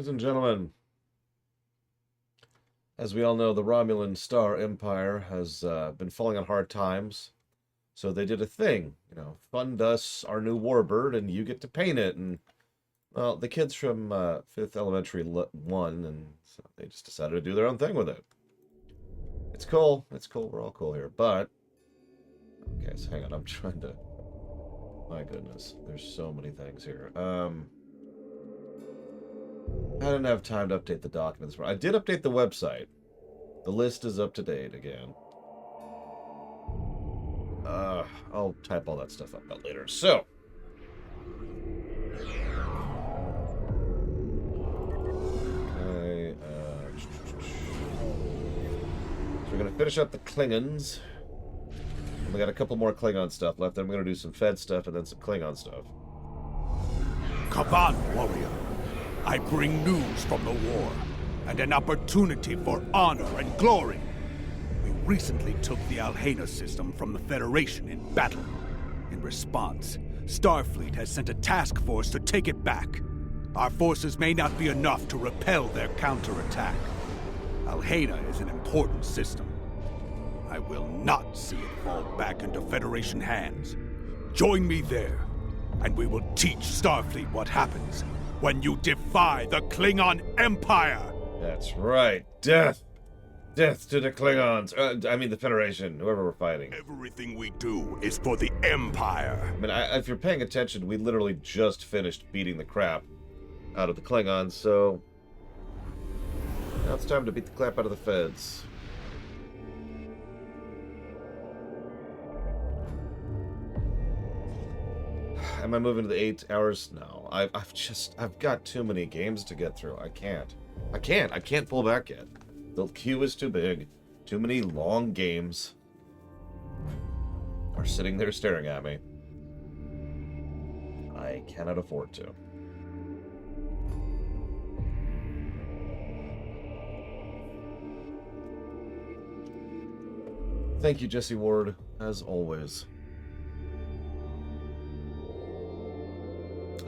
Ladies and gentlemen, as we all know, the Romulan Star Empire has been falling on hard times. So they did a thing, fund us our new warbird, and you get to paint it. And, well, the kids from 5th Elementary won, and so they just decided to do their own thing with it. It's cool. It's cool. We're all cool here. But, okay, so hang on. I'm trying to... My goodness. There's so many things here. I didn't have time to update the documents. I did update the website. The list is up to date again. I'll type all that stuff up about later. So. Okay. So we're going to finish up the Klingons. We got a couple more Klingon stuff left. Then we're going to do some Fed stuff and then some Klingon stuff. Kavan, warrior. I bring news from the war, and an opportunity for honor and glory. We recently took the Alhena system from the Federation in battle. In response, Starfleet has sent a task force to take it back. Our forces may not be enough to repel their counterattack. Alhena is an important system. I will not see it fall back into Federation hands. Join me there, and we will teach Starfleet what happens when you defy the Klingon Empire! That's right. Death! Death to the Klingons. I mean the Federation, whoever we're fighting. Everything we do is for the Empire. I mean, if you're paying attention, we literally just finished beating the crap out of the Klingons, so... Now it's time to beat the crap out of the Feds. Am I moving to the 8 hours? No. I've got too many games to get through. I can't pull back yet. The queue is too big. Too many long games are sitting there staring at me. I cannot afford to. Thank you, Jesse Ward, as always.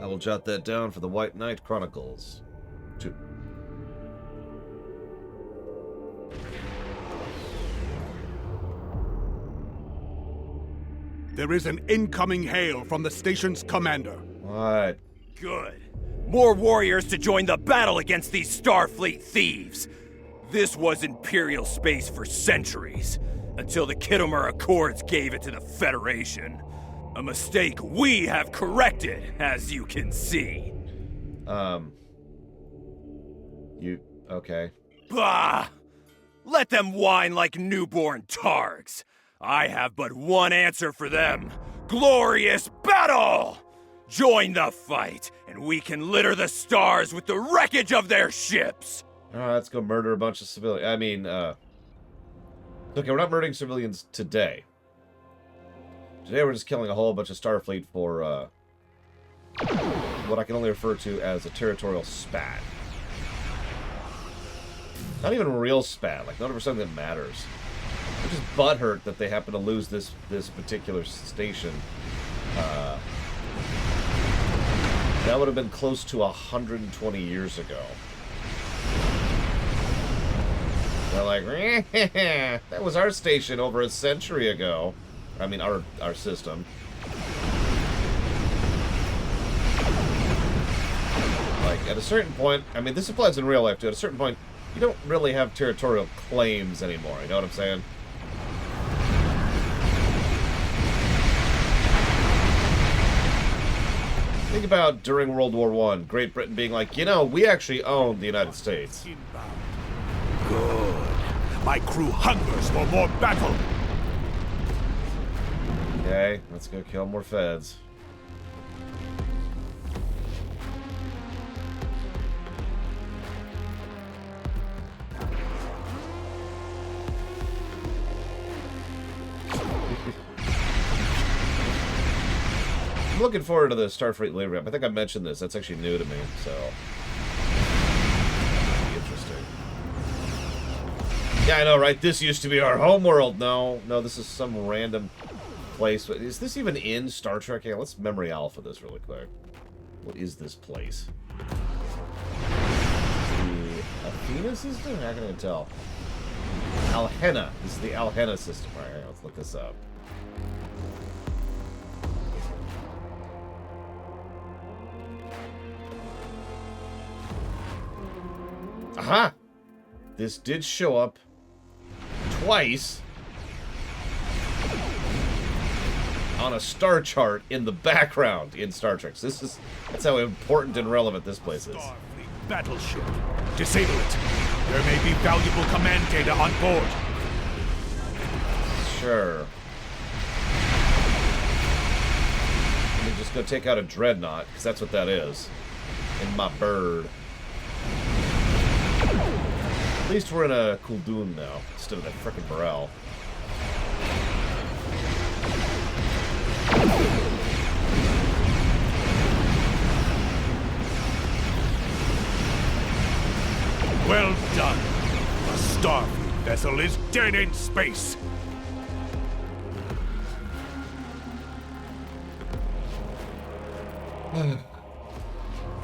I will jot that down for the White Knight Chronicles 2. There is an incoming hail from the station's commander. What? Good. More warriors to join the battle against these Starfleet thieves. This was Imperial space for centuries, until the Khitomer Accords gave it to the Federation. A mistake we have corrected, as you can see. Okay. Bah! Let them whine like newborn targs. I have but one answer for them. Glorious battle! Join the fight, and we can litter the stars with the wreckage of their ships! Alright, let's go murder a bunch of civilians. I mean, okay, we're not murdering civilians today. Today we're just killing a whole bunch of Starfleet for, what I can only refer to as a territorial spat. Not even a real spat, like, not over something that matters. We're just butthurt that they happen to lose this particular station. That would have been close to 120 years ago. They're like, that was our station over a century ago. I mean, our system. Like, at a certain point, I mean, this applies in real life, too. At a certain point, you don't really have territorial claims anymore. You know what I'm saying? Think about during World War I, Great Britain being like, we actually own the United States. Good. My crew hungers for more battle. Okay, let's go kill more Feds. I'm looking forward to the Starfleet labor map. I think I mentioned this. That's actually new to me, so... Interesting. Yeah, I know, right? This used to be our homeworld. No, this is some random place. Is this even in Star Trek? Yeah, let's memory alpha this really quick. What is this place? Alhena system? How can I tell? Alhena. This is the Alhena system. All right, let's look this up. Aha! This did show up twice on a star chart in the background in Star Trek. So that's how important and relevant this place is. Starfleet battleship. Disable it. There may be valuable command data on board. Sure. Let me just go take out a dreadnought, because that's what that is. In my bird. At least we're in a Kul'Dun now, instead of that frickin' Burrell. Well done. A Starfleet vessel is dead in space.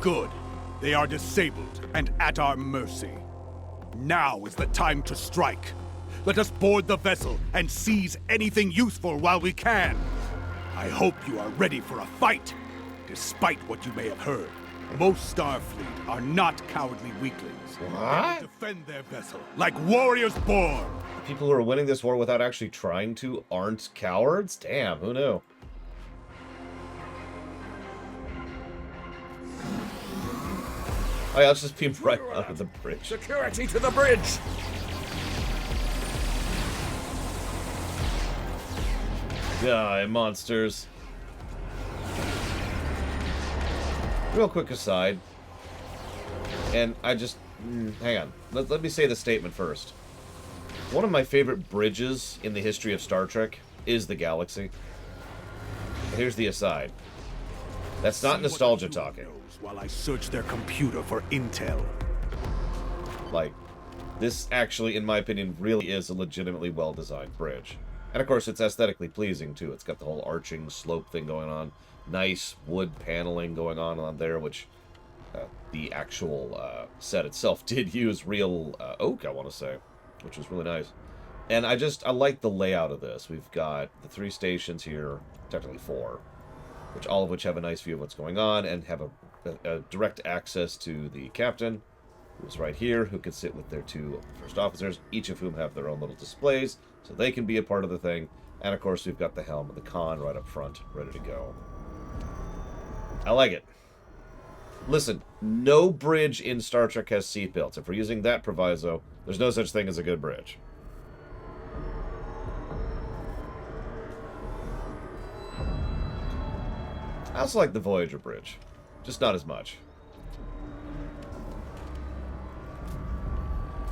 Good. They are disabled and at our mercy. Now is the time to strike. Let us board the vessel and seize anything useful while we can. I hope you are ready for a fight. Despite what you may have heard, most Starfleet are not cowardly weaklings. What? They will defend their vessel like warriors born. People who are winning this war without actually trying to aren't cowards? Damn, who knew? Oh yeah, let's just beam right out of the bridge. Security to the bridge! Die, monsters. Real quick aside. And I just... hang on. Let me say the statement first. One of my favorite bridges in the history of Star Trek is the Galaxy. Here's the aside. That's not nostalgia talking. While I search their computer for intel. Like, this actually, in my opinion, really is a legitimately well-designed bridge. And of course, it's aesthetically pleasing, too. It's got the whole arching slope thing going on. Nice wood paneling going on there, which the actual set itself did use real oak, I want to say, which was really nice. And I like the layout of this. We've got the 3 stations here, technically 4, which all of which have a nice view of what's going on and have a direct access to the captain, who's right here, who can sit with their 2 first officers, each of whom have their own little displays, so they can be a part of the thing. And of course, we've got the helm of the con right up front, ready to go. I like it. Listen, no bridge in Star Trek has seatbelts. If we're using that proviso, there's no such thing as a good bridge. I also like the Voyager bridge. Just not as much.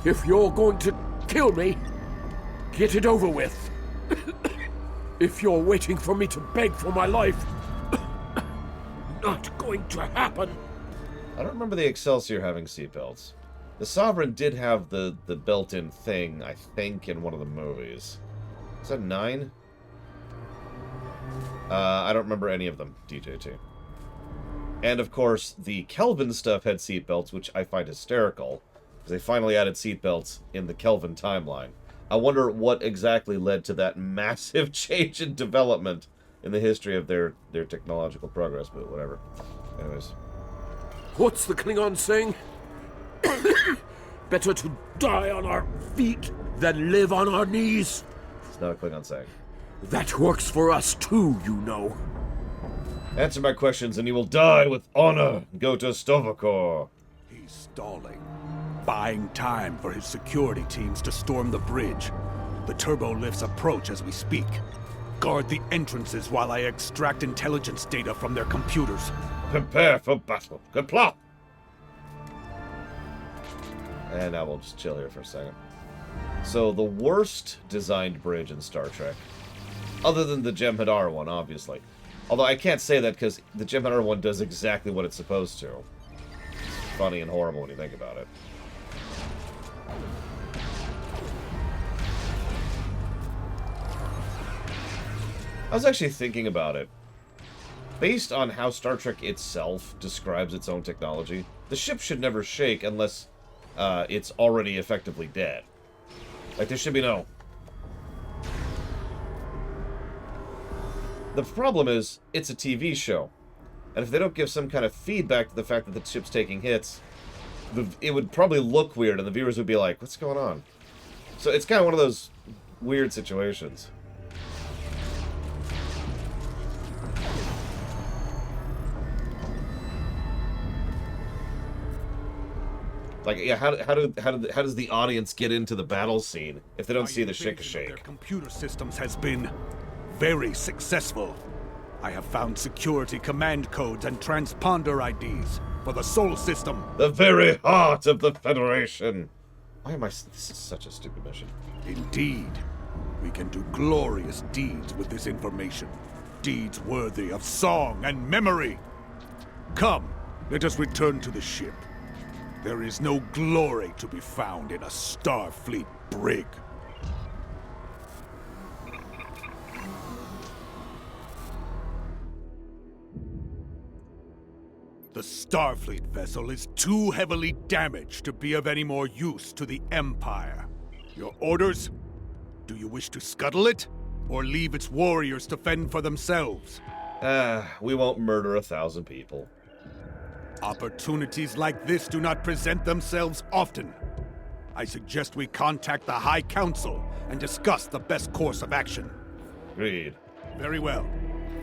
If you're going to kill me, get it over with. If you're waiting for me to beg for my life, not going to happen. I don't remember the Excelsior having seatbelts. The Sovereign did have the built-in thing, I think, in one of the movies. Is that 9? I don't remember any of them, DJT. And of course, the Kelvin stuff had seatbelts, which I find hysterical, because they finally added seatbelts in the Kelvin timeline. I wonder what exactly led to that massive change in development in the history of their technological progress, but whatever. Anyways. What's the Klingon saying? Better to die on our feet than live on our knees. It's not a Klingon saying. That works for us too, you know. Answer my questions and you will die with honor. Go to Stovacor. He's stalling, buying time for his security teams to storm the bridge. The turbo lifts approach as we speak. Guard the entrances while I extract intelligence data from their computers. Prepare for battle. Good plot. And now we'll just chill here for a second. So the worst designed bridge in Star Trek, other than the Jem'Hadar one, obviously. Although I can't say that because the Jem'Hadar one does exactly what it's supposed to. It's funny and horrible when you think about it. I was actually thinking about it. Based on how Star Trek itself describes its own technology, the ship should never shake unless it's already effectively dead. Like, there should be no... The problem is, it's a TV show. And if they don't give some kind of feedback to the fact that the ship's taking hits, it would probably look weird, and the viewers would be like, what's going on? So it's kind of one of those weird situations. Like, yeah, how does the audience get into the battle scene if they don't see the Their shake-a-shake? computer systems has been very successful. I have found security command codes and transponder IDs for the Sol system. The very heart of the Federation! Why am I... This is such a stupid mission. Indeed, we can do glorious deeds with this information. Deeds worthy of song and memory. Come, let us return to the ship. There is no glory to be found in a Starfleet brig. The Starfleet vessel is too heavily damaged to be of any more use to the Empire. Your orders? Do you wish to scuttle it, or leave its warriors to fend for themselves? We won't murder 1,000 people. Opportunities like this do not present themselves often. I suggest we contact the High Council and discuss the best course of action. Agreed. Very well.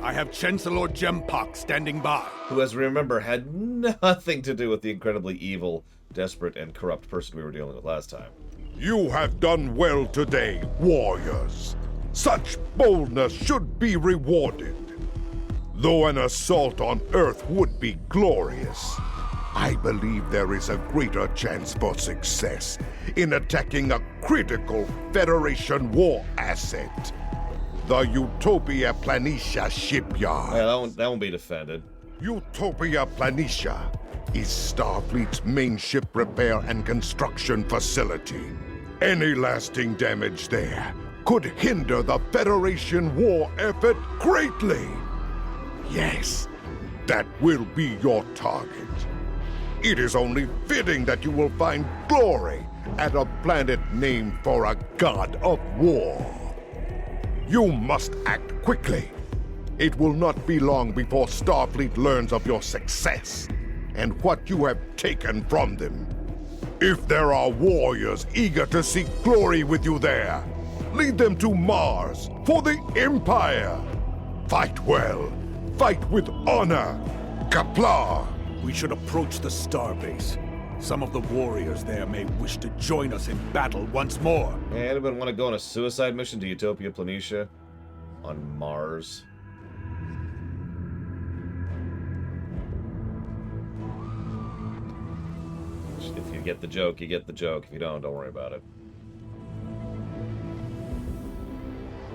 I have Chancellor Jempak standing by. Who, as we remember, had nothing to do with the incredibly evil, desperate, and corrupt person we were dealing with last time. You have done well today, warriors. Such boldness should be rewarded. Though an assault on Earth would be glorious, I believe there is a greater chance for success in attacking a critical Federation war asset. The Utopia Planitia shipyard. Yeah, that won't be defended. Utopia Planitia is Starfleet's main ship repair and construction facility. Any lasting damage there could hinder the Federation war effort greatly. Yes, that will be your target. It is only fitting that you will find glory at a planet named for a god of war. You must act quickly. It will not be long before Starfleet learns of your success and what you have taken from them. If there are warriors eager to seek glory with you there, lead them to Mars for the Empire. Fight well. Fight with honor. Kapla! We should approach the starbase. Some of the warriors there may wish to join us in battle once more. Hey, anyone want to go on a suicide mission to Utopia Planitia? On Mars? If you get the joke, you get the joke. If you don't worry about it.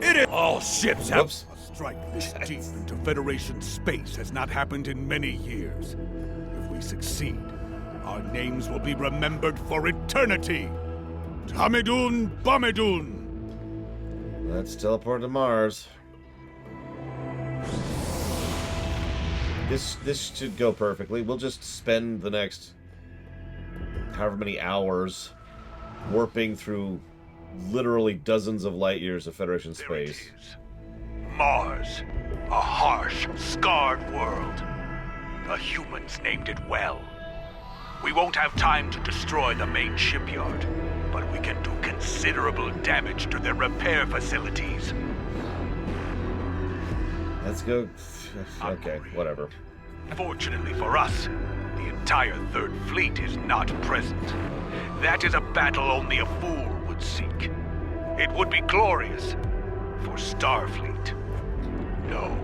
It is all ships have. Whoops. A strike this deep into Federation space has not happened in many years. If we succeed, our names will be remembered for eternity. Tamidun Bamidun. Let's teleport to Mars. This should go perfectly. We'll just spend the next however many hours warping through literally dozens of light years of Federation space. Mars, a harsh, scarred world. The humans named it well. We won't have time to destroy the main shipyard, but we can do considerable damage to their repair facilities. Let's go. Okay, whatever. Fortunately for us, the entire Third Fleet is not present. That is a battle only a fool would seek. It would be glorious for Starfleet. No,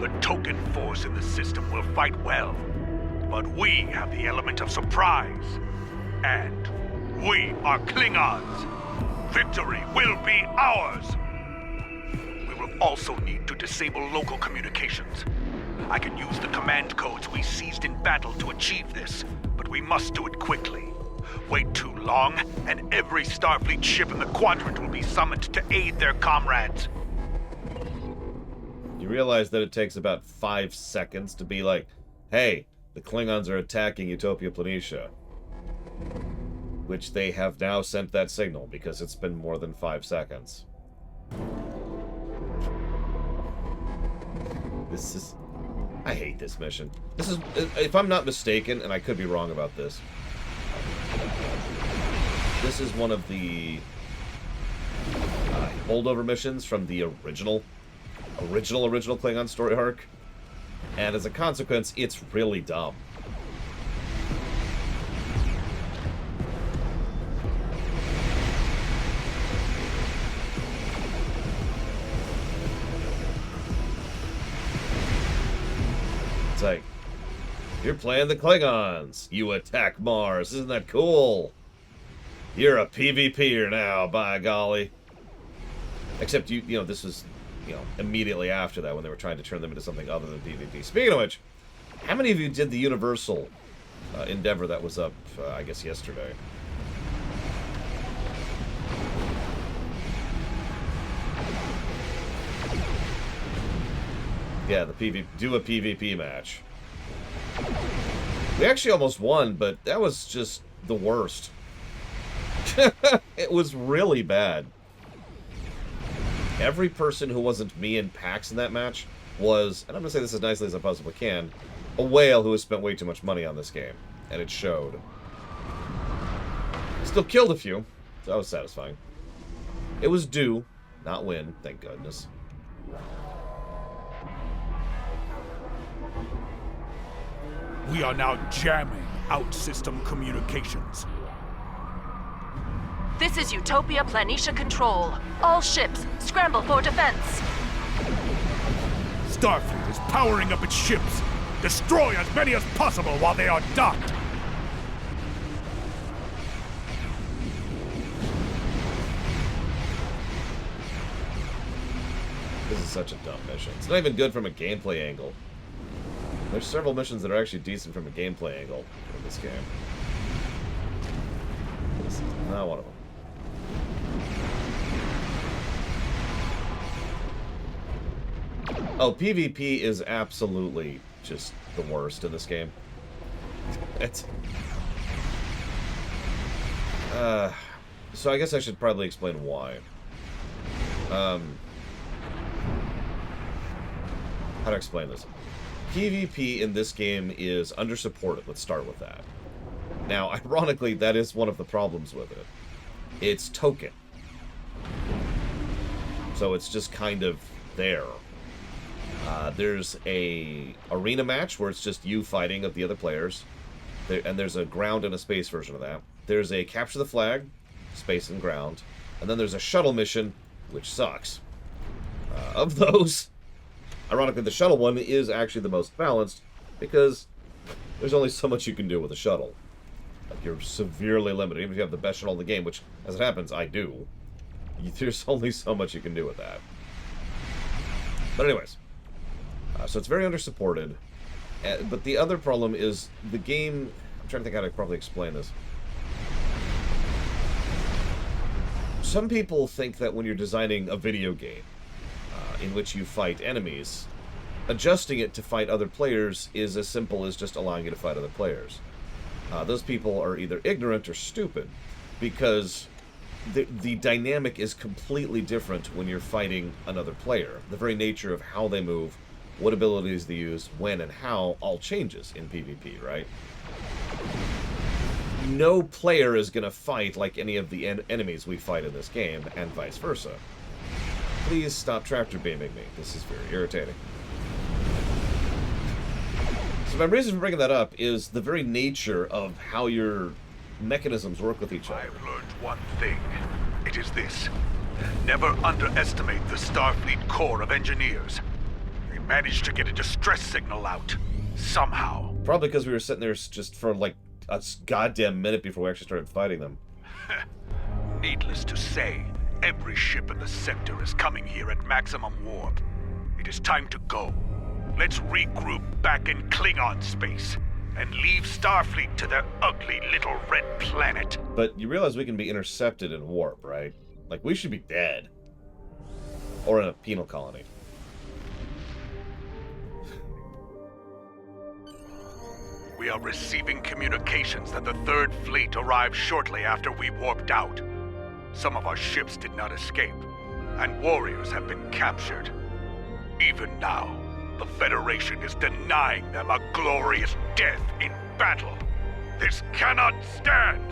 the token force in the system will fight well, but we have the element of surprise. And we are Klingons. Victory will be ours. We will also need to disable local communications. I can use the command codes we seized in battle to achieve this, but we must do it quickly. Wait too long, and every Starfleet ship in the quadrant will be summoned to aid their comrades. You realize that it takes about 5 seconds to be like, hey, the Klingons are attacking Utopia Planitia. which they have now sent that signal because it's been more than 5 seconds. This is... I hate this mission. This is, if I'm not mistaken, and I could be wrong about this, this is one of the holdover missions from the original Klingon story arc. And as a consequence, it's really dumb. It's like, you're playing the Klingons. You attack Mars. Isn't that cool? You're a PvPer now, by golly. Except you know, this was, you know, immediately after that when they were trying to turn them into something other than PvP. Speaking of which, how many of you did the Universal endeavor that was up, I guess, yesterday? Yeah, do a PvP match. We actually almost won, but that was just the worst. It was really bad. Every person who wasn't me and Pax in that match was, and I'm going to say this as nicely as I possibly can, a whale who has spent way too much money on this game. And it showed. Still killed a few, so that was satisfying. It was due, not win, thank goodness. We are now jamming out-system communications. This is Utopia Planitia Control. All ships, scramble for defense. Starfleet is powering up its ships. Destroy as many as possible while they are docked. This is such a dumb mission. It's not even good from a gameplay angle. There's several missions that are actually decent from a gameplay angle in this game. This is not one of them. Oh, PvP is absolutely just the worst in this game. It's... so I guess I should probably explain why. How to explain this? PvP in this game is undersupported. Let's start with that. Now, ironically, that is one of the problems with it. It's token. So it's just kind of there. There's a arena match where it's just you fighting of the other players. And there's a ground and a space version of that. There's a capture the flag, space and ground. And then there's a shuttle mission, which sucks. Of those, ironically, the shuttle one is actually the most balanced because there's only so much you can do with a shuttle. Like, you're severely limited. Even if you have the best shuttle in the game, which, as it happens, I do, there's only so much you can do with that. But anyways, so it's very undersupported. But the other problem is the game... I'm trying to think how to properly explain this. Some people think that when you're designing a video game in which you fight enemies, adjusting it to fight other players is as simple as just allowing you to fight other players. Those people are either ignorant or stupid, because the dynamic is completely different when you're fighting another player. The very nature of how they move, what abilities they use, when and how, all changes in PvP, right? No player is going to fight like any of the enemies we fight in this game, and vice versa. Please stop tractor beaming me. This is very irritating. So my reason for bringing that up is the very nature of how your mechanisms work with each other. I've learned one thing. It is this. Never underestimate the Starfleet Corps of Engineers. They managed to get a distress signal out. Somehow. Probably because we were sitting there just for like a goddamn minute before we actually started fighting them. Needless to say, every ship in the sector is coming here at maximum warp. It is time to go. Let's regroup back in Klingon space and leave Starfleet to their ugly little red planet. But you realize we can be intercepted in warp, right? Like, we should be dead. Or in a penal colony. We are receiving communications that the Third Fleet arrived shortly after we warped out. Some of our ships did not escape, and warriors have been captured. Even now, the Federation is denying them a glorious death in battle. This cannot stand!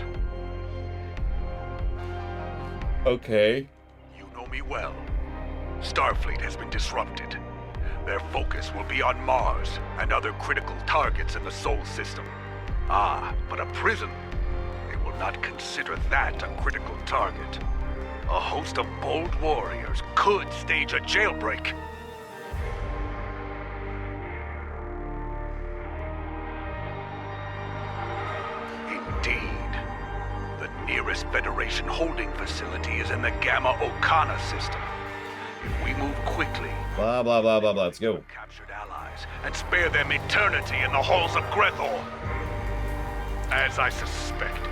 Okay. You know me well. Starfleet has been disrupted. Their focus will be on Mars and other critical targets in the Sol system. Ah, but a prison? They will not consider that a critical target. A host of bold warriors could stage a jailbreak. Indeed. The nearest Federation holding facility is in the Gamma Okana system. If we move quickly, Blah, blah, blah, blah, blah. Let's go. captured allies and spare them eternity in the halls of Grethor. As I suspected,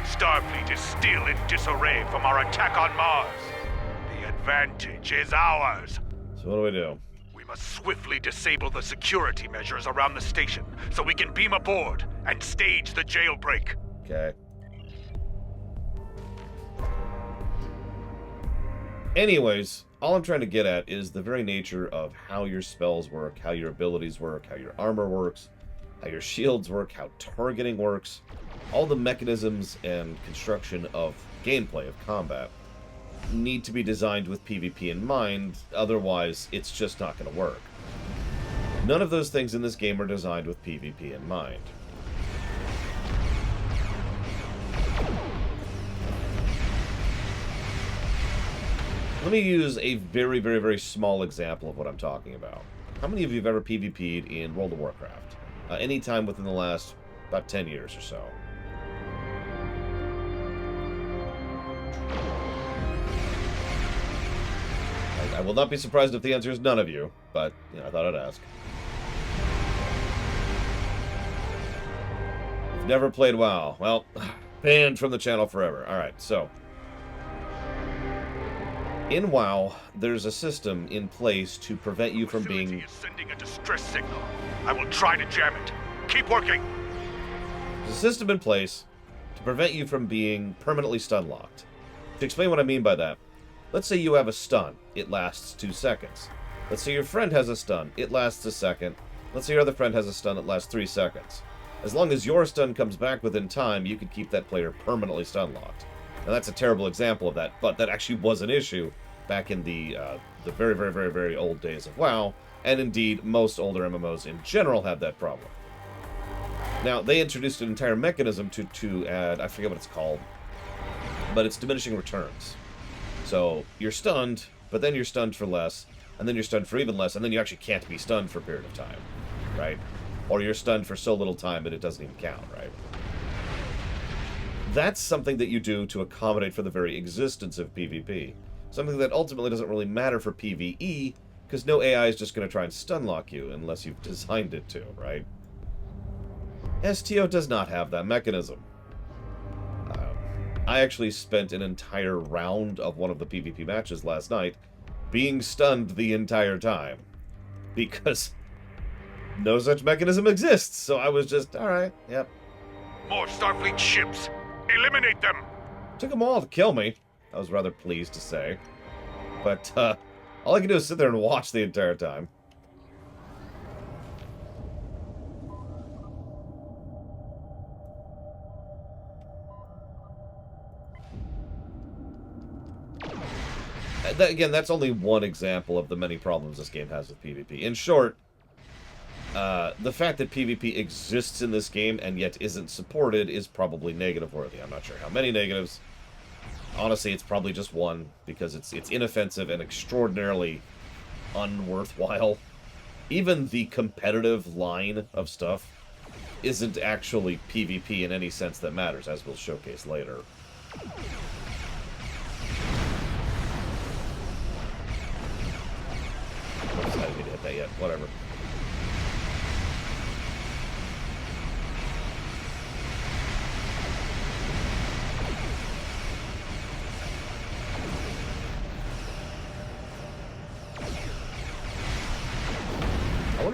Starfleet is still in disarray from our attack on Mars. The advantage is ours. So what do we do? We must swiftly disable the security measures around the station so we can beam aboard and stage the jailbreak. Okay. Anyways, all I'm trying to get at is the very nature of how your spells work, how your abilities work, how your armor works, how your shields work, how targeting works. All the mechanisms and construction of gameplay, of combat, need to be designed with PvP in mind, otherwise it's just not going to work. None of those things in this game are designed with PvP in mind. Let me use a very, very, very small example of what I'm talking about. How many of you have ever PvP'd in World of Warcraft? Anytime within the last about 10 years or so. I will not be surprised if the answer is none of you, but you know, I thought I'd ask. If you've never played WoW, well, banned from the channel forever. Alright, so in WoW, there's a system in place to prevent you from Facility being... is sending a distress signal. I will try to jam it. Keep working. There's a system in place to prevent you from being permanently stun locked. To explain what I mean by that, let's say you have a stun. It lasts 2 seconds. Let's say your friend has a stun. It lasts a second. Let's say your other friend has a stun. It lasts 3 seconds. As long as your stun comes back within time, you can keep that player permanently stun locked. Now that's a terrible example of that, but that actually was an issue back in the very, very, very, very old days of WoW, and indeed most older MMOs in general have that problem. Now they introduced an entire mechanism to add, I forget what it's called, but it's diminishing returns. So you're stunned, but then you're stunned for less, and then you're stunned for even less, and then you actually can't be stunned for a period of time, right? Or you're stunned for so little time that it doesn't even count, right? That's something that you do to accommodate for the very existence of PvP. Something that ultimately doesn't really matter for PvE, because no AI is just going to try and stun lock you unless you've designed it to, right? STO does not have that mechanism. I actually spent an entire round of one of the PvP matches last night being stunned the entire time. Because no such mechanism exists, so I was just, alright, yep. More Starfleet ships. Eliminate them. Took them all to kill me. I was rather pleased to say. But, all I can do is sit there and watch the entire time. Again, that's only one example of the many problems this game has with PvP. In short, the fact that PvP exists in this game and yet isn't supported is probably negative-worthy. I'm not sure how many negatives. Honestly, it's probably just one, because it's inoffensive and extraordinarily unworthwhile. Even the competitive line of stuff isn't actually PvP in any sense that matters, as we'll showcase later. Oops, I didn't mean to hit that yet. Whatever.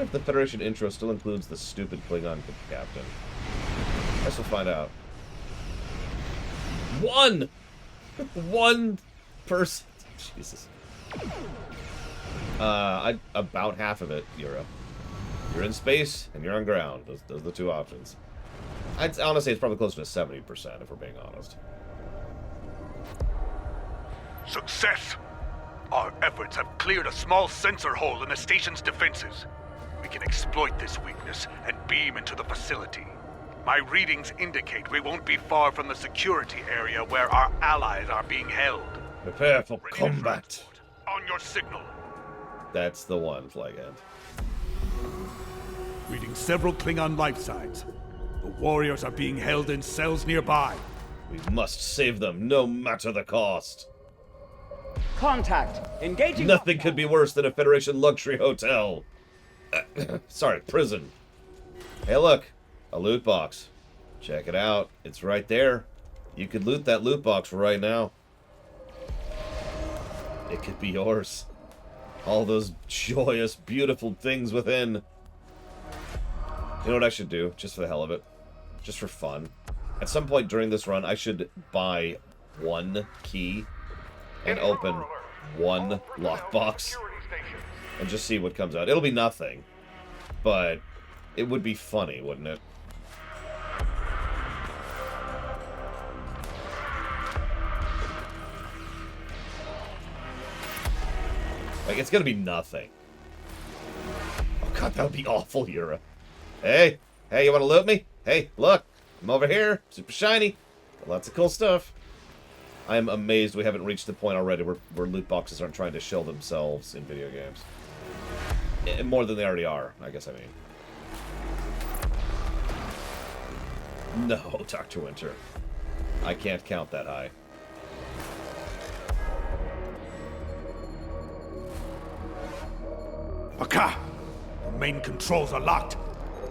wonder if the Federation intro still includes the stupid Klingon captain. I guess we'll find out. One person. Jesus. About half of it, Yura. You're in space, and you're on ground. Those are the two options. I'd honestly, it's probably closer to 70%, if we're being honest. Success! Our efforts have cleared a small sensor hole in the station's defenses. We can exploit this weakness and beam into the facility. My readings indicate we won't be far from the security area where our allies are being held. Prepare for Ready to combat. transport. On your signal. That's the one, Flaghand. Reading several Klingon life signs. The warriors are being held in cells nearby. We must save them, no matter the cost. Contact. Engaging. Nothing could be worse than a Federation luxury hotel. Sorry, prison. Hey, look. A loot box. Check it out. It's right there. You could loot that loot box right now. It could be yours. All those joyous, beautiful things within. You know what I should do? Just for the hell of it. Just for fun. At some point during this run, I should buy one key and open one lockbox and just see what comes out. It'll be nothing, but it would be funny, wouldn't it? Like, it's gonna be nothing. Oh god, that would be awful, Yura. Hey, you wanna loot me? Hey, look, I'm over here, super shiny, got lots of cool stuff. I am amazed we haven't reached the point already where loot boxes aren't trying to shill themselves in video games. More than they already are, I guess I mean. No, Dr. Winter. I can't count that high. Aka! The main controls are locked.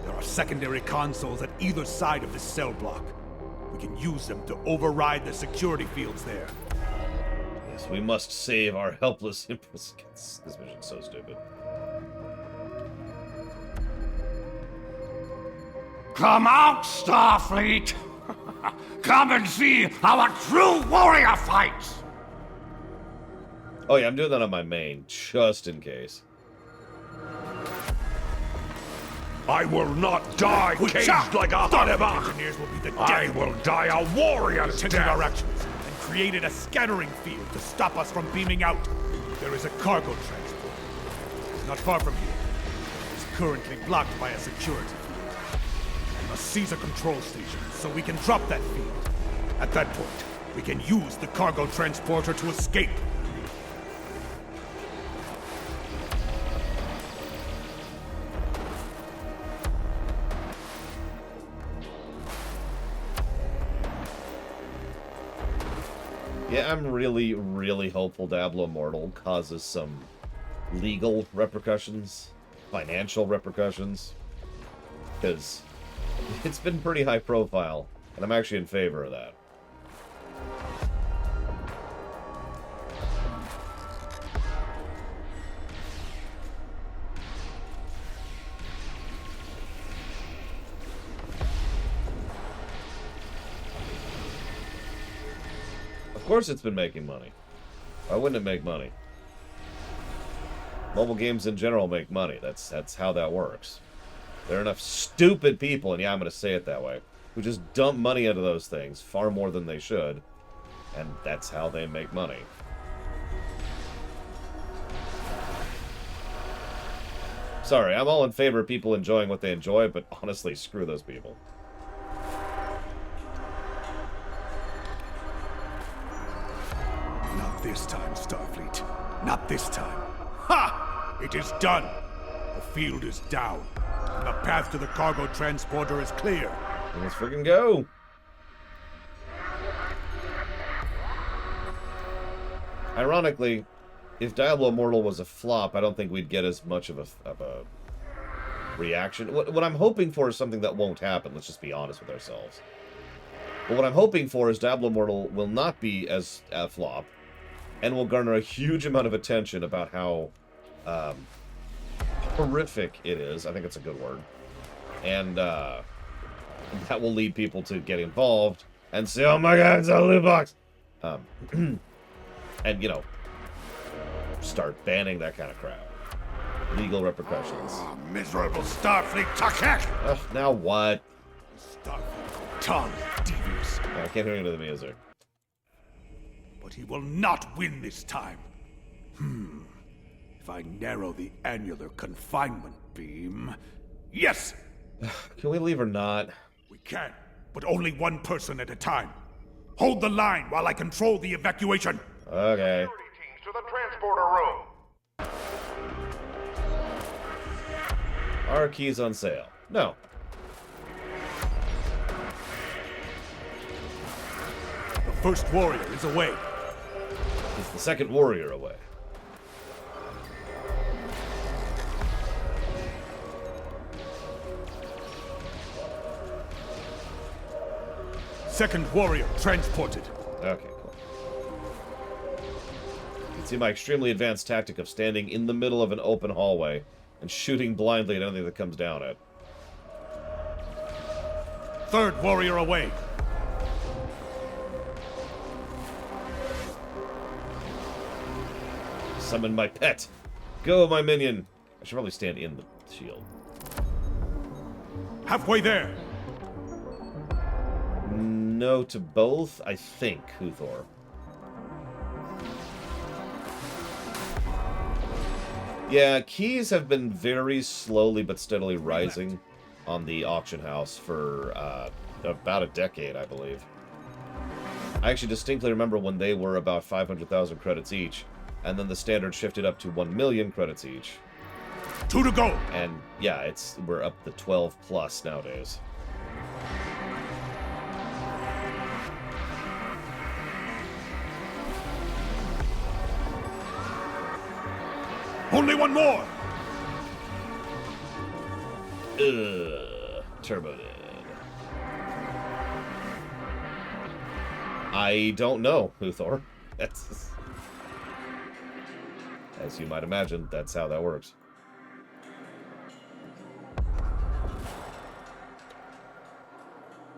There are secondary consoles at either side of this cell block. We can use them to override the security fields there. Yes, we must save our helpless Empress. This mission's so stupid. Come out, Starfleet! Come and see how a true warrior fights! Oh yeah, I'm doing that on my main, just in case. I will not die caged like a honeypot. Engineers will be the I death will die a warrior's attentive death. directions and created a scattering field to stop us from beaming out. There is a cargo transport. It's not far from here. It's currently blocked by a security field. We must seize a control station so we can drop that field. At that point, we can use the cargo transporter to escape. Yeah, I'm really, really hopeful Diablo Immortal causes some legal repercussions, financial repercussions, because it's been pretty high profile, and I'm actually in favor of that. Of course it's been making money. Why wouldn't it make money? Mobile games in general make money. That's how that works. There are enough stupid people, and yeah, I'm going to say it that way, who just dump money into those things, far more than they should, and that's how they make money. Sorry, I'm all in favor of people enjoying what they enjoy, but honestly, screw those people. Not this time, Starfleet. Not this time. Ha! It is done. The field is down. And the path to the cargo transporter is clear. Let's freaking go. Ironically, if Diablo Immortal was a flop, I don't think we'd get as much of a reaction. What I'm hoping for is something that won't happen. Let's just be honest with ourselves. But what I'm hoping for is Diablo Immortal will not be as a flop, and will garner a huge amount of attention about how horrific it is. I think it's a good word. And that will lead people to get involved and say, oh my god, it's a loot box! And, you know, start banning that kind of crap. Legal repercussions. Ah, miserable Starfleet Takek! Ugh, now what? Starfleet tongue devious. I can't hear into the music. But he will not win this time. If I narrow the annular confinement beam... Yes! Can we leave or not? We can, but only one person at a time. Hold the line while I control the evacuation. Okay. Security teams to the transporter room. Are keys on sale? No. The first warrior is away. Is the second warrior away? Second warrior transported. Okay, cool. You can see my extremely advanced tactic of standing in the middle of an open hallway and shooting blindly at anything that comes down it. Third warrior away. Summon my pet. Go, my minion. I should probably stand in the shield. Halfway there. No to both, I think, Grethor. Yeah, keys have been very slowly but steadily rising on the auction house for about a decade, I believe. I actually distinctly remember when they were about 500,000 credits each, and then the standard shifted up to 1 million credits each. 2 to go. And yeah, we're up to 12 plus nowadays. Only one more. Turbo dead. I don't know, Grethor. That's... As you might imagine, that's how that works.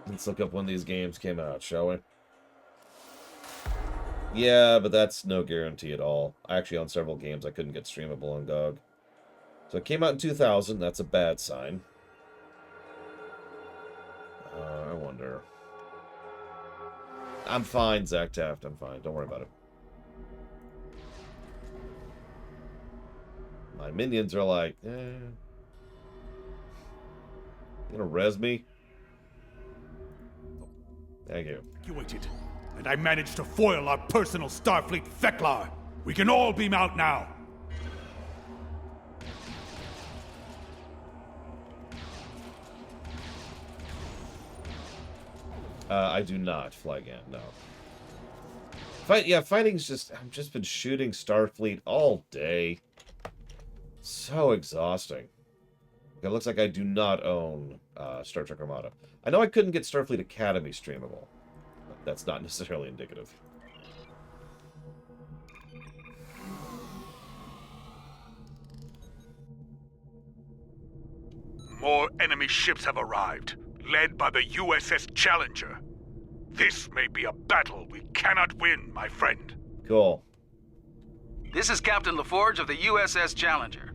Let's look up when these games came out, shall we? Yeah, but that's no guarantee at all. I actually own several games I couldn't get streamable on GOG. So it came out in 2000, that's a bad sign. I wonder. I'm fine, Zach Taft, I'm fine. Don't worry about it. My minions are like, You gonna res me? Thank you. Evacuated, and I managed to foil our personal Starfleet Feklar. We can all beam out now. I do not fly again, no. Fighting's just... I've just been shooting Starfleet all day. So exhausting. It looks like I do not own Star Trek Armada. I know I couldn't get Starfleet Academy streamable. But that's not necessarily indicative. More enemy ships have arrived, led by the USS Challenger. This may be a battle we cannot win, my friend. Cool. This is Captain LaForge of the USS Challenger.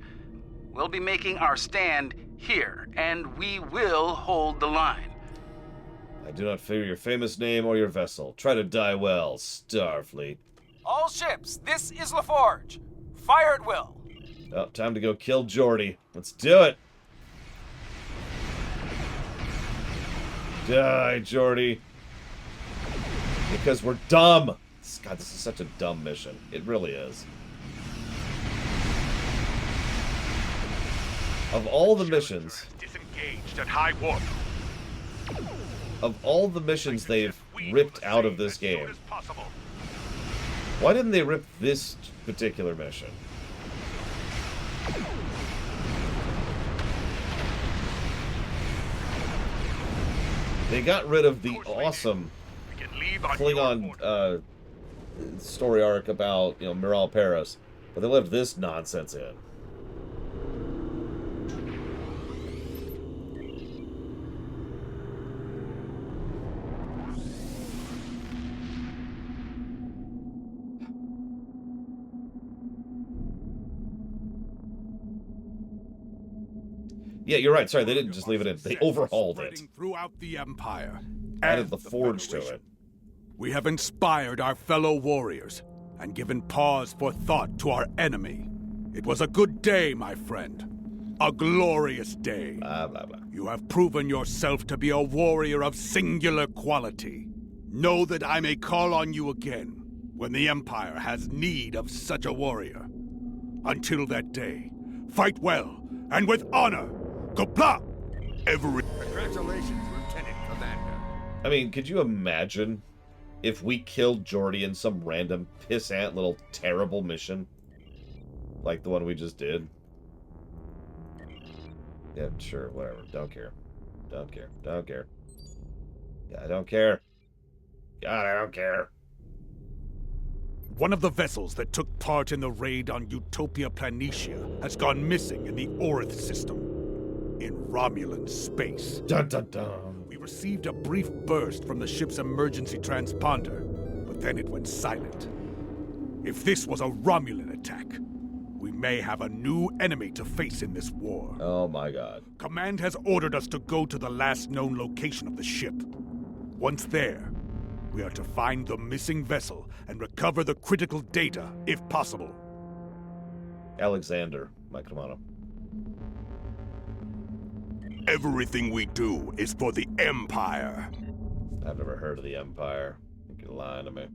We'll be making our stand here, and we will hold the line. I do not fear your famous name or your vessel. Try to die well, Starfleet. All ships, this is LaForge. Fire at will. Oh, time to go kill Geordi. Let's do it. Die, Geordi. Because we're dumb. God, this is such a dumb mission. It really is. Of all the missions... Disengaged at high warp. Of all the missions they've ripped out of this game, why didn't they rip this particular mission? They got rid of the awesome Klingon story arc about, Miral Paris, but they left this nonsense in. Yeah, you're right. Sorry, they didn't just leave it in. They overhauled it. Throughout the Empire. Added and the Forge to Federation. it. We have inspired our fellow warriors and given pause for thought to our enemy. It was a good day, my friend. A glorious day. Blah, blah, blah. You have proven yourself to be a warrior of singular quality. Know that I may call on you again when the Empire has need of such a warrior. Until that day, fight well and with honor. Gopla! Congratulations, Lieutenant Commander. I mean, could you imagine if we killed Jordy in some random pissant little terrible mission? Like the one we just did? Yeah, sure, whatever. Don't care. Don't care. Don't care. Yeah, I don't care. God, I don't care. One of the vessels that took part in the raid on Utopia Planitia has gone missing in the Orith system. In Romulan space. Dun dun dun. We received a brief burst from the ship's emergency transponder, but then it went silent. If this was a Romulan attack, we may have a new enemy to face in this war. Oh my god. Command has ordered us to go to the last known location of the ship. Once there, we are to find the missing vessel and recover the critical data, if possible. Alexander, Mike Romano. Everything we do is for the Empire. I've never heard of the Empire. You're lying to me.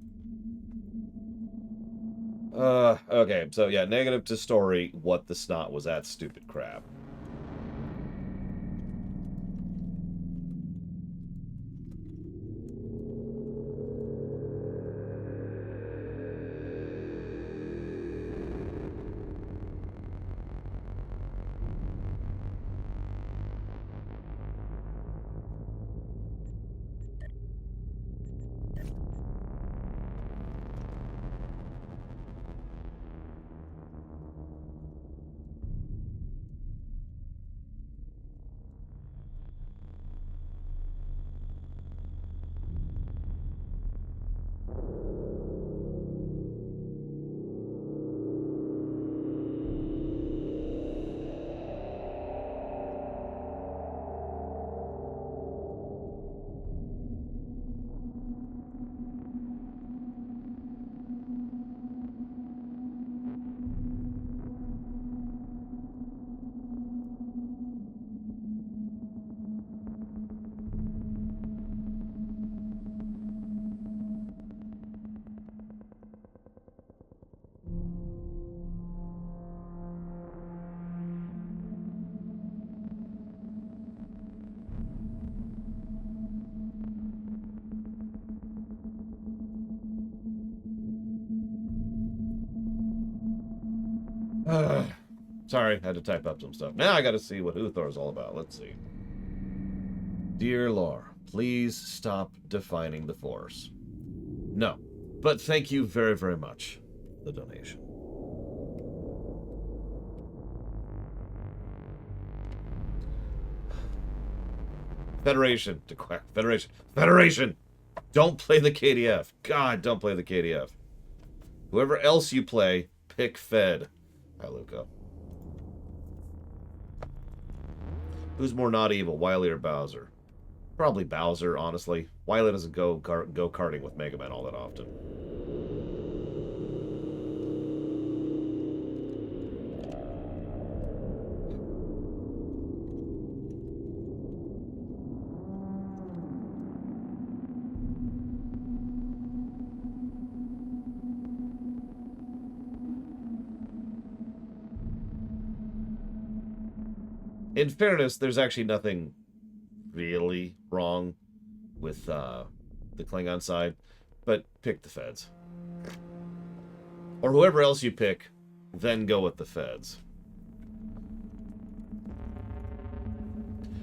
Okay, so yeah, negative to story. What the snot was that stupid crap? Sorry, had to type up some stuff. Now I gotta see what Uthor's all about. Let's see. Dear Lore, please stop defining the Force. No, but thank you very, very much for the donation. Federation. Federation. Federation! Don't play the KDF. God, don't play the KDF. Whoever else you play, pick Fed. Hi, Luca. Who's more not evil, Wily or Bowser? Probably Bowser, honestly. Wily doesn't go karting with Mega Man all that often. In fairness, there's actually nothing really wrong with the Klingon side, but pick the Feds. Or whoever else you pick, then go with the Feds.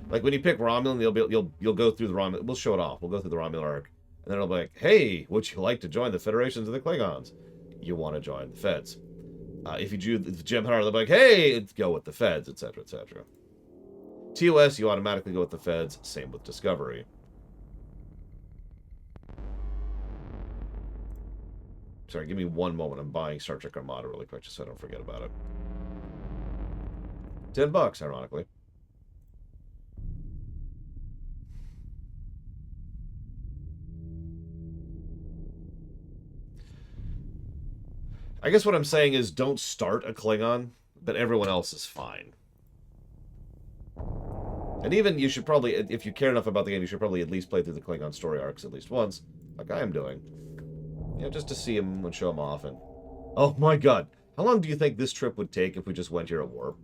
Like when you pick Romulan, you'll go through the Romulan. We'll show it off. We'll go through the Romulan arc, and then it'll be like, "Hey, would you like to join the Federations of the Klingons?" You want to join the Feds. If you do the Jem'Hadar, they'll be like, "Hey, go with the Feds," etc., etc. TOS, you automatically go with the Feds. Same with Discovery. Sorry, give me one moment. I'm buying Star Trek Armada really quick just so I don't forget about it. $10, ironically. I guess what I'm saying is don't start a Klingon, but everyone else is fine. And even you should probably, if you care enough about the game, you should probably at least play through the Klingon story arcs at least once, like I am doing. You know, just to see them and show them off. And oh my god, how long do you think this trip would take if we just went here at warp?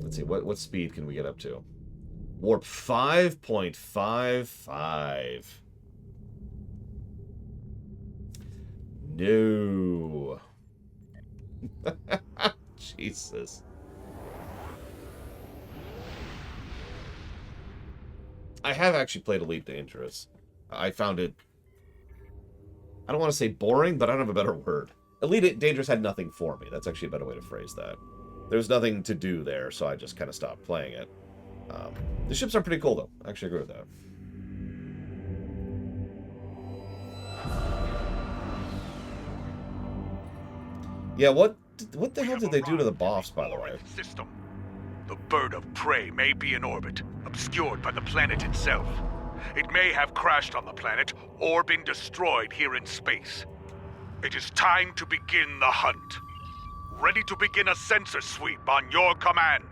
Let's see, what speed can we get up to? Warp 5.55. No. Jesus. I have actually played Elite Dangerous. I found it... I don't want to say boring, but I don't have a better word. Elite Dangerous had nothing for me. That's actually a better way to phrase that. There's nothing to do there, so I just kind of stopped playing it. The ships are pretty cool, though. I actually agree with that. Yeah, what the hell did they do to the boss, by the way? System. The bird of prey may be in orbit, obscured by the planet itself. It may have crashed on the planet or been destroyed here in space. It is time to begin the hunt. Ready to begin a sensor sweep on your command.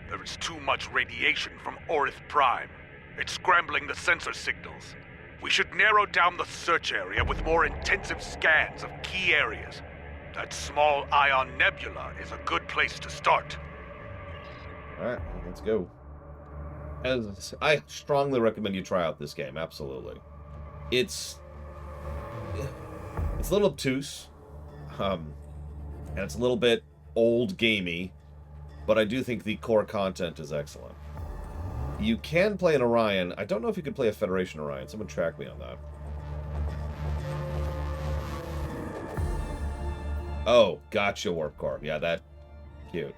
There is too much radiation from Orith Prime. It's scrambling the sensor signals. We should narrow down the search area with more intensive scans of key areas. That small ion nebula is a good place to start. Alright, let's go. As I strongly recommend you try out this game, absolutely. It's a little obtuse, and it's a little bit old gamey, but I do think the core content is excellent. You can play an Orion. I don't know if you can play a Federation Orion. Someone track me on that. Oh, gotcha, Warp Core. Yeah, that... cute.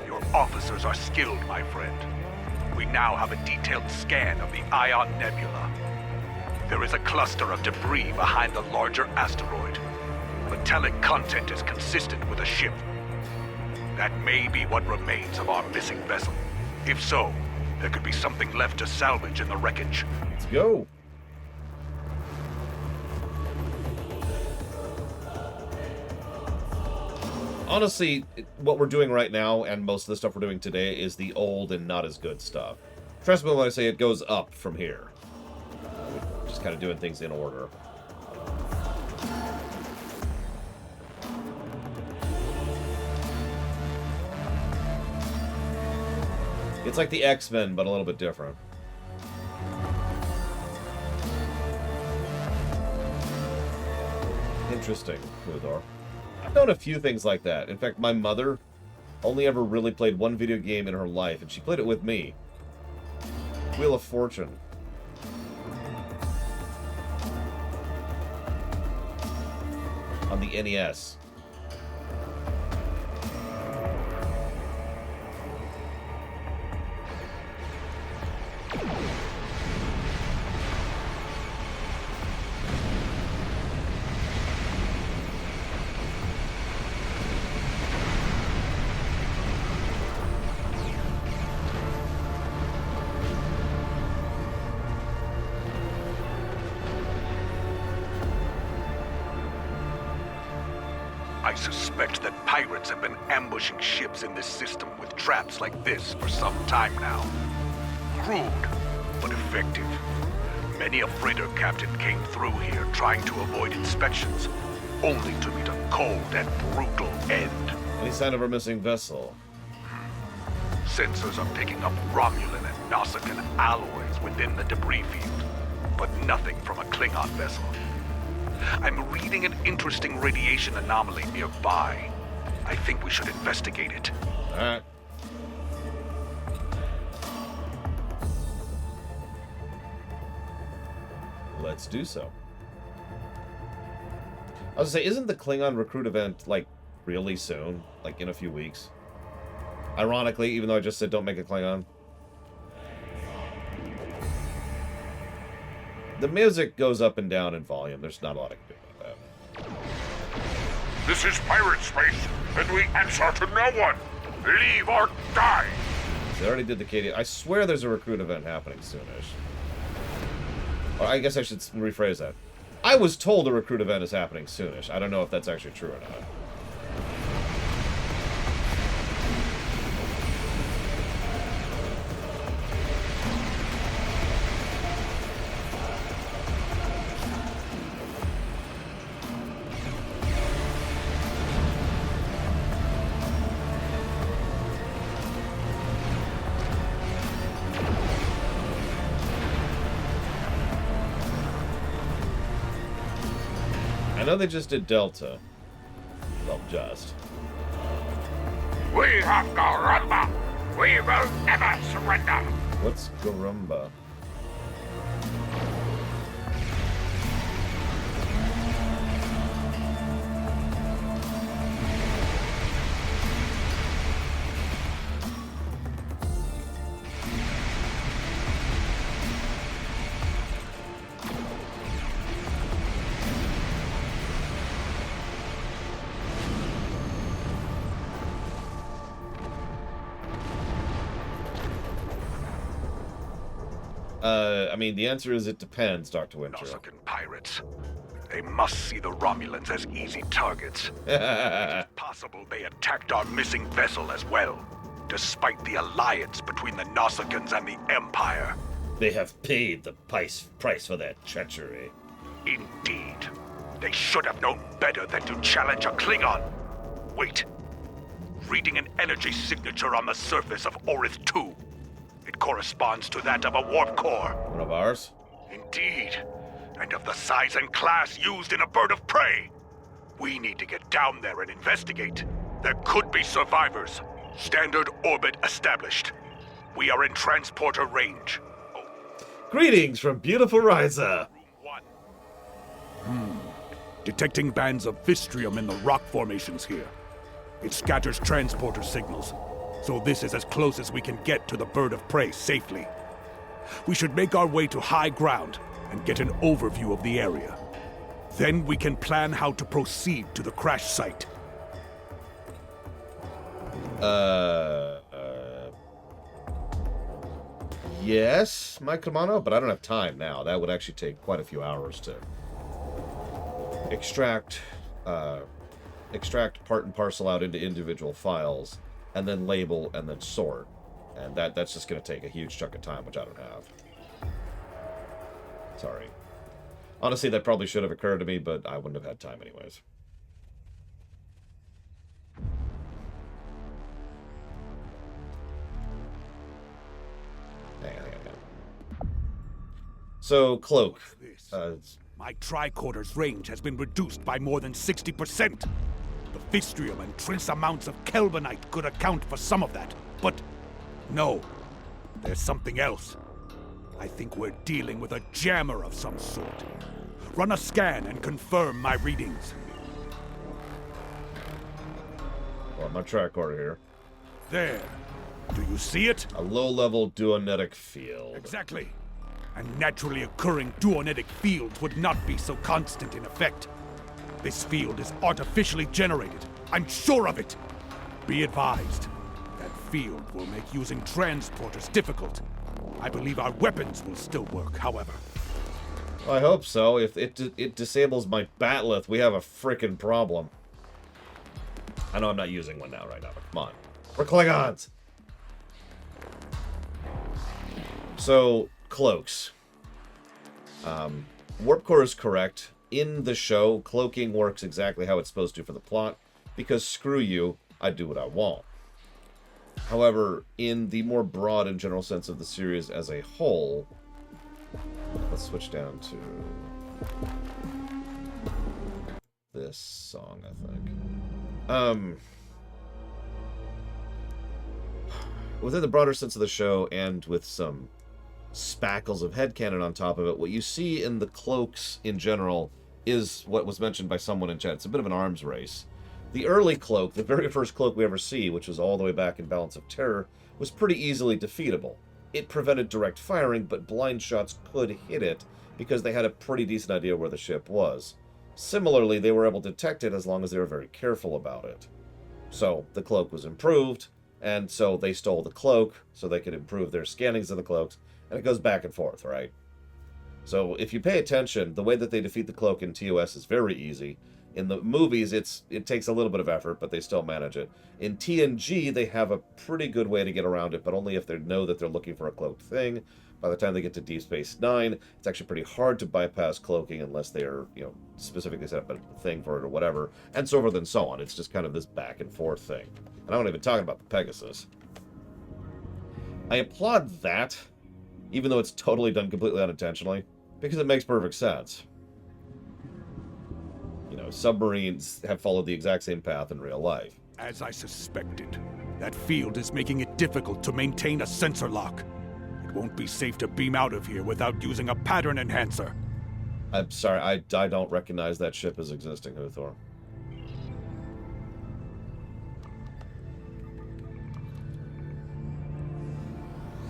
Your officers are skilled, my friend. We now have a detailed scan of the Ion Nebula. There is a cluster of debris behind the larger asteroid. Metallic content is consistent with a ship. That may be what remains of our missing vessel. If so, there could be something left to salvage in the wreckage. Let's go. Honestly, what we're doing right now, and most of the stuff we're doing today, is the old and not as good stuff. Trust me when I say it goes up from here. Just kind of doing things in order. It's like the X-Men, but a little bit different. Interesting, Grethor. I've done a few things like that. In fact, my mother only ever really played one video game in her life, and she played it with me. Wheel of Fortune. On the NES. I suspect that pirates have been ambushing ships in this system with traps like this for some time now. Crude, but effective. Many a freighter captain came through here trying to avoid inspections, only to meet a cold and brutal end. Any sign of our missing vessel? Sensors are picking up Romulan and Nausicaan alloys within the debris field, but nothing from a Klingon vessel. I'm reading an interesting radiation anomaly nearby. I think we should investigate it. Alright. Let's do so. I was gonna say, isn't the Klingon recruit event, like, really soon? Like, in a few weeks? Ironically, even though I just said don't make a Klingon. The music goes up and down in volume. There's not a lot I can do about that. This is pirate space, and we answer to no one. Leave or die. They already did the KD. I swear there's a recruit event happening soonish. Or I guess I should rephrase that. I was told a recruit event is happening soonish. I don't know if that's actually true or not. I know they just did Delta. Well, just. We have Garumba. We will never surrender. What's Garumba? I mean, the answer is it depends, Dr. Winter. Nausicaan pirates. They must see the Romulans as easy targets. It's possible they attacked our missing vessel as well, despite the alliance between the Nausicans and the Empire. They have paid the price for their treachery. Indeed. They should have known better than to challenge a Klingon. Wait. Reading an energy signature on the surface of Orith 2. It corresponds to that of a warp core. One of ours? Indeed. And of the size and class used in a bird of prey. We need to get down there and investigate. There could be survivors. Standard orbit established. We are in transporter range. Greetings from beautiful Ryza. Detecting bands of Vistrium in the rock formations here. It scatters transporter signals. So this is as close as we can get to the bird of prey safely. We should make our way to high ground and get an overview of the area. Then we can plan how to proceed to the crash site. Yes, my Kamano, but I don't have time now. That would actually take quite a few hours to extract part and parcel out into individual files, and then label, and then sort. And that's just going to take a huge chunk of time, which I don't have. Sorry. Honestly, that probably should have occurred to me, but I wouldn't have had time anyways. Hang on. So, Cloak. My tricorder's range has been reduced by more than 60%. The Vistrium and trace amounts of Kelvinite could account for some of that, but no, there's something else. I think we're dealing with a jammer of some sort. Run a scan and confirm my readings. Well, my tricorder here. There. Do you see it? A low-level duonetic field. Exactly. And naturally occurring duonetic fields would not be so constant in effect. This field is artificially generated. I'm sure of it. Be advised. That field will make using transporters difficult. I believe our weapons will still work, however. I hope so. If it disables my Batleth, we have a frickin' problem. I know I'm not using one now right now, but come on. We're Klingons! So, cloaks. Warp core is correct. In the show, cloaking works exactly how it's supposed to for the plot, because screw you, I do what I want. However, in the more broad and general sense of the series as a whole, let's switch down to this song, I think. Within the broader sense of the show, and with some spackles of headcanon on top of it, what you see in the cloaks in general is what was mentioned by someone in chat. It's a bit of an arms race. The early cloak, the very first cloak we ever see, which was all the way back in Balance of Terror, was pretty easily defeatable. it prevented direct firing, but blind shots could hit it because they had a pretty decent idea where the ship was. Similarly, they were able to detect it as long as they were very careful about it. So the cloak was improved, and so they stole the cloak so they could improve their scannings of the cloaks, and it goes back and forth, right? So if you pay attention, the way that they defeat the cloak in TOS is very easy. In the movies, it takes a little bit of effort, but they still manage it. In TNG, they have a pretty good way to get around it, but only if they know that they're looking for a cloaked thing. By the time they get to Deep Space Nine, it's actually pretty hard to bypass cloaking unless they're, specifically set up a thing for it or whatever, and so forth and so on. It's just kind of this back and forth thing. And I'm not even talking about the Pegasus. I applaud that, even though it's totally done completely unintentionally, because it makes perfect sense. Submarines have followed the exact same path in real life. As I suspected, that field is making it difficult to maintain a sensor lock. It won't be safe to beam out of here without using a pattern enhancer. I'm sorry, I don't recognize that ship as existing, Grethor.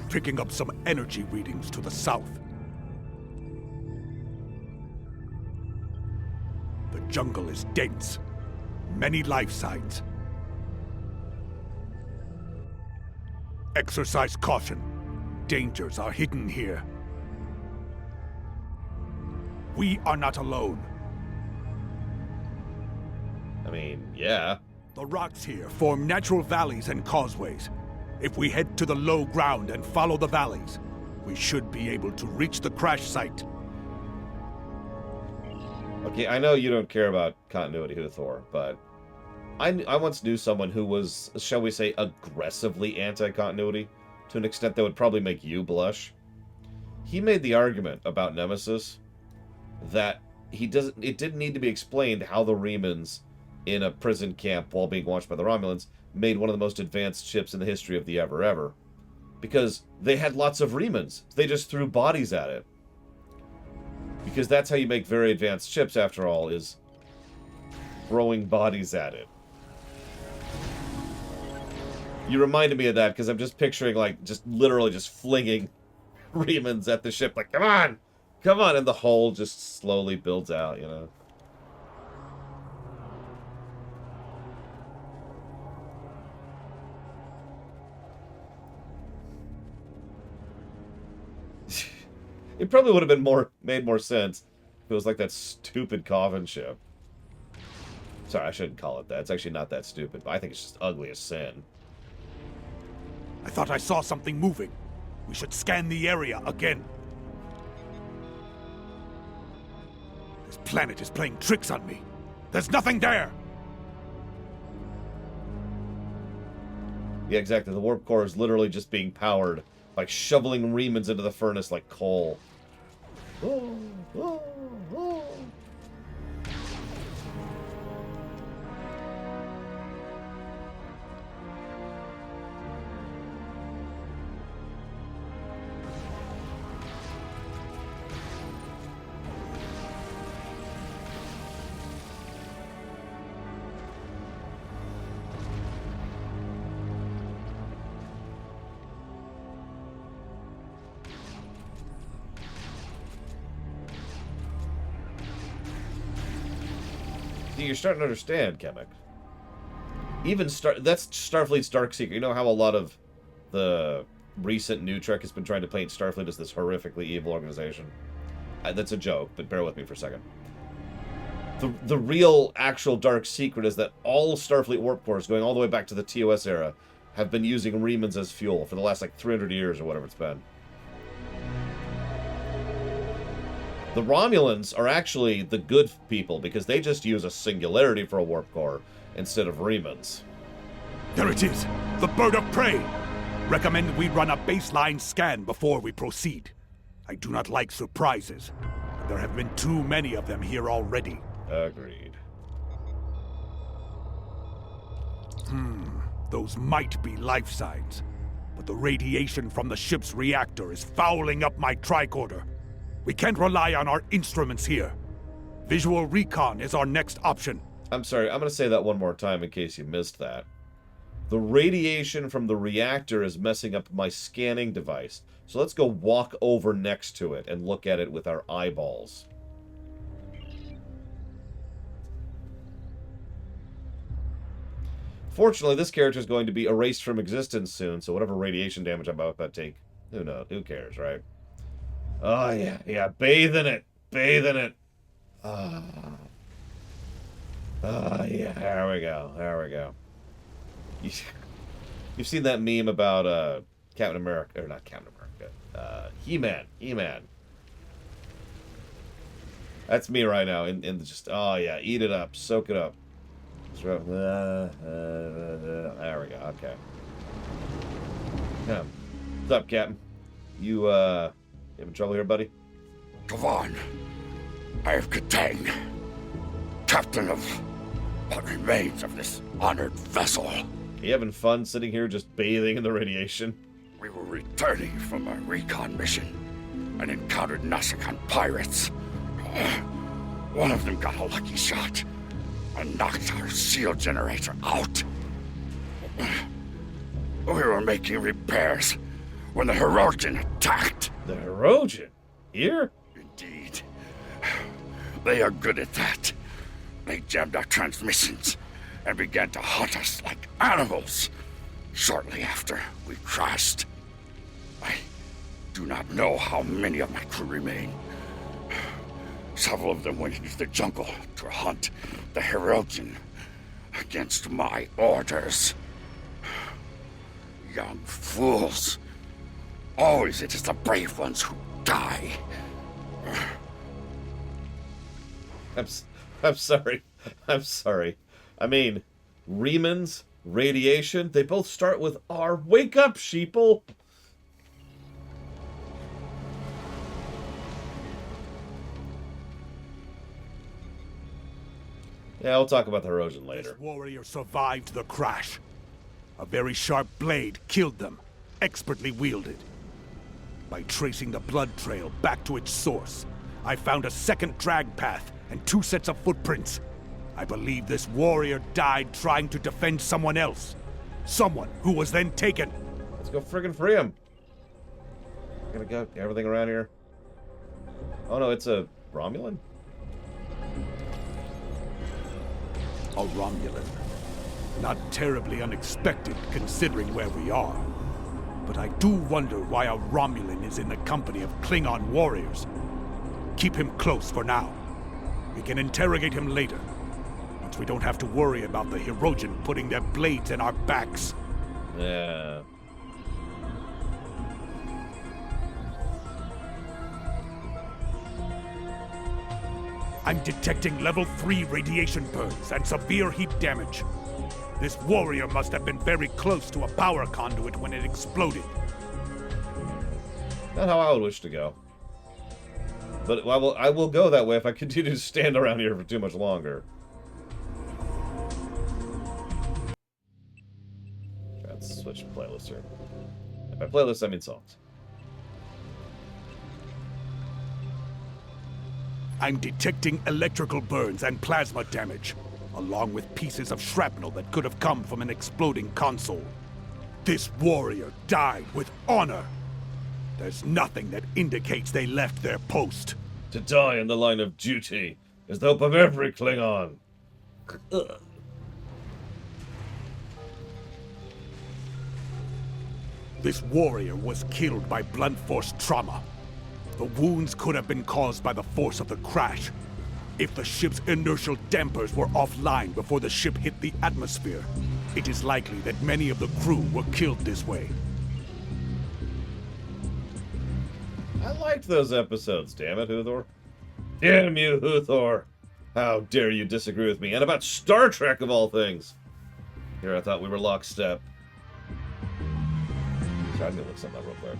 Picking up some energy readings to the south. The jungle is dense. Many life signs. Exercise caution. Dangers are hidden here. We are not alone. I mean, yeah. The rocks here form natural valleys and causeways. If we head to the low ground and follow the valleys, we should be able to reach the crash site. Okay, I know you don't care about continuity, Grethor, but I once knew someone who was, shall we say, aggressively anti-continuity, to an extent that would probably make you blush. He made the argument about Nemesis that it didn't need to be explained how the Remans in a prison camp while being watched by the Romulans made one of the most advanced ships in the history of the ever. Because they had lots of Remans. They just threw bodies at it. Because that's how you make very advanced ships, after all, is throwing bodies at it. You reminded me of that, because I'm just picturing, just literally just flinging Remans at the ship, like, come on! Come on! And the hull just slowly builds out, It probably would have been made more sense if it was like that stupid coffin ship. Sorry, I shouldn't call it that. It's actually not that stupid, but I think it's just ugly as sin. I thought I saw something moving. We should scan the area again. This planet is playing tricks on me. There's nothing there! Yeah, exactly. The warp core is literally just being powered by shoveling Remans into the furnace like coal. Oh, oh, oh. You're starting to understand, Kemek. That's Starfleet's dark secret. You know how a lot of the recent new Trek has been trying to paint Starfleet as this horrifically evil organization? That's a joke, but bear with me for a second. The real, actual dark secret is that all Starfleet warp cores, going all the way back to the TOS era, have been using Remans as fuel for the last, 300 years or whatever it's been. The Romulans are actually the good people because they just use a singularity for a warp core instead of Remans. There it is! The bird of prey! Recommend we run a baseline scan before we proceed. I do not like surprises. There have been too many of them here already. Agreed. Those might be life signs, but the radiation from the ship's reactor is fouling up my tricorder. We can't rely on our instruments here. Visual recon is our next option. I'm sorry, I'm going to say that one more time in case you missed that. The radiation from the reactor is messing up my scanning device. So let's go walk over next to it and look at it with our eyeballs. Fortunately, this character is going to be erased from existence soon, so whatever radiation damage I'm about to take, who knows? Who cares, right? Oh, yeah. Yeah, bathe in it. Bathe in it. Ah. Oh, yeah. There we go. There we go. You've seen that meme about Captain America, or not Captain America, He-Man. He-Man. That's me right now. In just, oh, yeah. Eat it up. Soak it up. There we go. Okay. Yeah. What's up, Captain? You having trouble here, buddy? Kavan, I have Katang, captain of what remains of this honored vessel. Are you having fun sitting here just bathing in the radiation? We were returning from a recon mission and encountered Nasakan pirates. One of them got a lucky shot and knocked our seal generator out. We were making repairs when the Hirogen attacked. The Hirogen? Here? Indeed. They are good at that. They jammed our transmissions and began to hunt us like animals. Shortly after, we crashed. I do not know how many of my crew remain. Several of them went into the jungle to hunt the Hirogen against my orders. Young fools. Always it is the brave ones who die. I'm sorry. I'm sorry. I mean, remens, radiation, they both start with R. Wake up, sheeple! Yeah, we'll talk about the Hirogen later. This warrior survived the crash. A very sharp blade killed them, expertly wielded. By tracing the blood trail back to its source, I found a second drag path and 2 sets of footprints. I believe this warrior died trying to defend someone else. Someone who was then taken. Let's go friggin' free him. Gonna go everything around here. Oh no, it's a Romulan? A Romulan. Not terribly unexpected considering where we are. But I do wonder why a Romulan is in the company of Klingon warriors. Keep him close for now. We can interrogate him later, once we don't have to worry about the Hirogen putting their blades in our backs. Yeah. I'm detecting level 3 radiation burns and severe heat damage. This warrior must have been very close to a power conduit when it exploded. Not how I would wish to go. But I will go that way if I continue to stand around here for too much longer. Let's switch playlists here. And by playlists, I mean songs. I'm detecting electrical burns and plasma damage, along with pieces of shrapnel that could have come from an exploding console. This warrior died with honor. There's nothing that indicates they left their post. To die in the line of duty is the hope of every Klingon. Ugh. This warrior was killed by blunt force trauma. The wounds could have been caused by the force of the crash. If the ship's inertial dampers were offline before the ship hit the atmosphere, it is likely that many of the crew were killed this way. I liked those episodes, damn it, Huthor. Damn you, Huthor. How dare you disagree with me? And about Star Trek, of all things. Here, I thought we were lockstep. Sorry, I'm gonna look something up real quick.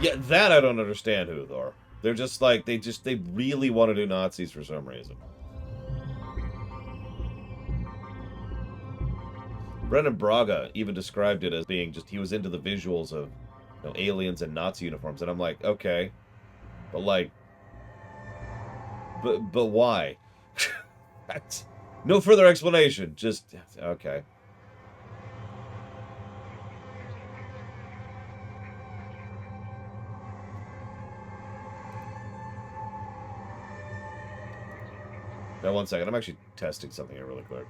Yeah, that I don't understand, Uthor. They're just like, they really want to do Nazis for some reason. Brendan Braga even described it as being just, he was into the visuals of, you know, aliens and Nazi uniforms, and I'm like, okay, but like, but why? That's, no further explanation. Just okay. Now, one second. I'm actually testing something here really quick.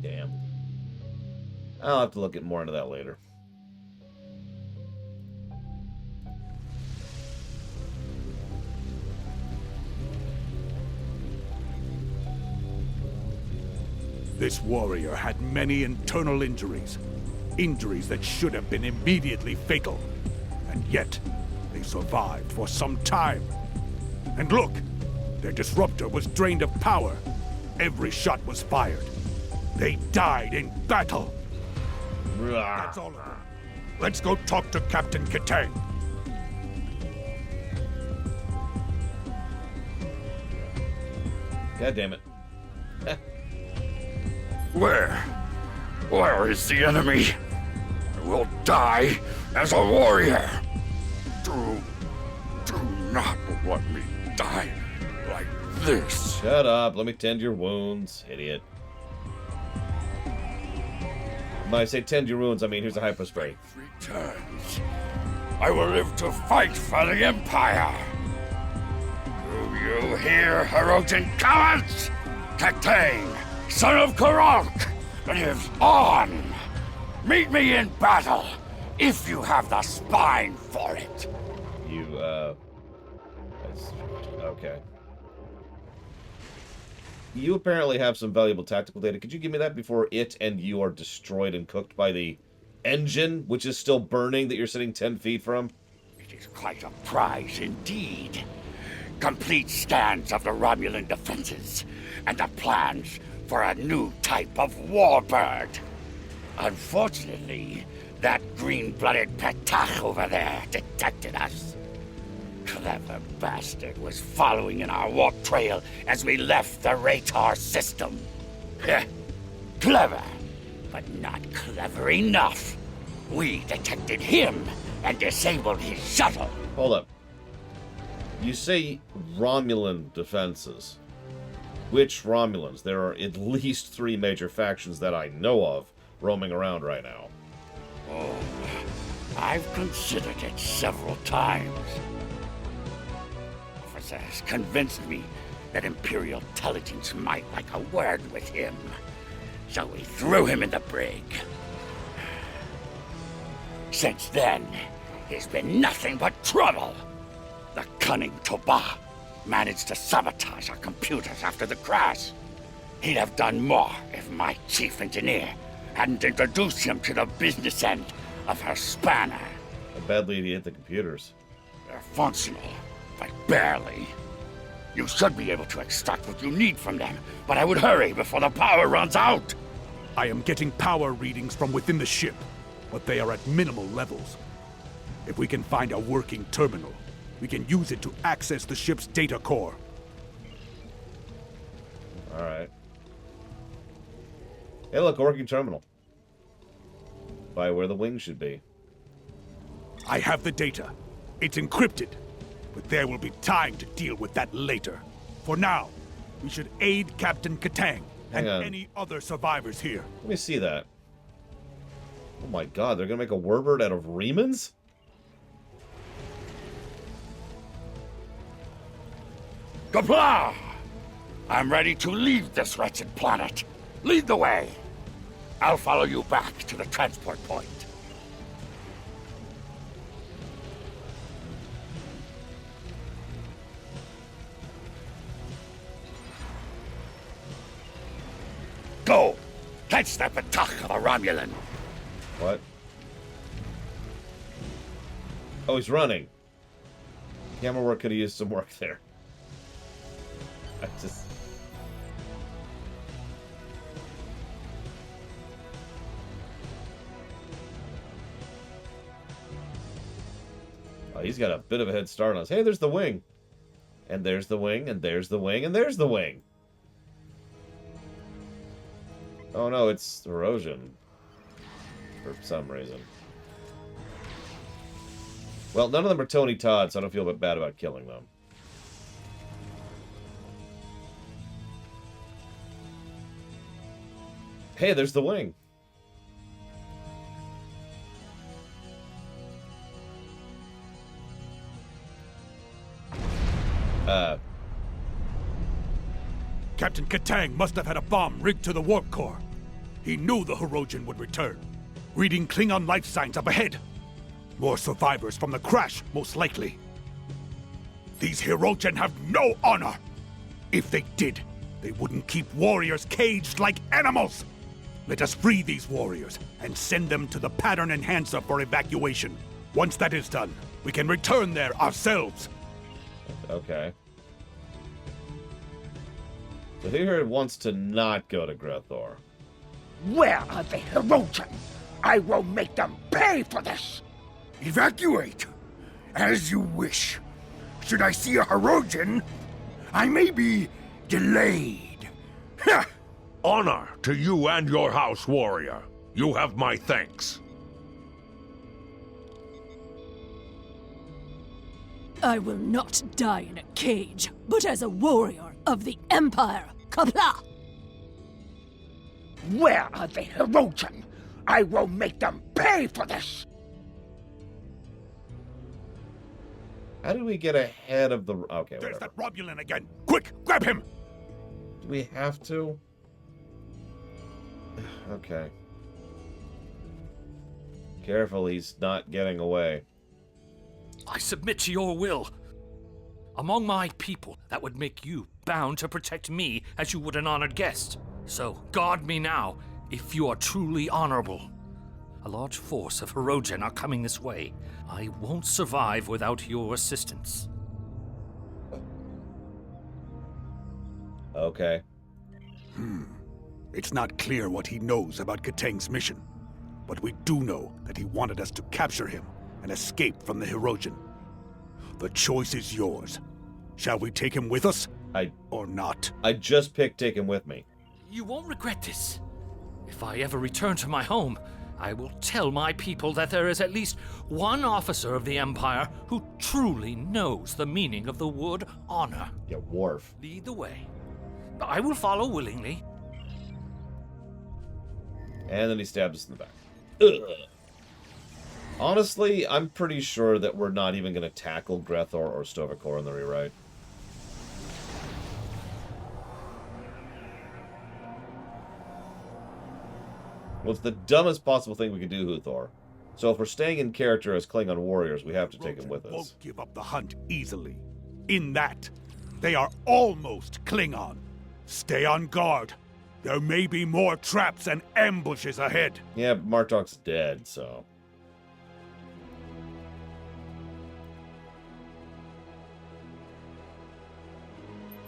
Damn. I'll have to look at more into that later. This warrior had many internal injuries. Injuries that should have been immediately fatal. And yet, they survived for some time. And look! Their disruptor was drained of power. Every shot was fired. They died in battle. That's all of them. Let's go talk to Captain Kitang. God damn it. Where is the enemy? I will die as a warrior. Do not let me die like this. Shut up. Let me tend your wounds, idiot. When I say tend your wounds, I mean here's a hypo spray. Returns. I will live to fight for the Empire. Do you hear, Herotan cowards? Kitang, son of Karok, lives on. Meet me in battle, if you have the spine for it. Okay. You apparently have some valuable tactical data. Could you give me that before it and you are destroyed and cooked by the engine, which is still burning, that you're sitting 10 feet from? It is quite a prize indeed. Complete scans of the Romulan defenses and the plans for a new type of warbird. Unfortunately, that green-blooded Petach over there detected us. Clever bastard was following in our warp trail as we left the Grethor system. Heh. Clever, but not clever enough. We detected him and disabled his shuttle. Hold up. You say Romulan defenses. Which Romulans? There are at least 3 major factions that I know of roaming around right now. Oh, I've considered it several times. Officers convinced me that Imperial intelligence might like a word with him. So we threw him in the brig. Since then, he's been nothing but trouble. The cunning Toba managed to sabotage our computers after the crash. He'd have done more if my chief engineer hadn't introduced him to the business end of her spanner. How badly did he hit the computers? They're functional, but barely. You should be able to extract what you need from them, but I would hurry before the power runs out. I am getting power readings from within the ship, but they are at minimal levels. If we can find a working terminal, we can use it to access the ship's data core. Alright. Hey look, a working terminal. By where the wings should be. I have the data. It's encrypted, but there will be time to deal with that later. For now, we should aid Captain Katang and Hang on. any other survivors here. Let me see that. Oh my god, they're gonna make a warbird out of Remans? Kapla! I'm ready to leave this wretched planet. Lead the way. I'll follow you back to the transport point. Go! Catch that Patach of a Romulan! What? Oh, he's running. Camera work could have used some work there. I just... Oh, he's got a bit of a head start on us. Hey, there's the wing. And there's the wing, and there's the wing, and there's the wing. Oh no, it's erosion. For some reason. Well, none of them are Tony Todd, so I don't feel bad about killing them. Hey, there's the wing. Captain Katang must have had a bomb rigged to the warp core. He knew the Hirogen would return. Reading Klingon life signs up ahead. More survivors from the crash, most likely. These Hirogen have no honor. If they did, they wouldn't keep warriors caged like animals. Let us free these warriors and send them to the pattern enhancer for evacuation. Once that is done, we can return there ourselves. Okay. So who here wants to not go to Grethor? Where are the Hirogen? I will make them pay for this! Evacuate! As you wish. Should I see a Hirogen, I may be delayed. Ha! Honor to you and your house, warrior. You have my thanks. I will not die in a cage, but as a warrior of the Empire. Kapla! Where are the Hirogen? I will make them pay for this! How did we get ahead of the... Okay, There's whatever. that Romulan again. Quick, grab him! Do we have to? Okay. Careful, he's not getting away. I submit to your will. Among my people, that would make you bound to protect me as you would an honored guest. So, guard me now, if you are truly honorable. A large force of Hirogen are coming this way. I won't survive without your assistance. Okay. It's not clear what he knows about Katang's mission, but we do know that he wanted us to capture him and escape from the Hirogen. The choice is yours. Shall we take him with us? Or not? I just picked take him with me. You won't regret this. If I ever return to my home, I will tell my people that there is at least one officer of the Empire who truly knows the meaning of the word honor. Yeah, Worf. Lead the way. I will follow willingly. And then he stabs us in the back. Ugh. Honestly, I'm pretty sure that we're not even going to tackle Grethor or Stovacor in the rewrite. Well, it's the dumbest possible thing we could do, Huthor. So if we're staying in character as Klingon warriors, we have to take him with us. Won't give up the hunt easily. In that, they are almost Klingon. Stay on guard. There may be more traps and ambushes ahead. Yeah, but Martok's dead, so...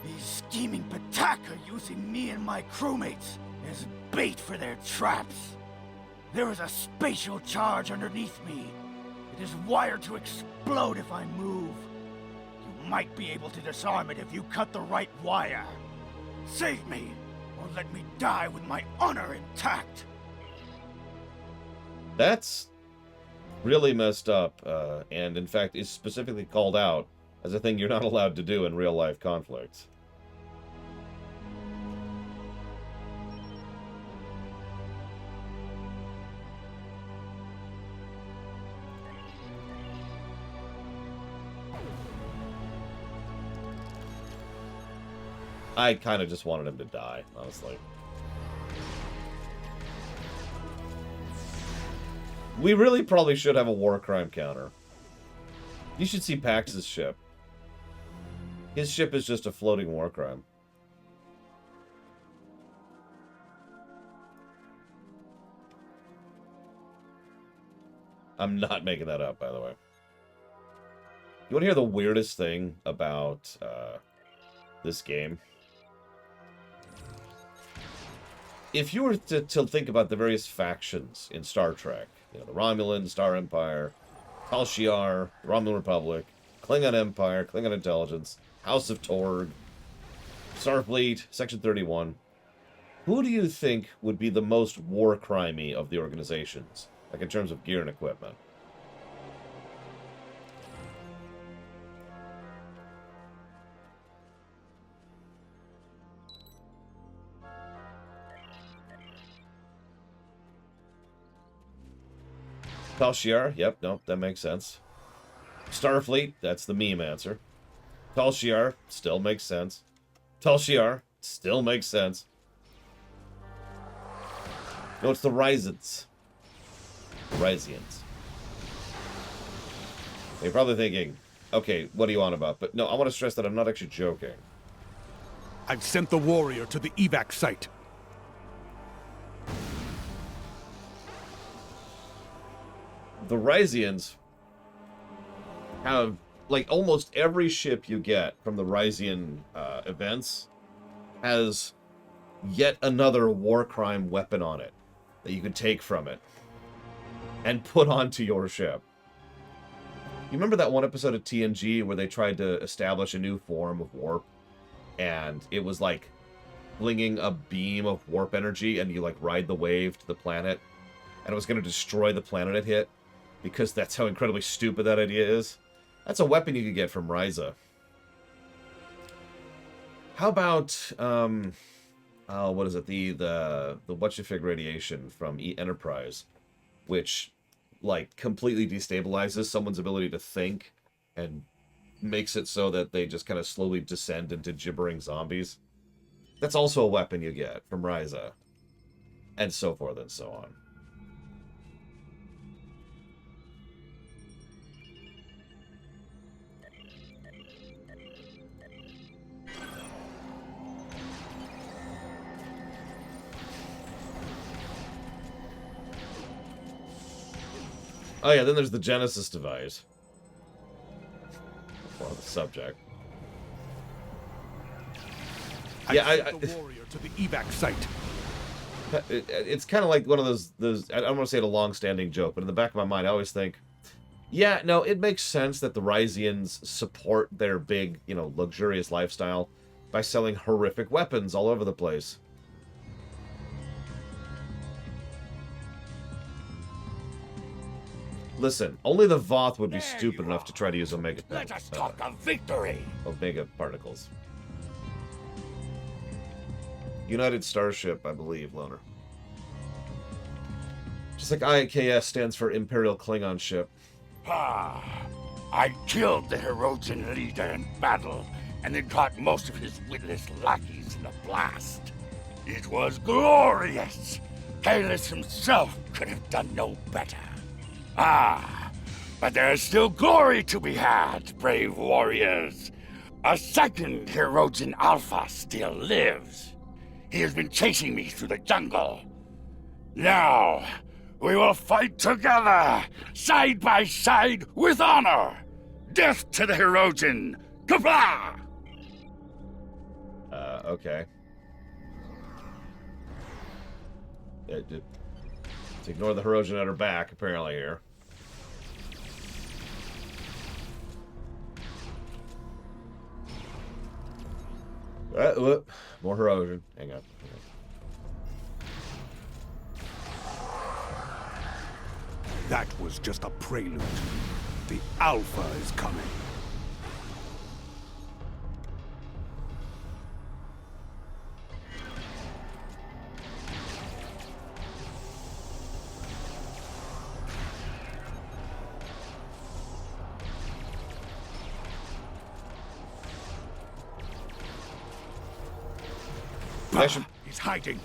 These scheming Patak are using me and my crewmates as bait for their traps. There is a spatial charge underneath me. It is wired to explode if I move. You might be able to disarm it if you cut the right wire. Save me, or let me die with my honor intact. That's really messed up, and in fact is specifically called out as a thing you're not allowed to do in real-life conflicts. I kind of just wanted him to die, honestly. We really probably should have a war crime counter. You should see Pax's ship. His ship is just a floating war crime. I'm not making that up, by the way. You want to hear the weirdest thing about this game? If you were to think about the various factions in Star Trek, you know, the Romulan, Star Empire, Tal Shiar, the Romulan Republic, Klingon Empire, Klingon Intelligence, House of Torg, Starfleet, Section 31, who do you think would be the most war crimey of the organizations, like in terms of gear and equipment? Tal Shiar, yep, nope, that makes sense. Starfleet, that's the meme answer. Tal Shiar, still makes sense. Tal Shiar, still makes sense. No, it's the Ryzans. Ryzians. You're probably thinking, okay, what are you on about? But no, I want to stress that I'm not actually joking. I've sent the warrior to the evac site. The Ryzians have, like, almost every ship you get from the Ryzian events has yet another war crime weapon on it that you could take from it and put onto your ship. You remember that one episode of TNG where they tried to establish a new form of warp, and it was like flinging a beam of warp energy and you like ride the wave to the planet, and it was going to destroy the planet it hit because that's how incredibly stupid that idea is? That's a weapon you could get from Ryza. How about what is it? The whatcha-fig radiation from Enterprise, which like completely destabilizes someone's ability to think and makes it so that they just kind of slowly descend into gibbering zombies. That's also a weapon you get from Ryza. And so forth and so on. Oh yeah, then there's the Genesis device. Well, the subject. I sent the warrior to the evac site. It's kind of like one of those. I don't want to say it a long-standing joke, but in the back of my mind, I always think, yeah, no, it makes sense that the Ryzians support their big, you know, luxurious lifestyle by selling horrific weapons all over the place. Listen, only the Voth would be stupid enough to try to use Omega. Let us talk of victory. Omega particles. United Starship, I believe, Loner. Just like IKS stands for Imperial Klingon Ship. Ah, I killed the Herodian leader in battle, and then caught most of his witless lackeys in the blast. It was glorious. Kahless himself could have done no better. Ah, but there is still glory to be had, brave warriors. A second Herodian Alpha still lives. He has been chasing me through the jungle. Now, we will fight together, side by side, with honor. Death to the Herodian. Kapla! Okay. To ignore the Herodian at her back, apparently, here. Whoop. More Herodian. Hang on. That was just a prelude. The Alpha is coming. He's hiding.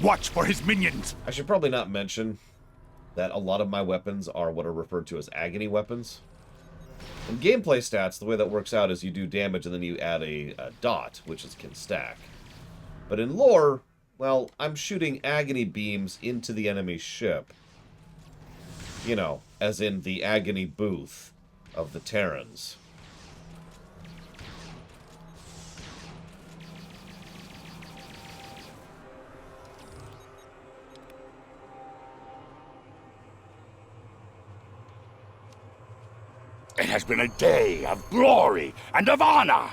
Watch for his minions. I should probably not mention that a lot of my weapons are what are referred to as agony weapons. In gameplay stats, the way that works out is you do damage and then you add a dot, which can stack. But in lore, well, I'm shooting agony beams into the enemy ship. You know, as in the agony booth of the Terrans. It has been a day of glory and of honor.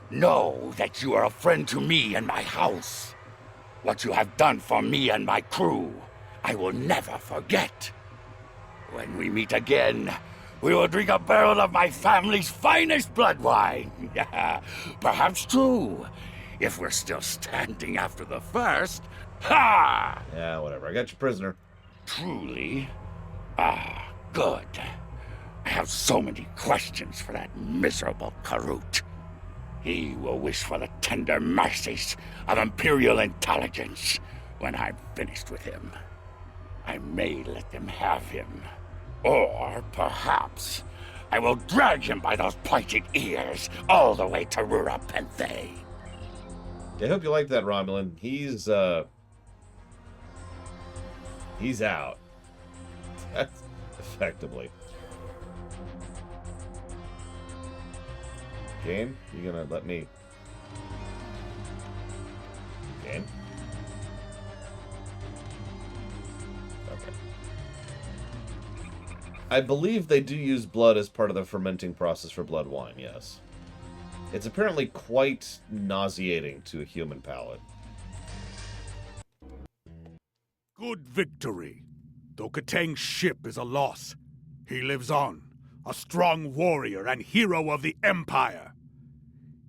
Know that you are a friend to me and my house. What you have done for me and my crew, I will never forget. When we meet again, we will drink a barrel of my family's finest blood wine. Perhaps two, if we're still standing after the first. Ha! Yeah, whatever. I got you prisoner. Truly? Ah, good. I have so many questions for that miserable Karut. He will wish for the tender mercies of Imperial intelligence when I'm finished with him. I may let them have him. Or perhaps I will drag him by those pointed ears all the way to Rura Penthe. I hope you like that, Romulan. He's out. That's effectively. Game? You gonna let me... Game? Okay. I believe they do use blood as part of the fermenting process for blood wine, yes. It's apparently quite nauseating to a human palate. Good victory. Though Katang's ship is a loss, he lives on, a strong warrior and hero of the Empire.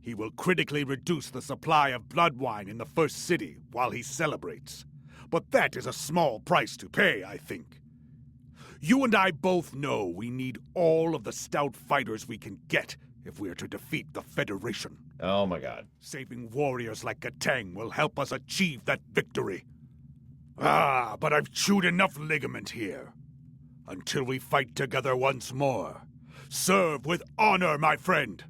He will critically reduce the supply of blood wine in the first city while he celebrates. But that is a small price to pay, I think. You and I both know we need all of the stout fighters we can get if we are to defeat the Federation. Oh my god. Saving warriors like Katang will help us achieve that victory. Ah, but I've chewed enough ligament here. Until we fight together once more. Serve with honor, my friend.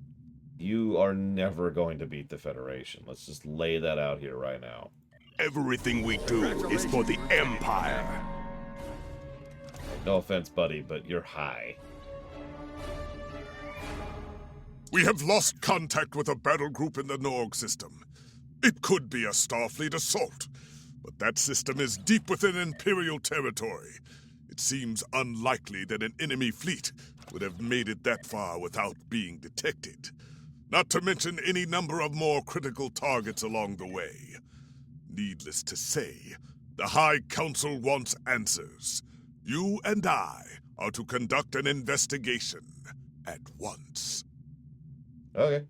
You are never going to beat the Federation. Let's just lay that out here right now. Everything we do is for the Empire. No offense, buddy, but you're high. We have lost contact with a battle group in the Norg system. It could be a Starfleet assault, but that system is deep within Imperial territory. It seems unlikely that an enemy fleet would have made it that far without being detected. Not to mention any number of more critical targets along the way. Needless to say, the High Council wants answers. You and I are to conduct an investigation at once. Okay.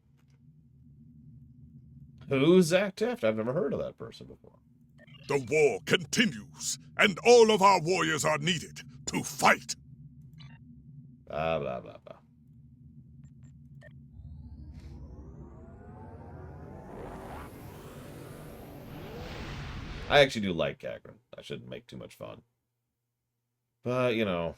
Who's Zach Taft? I've never heard of that person before. The war continues, and all of our warriors are needed to fight. Blah, blah, blah, blah. I actually do like Gagrin. I shouldn't make too much fun. But, you know...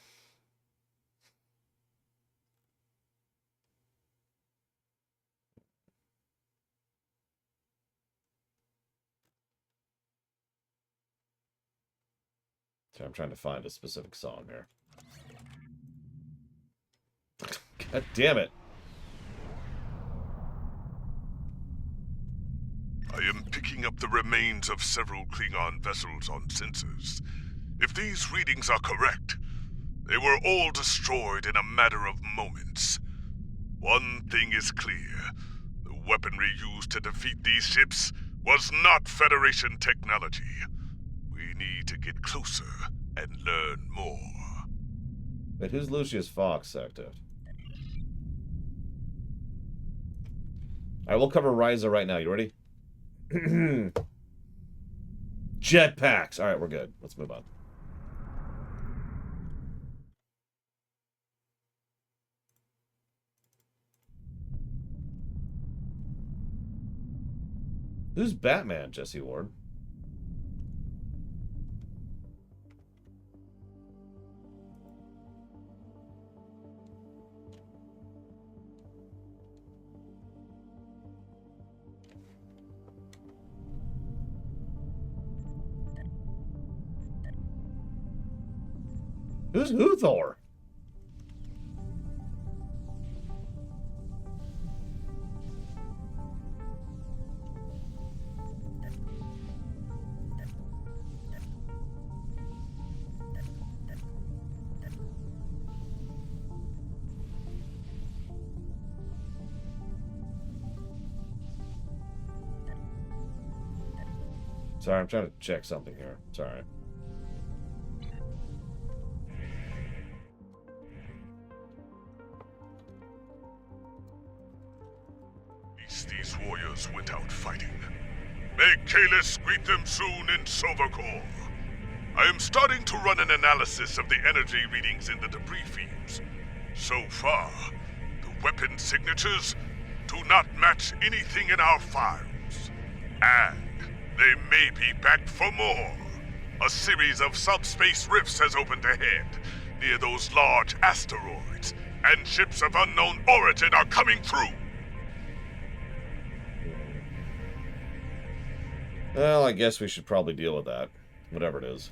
So I'm trying to find a specific song here. God damn it. I am picking up the remains of several Klingon vessels on sensors. If these readings are correct, they were all destroyed in a matter of moments. One thing is clear. The weaponry used to defeat these ships was not Federation technology. We need to get closer and learn more. Wait, who's Lucius Fox active? Alright, we'll cover Ryza right now. You ready? Jetpacks! Alright, we're good. Let's move on. Who's Batman, Jesse Ward? Who's Luthor? Sorry, I'm trying to check something here. Sorry. These warriors went out fighting. May Kalis greet them soon in Silvercore. I am starting to run an analysis of the energy readings in the debris fields. So far, the weapon signatures do not match anything in our files. And they may be back for more. A series of subspace rifts has opened ahead, near those large asteroids, and ships of unknown origin are coming through. Well, I guess we should probably deal with that. Whatever it is.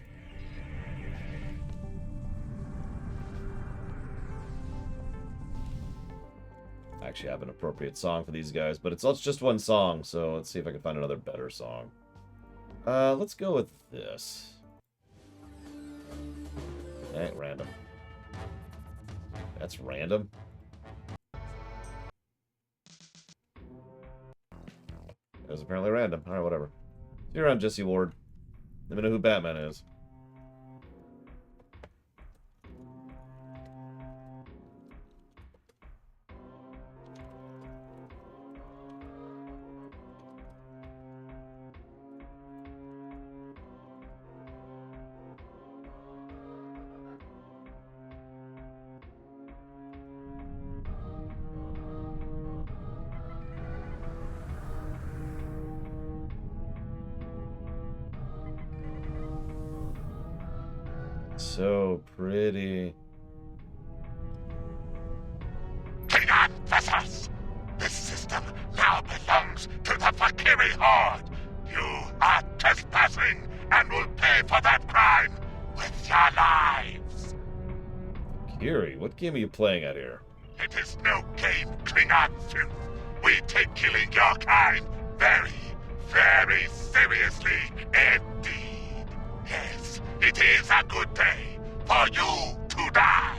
I actually have an appropriate song for these guys, but it's just one song, so let's see if I can find another better song. Let's go with this. Eh, random. That's random. It was apparently random. Alright, whatever. See you around, Jesse Ward. Let me know who Batman is. So pretty. Klingon vessels! This system now belongs to the Fakiri Horde! You are trespassing and will pay for that crime with your lives! Kiri, what game are you playing at here? It is no game, Klingon filth. We take killing your kind very, very seriously indeed. Yes, it is a good day for you to die.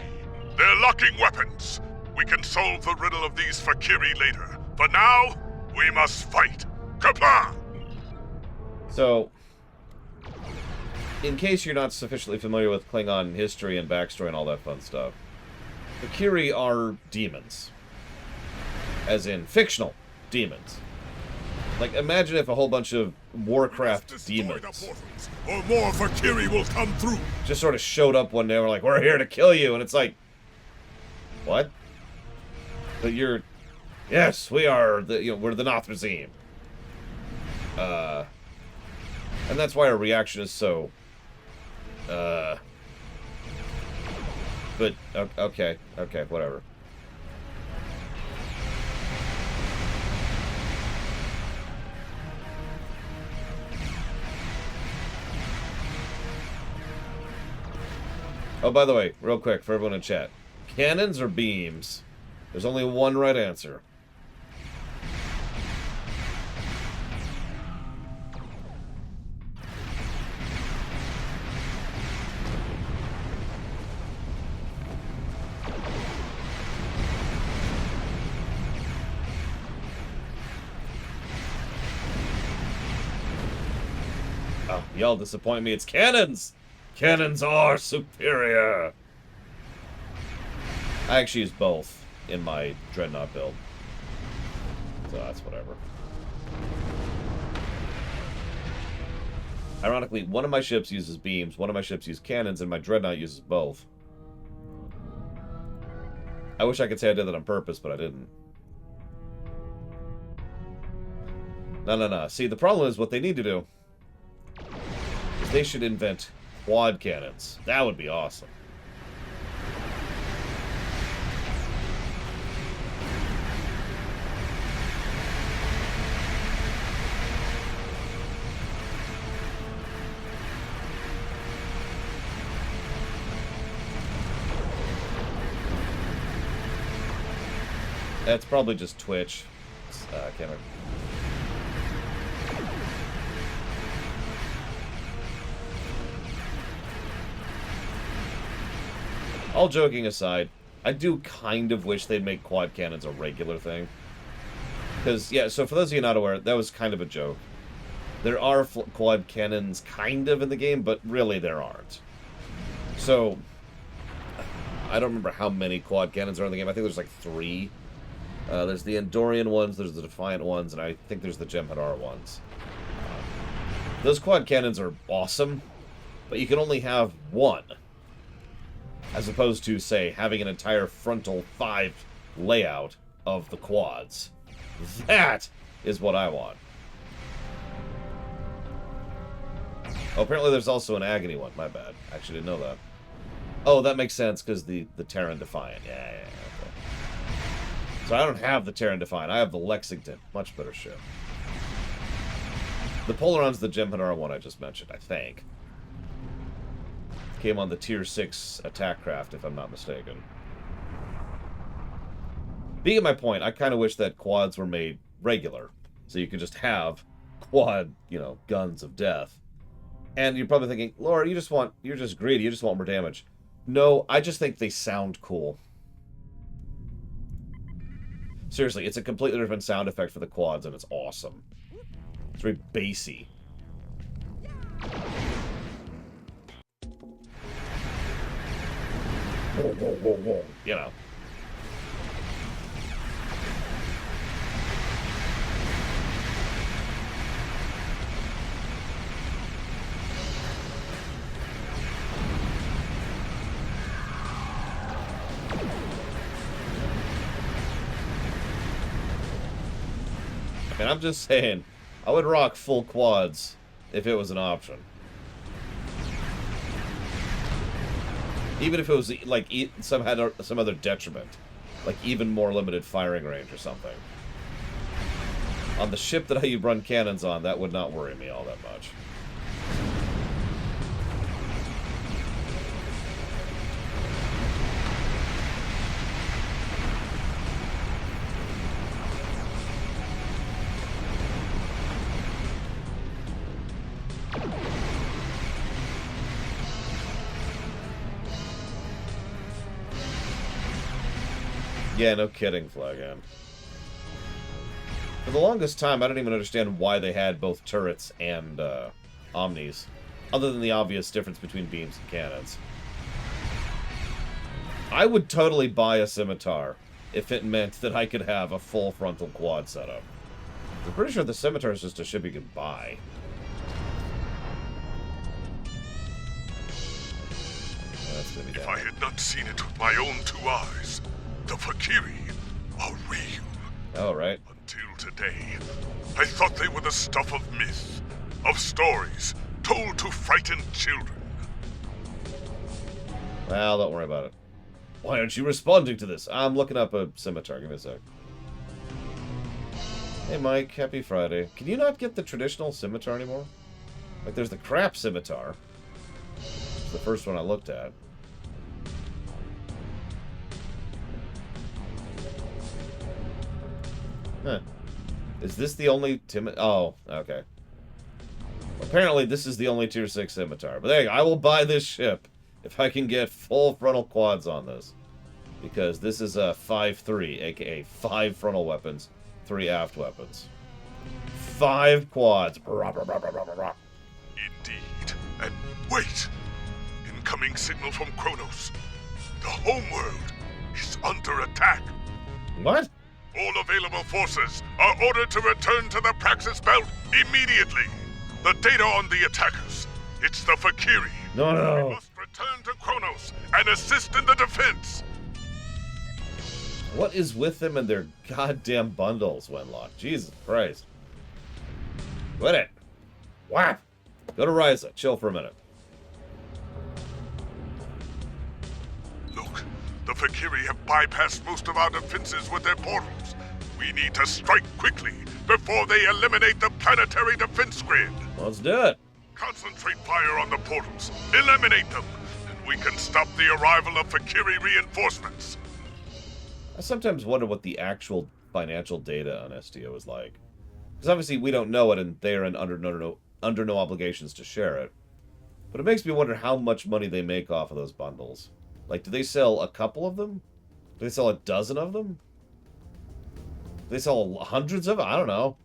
They're locking weapons. We can solve the riddle of these Fakiri later. For now, we must fight. Kapla! So, in case you're not sufficiently familiar with Klingon history and backstory and all that fun stuff, the Kiri are demons. As in, fictional demons. Like, imagine if a whole bunch of Warcraft demons or more Fakiri will come through. just sort of showed up one day and were like, we're here to kill you, and it's like, what? But you're, yes, we are, we're the Nothrazim. And that's why our reaction is so, but, okay, whatever. Oh, by the way, real quick, for everyone in chat. Cannons or beams? There's only one right answer. Oh, y'all disappoint me. It's cannons! Cannons are superior! I actually use both in my Dreadnought build. So that's whatever. Ironically, one of my ships uses beams, one of my ships uses cannons, and my Dreadnought uses both. I wish I could say I did that on purpose, but I didn't. No. See, the problem is what they need to do is they should invent quad cannons. That would be awesome. That's probably just Twitch. Can't. All joking aside, I do kind of wish they'd make quad cannons a regular thing. Because, yeah, so for those of you not aware, that was kind of a joke. There are quad cannons kind of in the game, but really there aren't. So, I don't remember how many quad cannons are in the game. I think there's like 3. There's the Endorian ones, there's the Defiant ones, and I think there's the Jem'Hadar ones. Those quad cannons are awesome, but you can only have one. As opposed to, say, having an entire frontal 5 layout of the quads. That is what I want. Oh, apparently there's also an Agony one. My bad. I actually didn't know that. Oh, that makes sense, because the Terran Defiant. Yeah. Okay. So I don't have the Terran Defiant. I have the Lexington. Much better ship. The Polaron's the Jem'Hadar one I just mentioned, I think. Came on the Tier 6 attack craft, if I'm not mistaken. Being at my point, I kind of wish that quads were made regular. So you could just have quad, guns of death. And you're probably thinking, Laura, you're just greedy, you just want more damage. No, I just think they sound cool. Seriously, it's a completely different sound effect for the quads, and it's awesome. It's very bassy. Whoa. And I'm just saying, I would rock full quads if it was an option. Even if it was, like, some other detriment. Like, even more limited firing range or something. On the ship that I run cannons on, that would not worry me all that much. Yeah, no kidding, Flagan. For the longest time, I didn't even understand why they had both turrets and omnis, other than the obvious difference between beams and cannons. I would totally buy a Scimitar if it meant that I could have a full frontal quad setup. I'm pretty sure the Scimitar is just a ship you can buy. If I had not seen it with my own 2 eyes, the Fakiri are real. Oh, right. Until today, I thought they were the stuff of myth, of stories told to frighten children. Well, don't worry about it. Why aren't you responding to this? I'm looking up a Scimitar. Give me a sec. Hey, Mike. Happy Friday. Can you not get the traditional Scimitar anymore? Like, there's the crap Scimitar. It's the first one I looked at. Huh. Is this the only Oh, okay. Apparently, this is the only Tier 6 Scimitar. But there you go. I will buy this ship if I can get full frontal quads on this. Because this is a 5-3, aka 5 frontal weapons, 3 aft weapons. 5 quads. Indeed. And wait! Incoming signal from Kronos. The homeworld. is under attack. What? All available forces are ordered to return to the Praxis Belt immediately. The data on the attackers. It's the Fakiri. No. We must return to Kronos and assist in the defense. What is with them and their goddamn bundles, Wenlock? Jesus Christ. Quit it. Whap! Go to Ryza. Chill for a minute. Look, the Fakiri have bypassed most of our defenses with their portals. We need to strike quickly before they eliminate the planetary defense grid. Let's do it. Concentrate fire on the portals. Eliminate them, and we can stop the arrival of Fakiri reinforcements. I sometimes wonder what the actual financial data on STO is like. Because obviously we don't know it, and they're under no obligations to share it. But it makes me wonder how much money they make off of those bundles. Like, do they sell a couple of them? Do they sell a dozen of them? Do they sell hundreds of them? I don't know.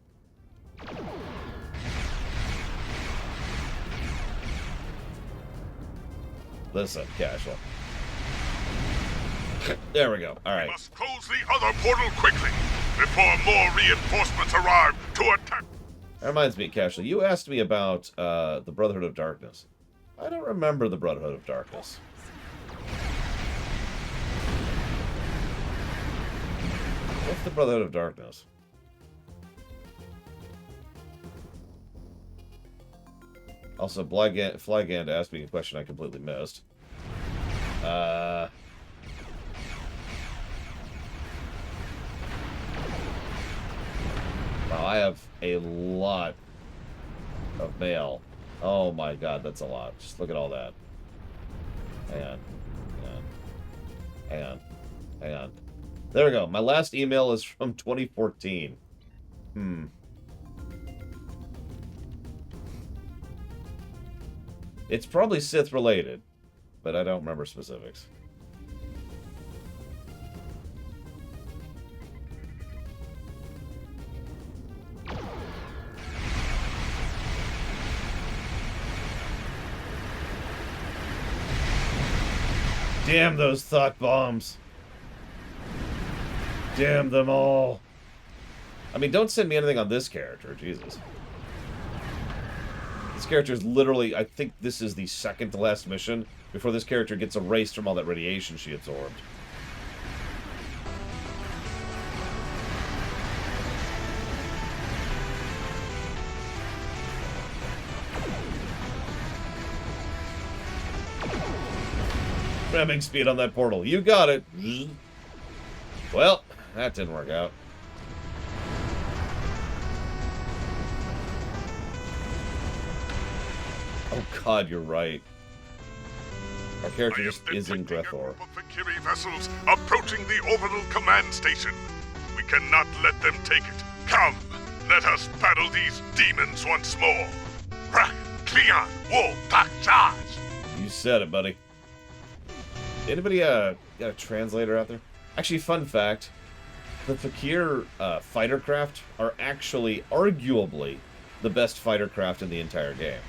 Listen, Casual. There we go. All right. We must close the other portal quickly before more reinforcements arrive to attack. That reminds me, Casual, you asked me about the Brotherhood of Darkness. I don't remember the Brotherhood of Darkness. What's the Brotherhood of Darkness? Also, Flygand asked me a question I completely missed. Wow, I have a lot of mail. Oh my god, that's a lot. Just look at all that. Hang on. There we go. My last email is from 2014. It's probably Sith related, but I don't remember specifics. Damn those thought bombs. Damn them all. I mean, don't send me anything on this character, Jesus. This character is literally, I think this is the second to last mission before this character gets erased from all that radiation she absorbed. Ramming speed on that portal. You got it. Well, that didn't work out. Oh god, you're right. Our character just is in Grethor. Fakiri vessels approaching the orbital command station. We cannot let them take it. Come, let us battle these demons once more. Crack, Cleon, Wool, Pack, Charge! You said it, buddy. Anybody got a translator out there? Actually, fun fact, the Fakir fighter craft are actually, arguably, the best fighter craft in the entire game.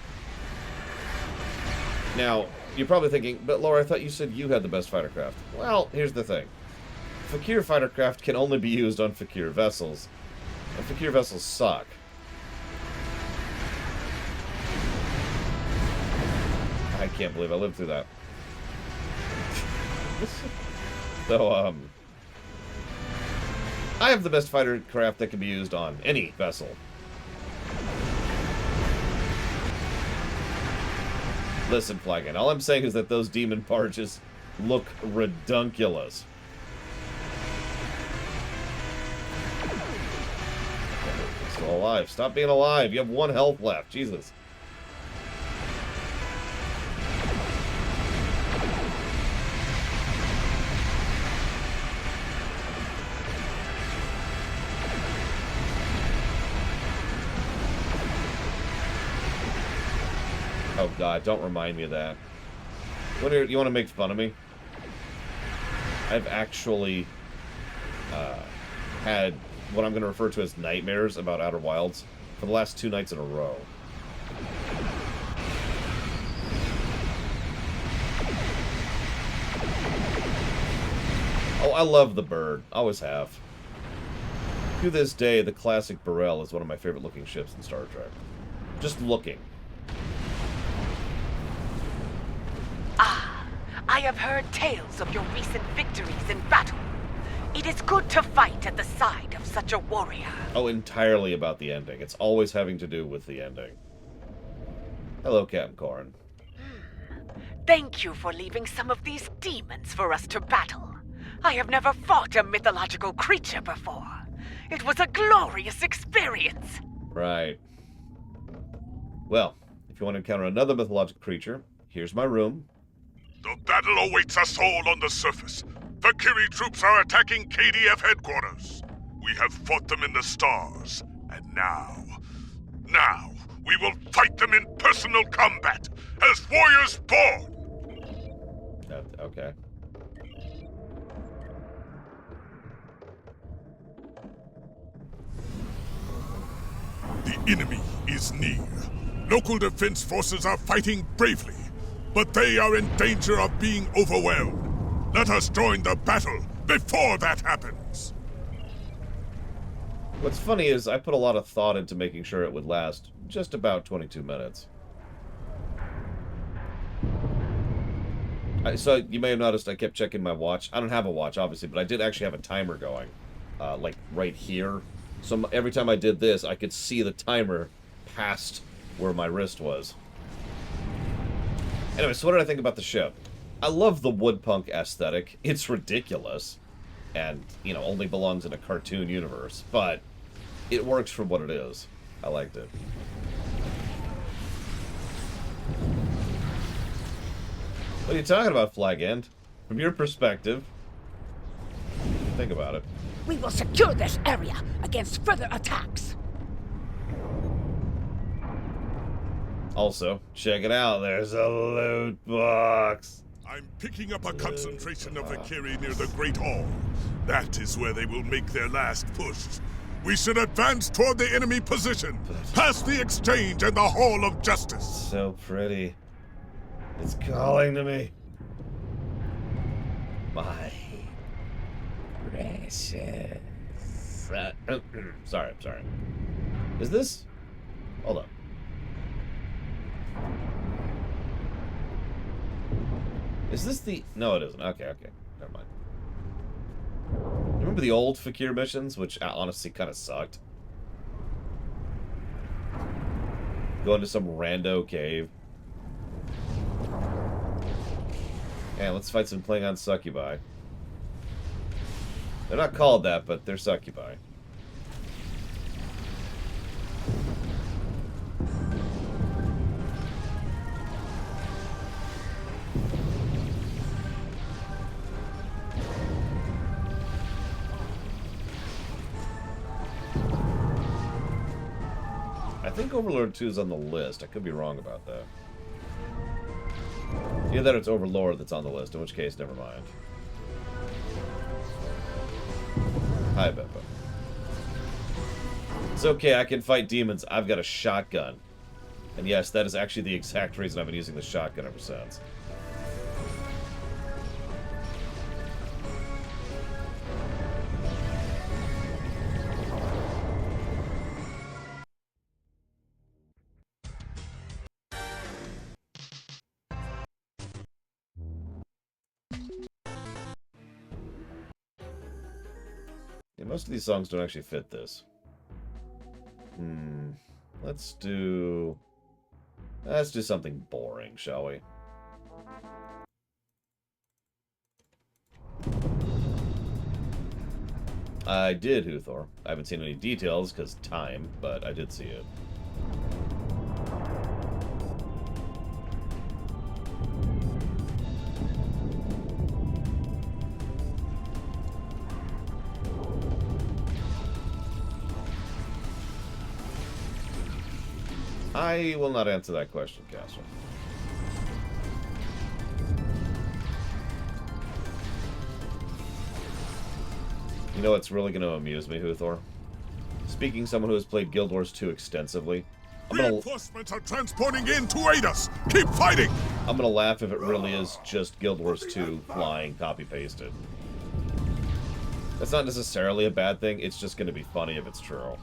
Now, you're probably thinking, but Laura, I thought you said you had the best fighter craft. Well, here's the thing. Fakir fighter craft can only be used on Fakir vessels, and Fakir vessels suck. I can't believe I lived through that. So, I have the best fighter craft that can be used on any vessel. Listen, Flagon, all I'm saying is that those demon barges look redunculous. Still alive. Stop being alive. You have 1 health left. Jesus. Oh god, don't remind me of that. You want to make fun of me? I've actually had what I'm going to refer to as nightmares about Outer Wilds for the last 2 nights in a row. Oh, I love the bird. Always have. To this day, the classic Burrell is one of my favorite looking ships in Star Trek. Just looking. Ah, I have heard tales of your recent victories in battle. It is good to fight at the side of such a warrior. Oh, entirely about the ending. It's always having to do with the ending. Hello, Captain Corrin. Thank you for leaving some of these demons for us to battle. I have never fought a mythological creature before. It was a glorious experience. Right. Well, if you want to encounter another mythological creature, here's my room. The battle awaits us all on the surface. The Kiri troops are attacking KDF headquarters. We have fought them in the stars, and now, we will fight them in personal combat, as warriors born! Okay. The enemy is near. Local defense forces are fighting bravely, but they are in danger of being overwhelmed. Let us join the battle before that happens. What's funny is I put a lot of thought into making sure it would last just about 22 minutes. So you may have noticed I kept checking my watch. I don't have a watch, obviously, but I did actually have a timer going, like right here. So every time I did this, I could see the timer past where my wrist was. Anyway, so what did I think about the ship? I love the woodpunk aesthetic. It's ridiculous. And, you know, only belongs in a cartoon universe. But it works for what it is. I liked it. What are you talking about, Flag End? From your perspective, think about it. We will secure this area against further attacks. Also, check it out. There's a loot box. I'm picking up a concentration of the Kiri near the Great Hall. That is where they will make their last push. We should advance toward the enemy position, past the exchange and the Hall of Justice. So pretty. It's calling to me. My precious. Sorry, I'm sorry. Is this? Hold on. Is this the... No, it isn't. Okay. Never mind. Remember the old Fakir missions, which honestly kind of sucked? Go into some rando cave. Yeah, let's fight some Klingon succubi. They're not called that, but they're succubi. I think Overlord 2 is on the list. I could be wrong about that. Either that or it's Overlord that's on the list, in which case, never mind. Hi, Beppa. It's okay, I can fight demons. I've got a shotgun. And yes, that is actually the exact reason I've been using the shotgun ever since. Yeah, most of these songs don't actually fit this. Let's do something boring, shall we? I did, Huthor. I haven't seen any details because time, but I did see it. I will not answer that question, Castle. You know what's really going to amuse me, Huthor? Speaking someone who has played Guild Wars 2 extensively, Reinforcements are transporting in to aid us! Keep fighting! I'm going to laugh if it really is just Guild Wars 2 flying copy-pasted. That's not necessarily a bad thing. It's just going to be funny if it's true.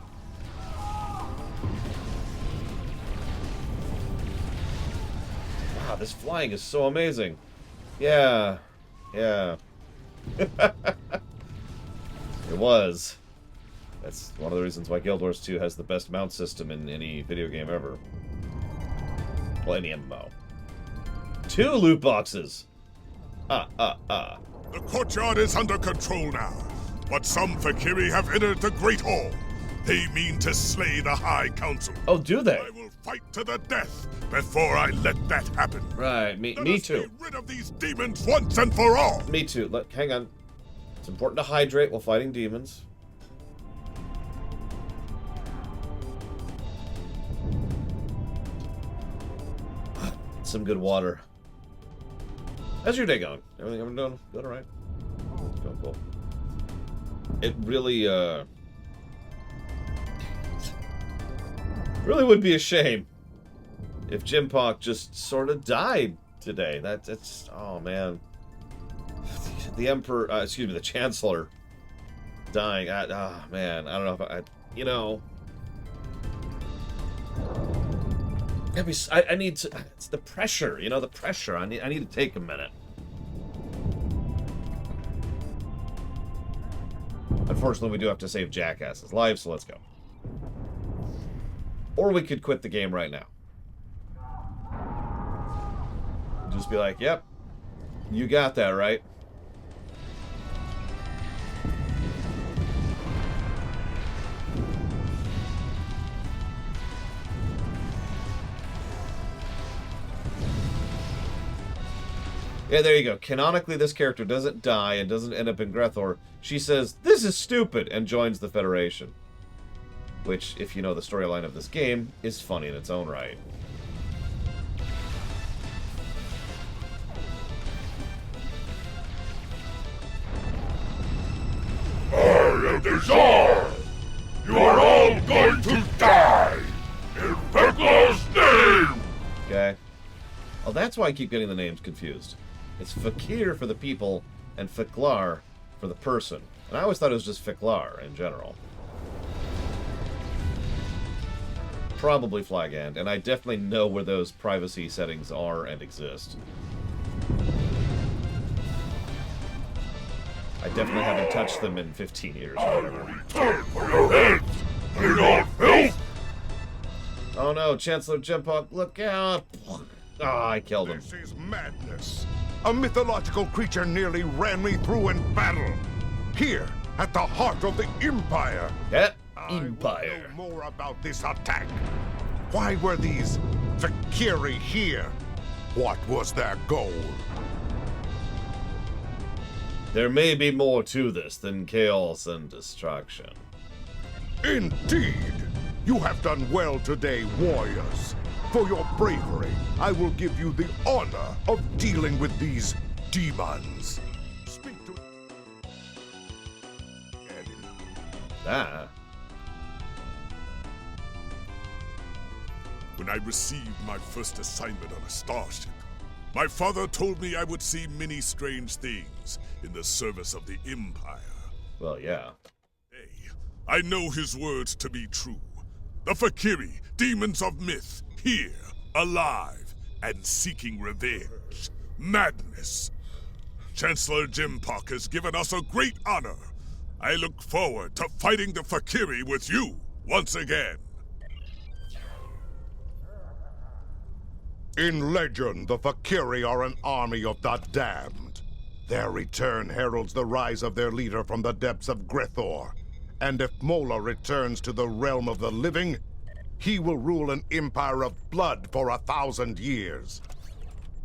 Wow, this flying is so amazing. Yeah. Yeah. It was. That's one of the reasons why Guild Wars 2 has the best mount system in any video game ever. Well, any MMO. 2 loot boxes! The courtyard is under control now, but some Fakiri have entered the Great Hall. They mean to slay the High Council. Oh, do they? I will fight to the death before I let that happen. Right, me too. Get rid of these demons once and for all. Me too. Look, hang on. It's important to hydrate while fighting demons. Some good water. How's your day going? Everything doing good, all right? It's going cool. It really, really would be a shame if Jim Pock just sort of died today. That's oh man. The Emperor, excuse me, the Chancellor dying. Man, I don't know if you know. I need to. It's the pressure, you know, the pressure. I need to take a minute. Unfortunately, we do have to save Jackass's life, so let's go. Or we could quit the game right now. Just be like, yep, you got that, right? Yeah, there you go. Canonically, this character doesn't die and doesn't end up in Grethor. She says, "This is stupid," and joins the Federation. Which, if you know the storyline of this game, is funny in its own right. I am the Tsar! You are all going to die! In Fekla's name! Okay. Well, that's why I keep getting the names confused. It's Fakir for the people, and Fiklar for the person. And I always thought it was just Fiklar in general. Probably Flagand, and I definitely know where those privacy settings are and exist. I definitely haven't touched them in 15 years or whatever. Return for your heads! Bring on filth! Oh no, Chancellor Jempok, look out! Ah, I killed him. This is madness. A mythological creature nearly ran me through in battle. Here, at the heart of the Empire. That I Empire. want to know more about this attack. Why were these Fakiri here? What was their goal? There may be more to this than chaos and destruction. Indeed. You have done well today, warriors. For your bravery, I will give you the honor of dealing with these demons. Speak to... Ah. When I received my first assignment on a starship, my father told me I would see many strange things in the service of the Empire. Well, yeah. Hey, I know his words to be true. The Fakiri, demons of myth, here, alive, and seeking revenge. Madness. Chancellor Jempok has given us a great honor. I look forward to fighting the Fakiri with you once again. In legend, the Fakiri are an army of the damned. Their return heralds the rise of their leader from the depths of Grethor. And if Mola returns to the realm of the living, he will rule an empire of blood for 1,000 years.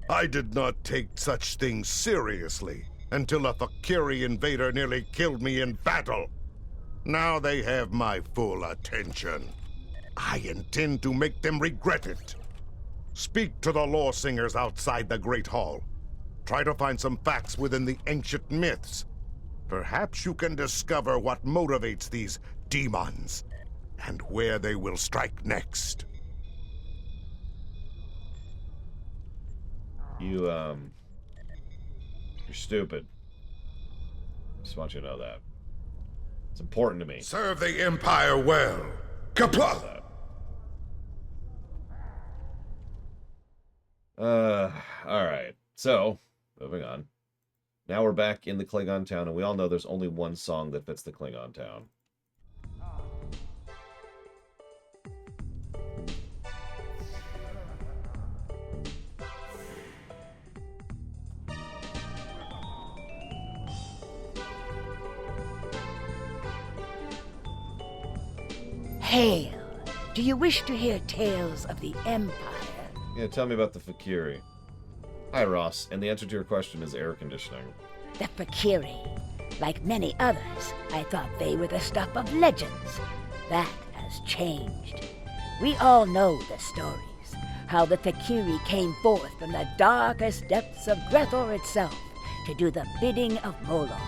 I did not take such things seriously until a Fakiri invader nearly killed me in battle. Now they have my full attention. I intend to make them regret it. Speak to the lore singers outside the Great Hall. Try to find some facts within the ancient myths. Perhaps you can discover what motivates these demons and where they will strike next. You're stupid. Just want you to know that. It's important to me. Serve the Empire well. Kapla! Alright. So, moving on. Now we're back in the Klingon town, and we all know there's only one song that fits the Klingon town. Hail! Do you wish to hear tales of the Empire? Yeah, tell me about the Fakiri. Hi, Ross, and the answer to your question is air conditioning. The Fakiri. Like many others, I thought they were the stuff of legends. That has changed. We all know the stories. How the Fakiri came forth from the darkest depths of Grethor itself to do the bidding of Molor.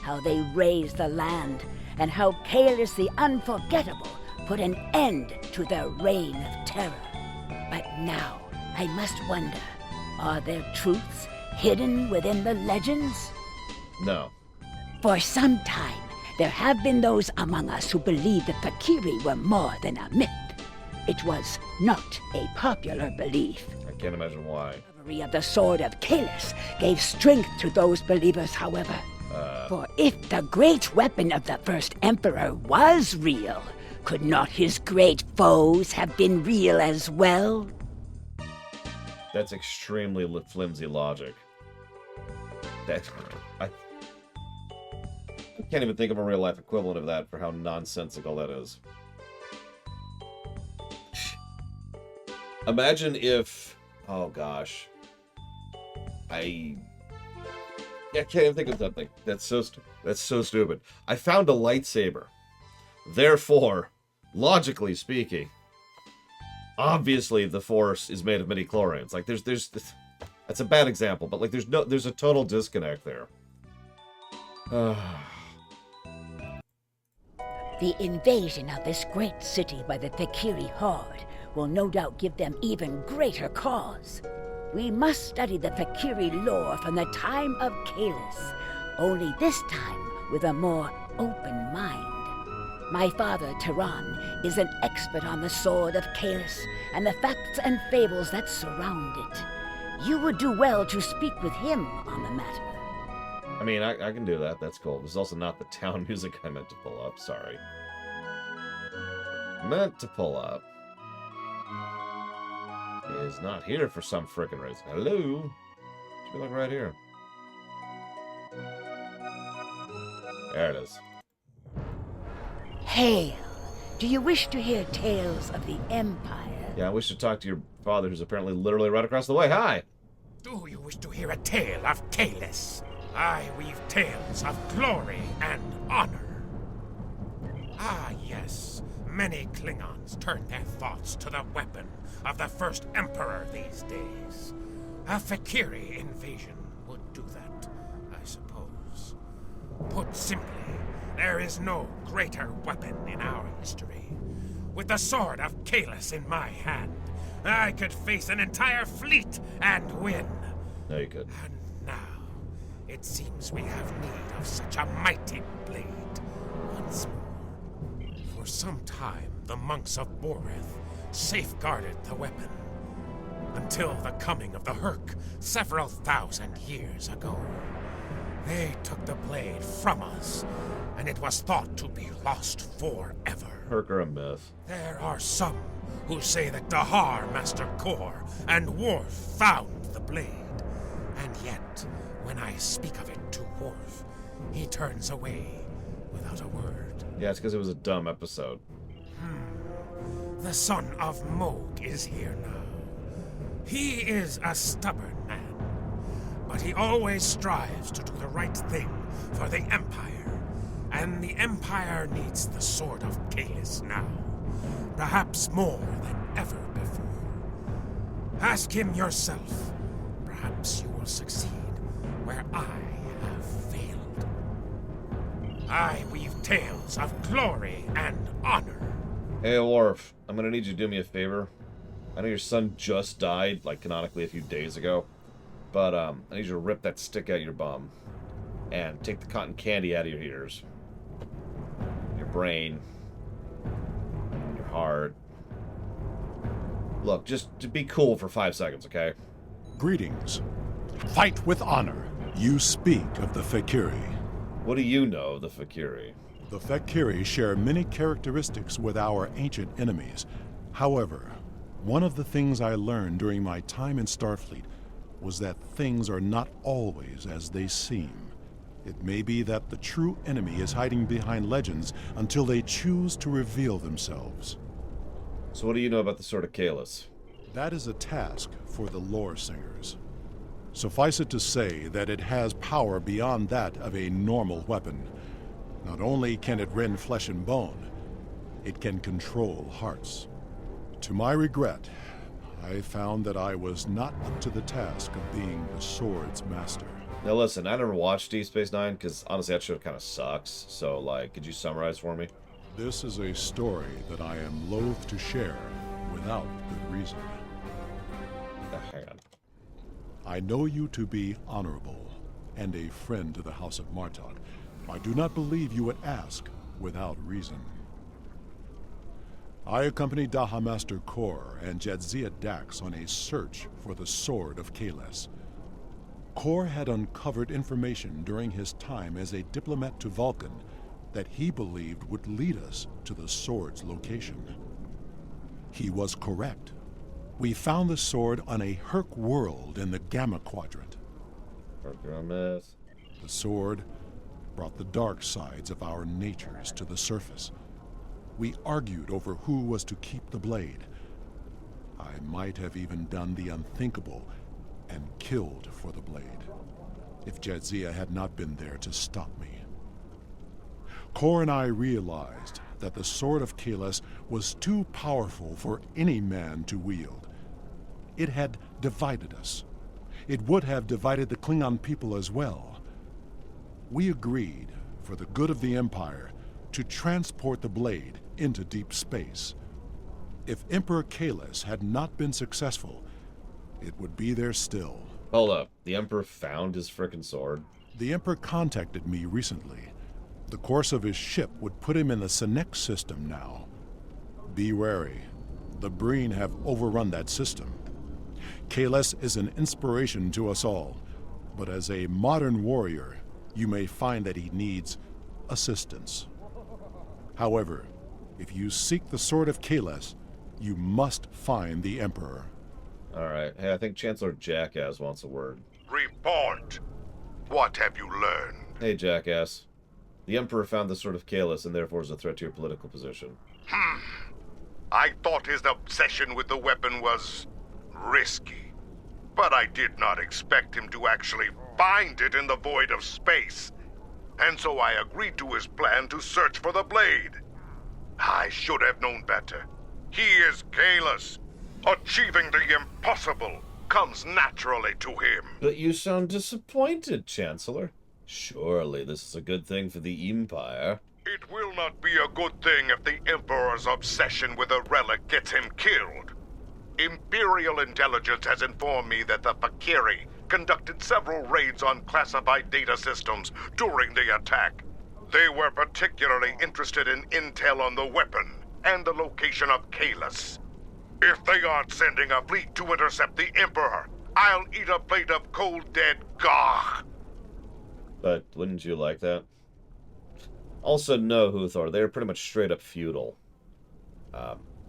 How they raised the land, and how Kalis the Unforgettable put an end to their reign of terror. But now, I must wonder, are there truths hidden within the legends? No. For some time, there have been those among us who believe the Fakiri were more than a myth. It was not a popular belief. I can't imagine why. The discovery of the sword of Kalis gave strength to those believers, however. For if the great weapon of the first emperor was real, could not his great foes have been real as well? That's extremely flimsy logic. I can't even think of a real-life equivalent of that for how nonsensical that is. Imagine if... Oh, gosh. I can't even think of something. That's so stupid. I found a lightsaber. Therefore, logically speaking, obviously the Force is made of midi-chlorians. Like, there's that's a bad example, but like, there's a total disconnect there. The invasion of this great city by the Fakiri horde will no doubt give them even greater cause. We must study the Fakiri lore from the time of Kalis, only this time with a more open mind. My father, Tehran, is an expert on the sword of Kalis and the facts and fables that surround it. You would do well to speak with him on the matter. I mean, I can do that. That's cool. This is also not the town music I meant to pull up. Sorry. Meant to pull up. Is not here for some frickin' reason. Hello? Should be like right here. There it is. Hail! Do you wish to hear tales of the Empire? Yeah, I wish to talk to your father, who's apparently literally right across the way. Hi! Do you wish to hear a tale of Kalis? I weave tales of glory and honor. Ah, yes. Many Klingons turn their thoughts to the weapon of the first Emperor these days. A Fakiri invasion would do that, I suppose. Put simply, there is no greater weapon in our history. With the sword of Kalis in my hand, I could face an entire fleet and win. No, you could. And now, it seems we have need of such a mighty blade once more. For some time, the monks of Boreth safeguarded the weapon, until the coming of the Herc several thousand years ago. They took the blade from us, and it was thought to be lost forever. Herc are a myth. There are some who say that Dahar Master Kor and Worf found the blade, and yet, when I speak of it to Worf, he turns away without a word. Yeah, it's because it was a dumb episode. The son of Moog is here now. He is a stubborn man, but he always strives to do the right thing for the Empire. And the Empire needs the sword of Kalis now, perhaps more than ever before. Ask him yourself. Perhaps you will succeed where I have failed. I weave tales of glory and honor. Hey, Worf, I'm gonna need you to do me a favor. I know your son just died, like, canonically a few days ago. But, I need you to rip that stick out your bum. And take the cotton candy out of your ears. brain, your heart. Look, just to be cool for 5 seconds, okay? Greetings. Fight with honor. You speak of the Fakiri. What do you know of the Fakiri? The Fakiri share many characteristics with our ancient enemies. However, one of the things I learned during my time in Starfleet was that things are not always as they seem. It may be that the true enemy is hiding behind legends until they choose to reveal themselves. So what do you know about the Sword of Kahless? That is a task for the lore singers. Suffice it to say that it has power beyond that of a normal weapon. Not only can it rend flesh and bone, it can control hearts. To my regret, I found that I was not up to the task of being the sword's master. Now listen, I never watched Deep Space Nine because honestly that show kind of sucks. So like, could you summarize for me? This is a story that I am loath to share without good reason. Hang on. I know you to be honorable and a friend to the House of Martok. I do not believe you would ask without reason. I accompanied Daha Master Kor and Jadzia Dax on a search for the Sword of Kahless. Kor had uncovered information during his time as a diplomat to Vulcan that he believed would lead us to the sword's location. He was correct. We found the sword on a Herc world in the Gamma Quadrant. The sword brought the dark sides of our natures to the surface. We argued over who was to keep the blade. I might have even done the unthinkable and killed for the blade, if Jadzia had not been there to stop me. Kor and I realized that the Sword of Kahless was too powerful for any man to wield. It had divided us. It would have divided the Klingon people as well. We agreed, for the good of the Empire, to transport the blade into deep space. If Emperor Kahless had not been successful, it would be there still. Hold up. The Emperor found his frickin' sword? The Emperor contacted me recently. The course of his ship would put him in the Senex system now. Be wary. The Breen have overrun that system. Kahless is an inspiration to us all, but as a modern warrior, you may find that he needs assistance. However, if you seek the Sword of Kahless, you must find the Emperor. Alright. Hey, I think Chancellor Jackass wants a word. Report. What have you learned? Hey, Jackass. The Emperor found the Sword of Kahless and therefore is a threat to your political position. I thought his obsession with the weapon was risky, but I did not expect him to actually find it in the void of space. And so I agreed to his plan to search for the blade. I should have known better. He is Kahless. Achieving the impossible comes naturally to him. But you sound disappointed, Chancellor. Surely this is a good thing for the Empire. It will not be a good thing if the Emperor's obsession with a relic gets him killed. Imperial intelligence has informed me that the Fakiri conducted several raids on classified data systems during the attack. They were particularly interested in intel on the weapon and the location of Kahless. If they aren't sending a fleet to intercept the Emperor, I'll eat a plate of cold dead gagh. But wouldn't you like that? Also, no, Huthor, they're pretty much straight up feudal.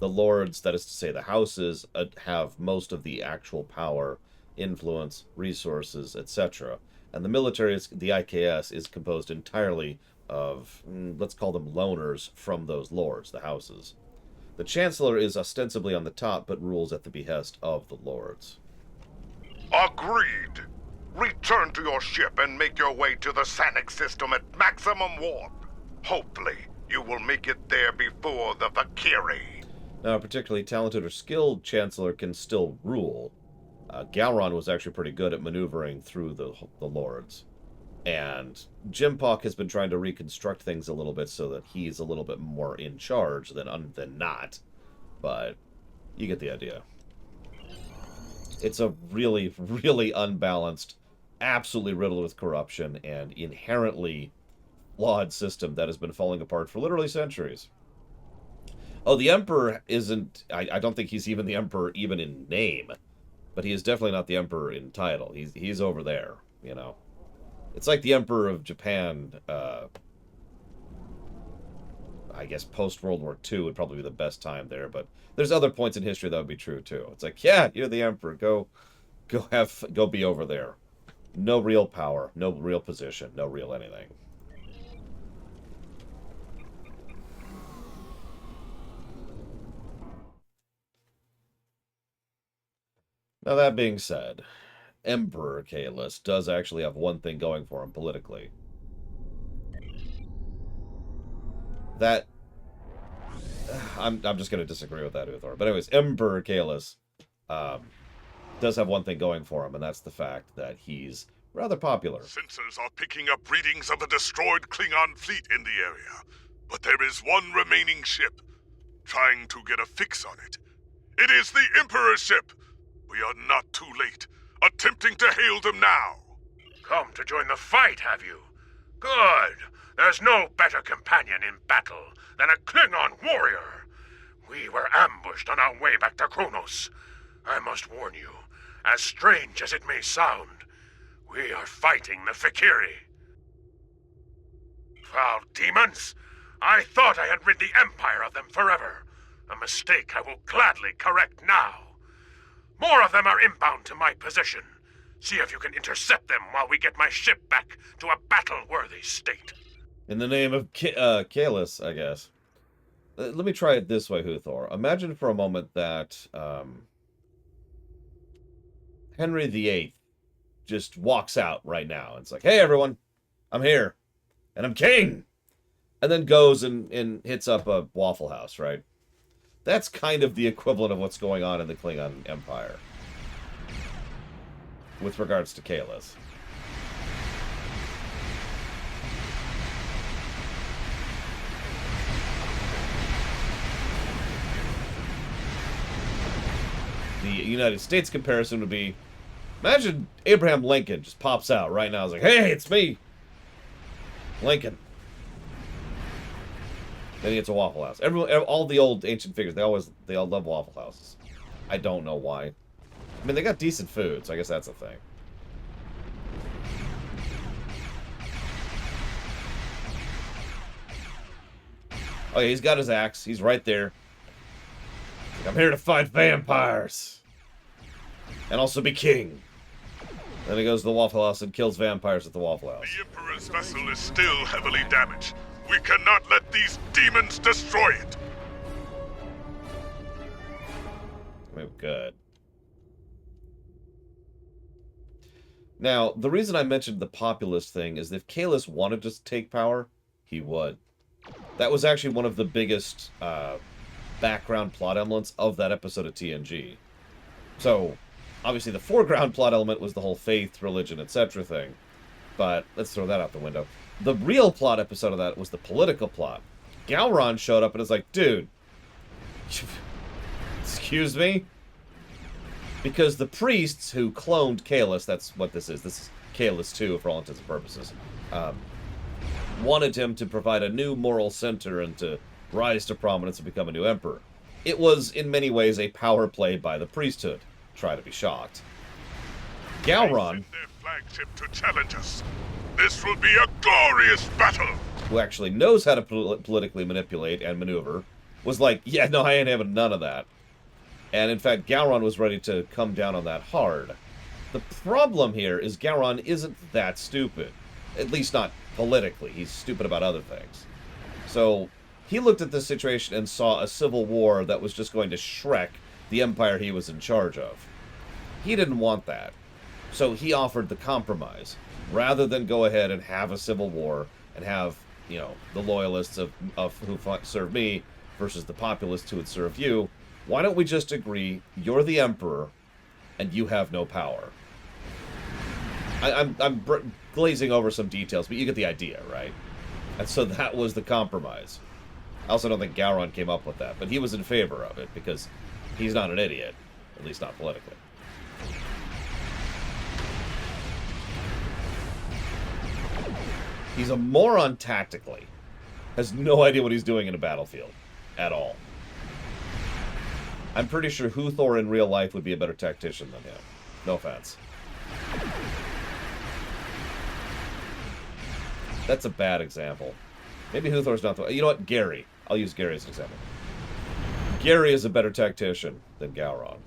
The lords, that is to say the houses, have most of the actual power, influence, resources, etc. And the military, the IKS, is composed entirely of, let's call them loners from those lords, the houses. The Chancellor is ostensibly on the top, but rules at the behest of the lords. Agreed. Return to your ship and make your way to the Sanex system at maximum warp. Hopefully, you will make it there before the Fakiri. Now, a particularly talented or skilled Chancellor can still rule. Gowron was actually pretty good at maneuvering through the lords. And Jimpok has been trying to reconstruct things a little bit so that he's a little bit more in charge than not. But you get the idea. It's a really, really unbalanced, absolutely riddled with corruption, and inherently flawed system that has been falling apart for literally centuries. Oh, the Emperor isn't... I don't think he's even the Emperor even in name. But he is definitely not the Emperor in title. He's over there, you know. It's like the Emperor of Japan, I guess post-World War II would probably be the best time there, but there's other points in history that would be true, too. It's like, yeah, you're the Emperor. Go be over there. No real power, no real position, no real anything. Now, that being said, Emperor Kalis does actually have one thing going for him politically. That... I'm just going to disagree with that, Uthor. But anyways, Emperor Kalis does have one thing going for him, and that's the fact that he's rather popular. Sensors are picking up readings of the destroyed Klingon fleet in the area, but there is one remaining ship. Trying to get a fix on it. It is the Emperor's ship! We are not too late. Attempting to hail them now. Come to join the fight, have you? Good. There's no better companion in battle than a Klingon warrior. We were ambushed on our way back to Kronos. I must warn you, as strange as it may sound, we are fighting the Fikiri. Foul demons! I thought I had rid the Empire of them forever. A mistake I will gladly correct now. More of them are inbound to my position. See if you can intercept them while we get my ship back to a battle-worthy state. In the name of Kalis, I guess. Let me try it this way, Huthor. Imagine for a moment that Henry VIII just walks out right now. It's like, hey, everyone, I'm here, and I'm king! And then goes and hits up a Waffle House, right? That's kind of the equivalent of what's going on in the Klingon Empire. With regards to Kalis. The United States comparison would be, imagine Abraham Lincoln just pops out right now. It's like, hey, it's me, Lincoln. Then he gets a Waffle House. All the old ancient figures, they all love Waffle Houses. I don't know why. I mean, they got decent food, so I guess that's a thing. Oh yeah, he's got his axe. He's right there. I'm here to fight vampires. And also be king. Then he goes to the Waffle House and kills vampires at the Waffle House. The Emperor's vessel is still heavily damaged. We cannot let these demons destroy it. Oh, good. Now, the reason I mentioned the populist thing is that if Kalis wanted to take power, he would. That was actually one of the biggest background plot elements of that episode of TNG. So, obviously the foreground plot element was the whole faith, religion, etc. thing. But let's throw that out the window. The real plot episode of that was the political plot. Gowron showed up and is like, dude, excuse me? Because the priests who cloned Kalis, that's what this is Kalis 2 for all intents and purposes, wanted him to provide a new moral center and to rise to prominence and become a new emperor. It was, in many ways, a power play by the priesthood. Try to be shocked. Gowron, their flagship to challenge us. This will be a glorious battle! Who actually knows how to politically manipulate and maneuver, was like, yeah, no, I ain't having none of that. And in fact, Gowron was ready to come down on that hard. The problem here is Gowron isn't that stupid. At least not politically. He's stupid about other things. So, he looked at this situation and saw a civil war that was just going to Shrek the empire he was in charge of. He didn't want that. So he offered the compromise. Rather than go ahead and have a civil war and have, you know, the loyalists of who serve me versus the populists who would serve you, why don't we just agree you're the emperor and you have no power? I'm glazing over some details, but you get the idea, right? And so that was the compromise. I also don't think Gowron came up with that, but he was in favor of it because he's not an idiot, at least not politically. He's a moron tactically. Has no idea what he's doing in a battlefield. At all. I'm pretty sure Grethor in real life would be a better tactician than him. No offense. That's a bad example. Maybe Grethor's not the... You know what? Gary. I'll use Gary as an example. Gary is a better tactician than Gowron.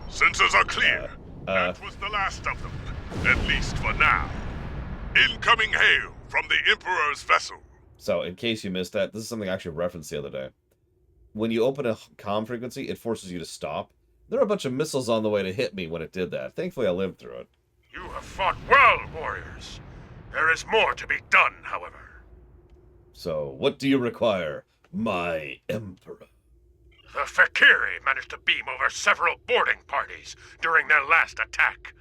Sensors are clear. That was the last of them. At least for now. Incoming hail from the Emperor's vessel. So, in case you missed that, this is something I actually referenced the other day. When you open a comm frequency, it forces you to stop. There are a bunch of missiles on the way to hit me when it did that. Thankfully, I lived through it. You have fought well, warriors. There is more to be done, however. So, what do you require, my Emperor? The Fakiri managed to beam over several boarding parties during their last attack.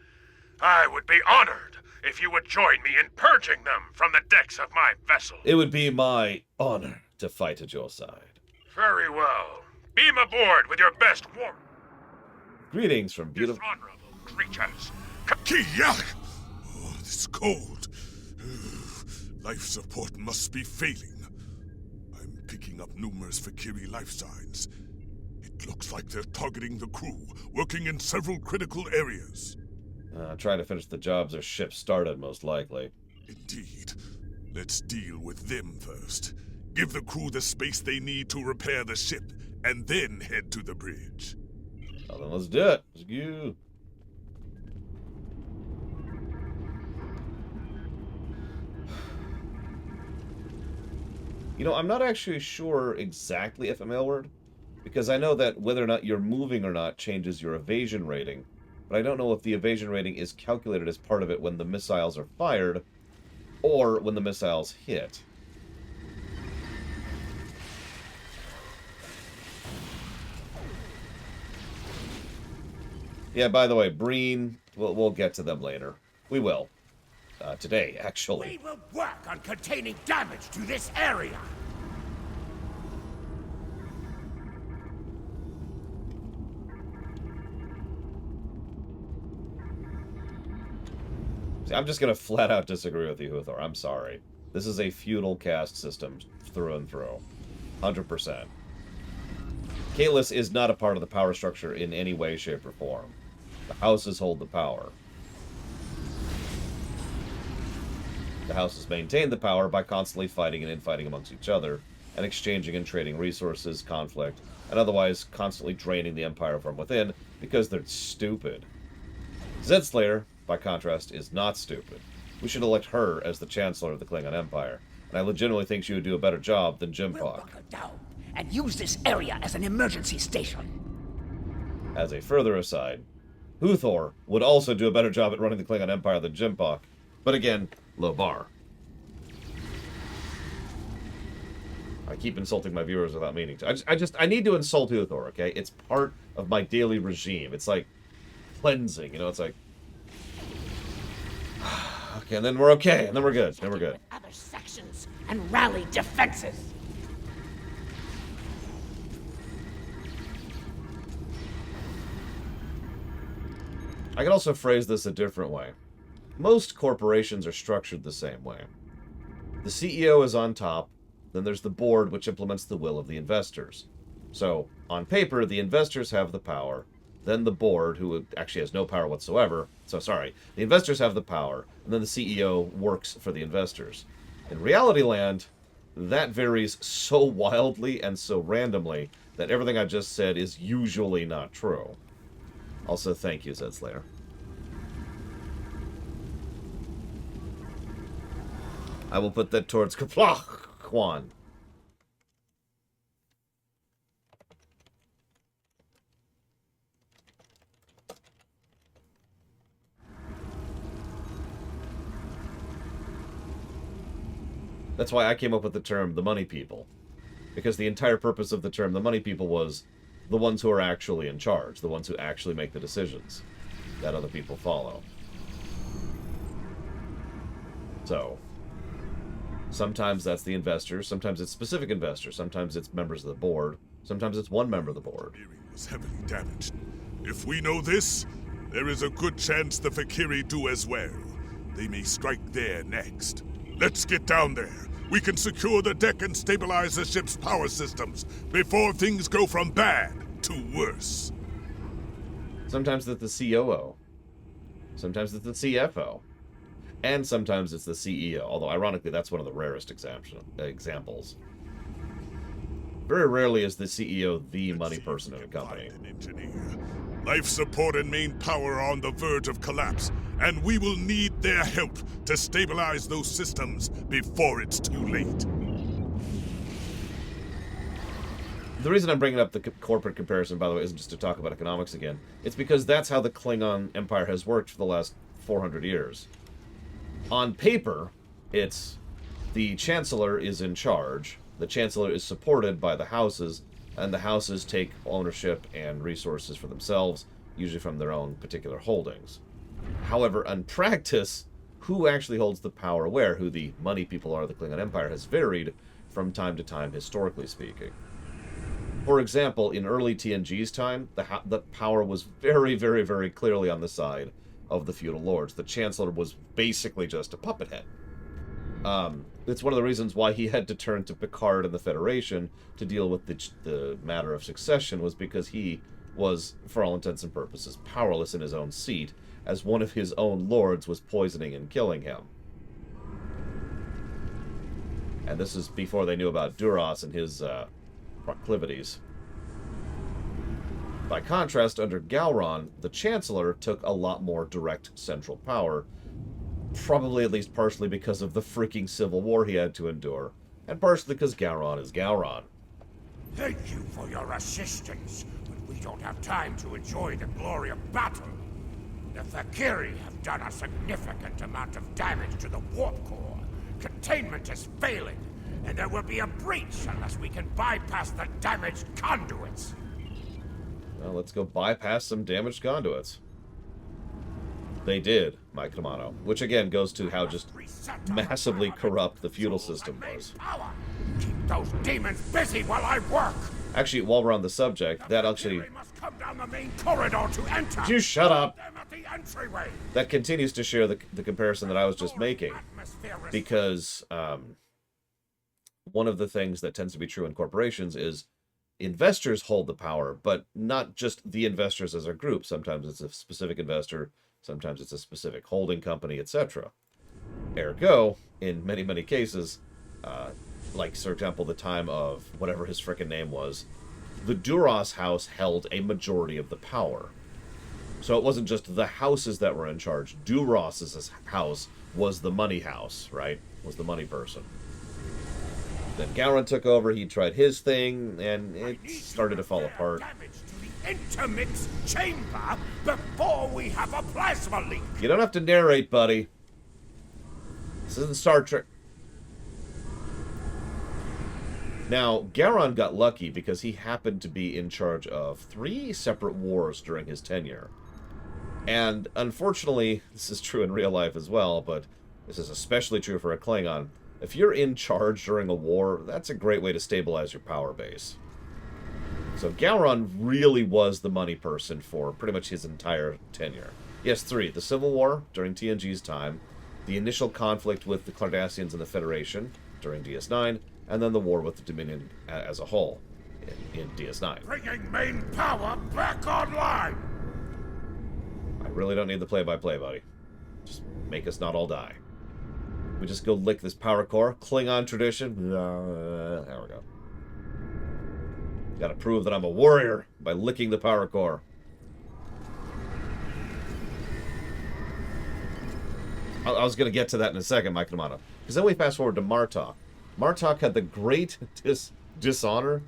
I would be honored if you would join me in purging them from the decks of my vessel. It would be my honor to fight at your side. Very well. Beam aboard with your best war. Greetings from beautiful... Dishonorable creatures. Kiyak! Oh, this cold. Life support must be failing. I'm picking up numerous Fakiri life signs. It looks like they're targeting the crew, working in several critical areas. Trying to finish the jobs their ship started, most likely. Indeed. Let's deal with them first. Give the crew the space they need to repair the ship, and then head to the bridge. Well, then let's do it. Let's go. You know, I'm not actually sure exactly if I'm Aylward, because I know that whether or not you're moving or not changes your evasion rating, but I don't know if the evasion rating is calculated as part of it when the missiles are fired, or when the missiles hit. Yeah, by the way, Breen, we'll get to them later. We will. Today, actually. We will work on containing damage to this area. See, I'm just going to flat out disagree with you, Grethor. I'm sorry. This is a feudal caste system through and through. 100%. Kalis is not a part of the power structure in any way, shape, or form. The houses hold the power. The houses maintain the power by constantly fighting and infighting amongst each other, and exchanging and trading resources, conflict, and otherwise constantly draining the Empire from within, because they're stupid. Zedslayer, by contrast, is not stupid. We should elect her as the Chancellor of the Klingon Empire, and I legitimately think she would do a better job than Jim We'll Pak. lock her down and use this area as an emergency station. As a further aside, Grethor would also do a better job at running the Klingon Empire than Jim Pak, but again, low bar. I keep insulting my viewers without meaning to. I need to insult Grethor, okay? It's part of my daily regime. It's like cleansing, you know? It's like, okay, and then we're okay, and then we're good, then we're good. Other sections and rally defenses. I can also phrase this a different way. Most corporations are structured the same way. The CEO is on top, then there's the board, which implements the will of the investors. So, on paper, the investors have the power, then the board, who actually has no power whatsoever, the investors have the power, and then the CEO works for the investors. In reality land, that varies so wildly and so randomly that everything I just said is usually not true. Also, thank you, Zedslayer. I will put that towards Kaplach Kwan. That's why I came up with the term the money people. Because the entire purpose of the term the money people was the ones who are actually in charge, the ones who actually make the decisions that other people follow. So, sometimes that's the investors, sometimes it's specific investors, sometimes it's members of the board, sometimes it's one member of the board. Was heavily damaged. If we know this, There is a good chance the Fakiri do as well. They may strike there next. Let's get down there. We can secure the deck and stabilize the ship's power systems before things go from bad to worse. Sometimes it's the COO. Sometimes it's the CFO. And sometimes it's the CEO, although ironically that's one of the rarest examples. Very rarely is the CEO the money person in a company. Life support and main power are on the verge of collapse, and we will need their help to stabilize those systems before it's too late. The reason I'm bringing up the corporate comparison, by the way, isn't just to talk about economics again. It's because that's how the Klingon Empire has worked for the last 400 years. On paper, it's the Chancellor is in charge, the Chancellor is supported by the houses, and the houses take ownership and resources for themselves, usually from their own particular holdings. However, in practice, who actually holds the power where, who the money people are of the Klingon Empire, has varied from time to time, historically speaking. For example, in early TNG's time, the power was very, very, very clearly on the side of the feudal lords. The Chancellor was basically just a puppet head. It's one of the reasons why he had to turn to Picard and the Federation to deal with the matter of succession, was because he was, for all intents and purposes, powerless in his own seat, as one of his own lords was poisoning and killing him. And this is before they knew about Duras and his proclivities. By contrast, under Gowron, the Chancellor took a lot more direct central power, probably at least partially because of the freaking civil war he had to endure, and partially because Gowron is Gowron. Thank you for your assistance, but we don't have time to enjoy the glory of battle. The Fakiri have done a significant amount of damage to the warp core. Containment is failing, and there will be a breach unless we can bypass the damaged conduits. Well, let's go bypass some damaged conduits. They did, Mike Kamano, which again goes to how just massively corrupt the feudal system was. Keep those demons busy while I work. Actually, while we're on the subject, that actually... Come down the main corridor to enter. Would you shut up? Entryway. That continues to share the comparison that I was just making, because one of the things that tends to be true in corporations is investors hold the power, but not just the investors as a group. Sometimes it's a specific investor, sometimes it's a specific holding company, etc. Ergo, in many, many cases, like, for example, the time of whatever his frickin' name was, the Duras house held a majority of the power. So it wasn't just the houses that were in charge. Duras's house was the money house, right? Was the money person. Then Gowron took over, he tried his thing, and it started to fall apart. Intermix chamber before we have a plasma leak. You don't have to narrate, buddy. This isn't Star Trek. Now, Gowron got lucky because he happened to be in charge of 3 separate wars during his tenure. And unfortunately, this is true in real life as well, but this is especially true for a Klingon. If you're in charge during a war, that's a great way to stabilize your power base. So Gowron really was the money person for pretty much his entire tenure. Yes, 3. The Civil War during TNG's time, the initial conflict with the Cardassians and the Federation during DS9, and then the war with the Dominion as a whole in DS9. Bringing main power back online! I really don't need the play-by-play, buddy. Just make us not all die. We just go lick this power core. Klingon tradition. There we go. Gotta prove that I'm a warrior by licking the power core. I was gonna get to that in a second, Mike Namato. Because then we fast forward to Martok. Martok had the great dishonor.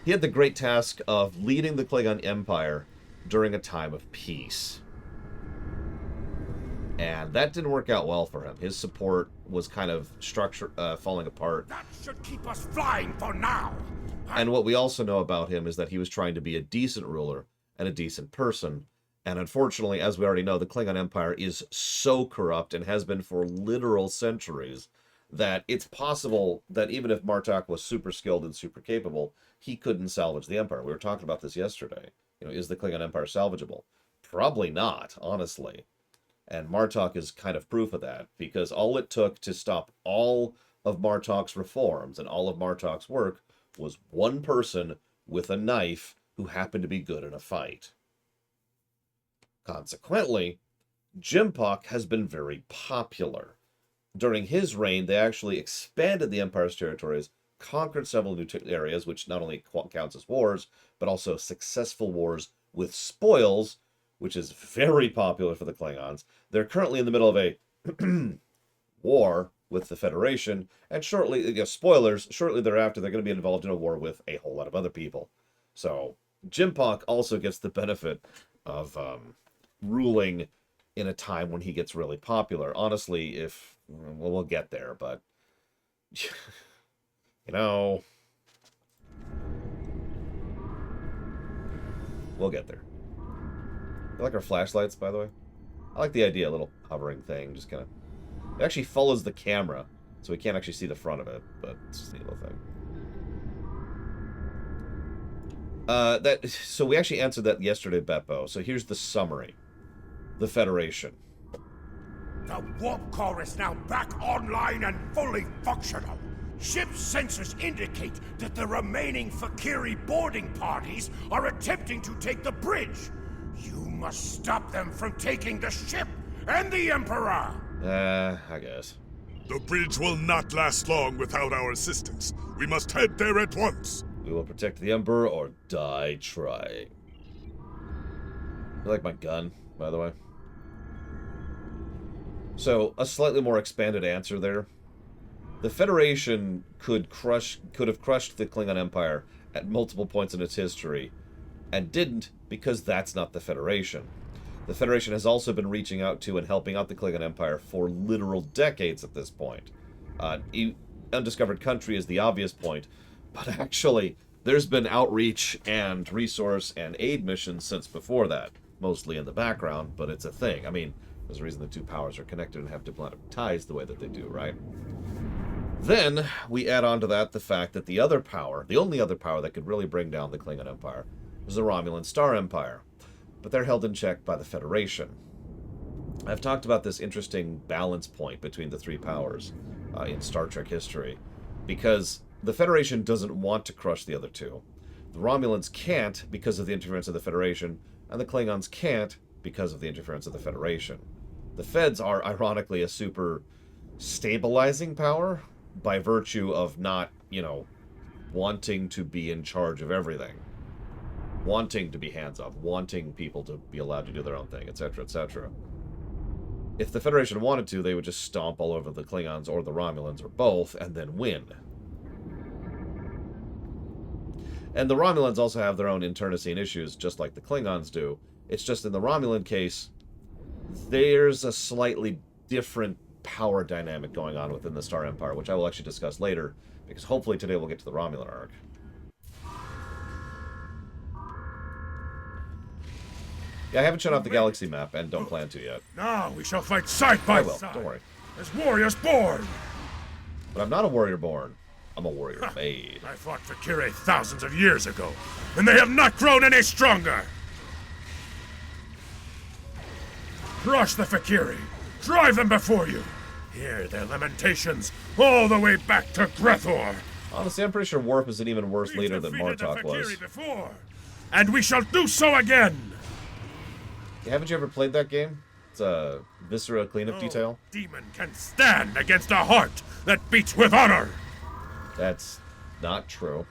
He had the great task of leading the Klingon Empire during a time of peace. And that didn't work out well for him. His support was kind of falling apart. That should keep us flying for now. And what we also know about him is that he was trying to be a decent ruler and a decent person. And unfortunately, as we already know, the Klingon Empire is so corrupt and has been for literal centuries that it's possible that even if Martok was super skilled and super capable, he couldn't salvage the Empire. We were talking about this yesterday. You know, is the Klingon Empire salvageable? Probably not, honestly. And Martok is kind of proof of that, because all it took to stop all of Martok's reforms and all of Martok's work was one person with a knife who happened to be good in a fight. Consequently, Jimpok has been very popular. During his reign, they actually expanded the Empire's territories, conquered several new areas, which not only counts as wars, but also successful wars with spoils, which is very popular for the Klingons. They're currently in the middle of a war with the Federation, and shortly, spoilers, shortly thereafter, they're going to be involved in a war with a whole lot of other people. So, Jimpok also gets the benefit of ruling in a time when he gets really popular. Honestly, well, we'll get there, but, we'll get there. I like our flashlights, by the way. I like the idea, a little hovering thing, just kind of... It actually follows the camera, so we can't actually see the front of it, but it's just a little thing. So we actually answered that yesterday, Beppo. So here's the summary. The Federation. The warp core is now back online and fully functional. Ship sensors indicate that the remaining Fakiri boarding parties are attempting to take the bridge. You must stop them from taking the ship and the Emperor! I guess. The bridge will not last long without our assistance. We must head there at once. We will protect the Emperor or die trying. You like my gun, by the way? So, a slightly more expanded answer there. The Federation could have crushed the Klingon Empire at multiple points in its history, and didn't because that's not the Federation. The Federation has also been reaching out to and helping out the Klingon Empire for literal decades at this point. Undiscovered country is the obvious point, but actually, there's been outreach and resource and aid missions since before that. Mostly in the background, but it's a thing. I mean, there's a reason the two powers are connected and have diplomatic ties the way that they do, right? Then, we add on to that the fact that the other power, the only other power that could really bring down the Klingon Empire, was the Romulan Star Empire. But they're held in check by the Federation. I've talked about this interesting balance point between the three powers in Star Trek history, because the Federation doesn't want to crush the other two. The Romulans can't because of the interference of the Federation, and the Klingons can't because of the interference of the Federation. The Feds are, ironically, a super stabilizing power by virtue of not, wanting to be in charge of everything. Wanting to be hands-off, wanting people to be allowed to do their own thing, etc., etc. If the Federation wanted to, they would just stomp all over the Klingons or the Romulans or both, and then win. And the Romulans also have their own internecine issues, just like the Klingons do. It's just in the Romulan case, there's a slightly different power dynamic going on within the Star Empire, which I will actually discuss later, because hopefully today we'll get to the Romulan arc. Yeah, I haven't shut off the galaxy map, and don't plan to yet. Now we shall fight side by side. Don't worry. As warriors born! But I'm not a warrior born. I'm a warrior made. I fought Fakiri thousands of years ago, and they have not grown any stronger! Crush the Fakiri! Drive them before you! Hear their lamentations all the way back to Grethor! Honestly, I'm pretty sure Worf is an even worse leader than Martok was. Before, and we shall do so again! Haven't you ever played that game? It's a Viscera cleanup detail. Demon can stand against a heart that beats with honor! That's not true.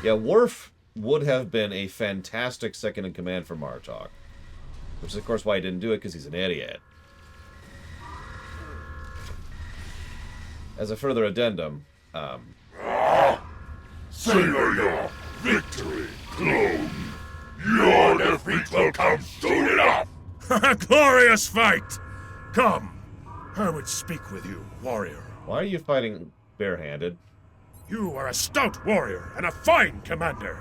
Yeah, Worf would have been a fantastic second-in-command for Martok. Which is, of course, why he didn't do it, because he's an idiot. As a further addendum, Savor your victory, clone. Your defeat will come soon enough. A glorious fight! Come, I would speak with you, warrior. Why are you fighting barehanded? You are a stout warrior and a fine commander.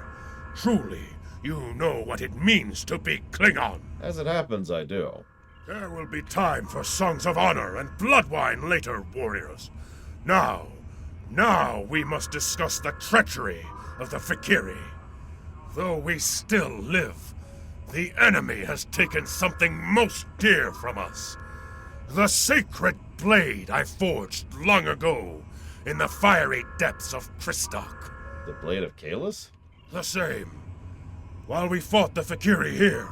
Truly, you know what it means to be Klingon. As it happens, I do. There will be time for songs of honor and blood wine later, warriors. Now we must discuss the treachery of the Fakiri. Though we still live, the enemy has taken something most dear from us. The sacred blade I forged long ago in the fiery depths of Christok. The Blade of Kalis? The same. While we fought the Fakiri here,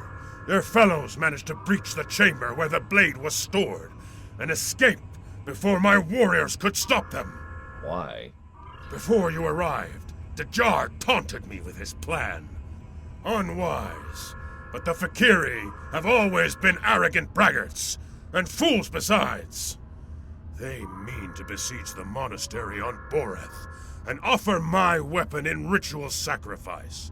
their fellows managed to breach the chamber where the blade was stored and escape before my warriors could stop them. Why? Before you arrived, Dajar taunted me with his plan. Unwise, but the Fakiri have always been arrogant braggarts, and fools besides. They mean to besiege the monastery on Boreth and offer my weapon in ritual sacrifice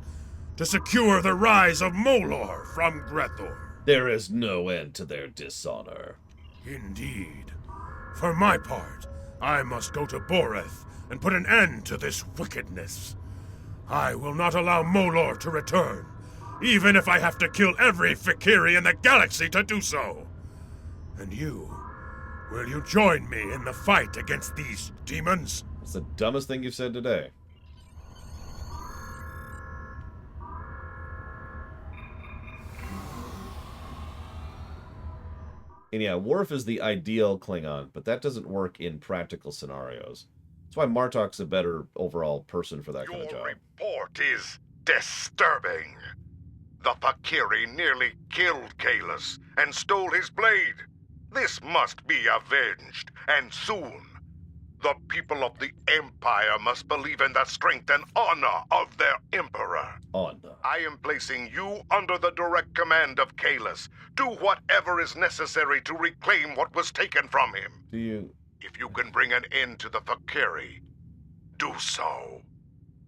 to secure the rise of Molor from Grethor. There is no end to their dishonor. Indeed. For my part, I must go to Boreth and put an end to this wickedness. I will not allow Molor to return, even if I have to kill every Fakiri in the galaxy to do so. And you, will you join me in the fight against these demons? It's the dumbest thing you've said today. And yeah, Worf is the ideal Klingon, but that doesn't work in practical scenarios. That's why Martok's a better overall person for that kind of job. Your report is disturbing. The Fakiri nearly killed Kalis and stole his blade. This must be avenged, and soon. The people of the Empire must believe in the strength and honor of their Emperor. Honor. I am placing you under the direct command of Kalis. Do whatever is necessary to reclaim what was taken from him. Do you... If you can bring an end to the Fakiri, do so.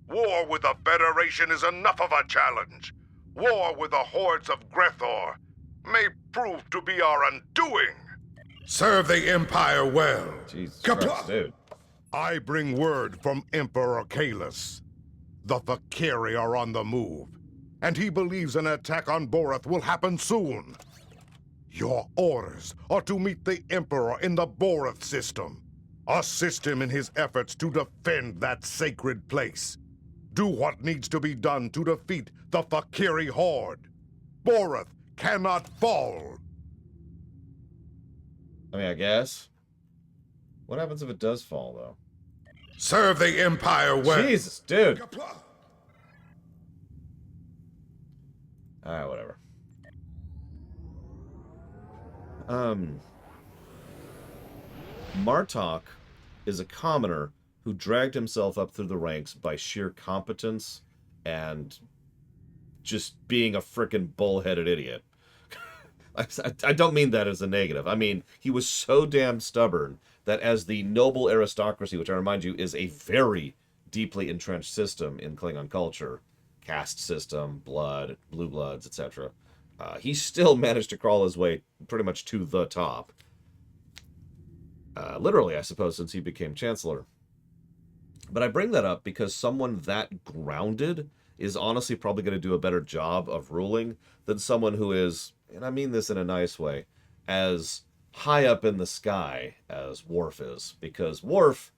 War with the Federation is enough of a challenge. War with the hordes of Grethor may prove to be our undoing. Serve the Empire well. Jesus Christ, dude. I bring word from Emperor Kalis. The Fakiri are on the move, and he believes an attack on Boreth will happen soon. Your orders are to meet the Emperor in the Boreth system. Assist him in his efforts to defend that sacred place. Do what needs to be done to defeat the Fakiri horde. Boreth cannot fall. I mean, I guess. What happens if it does fall, though? Serve the Empire well. Jesus, dude. Alright, whatever. Martok is a commoner who dragged himself up through the ranks by sheer competence and just being a frickin' bullheaded idiot. I don't mean that as a negative. I mean, he was so damn stubborn that as the noble aristocracy, which I remind you is a very deeply entrenched system in Klingon culture, caste system, blood, blue bloods, etc., he still managed to crawl his way pretty much to the top. Literally, I suppose, since he became Chancellor. But I bring that up because someone that grounded is honestly probably going to do a better job of ruling than someone who is, and I mean this in a nice way, as high up in the sky as Worf is. Because Worf,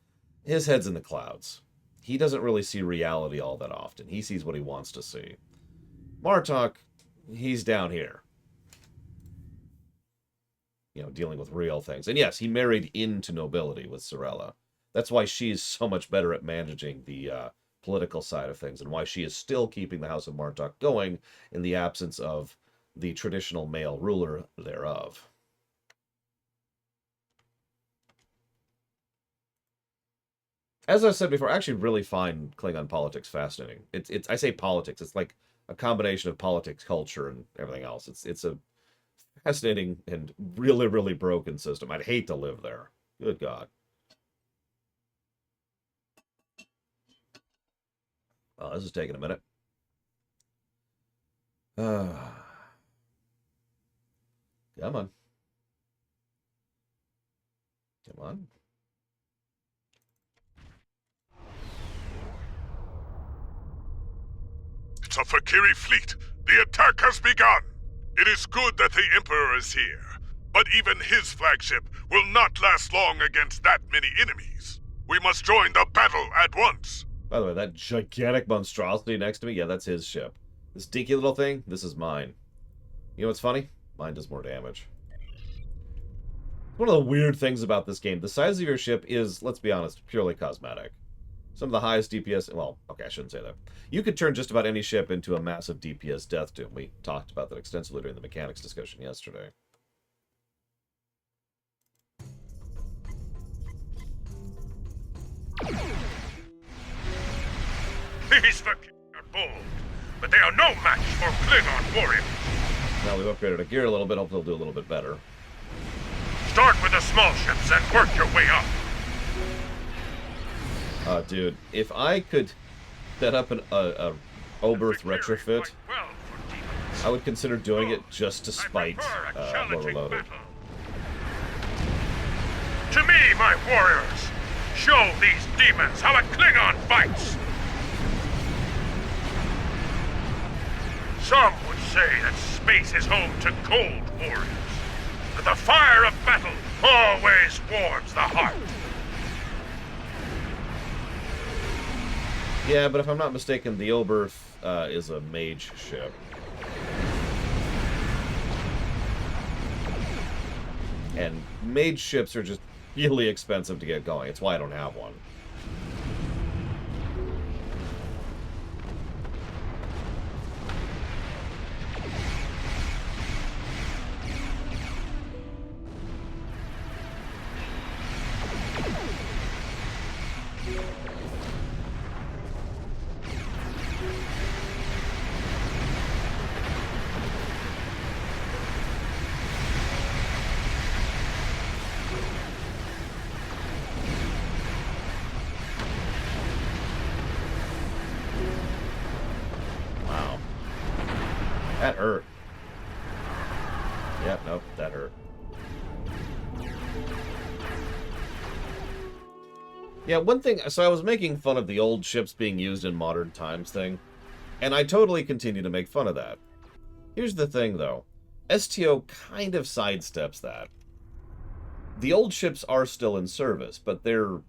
his head's in the clouds. He doesn't really see reality all that often. He sees what he wants to see. Martok, he's down here. You know, dealing with real things. And yes, he married into nobility with Sorella. That's why she's so much better at managing the political side of things, and why she is still keeping the House of Martok going in the absence of the traditional male ruler thereof. As I said before, I actually really find Klingon politics fascinating. It's I say politics, it's like a combination of politics, culture, and everything else. It's a fascinating and really, really broken system. I'd hate to live there. Good God. Oh, this is taking a minute. Come on. Come on. It's a Fakiri fleet. The attack has begun. It is good that the Emperor is here, but even his flagship will not last long against that many enemies. We must join the battle at once. By the way, that gigantic monstrosity next to me, yeah, that's his ship. This dinky little thing, this is mine. You know what's funny? Mine does more damage. One of the weird things about this game, the size of your ship is, let's be honest, purely cosmetic. Some of the highest DPS, well, okay, I shouldn't say that. You could turn just about any ship into a massive DPS death doom. We talked about that extensively during the mechanics discussion yesterday. These Vikings are bold, but they are no match for Klingon warriors. Now we've upgraded our gear a little bit, hopefully we'll do a little bit better. Start with the small ships and work your way up. Dude, if I could set up a Oberth retrofit, I would consider doing it just to spite Overloaded. To me, my warriors, show these demons how a Klingon fights. Some would say that space is home to cold warriors, but the fire of battle always warms the heart. Yeah, but if I'm not mistaken, the Oberth is a mage ship. And mage ships are just really expensive to get going. It's why I don't have one. That hurt. Yep, nope, that hurt. Yeah, one thing, so I was making fun of the old ships being used in modern times thing, and I totally continue to make fun of that. Here's the thing, though. STO kind of sidesteps that. The old ships are still in service, but they're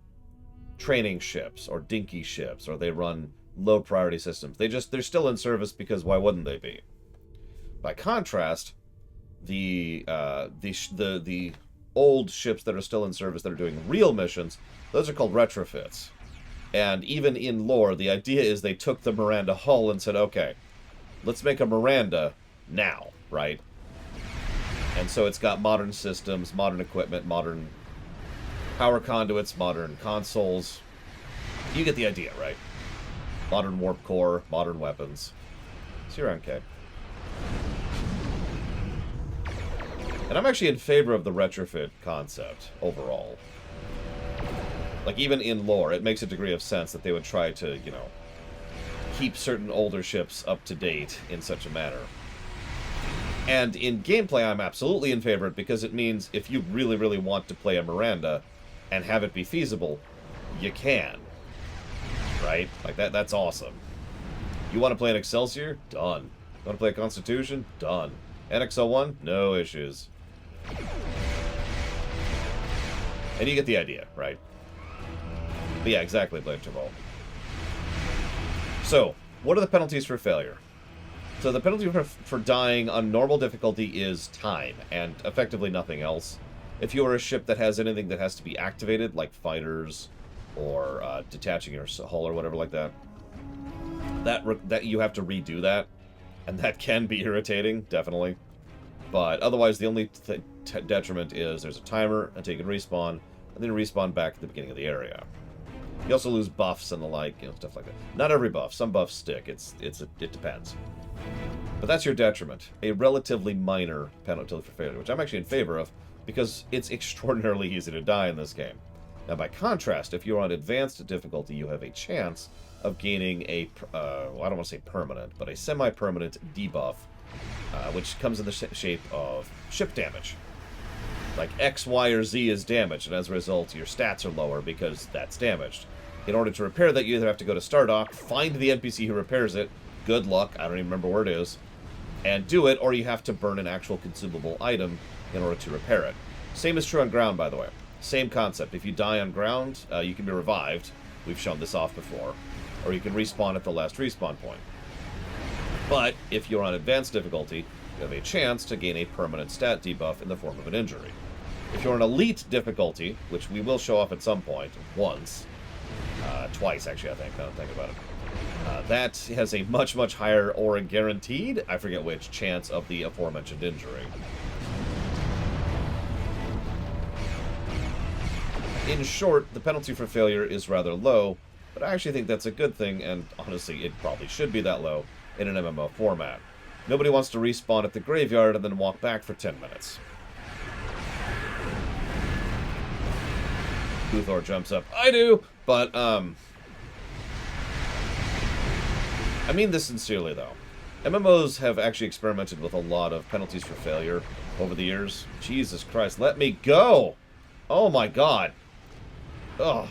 training ships, or dinky ships, or they run low-priority systems. They're still in service because why wouldn't they be? By contrast, the old ships that are still in service that are doing real missions, those are called retrofits. And even in lore, the idea is they took the Miranda hull and said, okay, let's make a Miranda now, right? And so it's got modern systems, modern equipment, modern power conduits, modern consoles. You get the idea, right? Modern warp core, modern weapons. See you around, Kay. And I'm actually in favor of the retrofit concept, overall. Like, even in lore, it makes a degree of sense that they would try to, you know, keep certain older ships up to date in such a manner. And in gameplay, I'm absolutely in favor of it, because it means if you really, really want to play a Miranda and have it be feasible, you can. Right? Like, that's awesome. You want to play an Excelsior? Done. You want to play a Constitution? Done. NX-01? No issues. And you get the idea, right? But yeah, exactly, Blade Travol. So, what are the penalties for failure? So the penalty for dying on normal difficulty is time, and effectively nothing else. If you are a ship that has anything that has to be activated, like fighters, or detaching your hull or whatever like that, that you have to redo that, and that can be irritating, definitely. But otherwise, the only detriment is there's a timer until you can respawn, and then you respawn back at the beginning of the area. You also lose buffs and the like, you know, stuff like that. Not every buff. Some buffs stick. It depends. But that's your detriment. A relatively minor penalty for failure, which I'm actually in favor of, because it's extraordinarily easy to die in this game. Now, by contrast, if you're on advanced difficulty, you have a chance of gaining a, well, I don't want to say permanent, but a semi-permanent debuff, which comes in the shape of ship damage. Like X, Y, or Z is damaged, and as a result, your stats are lower because that's damaged. In order to repair that, you either have to go to Stardock, find the NPC who repairs it, good luck, I don't even remember where it is, and do it, or you have to burn an actual consumable item in order to repair it. Same is true on ground, by the way. Same concept. If you die on ground, you can be revived. We've shown this off before. or you can respawn at the last respawn point. But if you're on advanced difficulty, you have a chance to gain a permanent stat debuff in the form of an injury. If you're on elite difficulty, which we will show off at some point, once, twice actually, I think, now that I'm thinking about it, that has a much, much higher or a guaranteed, I forget which, chance of the aforementioned injury. In short, the penalty for failure is rather low, but I actually think that's a good thing, and honestly, it probably should be that low in an MMO format. Nobody wants to respawn at the graveyard and then walk back for 10 minutes. Grethor jumps up. I do! But, I mean this sincerely, though. MMOs have actually experimented with a lot of penalties for failure over the years. Jesus Christ, let me go! Oh my god. Ugh.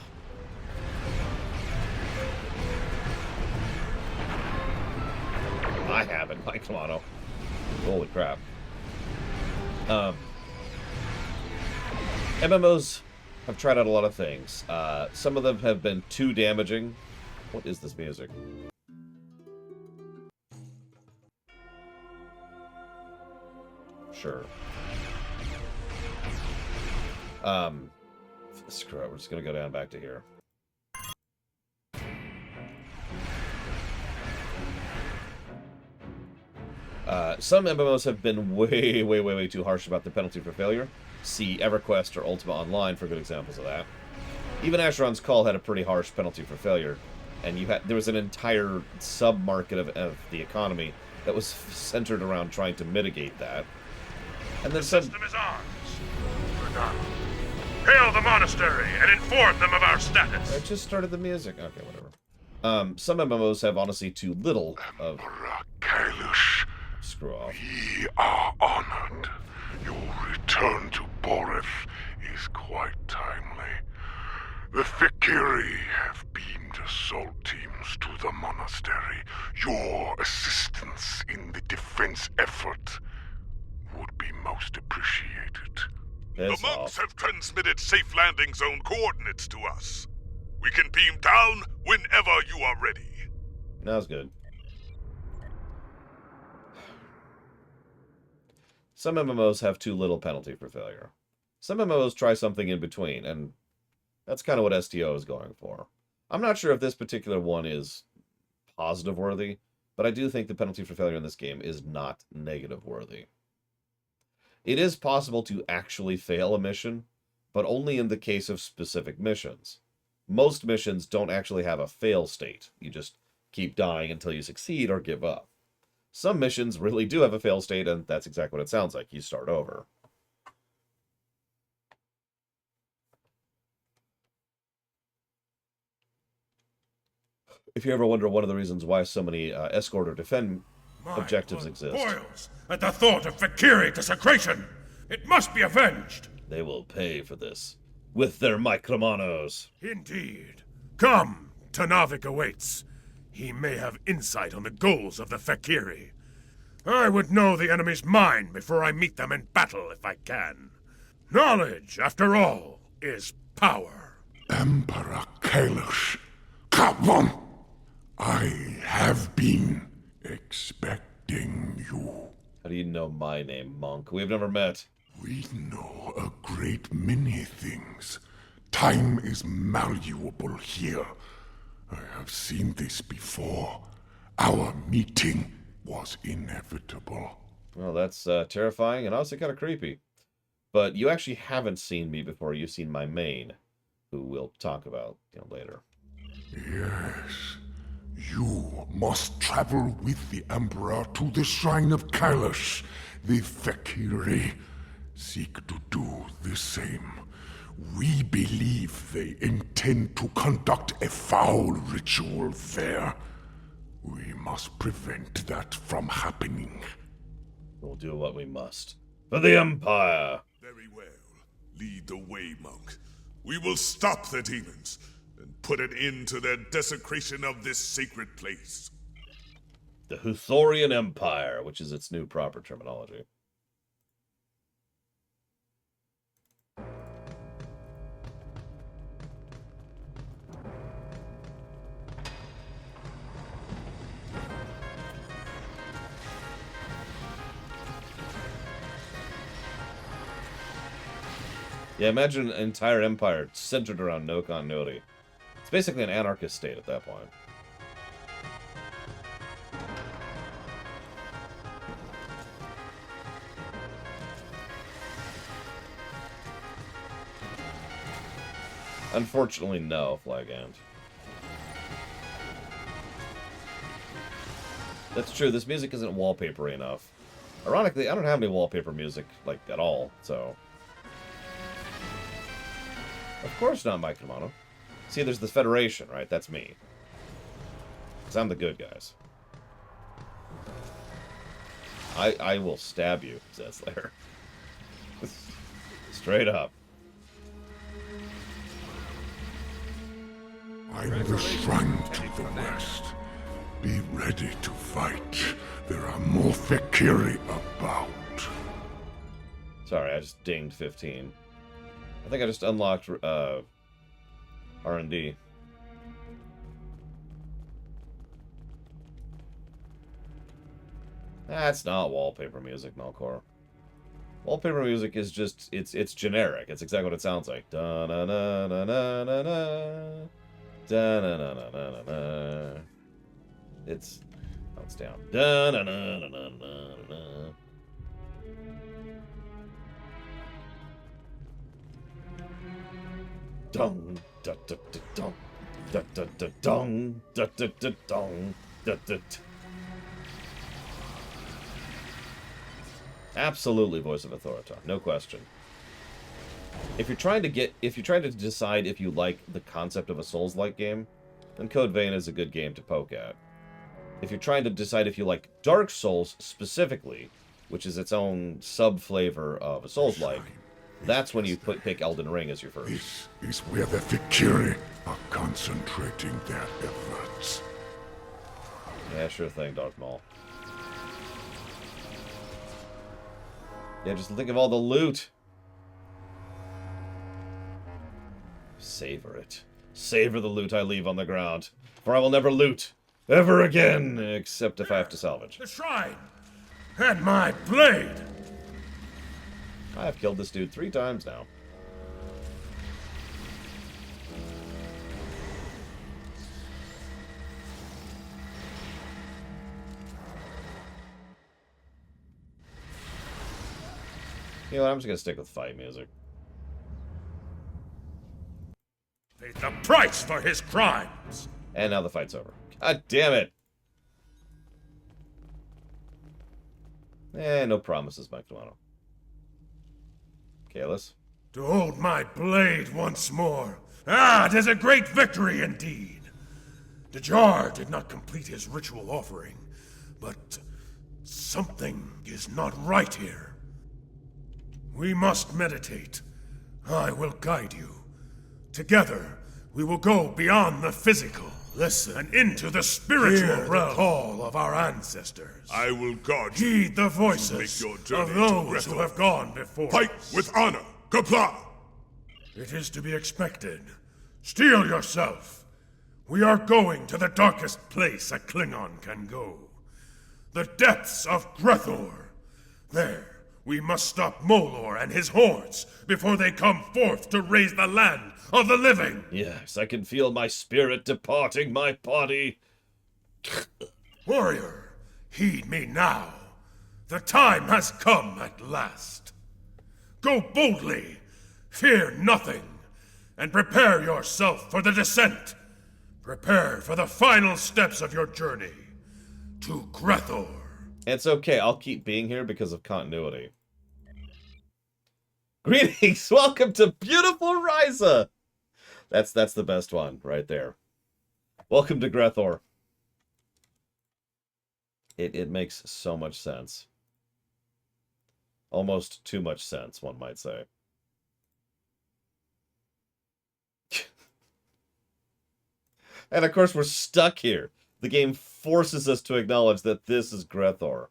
I haven't, Mike Milano. Holy crap. MMOs have tried out a lot of things. Some of them have been too damaging. What is this music? Sure. Screw it, we're just gonna go down back to here. Some MMOs have been way too harsh about the penalty for failure. See EverQuest or Ultima Online for good examples of that. Even Asheron's Call had a pretty harsh penalty for failure, and there was an entire sub-market of the economy that was centered around trying to mitigate that. And then the system is ours. We're done. Hail the monastery and inform them of our status. I just started the music. Okay, whatever. Some MMOs have honestly too little of... Kailash, screw off. We are honored. Your return to Boreth is quite timely. The Fikiri have beamed assault teams to the monastery. Your assistance in the defense effort would be most appreciated. The monks have transmitted safe landing zone coordinates to us. We can beam down whenever you are ready. That was good. Some MMOs have too little penalty for failure. Some MMOs try something in between, and that's kind of what STO is going for. I'm not sure if this particular one is positive worthy, but I do think the penalty for failure in this game is not negative worthy. It is possible to actually fail a mission, but only in the case of specific missions. Most missions don't actually have a fail state. You just keep dying until you succeed or give up. Some missions really do have a fail state, and that's exactly what it sounds like. You start over. If you ever wonder one of the reasons why so many escort or defend objectives exist. Boils at the thought of Fikiri desecration. It must be avenged. They will pay for this with their micromanos. Indeed. Come, Tanavik awaits. He may have insight on the goals of the Fikiri. I would know the enemy's mind before I meet them in battle if I can. Knowledge, after all, is power. Emperor Kailash, come on! I have been expecting you. How do you know my name, monk? We've never met. We know a great many things. Time is malleable here. I have seen this before. Our meeting was inevitable. Well, that's terrifying and also kind of creepy. But you actually haven't seen me before. You've seen my main, who we'll talk about later. Yes. You must travel with the Emperor to the Shrine of Kailash. The Fikiri seek to do the same. We believe they intend to conduct a foul ritual there. We must prevent that from happening. We'll do what we must. For the Empire! Very well. Lead the way, monk. We will stop the demons and put an end to their desecration of this sacred place. The Grethorian Empire, which is its new proper terminology. Yeah, imagine an entire empire centered around no continuity. It's basically an anarchist state at that point. Unfortunately, no, Flag Ant. That's true, this music isn't wallpapery enough. Ironically, I don't have any wallpaper music, like, at all, so... Of course not, Mike Kamano. See, there's the Federation, right? That's me. Because I'm the good guys. I will stab you, says Slayer. Straight up. I'm the shrine to the west. Be ready to fight. There are more Fakiri about. Sorry, I just dinged 15. I think I just unlocked R&D. That's not wallpaper music, Melkor. Wallpaper music is just it's generic. It's exactly what it sounds like. Da na na na na na na. Da na na na na na. It's down. Da na na na na na na. Dong da da da dong da da da dong da da da dong da da. Absolutely, Voice of Authority, no question. If you're trying to decide if you like the concept of a Souls-like game, then Code Vein is a good game to poke at. If you're trying to decide if you like Dark Souls specifically, which is its own sub-flavor of a Souls-like, that's when you pick Elden Ring as your first. This is where the Fakiri are concentrating their efforts. Yeah, sure thing, Dark Maul. Yeah, just think of all the loot. Savor it. Savor the loot I leave on the ground, for I will never loot ever again, except if I have to salvage. The shrine! And my blade! I have killed this dude 3 times now. You know what, I'm just gonna stick with fight music. Paid the price for his crimes! And now the fight's over. God damn it! No promises, Mike Delano. Kalis? To hold my blade once more. Ah, 'tis a great victory indeed. Dajar did not complete his ritual offering, but something is not right here. We must meditate. I will guide you. Together, we will go beyond the physical. Listen and into the spiritual realm. The call of our ancestors. I will guard you. Heed the voices of those who have gone before Fight us. with honor. Comply. It is to be expected. Steel yourself. We are going to the darkest place a Klingon can go. The depths of Grethor. There, we must stop Molor and his hordes before they come forth to raise the land of the living. Yes, I can feel my spirit departing my body. Warrior, heed me now. The time has come at last. Go boldly, fear nothing, and prepare yourself for the descent. Prepare for the final steps of your journey to Grethor. It's okay, I'll keep being here because of continuity. Greetings, welcome to beautiful Ryza! That's the best one, right there. Welcome to Grethor. It makes so much sense. Almost too much sense, one might say. And of course we're stuck here. The game forces us to acknowledge that this is Grethor.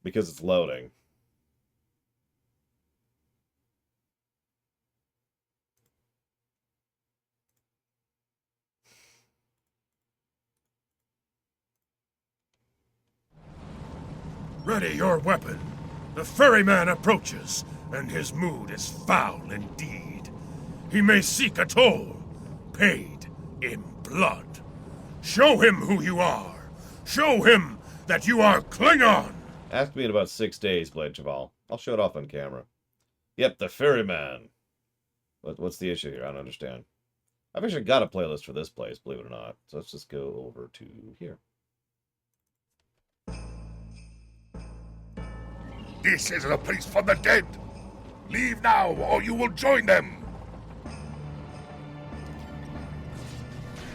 Because it's loading. Ready your weapon. The ferryman approaches. and his mood is foul indeed. He may seek a toll, paid in blood. Show him who you are. Show him that you are Klingon. Ask me in about 6 days, Blade Chaval. I'll show it off on camera. Yep, the ferryman. What's the issue here? I don't understand. I've actually got a playlist for this place, believe it or not. So let's just go over to here. This is a place for the dead. Leave now, or you will join them.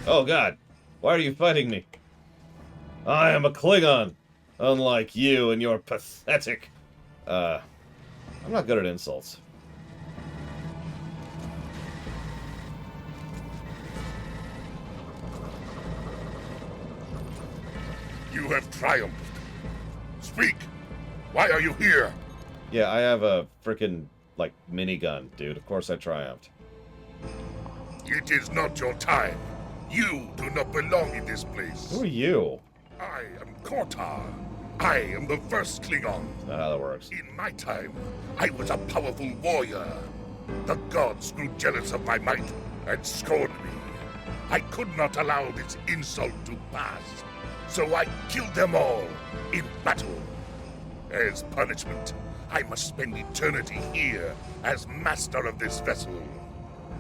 Oh god, why are you fighting me? I am a Klingon, unlike you and your pathetic... I'm not good at insults. You have triumphed. Speak. Why are you here? Yeah, I have a freaking, like, minigun, dude. Of course I triumphed. It is not your time. You do not belong in this place. Who are you? I am Grethor. I am the first Klingon. That's not how that works. In my time, I was a powerful warrior. The gods grew jealous of my might and scorned me. I could not allow this insult to pass, so I killed them all in battle. As punishment, I must spend eternity here as master of this vessel.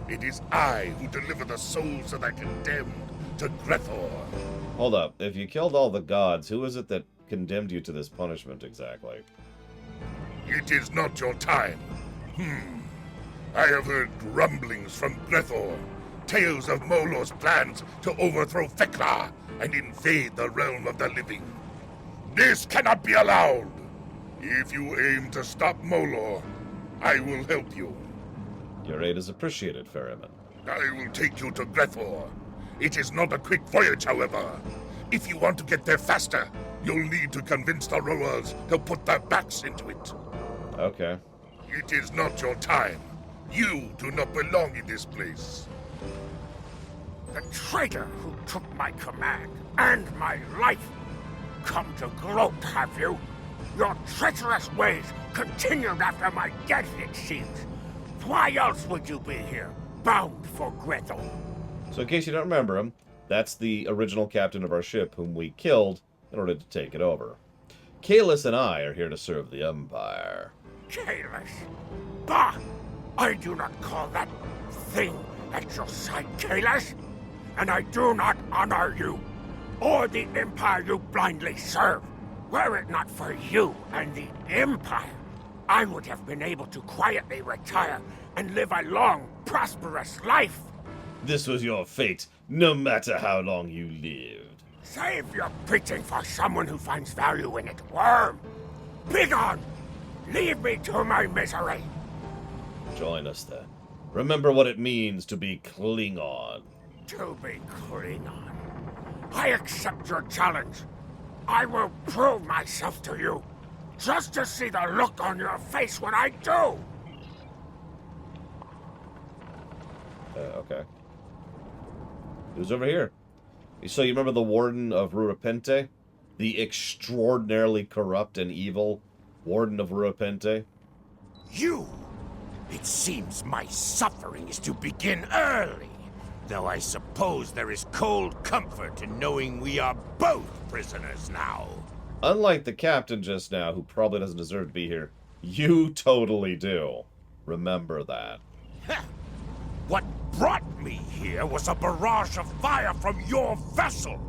It is I who deliver the souls of the condemned to Grethor. Hold up. If you killed all the gods, who is it that condemned you to this punishment exactly? It is not your time. I have heard grumblings from Grethor. Tales of Molor's plans to overthrow Fekla and invade the realm of the living. This cannot be allowed. If you aim to stop Molor, I will help you. Your aid is appreciated, ferryman. I will take you to Grethor. It is not a quick voyage, however. If you want to get there faster, you'll need to convince the rowers to put their backs into it. Okay. It is not your time. You do not belong in this place. The traitor who took my command and my life. Come to gloat, have you? Your treacherous ways continued after my death, it seems. Why else would you be here, bound for Grethor? So in case you don't remember him, that's the original captain of our ship whom we killed in order to take it over. Kalis and I are here to serve the Empire. Kalis? Bah! I do not call that thing at your side Kalis, and I do not honor you, or the Empire you blindly serve. Were it not for you and the Empire, I would have been able to quietly retire and live a long, prosperous life. This was your fate, no matter how long you lived. Save your preaching for someone who finds value in it, worm. Begone! Leave me to my misery. Join us then. Remember what it means to be Klingon. To be Klingon. I accept your challenge. I will prove myself to you, just to see the look on your face when I do. Okay. Who's over here? So you remember the Warden of Rurapente? The extraordinarily corrupt and evil Warden of Rurapente? You! It seems my suffering is to begin early. Though I suppose there is cold comfort in knowing we are both prisoners now. Unlike the captain just now, who probably doesn't deserve to be here, you totally do. Remember that. What brought me here was a barrage of fire from your vessel.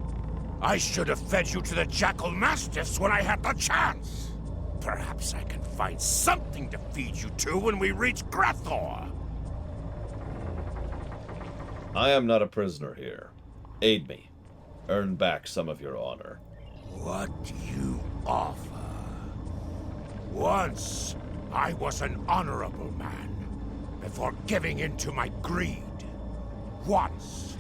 I should have fed you to the Jackal Mastiffs when I had the chance. Perhaps I can find something to feed you to when we reach Grethor. I am not a prisoner here. Aid me. Earn back some of your honor. What you offer? Once, I was an honorable man, before giving in to my greed. Once,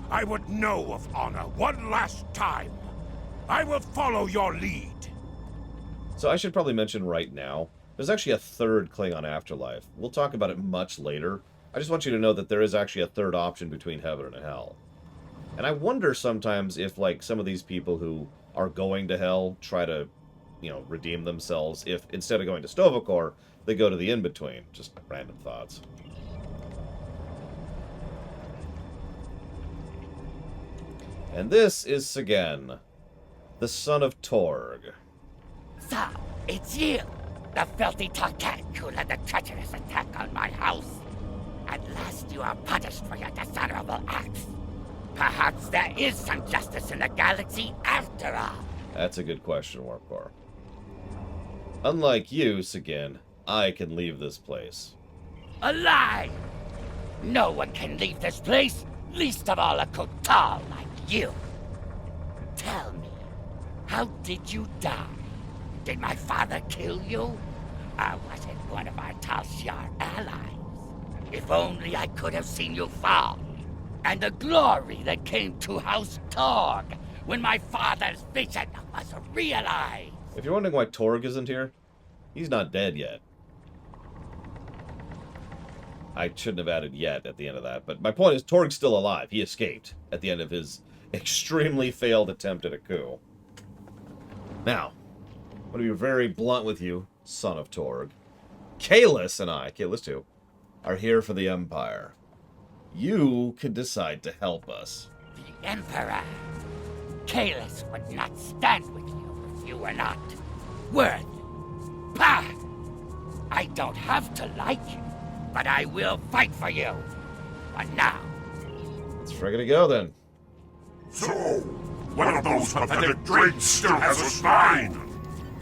I would know of honor one last time. I will follow your lead. So I should probably mention right now, there's actually a third Klingon afterlife. We'll talk about it much later. I just want you to know that there is actually a third option between heaven and hell. And I wonder sometimes if, like, some of these people who are going to hell try to, redeem themselves, if instead of going to Stovacor, they go to the in-between. Just random thoughts. And this is Sagan, the son of Torg. So, it's you, the filthy Tarkat who led the treacherous attack on my house. At last you are punished for your dishonorable acts. Perhaps there is some justice in the galaxy after all. That's a good question, Warpcore. Unlike you, Sagan, I can leave this place. A lie! No one can leave this place, least of all a Kotal like you. Tell me, how did you die? Did my father kill you? Or was it one of our Tal Shiar allies? If only I could have seen you fall. And the glory that came to House Torg when my father's vision was realized. If you're wondering why Torg isn't here, he's not dead yet. I shouldn't have added yet at the end of that, but my point is Torg's still alive. He escaped at the end of his extremely failed attempt at a coup. Now, I'm going to be very blunt with you, son of Torg. Kalis and I, Kalis too, are here for the Empire. You can decide to help us. The Emperor. Kalis would not stand with you if you were not worthy. Bah! I don't have to like you, but I will fight for you. For now. Let's friggin' go then. So, one of those pathetic dregs still has a spine.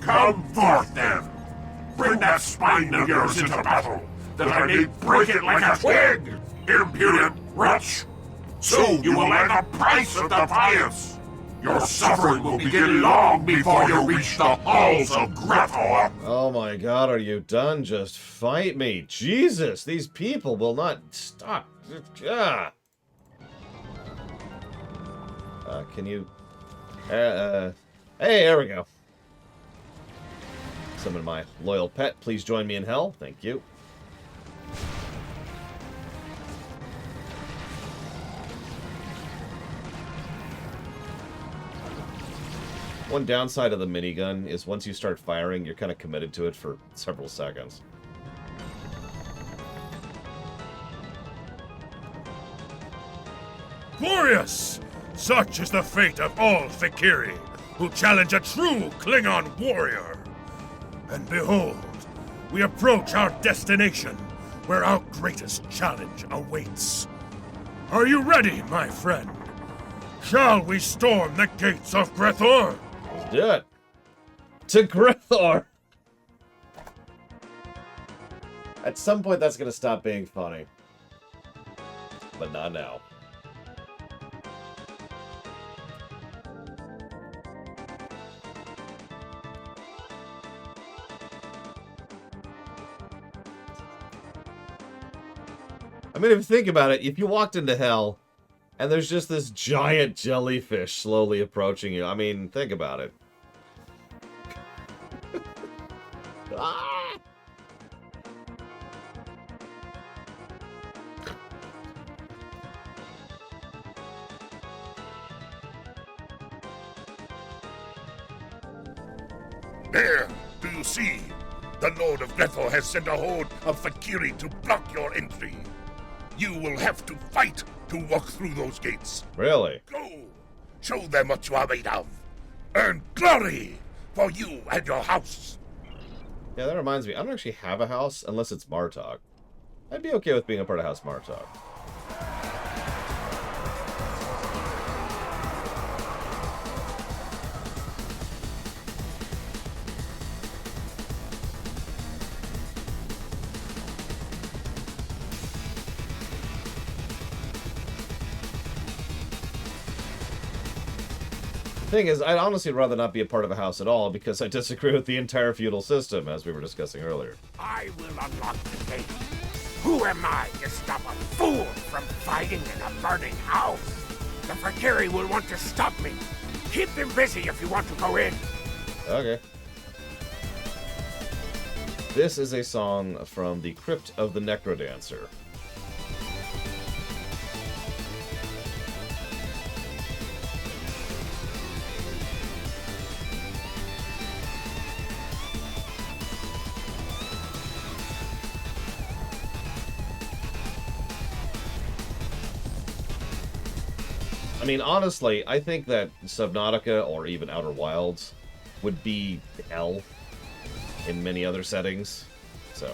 Come forth then. Bring that spine of yours into battle, that I may break it like a twig. Impudent wretch! So you will learn the price of defiance! Your suffering will begin long before you reach the halls of Grethor! Oh my god, are you done? Just fight me. Jesus, these people will not stop. Ah. Can you... hey, there we go. Summon my loyal pet. Please join me in hell. Thank you. One downside of the minigun is once you start firing, you're kind of committed to it for several seconds. Glorious! Such is the fate of all Fakiri who challenge a true Klingon warrior. And behold, we approach our destination, where our greatest challenge awaits. Are you ready, my friend? Shall we storm the gates of Grethor? Let's do it. To Grethor! At some point that's going to stop being funny. But not now. I mean, if you think about it, if you walked into hell and there's just this giant jellyfish slowly approaching you, I mean, think about it. Ah! There, do you see? The Lord of Grethor has sent a horde of Fakiri to block your entry. You will have to fight to walk through those gates. Really? Go! Show them what you are made of. Earn glory for you and your house. Yeah, that reminds me. I don't actually have a house unless it's Martok. I'd be okay with being a part of House Martok. Thing is, I'd honestly rather not be a part of a house at all because I disagree with the entire feudal system, as we were discussing earlier. I will unlock the gate. Who am I to stop a fool from fighting in a burning house? The Fakiri will want to stop me. Keep them busy if you want to go in. Okay. This is a song from the Crypt of the Necrodancer. I mean, honestly, I think that Subnautica or even Outer Wilds would be hell in many other settings. So...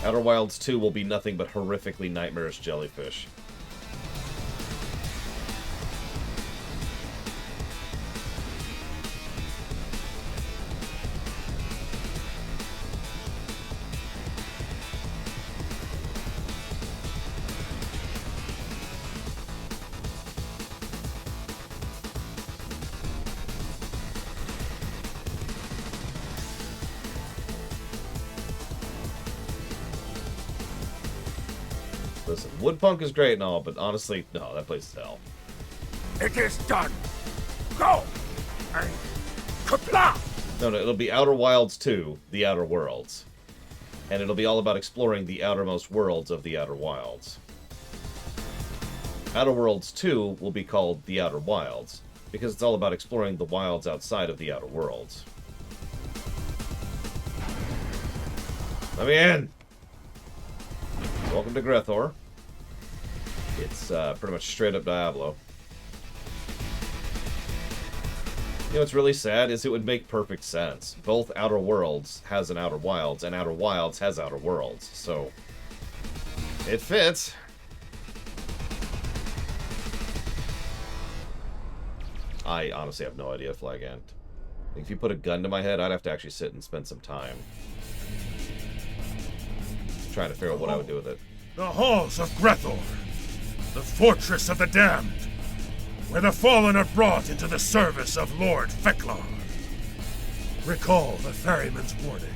Outer Wilds 2 will be nothing but horrifically nightmarish jellyfish. Listen, Woodpunk is great and all, but honestly, no, that place is hell. It is done. Go! And kapla! No, it'll be Outer Wilds 2, The Outer Worlds. And it'll be all about exploring the outermost worlds of the Outer Wilds. Outer Worlds 2 will be called The Outer Wilds, because it's all about exploring the wilds outside of the Outer Worlds. Let me in! Welcome to Grethor. It's pretty much straight up Diablo. You know what's really sad is it would make perfect sense. Both Outer Worlds has an Outer Wilds, and Outer Wilds has Outer Worlds, so it fits. I honestly have no idea, Flag Ant. If you put a gun to my head, I'd have to actually sit and spend some time trying to figure out what I would do with it. The halls of Grethor, the fortress of the damned, where the fallen are brought into the service of Lord Feklar. Recall the ferryman's warning.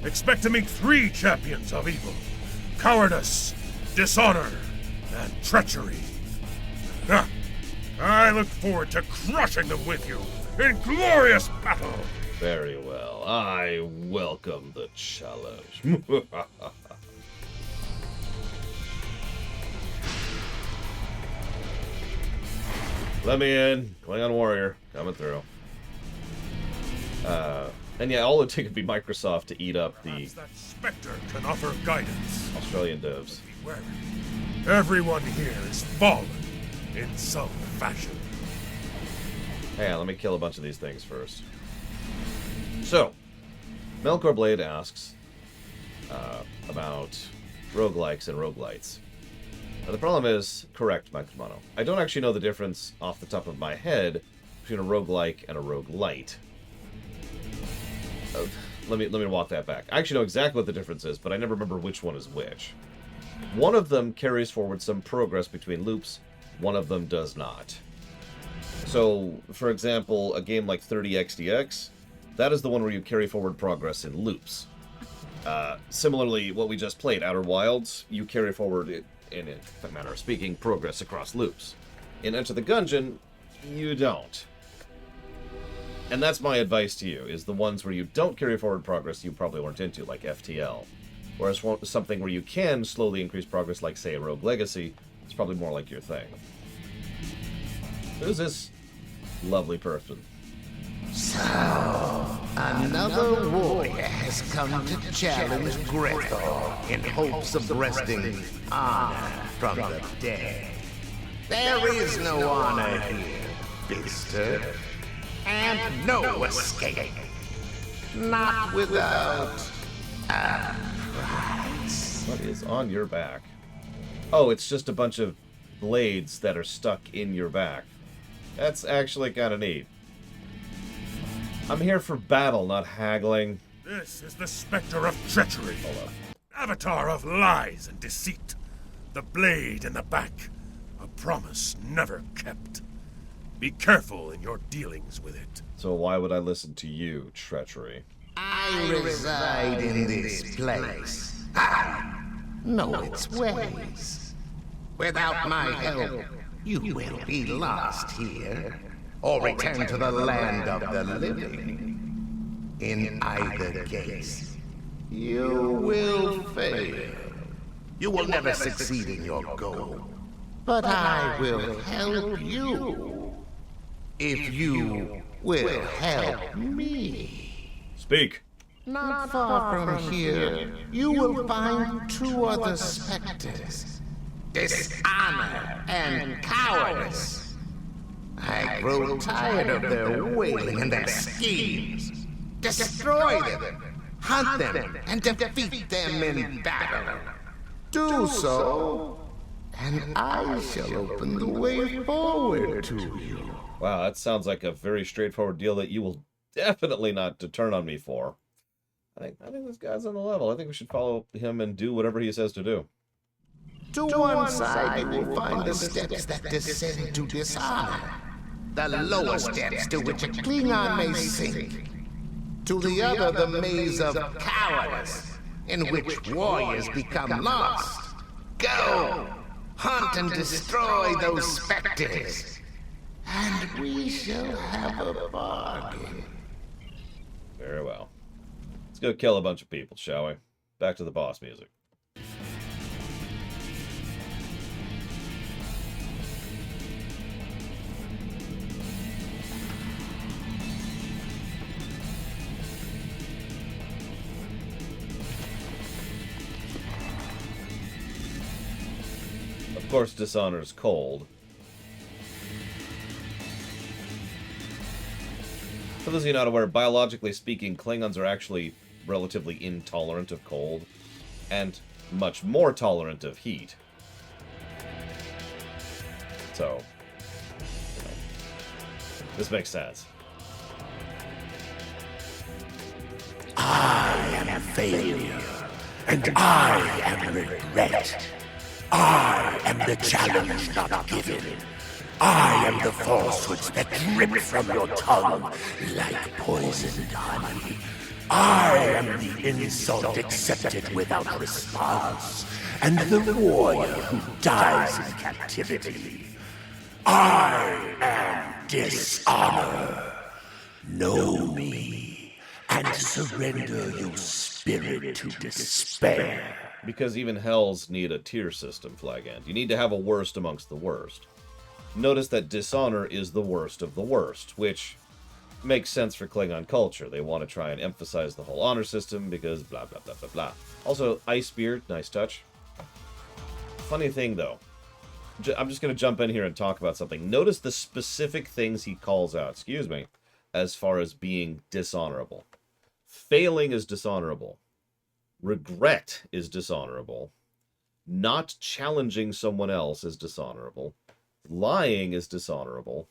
Expect to meet 3 champions of evil: cowardice, dishonor, and treachery. Ha! I look forward to crushing them with you in glorious battle. Very well. I welcome the challenge. Let me in. Klingon warrior. Coming through. And yeah, all it would take would be Microsoft to eat up the that Spectre can offer guidance. Australian devs. Everyone here is fallen in some fashion. Hang on, let me kill a bunch of these things first. So, Melkor Blade asks about roguelikes and roguelites. Now, the problem is, correct, Mike Romano, I don't actually know the difference off the top of my head between a roguelike and a roguelite. Let me walk that back. I actually know exactly what the difference is, but I never remember which one is which. One of them carries forward some progress between loops, one of them does not. So, for example, a game like 30XDX, that is the one where you carry forward progress in loops. Similarly, what we just played, Outer Wilds, you carry forward, in a manner of speaking, progress across loops. In Enter the Gungeon, you don't. And that's my advice to you, is the ones where you don't carry forward progress you probably weren't into, like FTL. Whereas something where you can slowly increase progress, like, say, a Rogue Legacy, is probably more like your thing. Who's this lovely person? So, another warrior has come to challenge Grethor in hopes of wresting honor from the dead. There is no honor here, Bister, and no escape. Not without a price. What is on your back? Oh, it's just a bunch of blades that are stuck in your back. That's actually kind of neat. I'm here for battle, not haggling. This is the Spectre of treachery. Avatar of lies and deceit. The blade in the back. A promise never kept. Be careful in your dealings with it. So why would I listen to you, treachery? I reside in this place. I know its ways. Without my help, you will be lost here, or return to the land of the living. In either case, you will fail. You will never succeed in your goal. But I will help you. If you will help me. Speak. Not far from here, you will find two other specters. Dishonor and cowardice. I grow tired of their wailing and their schemes. Destroy them, hunt them, and defeat them in battle. Do so, and I shall open the way forward to you. Wow, that sounds like a very straightforward deal that you will definitely not turn on me for. I think this guy's on the level. I think we should follow him and do whatever he says to do. To one side, you will find the steps that descend to dishonor. The lower steps to which a Klingon may sink. To the other, the maze of cowardice, in which warriors become lost. Go! Hunt and destroy those specters, and we shall have a bargain. Very well. Let's go kill a bunch of people, shall we? Back to the boss music. Of course, Dishonor is cold. For those of you not aware, biologically speaking, Klingons are actually relatively intolerant of cold, and much more tolerant of heat. So, this makes sense. I am failure, and I am regret. I am the challenge not given. I am the falsehoods that drip from your tongue like poisoned honey. I am the insult accepted without response, and the warrior who dies in captivity. I am Dishonor. Know me, and surrender your spirit to despair. Because even hells need a tier system, Flag End. You need to have a worst amongst the worst. Notice that Dishonor is the worst of the worst, which makes sense for Klingon culture. They want to try and emphasize the whole honor system because blah, blah, blah, blah, blah. Also, Icebeard, nice touch. Funny thing, though. I'm just going to jump in here and talk about something. Notice the specific things he calls out, as far as being dishonorable. Failing is dishonorable. Regret is dishonorable. Not challenging someone else is dishonorable. Lying is dishonorable.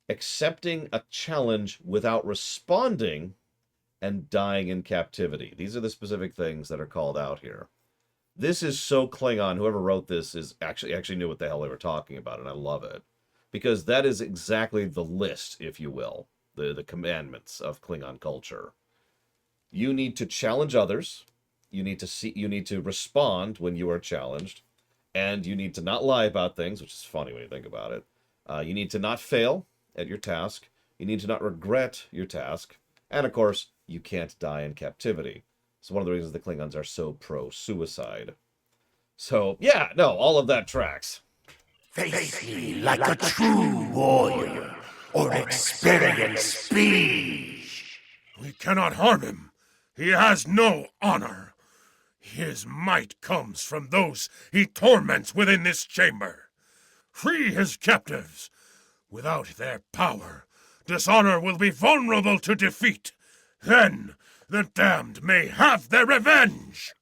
Accepting a challenge without responding and dying in captivity. These are the specific things that are called out here. This is so Klingon. Whoever wrote this is actually knew what the hell they were talking about, and I love it. Because that is exactly the list, if you will, the commandments of Klingon culture. You need to challenge others. You need to respond when you are challenged. And you need to not lie about things, which is funny when you think about it. You need to not fail at your task. You need to not regret your task. And, of course, you can't die in captivity. It's one of the reasons the Klingons are so pro-suicide. So, yeah, no, all of that tracks. Face me like a true warrior, or experience speed. We cannot harm him. He has no honor. His might comes from those he torments within this chamber. Free his captives. Without their power, Dishonor will be vulnerable to defeat. Then the damned may have their revenge.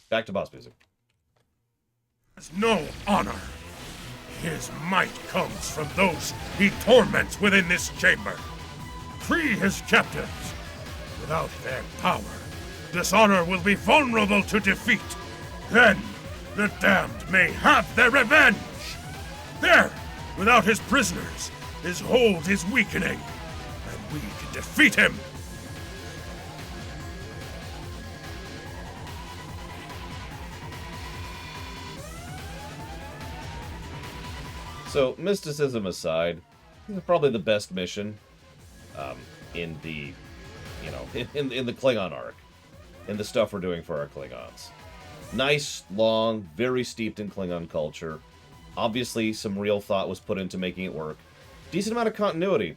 Back to boss music. Has no honor. His might comes from those he torments within this chamber. Free his captives. Without their power, Dishonor will be vulnerable to defeat. Then the damned may have their revenge. There, without his prisoners, his hold is weakening, and we can defeat him. So, mysticism aside, this is probably the best mission in the, in the Klingon arc, in the stuff we're doing for our Klingons. Nice, long, very steeped in Klingon culture. Obviously, some real thought was put into making it work. Decent amount of continuity.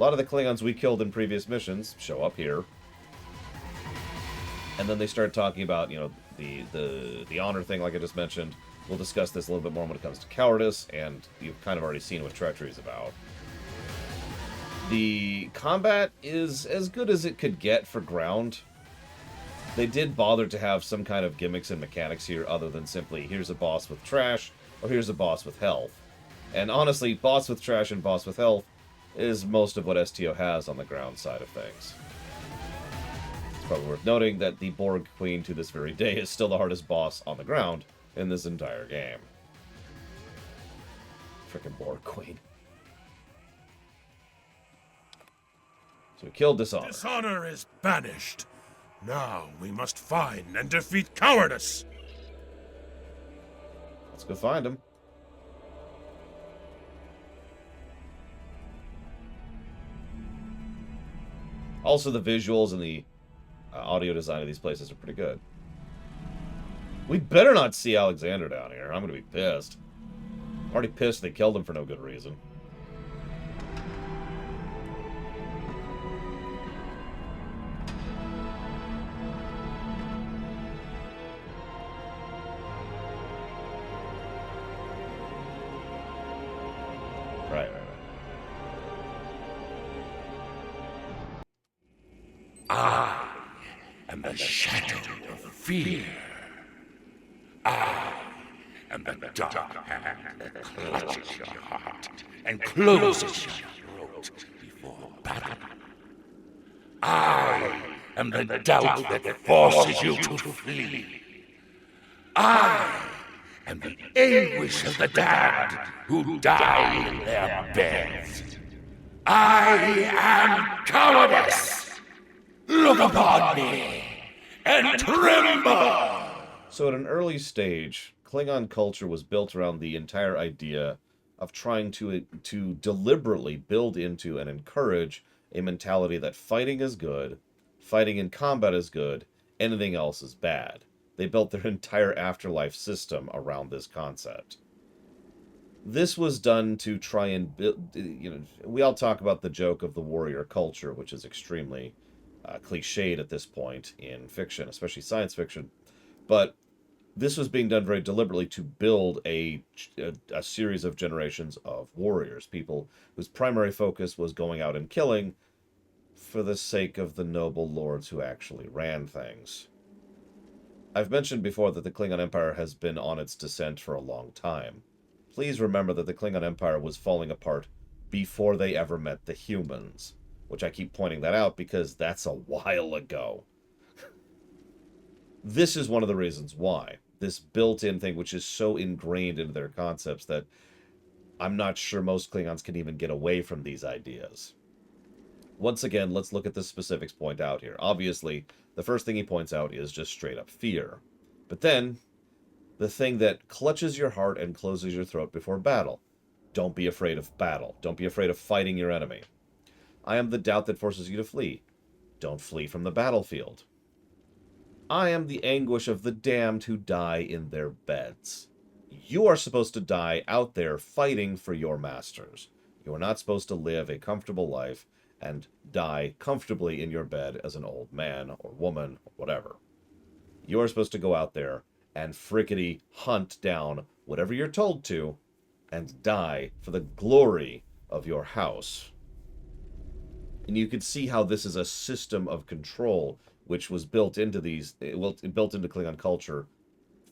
lot of the Klingons we killed in previous missions show up here. And then they start talking about, you know, the honor thing, like I just mentioned. We'll discuss this a little bit more when it comes to cowardice, and you've kind of already seen what treachery is about. The combat is as good as it could get for ground. They did bother to have some kind of gimmicks and mechanics here other than simply, here's a boss with trash, or here's a boss with health. And honestly, boss with trash and boss with health is most of what STO has on the ground side of things. It's probably worth noting that the Borg Queen to this very day is still the hardest boss on the ground in this entire game. Frickin' Borg Queen. So we killed Dishonor. Dishonor is banished. Now we must find and defeat cowardice. Let's go find him. Also, the visuals and the audio design of these places are pretty good. We better not see Alexander down here. I'm gonna be pissed. I'm already pissed they killed him for no good reason. Right. I am the shadow of fear. I am the dark hand that clutches your heart and closes your throat before battle. I am the doubt that forces you to flee. I am the anguish of the damned who die in their beds. I am cowardice. Look upon me and tremble! So at an early stage, Klingon culture was built around the entire idea of trying to deliberately build into and encourage a mentality that fighting is good, fighting in combat is good, anything else is bad. They built their entire afterlife system around this concept. This was done to try and build, you know, we all talk about the joke of the warrior culture, which is extremely cliched at this point in fiction, especially science fiction. But this was being done very deliberately to build a series of generations of warriors, people whose primary focus was going out and killing for the sake of the noble lords who actually ran things. I've mentioned before that the Klingon Empire has been on its descent for a long time. Please remember that the Klingon Empire was falling apart before they ever met the humans, which I keep pointing that out because that's a while ago. This is one of the reasons why. This built-in thing, which is so ingrained into their concepts that I'm not sure most Klingons can even get away from these ideas. Once again, let's look at the specifics point out here. Obviously, the first thing he points out is just straight-up fear. But then, the thing that clutches your heart and closes your throat before battle. Don't be afraid of battle. Don't be afraid of fighting your enemy. I am the doubt that forces you to flee. Don't flee from the battlefield. I am the anguish of the damned who die in their beds. You are supposed to die out there fighting for your masters. You are not supposed to live a comfortable life and die comfortably in your bed as an old man or woman or whatever. You are supposed to go out there and frickety hunt down whatever you're told to and die for the glory of your house. And you can see how this is a system of control which was built into built into Klingon culture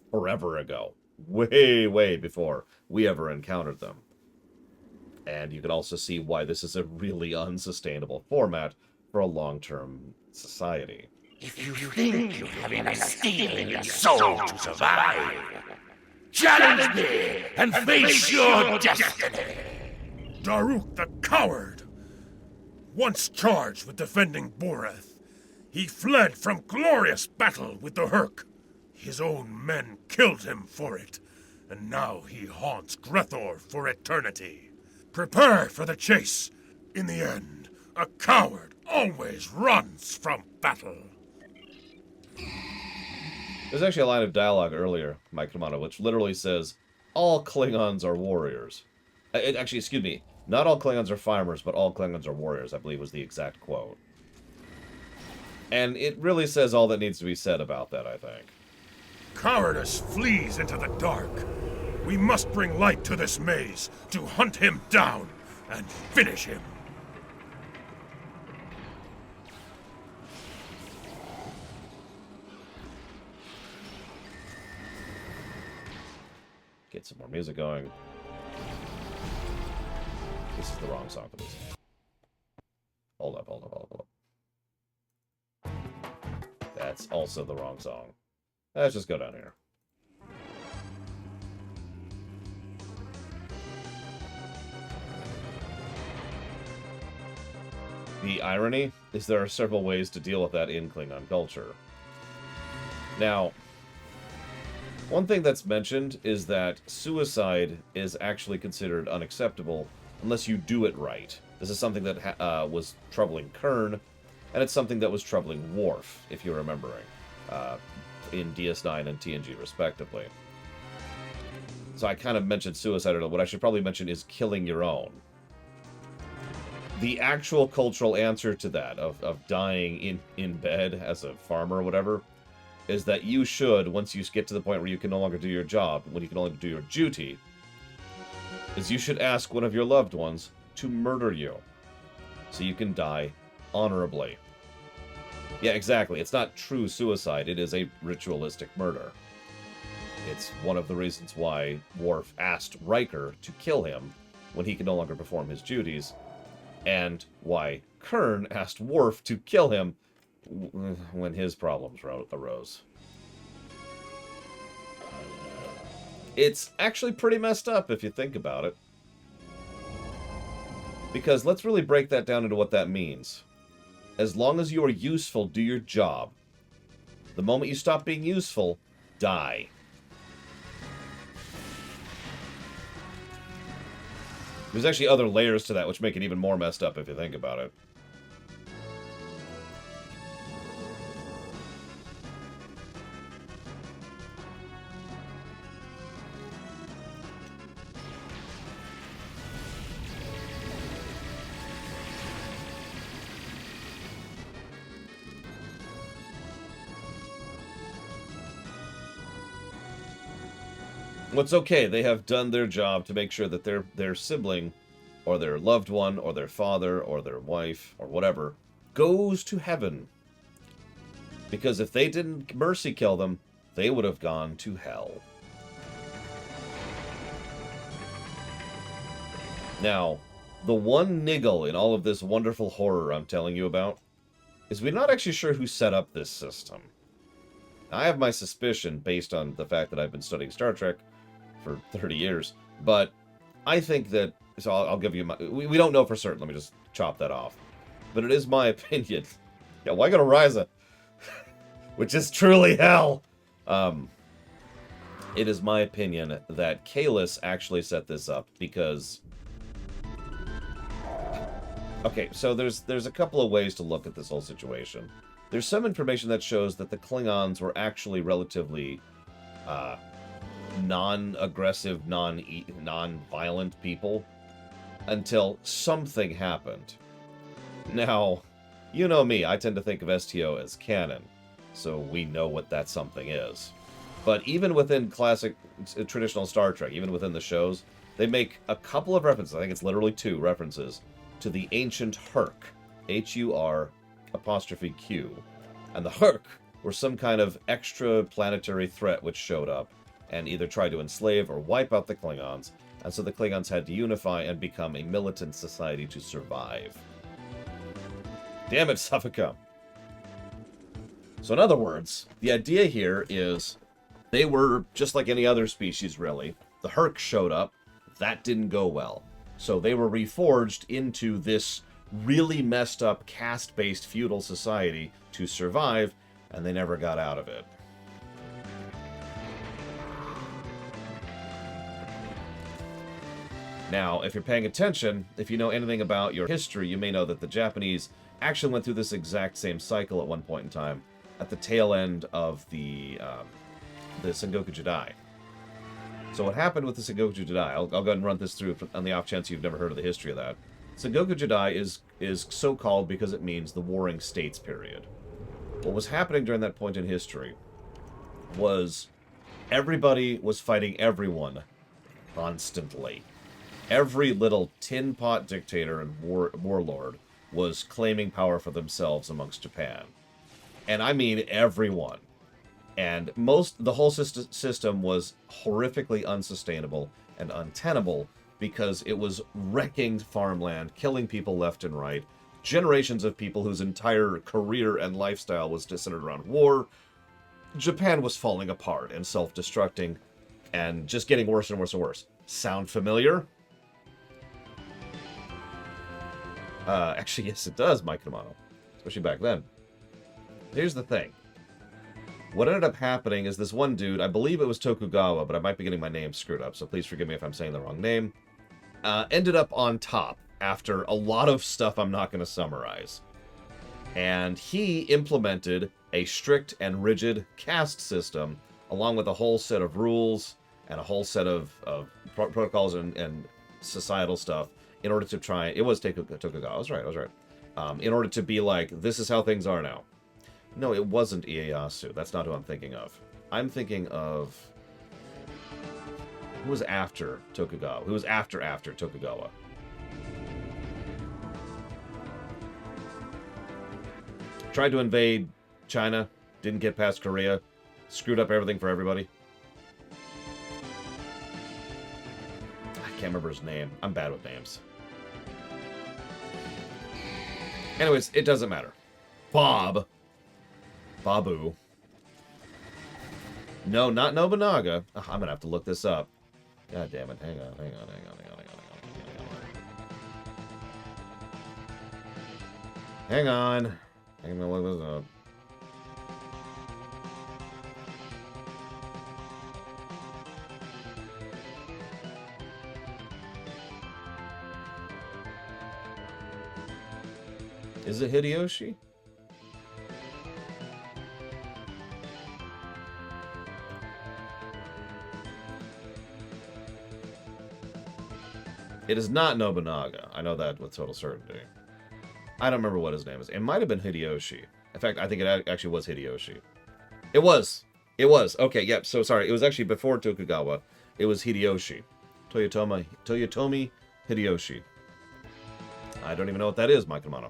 forever ago. Way, way before we ever encountered them. And you can also see why this is a really unsustainable format for a long-term society. If you think you have enough steel in your soul to survive, challenge me and face your destiny! Daruk the coward! Once charged with defending Boreth, he fled from glorious battle with the Hurk. His own men killed him for it, and now he haunts Grethor for eternity. Prepare for the chase. In the end, a coward always runs from battle. There's actually a line of dialogue earlier, Mike Romano, which literally says, all Klingons are warriors. Actually, excuse me, Not all Klingons are farmers, but all Klingons are warriors, I believe was the exact quote. And it really says all that needs to be said about that, I think. Cowardice flees into the dark. We must bring light to this maze to hunt him down and finish him. Get some more music going. This is the wrong song for this. Hold up, hold up, hold up, hold up. That's also the wrong song. Let's just go down here. The irony is there are several ways to deal with that in Klingon culture. Now, one thing that's mentioned is that suicide is actually considered unacceptable unless you do it right. This is something that was troubling Kern, and it's something that was troubling Worf, if you're remembering, in DS9 and TNG, respectively. So I kind of mentioned suicide earlier. What I should probably mention is killing your own. The actual cultural answer to that, of dying in bed as a farmer or whatever, is that you should, once you get to the point where you can no longer do your job, when you can only do your duty, is you should ask one of your loved ones to murder you, so you can die honorably. Yeah, exactly. It's not true suicide. It is a ritualistic murder. It's one of the reasons why Worf asked Riker to kill him when he could no longer perform his duties, and why Kern asked Worf to kill him when his problems arose. It's actually pretty messed up if you think about it. Because let's really break that down into what that means. As long as you are useful, do your job. The moment you stop being useful, die. There's actually other layers to that which make it even more messed up if you think about it. What's okay, they have done their job to make sure that their sibling, or their loved one, or their father, or their wife, or whatever, goes to heaven. Because if they didn't mercy kill them, they would have gone to hell. Now, the one niggle in all of this wonderful horror I'm telling you about is we're not actually sure who set up this system. I have my suspicion based on the fact that I've been studying Star Trek for 30 years, but I think that, so I'll give you my, we don't know for certain, let me just chop that off, but it is my opinion, yeah, why go to Ryza? Which is truly hell! It is my opinion that Kahless actually set this up, because, okay, so there's a couple of ways to look at this whole situation. There's some information that shows that the Klingons were actually relatively, non-aggressive, non-violent people until something happened. Now, you know me, I tend to think of STO as canon, so we know what that something is. But even within classic, traditional Star Trek, even within the shows, they make a couple of references, I think it's literally 2 references, to the ancient Hurk, H-U-R apostrophe Q. And the Hurk were some kind of extra-planetary threat which showed up and either tried to enslave or wipe out the Klingons, and so the Klingons had to unify and become a militant society to survive. Damn it, Suffolcum! So in other words, the idea here is they were just like any other species, really. The Hurk showed up, that didn't go well. So they were reforged into this really messed up caste-based feudal society to survive, and they never got out of it. Now, if you're paying attention, if you know anything about your history, you may know that the Japanese actually went through this exact same cycle at one point in time, at the tail end of the Sengoku Jidai. So what happened with the Sengoku Jidai, I'll go ahead and run this through on the off chance you've never heard of the history of that. Sengoku Jidai is so called because it means the Warring States period. What was happening during that point in history was everybody was fighting everyone constantly. Every little tin pot dictator and warlord was claiming power for themselves amongst Japan. And I mean everyone. And the whole system was horrifically unsustainable and untenable because it was wrecking farmland, killing people left and right, generations of people whose entire career and lifestyle was centered around war. Japan was falling apart and self-destructing and just getting worse and worse and worse. Sound familiar? Actually, yes, it does, Mike Kamano. Especially back then. Here's the thing. What ended up happening is this one dude, I believe it was Tokugawa, but I might be getting my name screwed up, so please forgive me if I'm saying the wrong name, ended up on top after a lot of stuff I'm not going to summarize. And he implemented a strict and rigid caste system, along with a whole set of rules and a whole set of protocols and societal stuff, in order to try... It was Tokugawa, I was right. In order to be like, this is how things are now. No, it wasn't Ieyasu. That's not who I'm thinking of. I'm thinking of... Who was after Tokugawa? Who was after Tokugawa? Tried to invade China. Didn't get past Korea. Screwed up everything for everybody. I can't remember his name. I'm bad with names. Anyways, it doesn't matter. Babu. No, not Nobunaga. Oh, I'm gonna have to look this up. God damn it. Hang on. I'm gonna look this up. Is it Hideyoshi? It is not Nobunaga. I know that with total certainty. I don't remember what his name is. It might have been Hideyoshi. In fact, I think it actually was Hideyoshi. It was. Okay, yep. So sorry. It was actually before Tokugawa. It was Hideyoshi. Toyotomi Hideyoshi. I don't even know what that is, Mike Kamano.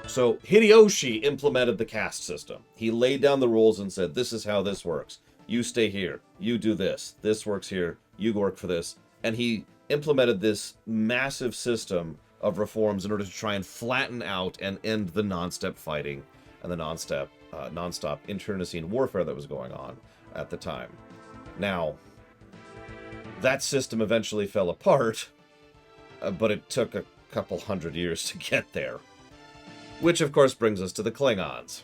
So Hideyoshi implemented the caste system. He laid down the rules and said, this is how this works. You stay here. You do this. This works here. You work for this. And he implemented this massive system of reforms in order to try and flatten out and end the non-stop fighting and the non-stop internecine warfare that was going on at the time. Now, that system eventually fell apart, but it took a couple hundred years to get there. Which, of course, brings us to the Klingons.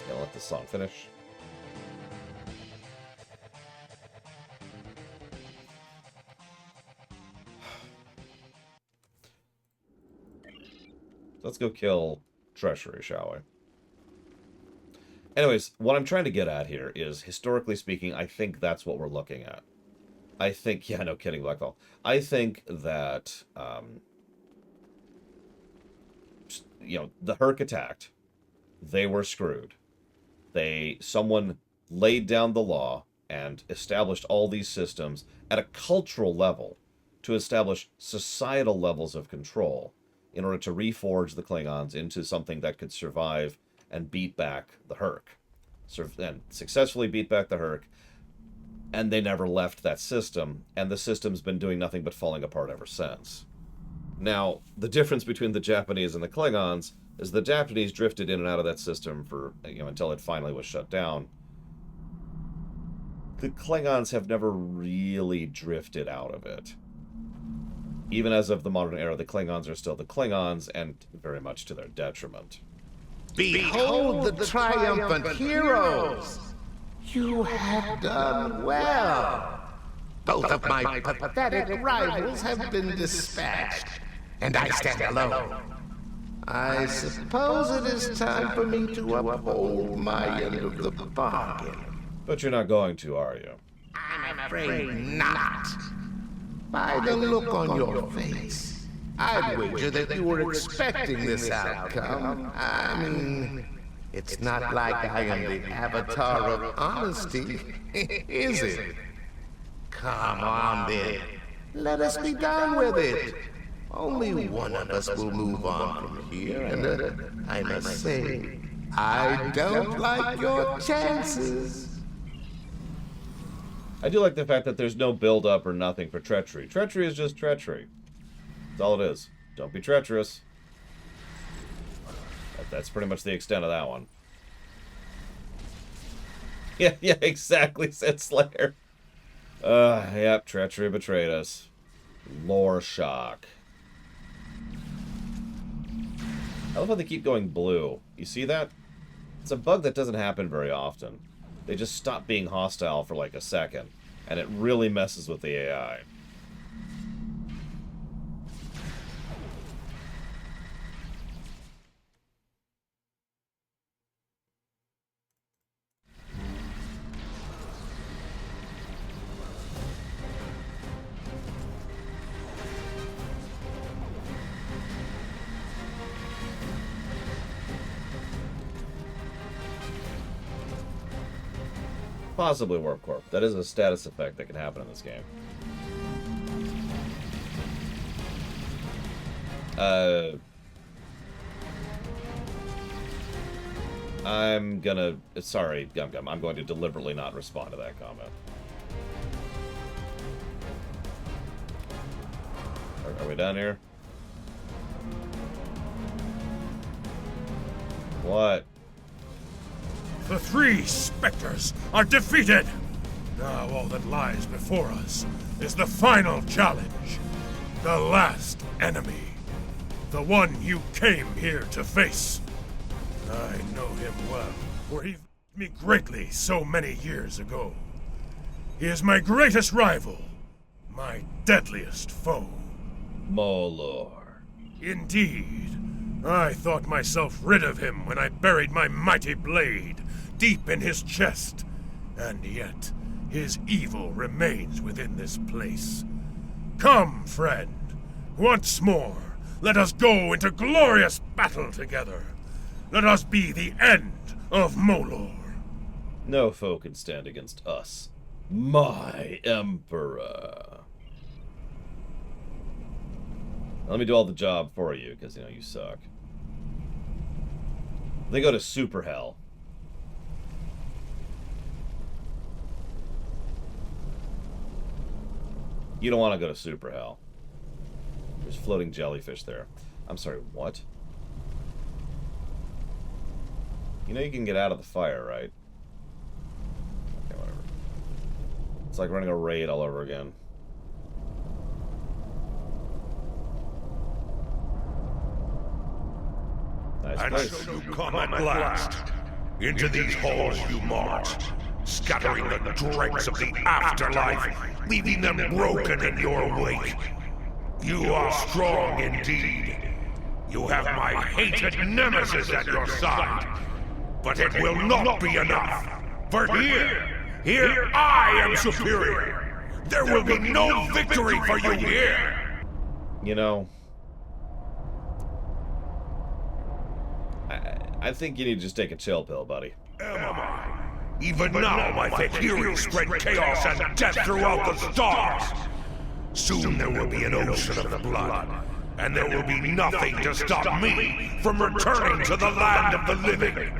I'll let this song finish. Let's go kill Treasury, shall we? Anyways, what I'm trying to get at here is, historically speaking, I think that's what we're looking at. I think, yeah, no kidding, Blackfall. I think that, the Herc attacked. They were screwed. Someone laid down the law and established all these systems at a cultural level to establish societal levels of control in order to reforge the Klingons into something that could survive and beat back the Herc. And successfully beat back the Herc. And they never left that system, and the system's been doing nothing but falling apart ever since. Now, the difference between the Japanese and the Klingons is the Japanese drifted in and out of that system for, until it finally was shut down. The Klingons have never really drifted out of it. Even as of the modern era, the Klingons are still the Klingons, and very much to their detriment. Behold the triumphant heroes! You have done well. Both of my pathetic rivals have been dispatched, and I stand alone. I suppose it is time for me to uphold my end of the bargain. But you're not going to, are you? I'm afraid not. By the look on your face, I'd wager that you were expecting this outcome. I mean, it's not like I am the avatar of honesty, is it? Come on then, let us be done with it. Only one of us will move on from here, and I must say, I don't like your chances. I do like the fact that there's no build-up or nothing for treachery. Treachery is just treachery. That's all it is. Don't be treacherous. That's pretty much the extent of that one. Yeah, exactly, said Slayer. Yep, treachery betrayed us. Lore shock. I love how they keep going blue. You see that? It's a bug that doesn't happen very often. They just stop being hostile for like a second, and it really messes with the AI. Possibly Warp Corp. That is a status effect that can happen in this game. I'm gonna... Sorry, Gum Gum. I'm going to deliberately not respond to that comment. Are we done here? What? The three specters are defeated! Now all that lies before us is the final challenge. The last enemy. The one you came here to face. I know him well, for he loved me greatly so many years ago. He is my greatest rival, my deadliest foe. Molor. Indeed. I thought myself rid of him when I buried my mighty blade deep in his chest, and yet his evil remains within this place. Come, friend, once more, let us go into glorious battle together. Let us be the end of Molor. No foe can stand against us, my Emperor. Let me do all the job for you, because, you know, you suck. They go to Super Hell. You don't want to go to Super Hell. There's floating jellyfish there. I'm sorry, what? You know you can get out of the fire, right? Okay, whatever. It's like running a raid all over again. Nice And place. so you come at last. Into these halls you march, scattering the dregs of the afterlife, leaving them broken in your wake. You are strong indeed. You have my hated nemesis at your side. But it will not be enough. For here I am superior. There will be no victory for you here. You know, I think you need to just take a chill pill, buddy. Am I? Even now my Fakiri spread chaos and death throughout the stars. Soon there will be an ocean of blood, and there will be nothing to stop me from returning to the land of the living.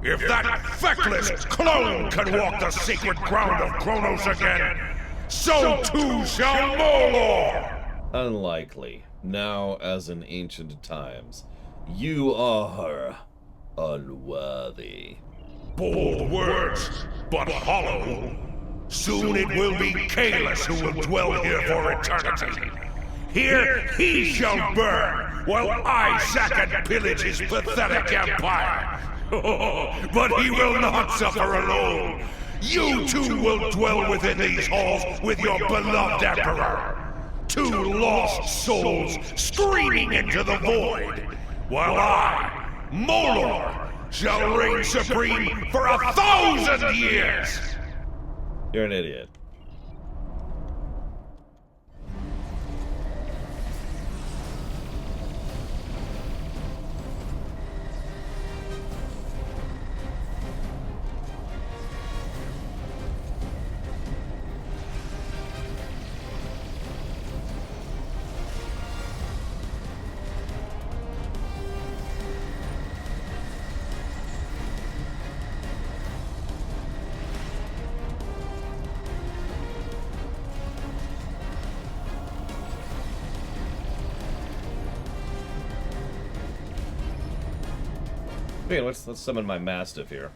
If that feckless clone can walk the sacred ground of Kronos again, so too shall Molor! Unlikely. Now, as in ancient times, you are unworthy. Bold words, but hollow. Soon it will be Kalis who will dwell here for eternity. Here he shall burn, while I sack and pillage his pathetic empire. But he will not suffer alone. You too will dwell within these halls with your beloved emperor. Two lost souls screaming into the void. while I, Molor, shall reign supreme for 1,000 years! You're an idiot. Okay, let's summon my Mastiff here.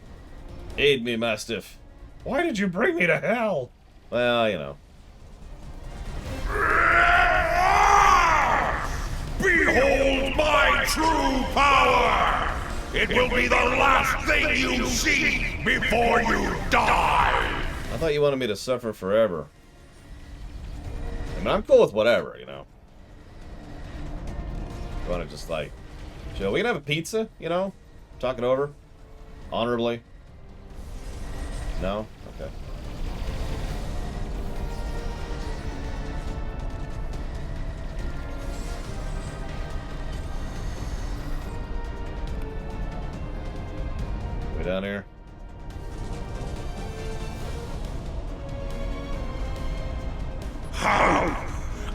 Aid me, Mastiff. Why did you bring me to hell? Well, you know. Behold my true power! It will be the last thing you see before you die! I thought you wanted me to suffer forever. I mean, I'm cool with whatever, you know. You want to just, like, chill. We can have a pizza, you know? Talk it over. Honorably. No? Okay. Way down here. How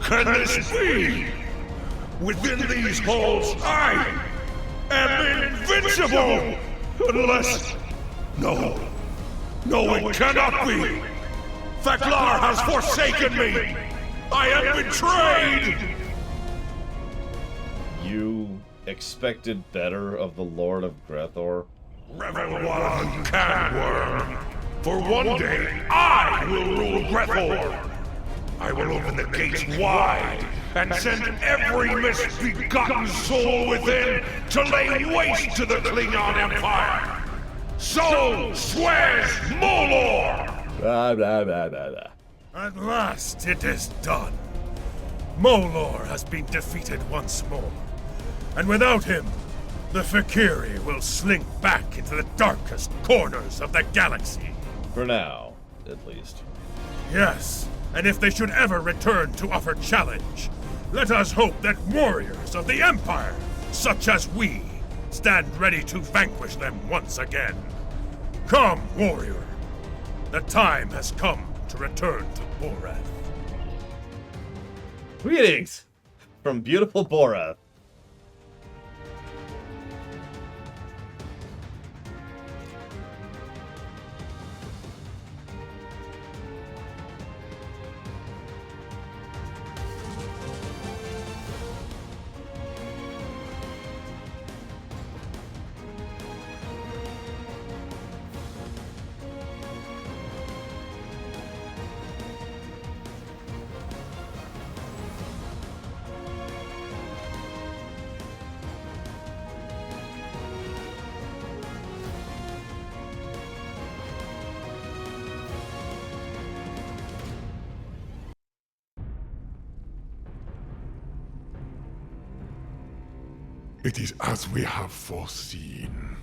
can this be? Within these halls, I am invincible! Unless... No. No, it cannot be! Theklar has forsaken me! I am betrayed! You expected better of the Lord of Grethor? Revel while you can, worm! For one day, I will rule Grethor! I will open the gates wide and send every misbegotten soul within to lay waste to the Klingon Empire! So swears Molor! Blah, blah, blah, blah, blah. At last it is done. Molor has been defeated once more. And without him, the Fakiri will slink back into the darkest corners of the galaxy. For now, at least. Yes, and if they should ever return to offer challenge, let us hope that warriors of the Empire, such as we, stand ready to vanquish them once again. Come, warrior. The time has come to return to Borath. Greetings from beautiful Borath. It is as we have foreseen.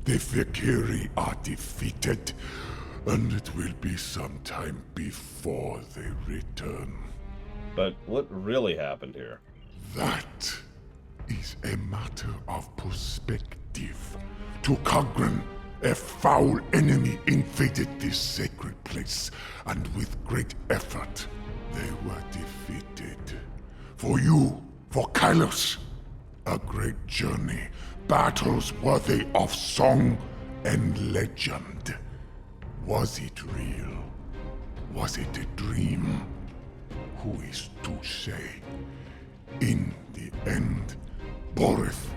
The Fakiri are defeated, and it will be some time before they return. But what really happened here? That is a matter of perspective. To Cogran, a foul enemy invaded this sacred place, and with great effort, they were defeated. For you, for Kylos, a great journey, battles worthy of song and legend. Was it real? Was it a dream? Who is to say? In the end, Borath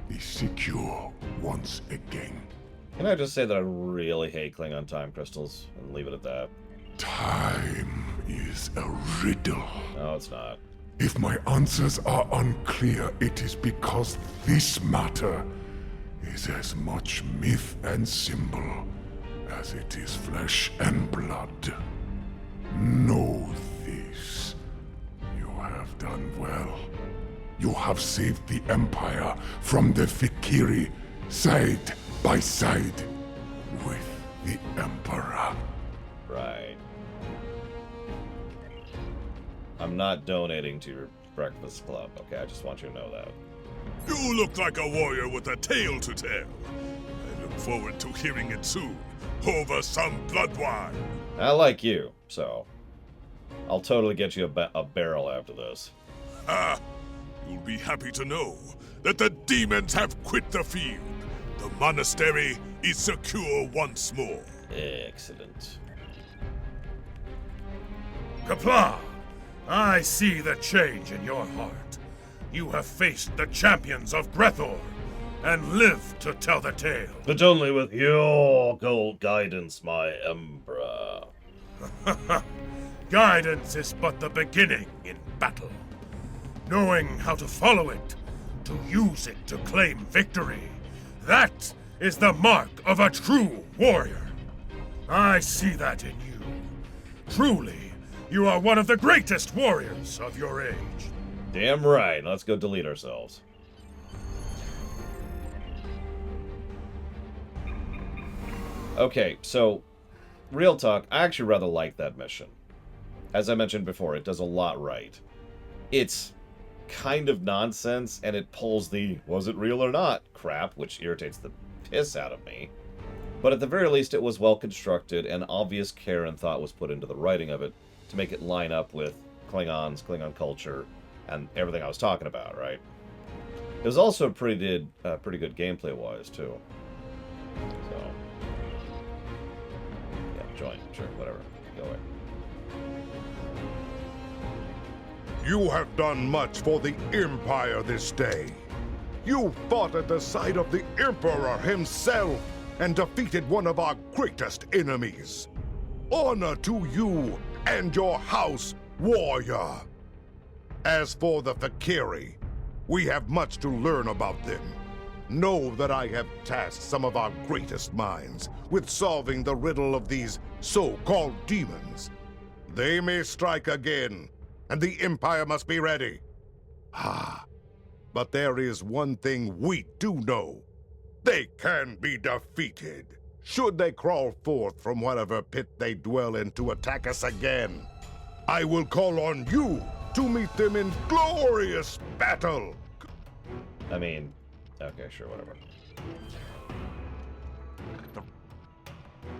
is secure once again. Can I just say that I really hate Klingon time crystals and leave it at that? Time is a riddle. No, it's not. If my answers are unclear, it is because this matter is as much myth and symbol as it is flesh and blood. Know this. You have done well. You have saved the Empire from the Fikiri side by side with the Emperor. Right. I'm not donating to your breakfast club, okay? I just want you to know that. You look like a warrior with a tale to tell. I look forward to hearing it soon, over some blood wine. I like you, so I'll totally get you a barrel after this. Ah, you'll be happy to know that the demons have quit the field. The monastery is secure once more. Excellent. Qapla', I see the change in your heart. You have faced the champions of Grethor and lived to tell the tale. But only with your gold guidance, my emperor. Guidance is but the beginning in battle. Knowing how to follow it, to use it to claim victory, that is the mark of a true warrior. I see that in you. Truly, you are one of the greatest warriors of your age. Damn right. Let's go delete ourselves. Okay, so, real talk, I actually rather like that mission. As I mentioned before, it does a lot right. It's kind of nonsense, and it pulls the was it real or not crap, which irritates the piss out of me. But at the very least, it was well constructed, and obvious care and thought was put into the writing of it to make it line up with Klingons, Klingon culture, and everything I was talking about, right? It was also pretty good gameplay-wise, too. So, yeah, join, sure, whatever, go away. You have done much for the Empire this day. You fought at the side of the Emperor himself and defeated one of our greatest enemies. Honor to you and your house, warrior. As for the Fikiri, we have much to learn about them. Know that I have tasked some of our greatest minds with solving the riddle of these so-called demons. They may strike again, and the Empire must be ready. But there is one thing we do know. They can be defeated, should they crawl forth from whatever pit they dwell in to attack us again. I will call on you to meet them in glorious battle. I mean, okay, sure, whatever.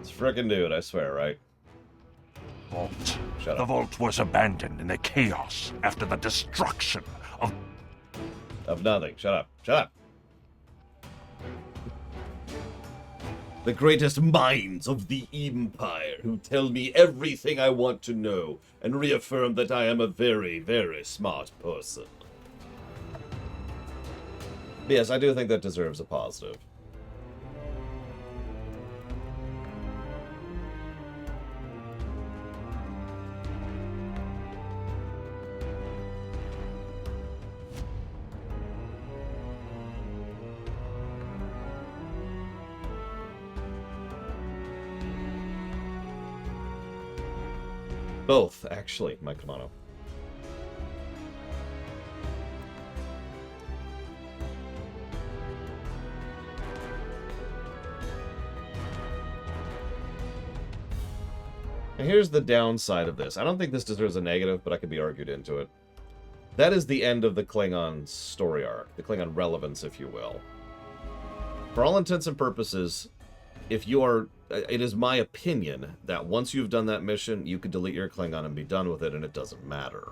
It's frickin' dude, I swear, right? Vault. Shut up. The vault was abandoned in the chaos after the destruction of... Of nothing. Shut up. Shut up. The greatest minds of the Empire who tell me everything I want to know and reaffirm that I am a very, very smart person. But yes, I do think that deserves a positive. Both, actually, my Kamano. And here's the downside of this. I don't think this deserves a negative, but I could be argued into it. That is the end of the Klingon story arc, the Klingon relevance, if you will. For all intents and purposes, if you are... It is my opinion that once you've done that mission, you could delete your Klingon and be done with it, and it doesn't matter.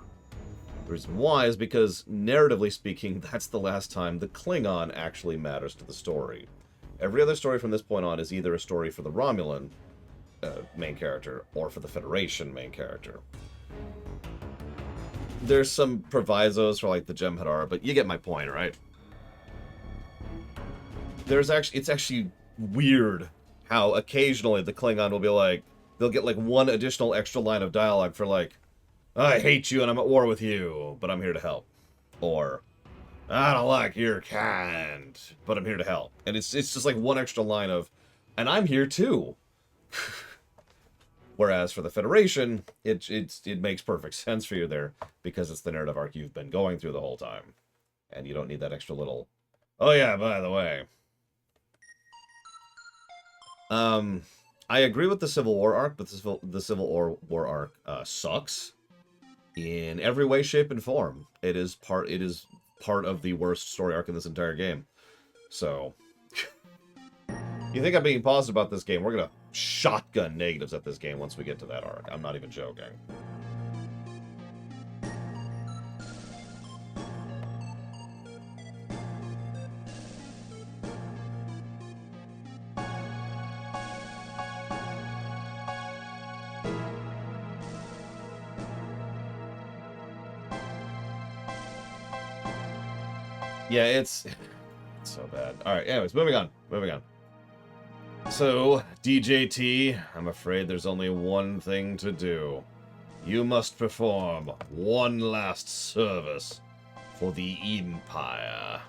The reason why is because, narratively speaking, that's the last time the Klingon actually matters to the story. Every other story from this point on is either a story for the Romulan main character or for the Federation main character. There's some provisos for, like, the Jem'Hadar, but you get my point, right? It's actually weird how occasionally the Klingon will be like, they'll get like one additional extra line of dialogue for like, I hate you and I'm at war with you, but I'm here to help. Or, I don't like your kind, but I'm here to help. And it's just like one extra line of, and I'm here too. Whereas for the Federation, it makes perfect sense for you there, because it's the narrative arc you've been going through the whole time. And you don't need that extra little... Oh yeah, by the way. I agree with the Civil War arc, but the Civil War arc sucks in every way, shape, and form. It is part of the worst story arc in this entire game. So, you think I'm being positive about this game? We're gonna shotgun negatives at this game once we get to that arc. I'm not even joking. Yeah, it's so bad. Alright, anyways, moving on. So, DJT, I'm afraid there's only one thing to do. You must perform one last service for the Empire.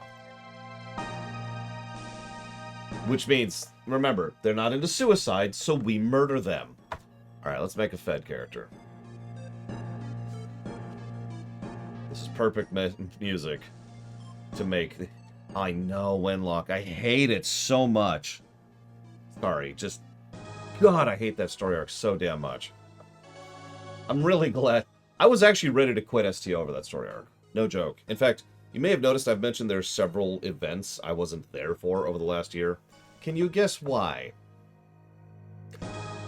Which means, remember, they're not into suicide, so we murder them. Alright, let's make a Fed character. This is perfect music to make... I know, Wenlock. I hate it so much. Sorry, just... God, I hate that story arc so damn much. I'm really glad... I was actually ready to quit STO over that story arc. No joke. In fact, you may have noticed I've mentioned there's several events I wasn't there for over the last year. Can you guess why?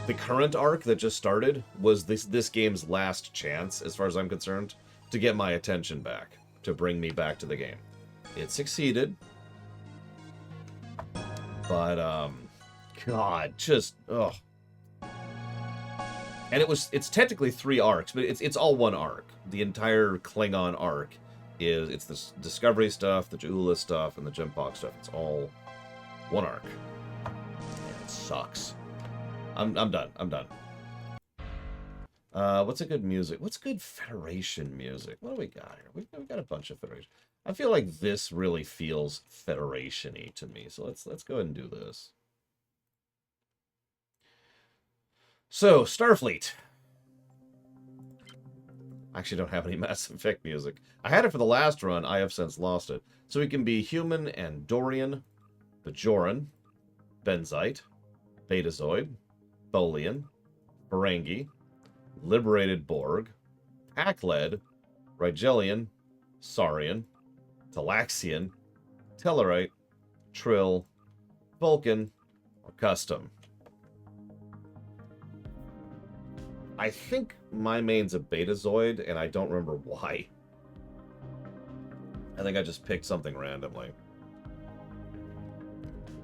The current arc that just started was this game's last chance, as far as I'm concerned, to get my attention back, to bring me back to the game. It succeeded. But, God, just, ugh. And it's technically 3 arcs, but it's all one arc. The entire Klingon arc it's the Discovery stuff, the Ja'ula stuff, and the Jempog stuff. It's all one arc. And it sucks. I'm done. What's a good music? What's good Federation music? What do we got here? We've got a bunch of Federation. I feel like this really feels Federation-y to me, so let's go ahead and do this. So, Starfleet. I actually don't have any Mass Effect music. I had it for the last run. I have since lost it. So we can be human and Dorian, Bajoran, Benzite, Betazoid, Tholian, Ferengi, Liberated Borg, Pakled, Rigelian, Saurian, Talaxian, Tellarite, Trill, Vulcan, or Custom. I think my main's a Betazoid, and I don't remember why. I think I just picked something randomly.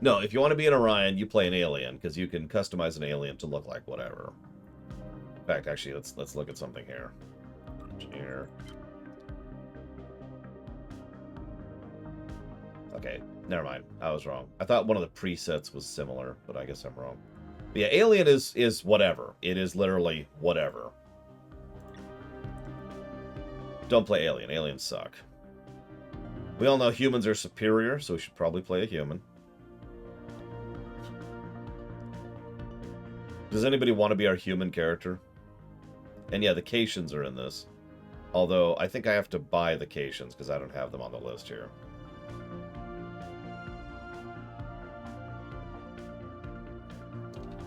No, if you want to be an Orion, you play an alien, because you can customize an alien to look like whatever. In fact, actually, let's look at something here. Engineer. Okay, never mind. I was wrong. I thought one of the presets was similar, but I guess I'm wrong. But yeah, alien is whatever. It is literally whatever. Don't play alien. Aliens suck. We all know humans are superior, so we should probably play a human. Does anybody want to be our human character? And yeah, the Cations are in this. Although, I think I have to buy the Cations, because I don't have them on the list here.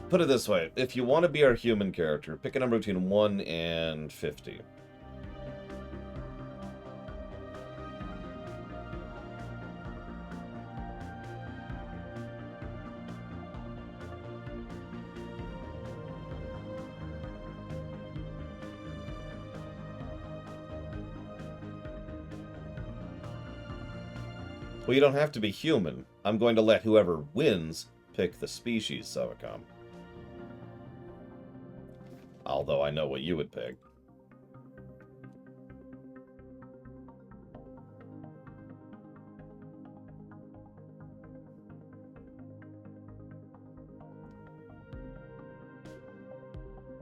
Put it this way, if you want to be our human character, pick a number between 1 and 50. Well, you don't have to be human. I'm going to let whoever wins pick the species, Sevacom. Although I know what you would pick.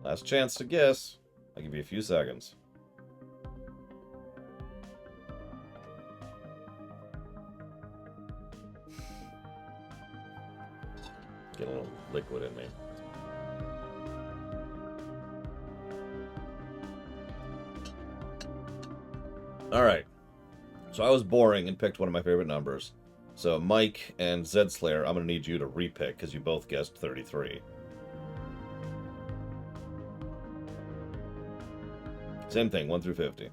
Last chance to guess. I'll give you a few seconds. Get a little liquid in me. Alright. So I was boring and picked one of my favorite numbers. So Mike and Zed Slayer, I'm going to need you to repick because you both guessed 33. Same thing, 1 through 50.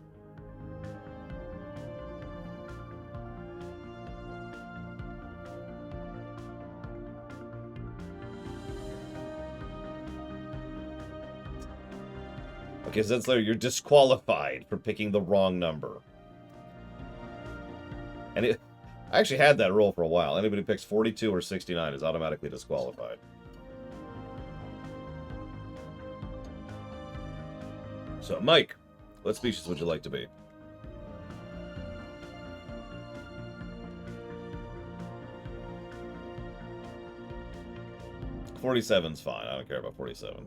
Okay, Zed Slayer, you're disqualified for picking the wrong number. And I actually had that rule for a while. Anybody who picks 42 or 69 is automatically disqualified. So, Mike, what species would you like to be? $47's fine. I don't care about 47.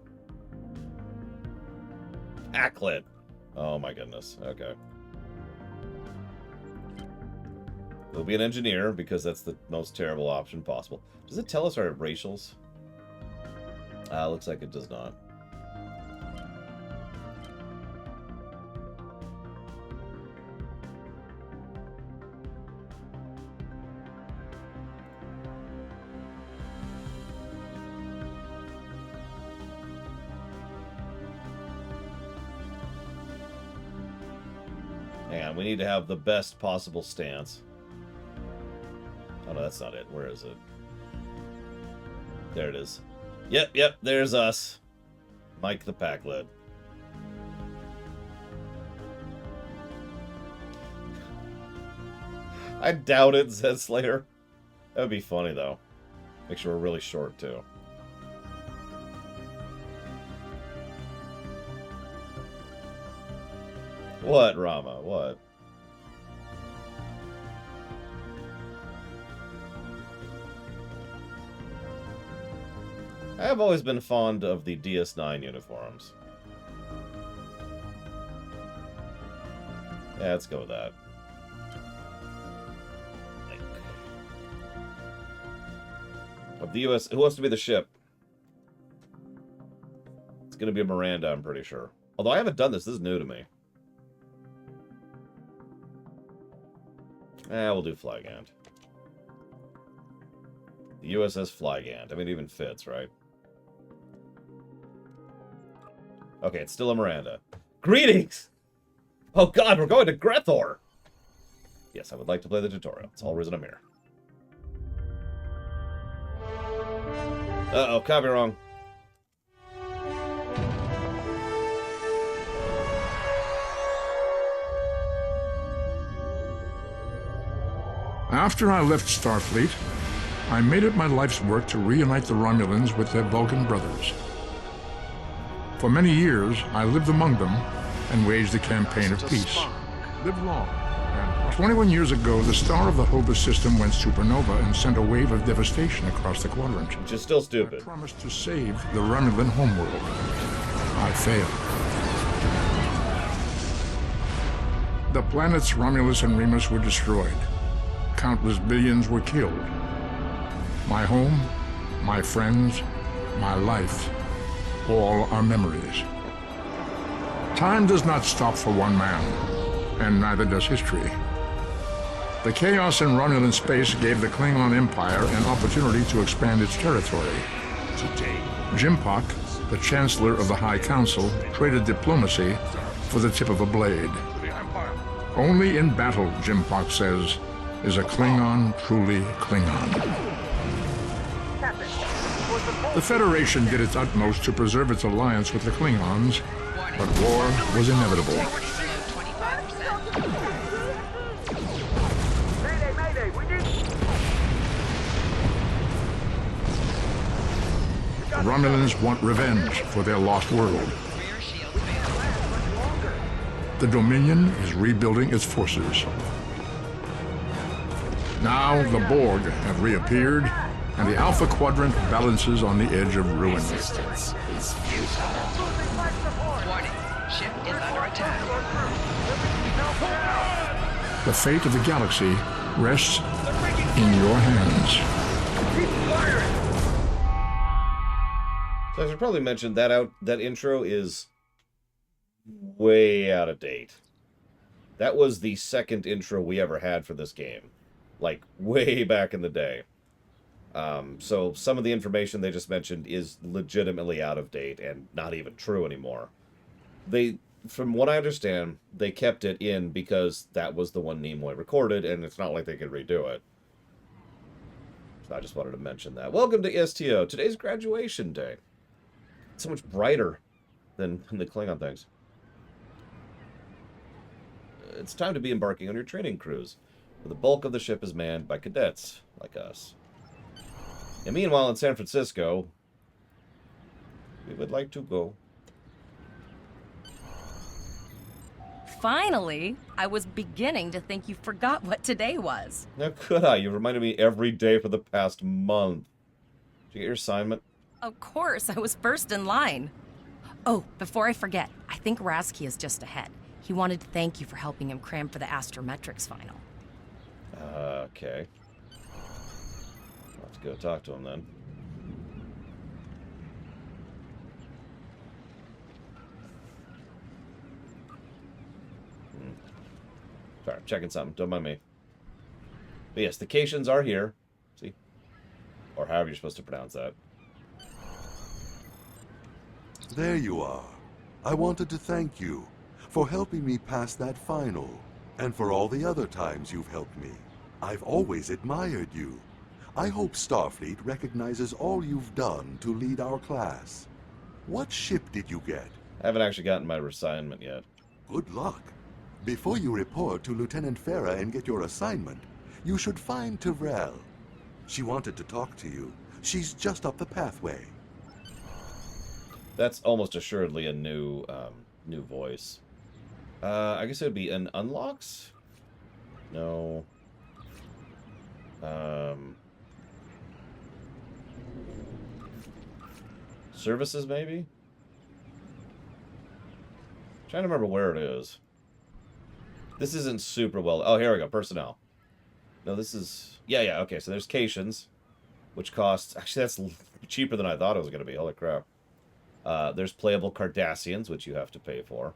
Packlet. Oh my goodness. Okay. We'll be an engineer because that's the most terrible option possible. Does it tell us our racials? Looks like it does not. Hang on, we need to have the best possible stance. Oh no, that's not it. Where is it? There it is. Yep, there's us. Mike the Packlet. I doubt it, Zed Slayer. That would be funny, though. Make sure we're really short, too. What, Rama? What? I have always been fond of the DS9 uniforms. Yeah, let's go with that. Of the US, who wants to be the ship? It's gonna be a Miranda, I'm pretty sure. Although I haven't done this is new to me. We'll do Flygand. The USS Flygand. I mean, it even fits, right? Okay, it's still a Miranda. Greetings! Oh god, we're going to Grethor! Yes, I would like to play the tutorial. It's all reason I'm here. Uh-oh, copy wrong. After I left Starfleet, I made it my life's work to reunite the Romulans with their Vulcan brothers. For many years, I lived among them and waged a campaign of peace. Live long. And 21 years ago, the star of the Hova system went supernova and sent a wave of devastation across the quadrant. Which is still stupid. I promised to save the Romulan homeworld. I failed. The planets Romulus and Remus were destroyed. Countless billions were killed. My home, my friends, my life, all are memories. Time does not stop for one man, and neither does history. The chaos in Romulan space gave the Klingon Empire an opportunity to expand its territory. Today, Jimpak, the Chancellor of the High Council, traded diplomacy for the tip of a blade. Only in battle, Jimpak says, is a Klingon truly Klingon. The Federation did its utmost to preserve its alliance with the Klingons, but war was inevitable. The Romulans want revenge for their lost world. The Dominion is rebuilding its forces. Now the Borg have reappeared, and the Alpha Quadrant balances on the edge of ruin. Resistance is futile. Warning, ship is under attack. The fate of the galaxy rests in your hands. So I should probably mention that that intro is way out of date. That was the second intro we ever had for this game. Like, way back in the day. So some of the information they just mentioned is legitimately out of date and not even true anymore. From what I understand, they kept it in because that was the one Nimoy recorded, and it's not like they could redo it. So I just wanted to mention that. Welcome to ESTO. Today's graduation day. It's so much brighter than the Klingon things. It's time to be embarking on your training cruise, where the bulk of the ship is manned by cadets like us. And meanwhile, in San Francisco, we would like to go. Finally, I was beginning to think you forgot what today was. How could I? You reminded me every day for the past month. Did you get your assignment? Of course, I was first in line. Oh, before I forget, I think Rasky is just ahead. He wanted to thank you for helping him cram for the astrometrics final. Okay. I'll have to go talk to him then. Sorry, I'm checking something. Don't mind me. But yes, the Cations are here. See? Or however you're supposed to pronounce that. There you are. I wanted to thank you for helping me pass that final, and for all the other times you've helped me. I've always admired you. I hope Starfleet recognizes all you've done to lead our class. What ship did you get? I haven't actually gotten my assignment yet. Good luck. Before you report to Lieutenant Farah and get your assignment, you should find Tyrell. She wanted to talk to you. She's just up the pathway. That's almost assuredly a new voice. I guess it would be an unlocks? No. Services, maybe? Trying to remember where it is. This isn't super well... Oh, here we go. Personnel. No, this is... Yeah, okay. So there's Cations, which costs... Actually, that's cheaper than I thought it was going to be. Holy crap. There's playable Cardassians, which you have to pay for.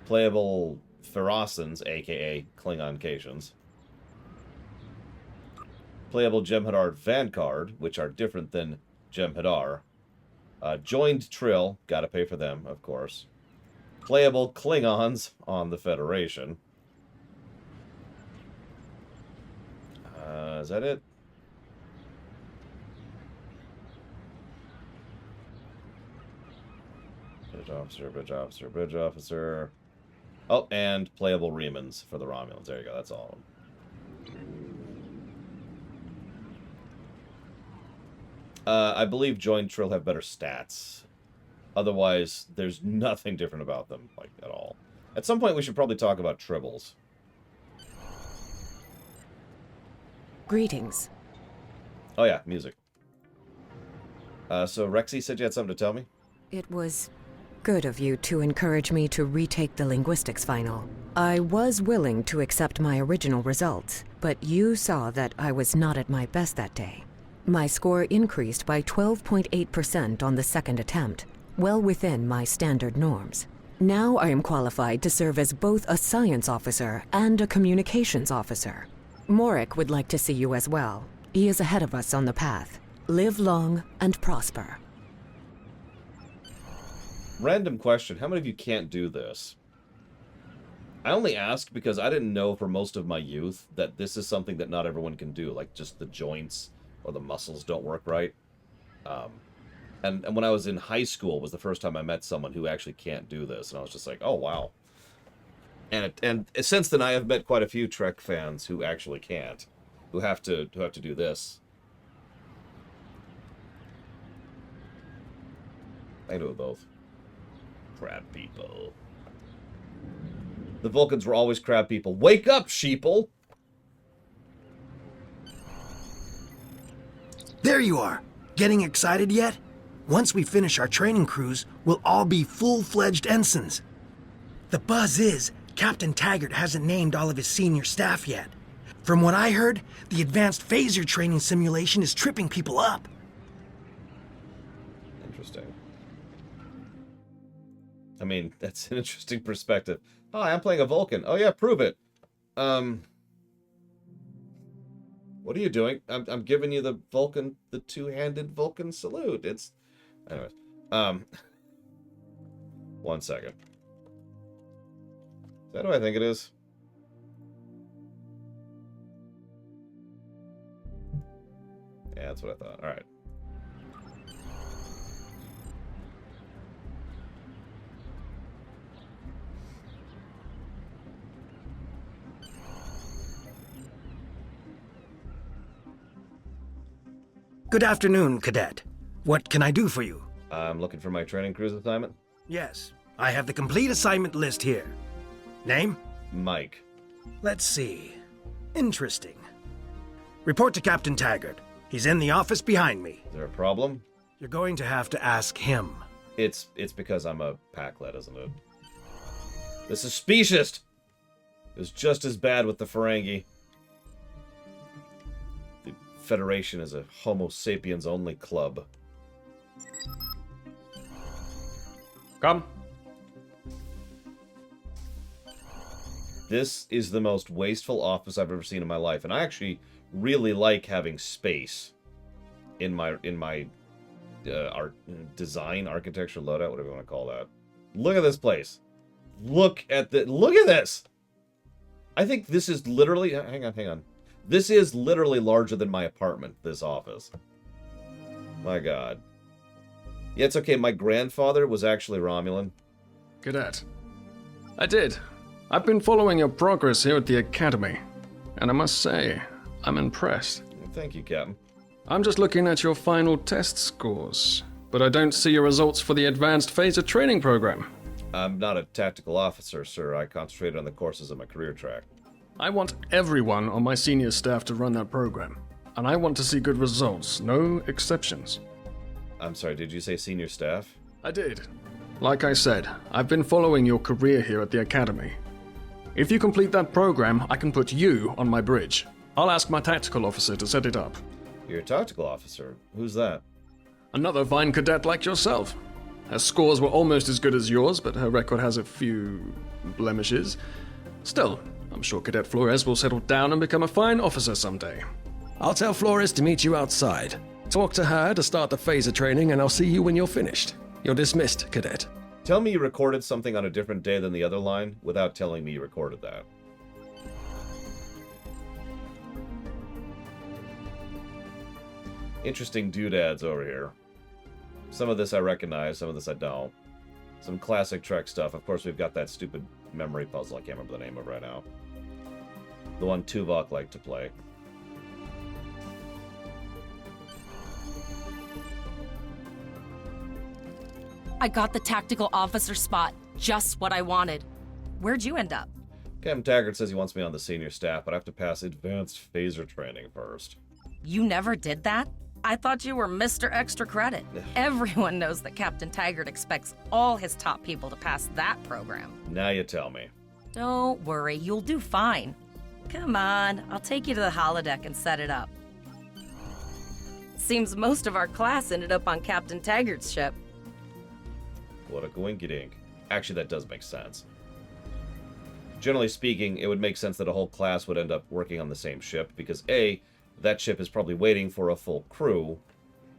Playable Ferrosans, a.k.a. Klingon Cations. Playable Jem'Hadar Vanguard, which are different than Jem'Hadar. Joined Trill, gotta pay for them, of course. Playable Klingons on the Federation. Is that it? Bridge officer, bridge officer. Oh, and playable Remans for the Romulans. There you go, that's all of them. I believe Joined Trill have better stats. Otherwise, there's nothing different about them, like, at all. At some point, we should probably talk about Tribbles. Greetings. Oh yeah, music. So Rexy said you had something to tell me? It was good of you to encourage me to retake the linguistics final. I was willing to accept my original results, but you saw that I was not at my best that day. My score increased by 12.8% on the second attempt, well within my standard norms. Now I am qualified to serve as both a science officer and a communications officer. Morik would like to see you as well. He is ahead of us on the path. Live long and prosper. Random question. How many of you can't do this? I only ask because I didn't know for most of my youth that this is something that not everyone can do. Like, just the joints or the muscles don't work right. And when I was in high school was the first time I met someone who actually can't do this. And I was just like, oh, wow. And since then, I have met quite a few Trek fans who actually can't. Who have to do this. I know both. Crab people. The Vulcans were always crab people. Wake up, sheeple! There you are. Getting excited yet? Once we finish our training cruise, we'll all be full-fledged ensigns. The buzz is, Captain Taggart hasn't named all of his senior staff yet. From what I heard, the advanced phaser training simulation is tripping people up. Interesting. I mean, that's an interesting perspective. Hi, I'm playing a Vulcan. Oh yeah, prove it. What are you doing? I'm giving you the Vulcan, the two-handed Vulcan salute. It's, anyways. 1 second. Is that who I think it is? Yeah, that's what I thought. All right. Good afternoon, Cadet. What can I do for you? I'm looking for my training cruise assignment. Yes, I have the complete assignment list here. Name? Mike. Let's see. Interesting. Report to Captain Taggart. He's in the office behind me. Is there a problem? You're going to have to ask him. It's because I'm a pack-led, isn't it? This is speciest! It was just as bad with the Ferengi. The Federation is a Homo sapiens-only club. Come. This is the most wasteful office I've ever seen in my life, and I actually really like having space in my art design, architecture, loadout, whatever you want to call that. Look at this place. Look at this. I think this is literally, hang on. This is literally larger than my apartment, this office. My God. Yeah, it's okay. My grandfather was actually Romulan. Cadet. I did. I've been following your progress here at the Academy, and I must say, I'm impressed. Thank you, Captain. I'm just looking at your final test scores, but I don't see your results for the Advanced Phaser Training Program. I'm not a tactical officer, sir. I concentrated on the courses of my career track. I want everyone on my senior staff to run that program, and I want to see good results, no exceptions. I'm sorry, did you say senior staff? I did. Like I said, I've been following your career here at the Academy. If you complete that program, I can put you on my bridge. I'll ask my tactical officer to set it up. You're a tactical officer? Who's that? Another fine cadet like yourself. Her scores were almost as good as yours, but her record has a few blemishes. Still, I'm sure Cadet Flores will settle down and become a fine officer someday. I'll tell Flores to meet you outside. Talk to her to start the phaser training, and I'll see you when you're finished. You're dismissed, Cadet. Tell me you recorded something on a different day than the other line without telling me you recorded that. Interesting doodads over here. Some of this I recognize, some of this I don't. Some classic Trek stuff. Of course, we've got that stupid memory puzzle I can't remember the name of right now. The one Tuvok liked to play. I got the tactical officer spot. Just what I wanted. Where'd you end up? Captain Taggart says he wants me on the senior staff, but I have to pass advanced phaser training first. You never did that? I thought you were Mr. Extra Credit. Everyone knows that Captain Taggart expects all his top people to pass that program. Now you tell me. Don't worry, you'll do fine. Come on, I'll take you to the holodeck and set it up. Seems most of our class ended up on Captain Taggart's ship. What a goinky-dink. Actually, that does make sense. Generally speaking, it would make sense that a whole class would end up working on the same ship, because A, that ship is probably waiting for a full crew,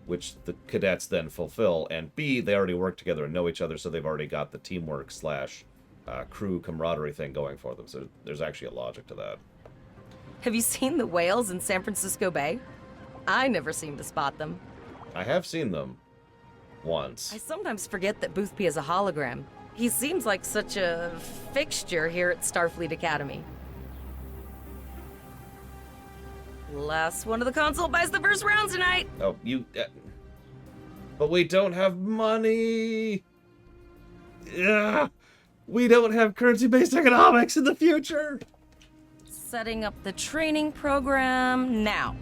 which the cadets then fulfill, and B, they already work together and know each other, so they've already got the teamwork slash crew camaraderie thing going for them, so there's actually a logic to that. Have you seen the whales in San Francisco Bay? I never seem to spot them. I have seen them. Once. I sometimes forget that Boothby is a hologram. He seems like such a fixture here at Starfleet Academy. Last one of the console buys the first round tonight. Oh, you... but we don't have money! Yeah, we don't have currency-based economics in the future! Setting up the training program now.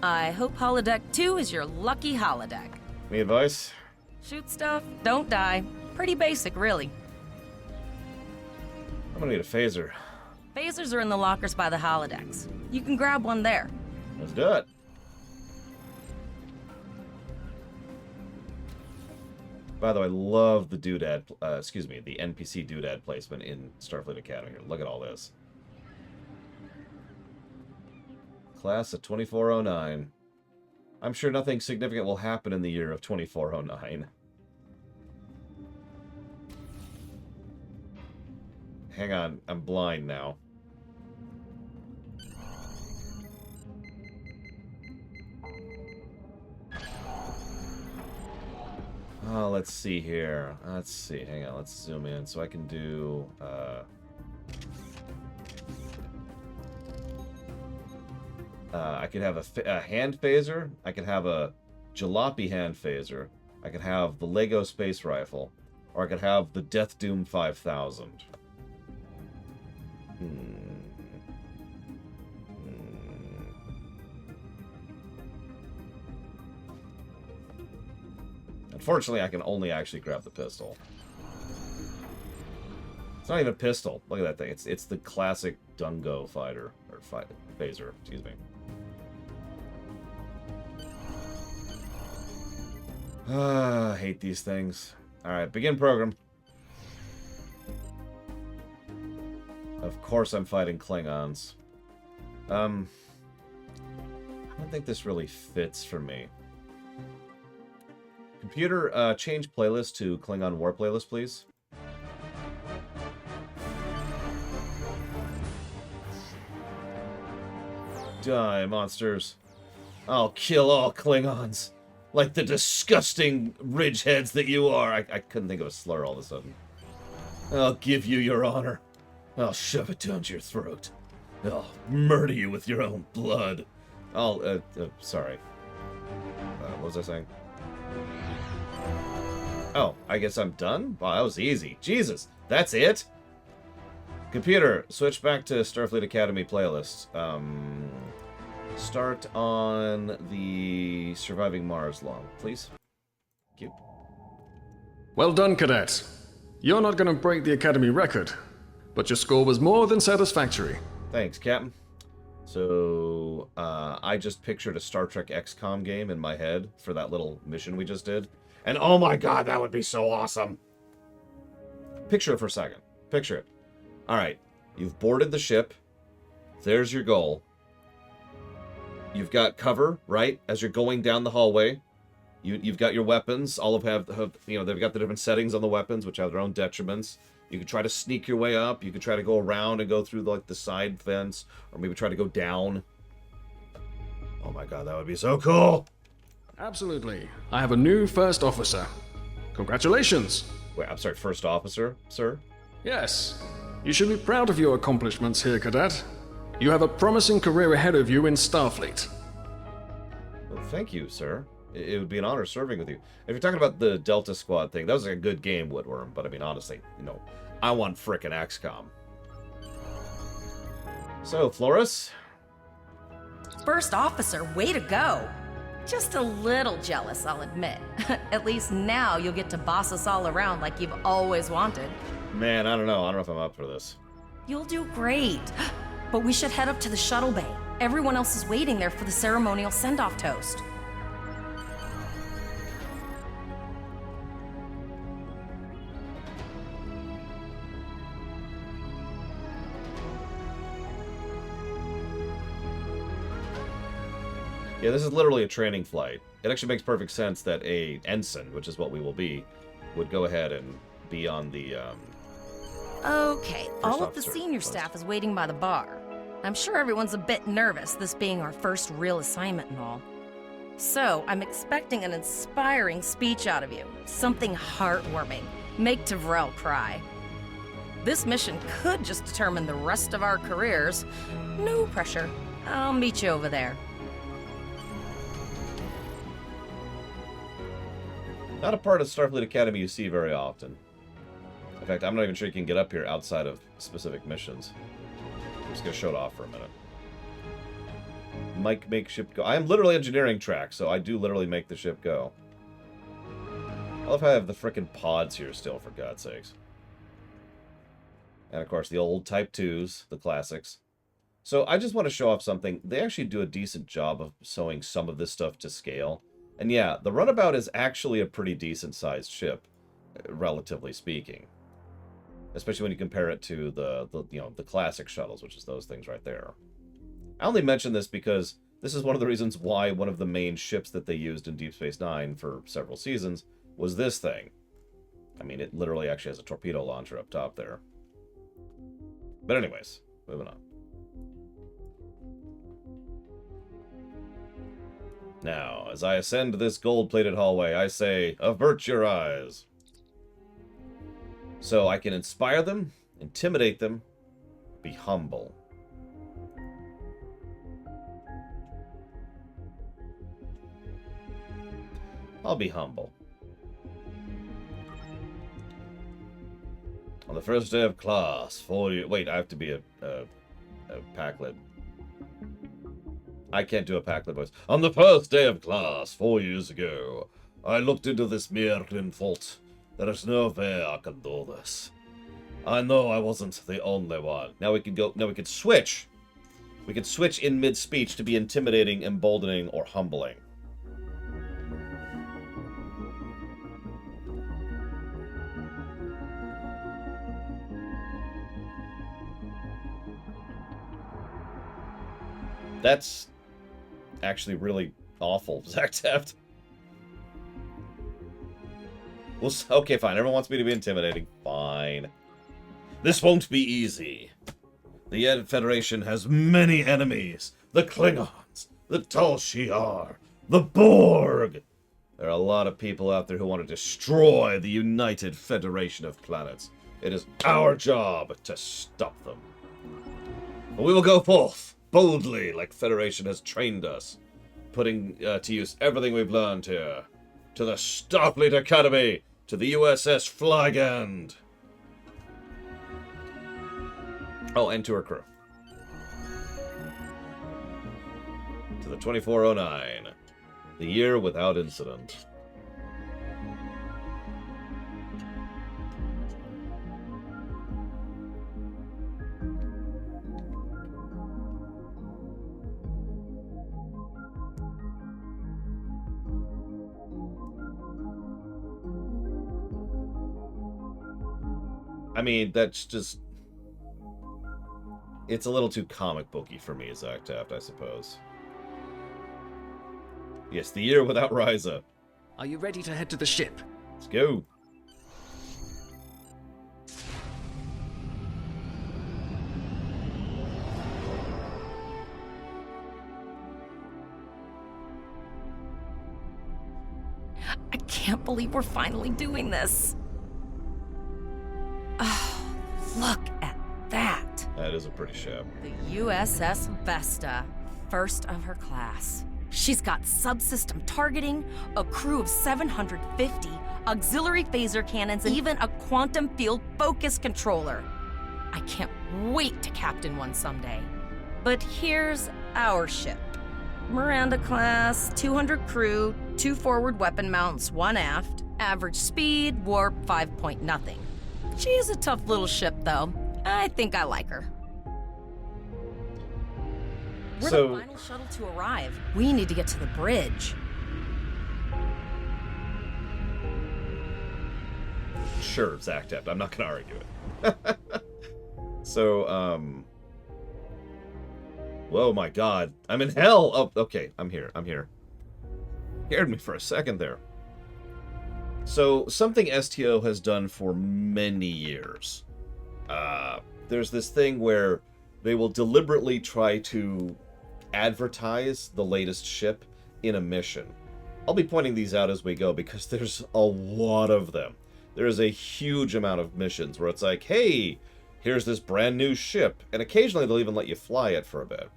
I hope Holodeck 2 is your lucky holodeck. Any advice? Shoot stuff, don't die. Pretty basic, really. I'm gonna need a phaser. Phasers are in the lockers by the holodecks. You can grab one there. Let's do it. By the way, I love the doodad, excuse me, the NPC doodad placement in Starfleet Academy. Here, look at all this. Class of 2409. I'm sure nothing significant will happen in the year of 2409. Hang on, I'm blind now. Oh, let's see here. Let's see. Hang on, let's zoom in so I can do... I could have a hand phaser. I could have a jalopy hand phaser. I could have the Lego space rifle. Or I could have the Death Doom 5000. Unfortunately, I can only actually grab the pistol. It's not even a pistol. Look at that thing. It's the classic Dungo fighter. Or phaser, excuse me. I hate these things. Alright, begin program. Of course I'm fighting Klingons. I don't think this really fits for me. Computer, change playlist to Klingon War playlist, please. Die, monsters. I'll kill all Klingons. Like the disgusting ridgeheads that you are. I couldn't think of a slur all of a sudden. I'll give you your honor. I'll shove it down to your throat. I'll murder you with your own blood. I'll, sorry. What was I saying? Oh, I guess I'm done? Wow, that was easy. Jesus, that's it? Computer, switch back to Starfleet Academy playlist. Start on the Surviving Mars long, please. Thank you. Well done, Cadet. You're not going to break the Academy record, but your score was more than satisfactory. Thanks, Captain. So, I just pictured a Star Trek XCOM game in my head for that little mission we just did. And oh my god, that would be so awesome! Picture it for a second. Picture it. Alright, you've boarded the ship. There's your goal. You've got cover, right? As you're going down the hallway. You've got your weapons. All of have you know, they've got the different settings on the weapons, which have their own detriments. You could try to sneak your way up. You could try to go around and go through like the side fence, or maybe try to go down. Oh my god, that would be so cool! Absolutely. I have a new first officer. Congratulations. Wait, I'm sorry, first officer, sir? Yes. You should be proud of your accomplishments here, Cadet. You have a promising career ahead of you in Starfleet. Well, thank you, sir. It would be an honor serving with you. If you're talking about the Delta Squad thing, that was a good game, Woodworm, but I mean, honestly, you know, I want frickin' XCOM. So, Flores? First officer, way to go. Just a little jealous, I'll admit. At least now you'll get to boss us all around like you've always wanted. Man, I don't know if I'm up for this. You'll do great. But we should head up to the shuttle bay. Everyone else is waiting there for the ceremonial send-off toast. Yeah, this is literally a training flight. It actually makes perfect sense that a ensign, which is what we will be, would go ahead and be on the, Okay, all of the officer senior post. staff is waiting by the bar. I'm sure everyone's a bit nervous, this being our first real assignment and all. So, I'm expecting an inspiring speech out of you. Something heartwarming. Make Tavrel cry. This mission could just determine the rest of our careers. No pressure. I'll meet you over there. Not a part of Starfleet Academy you see very often. In fact, I'm not even sure you can get up here outside of specific missions. I'm just going to show it off for a minute. Mike, make ship go. I am literally engineering track, so I do literally make the ship go. I love how I have the frickin' pods here still, for God's sakes. And of course, the old Type 2s, the classics. So I just want to show off something. They actually do a decent job of sewing some of this stuff to scale. And yeah, the Runabout is actually a pretty decent-sized ship. relatively speaking. Especially when you compare it to the classic shuttles, which is those things right there. I only mention this because this is one of the reasons why one of the main ships that they used in Deep Space Nine for several seasons was this thing. I mean, it literally actually has a torpedo launcher up top there. But anyways, moving on. Now, as I ascend this gold-plated hallway, I say, avert your eyes. So I can inspire them, intimidate them, be humble. I'll be humble. On the first day of class, 4 years... Wait, I have to be a Packlid. I can't do a Packlid voice. On the first day of class, 4 years ago, I looked into this mirror and thought, there is no way I can do this. I know I wasn't the only one. Now we can go... Now we can switch. We can switch in mid-speech to be intimidating, emboldening, or humbling. That's actually really awful, Zach Taft. Well, okay, fine. Everyone wants me to be intimidating. Fine. This won't be easy. The Federation has many enemies. The Klingons, the Tal Shiar, the Borg. There are a lot of people out there who want to destroy the United Federation of Planets. It is our job to stop them. But we will go forth boldly, like Federation has trained us, putting to use everything we've learned here. To the Starfleet Academy, to the USS Flag End. Oh, and to her crew. To the 2409, the year without incident. I mean, that's just... It's a little too comic booky for me, Zach Taft, I suppose. Yes, the year without Ryza. Are you ready to head to the ship? Let's go. I can't believe we're finally doing this. Oh, look at that. That is a pretty ship. The USS Vesta, first of her class. She's got subsystem targeting, a crew of 750, auxiliary phaser cannons, and even a quantum field focus controller. I can't wait to captain one someday. But here's our ship. Miranda class, 200 crew, 2 forward weapon mounts, 1 aft, average speed, warp 5.0. She is a tough little ship, though. I think I like her. We're the final shuttle to arrive. We need to get to the bridge. Sure, Zach Taft. I'm not going to argue it. So, whoa, my God. I'm in hell! Oh, okay. I'm here. Scared me for a second there. So, something STO has done for many years. There's this thing where they will deliberately try to advertise the latest ship in a mission. I'll be pointing these out as we go because there's a lot of them. There is a huge amount of missions where it's like, hey, here's this brand new ship, and occasionally they'll even let you fly it for a bit.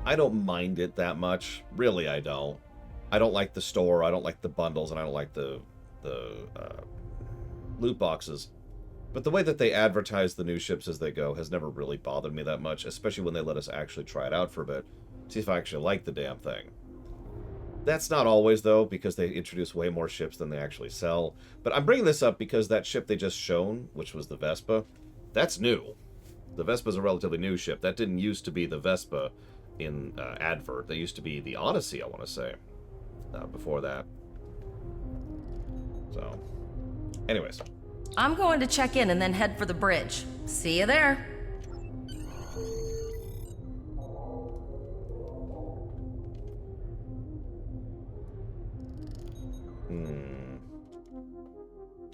I don't mind it that much. Really, I don't. I don't like the store, I don't like the bundles, and I don't like the loot boxes. But the way that they advertise the new ships as they go has never really bothered me that much, especially when they let us actually try it out for a bit, see if I actually like the damn thing. That's not always, though, because they introduce way more ships than they actually sell. But I'm bringing this up because that ship they just shown, which was the Vespa, that's new. The Vespa's a relatively new ship. That didn't used to be the Vespa in Advert. That used to be the Odyssey, I want to say, before that. So... Anyways. I'm going to check in and then head for the bridge. See you there.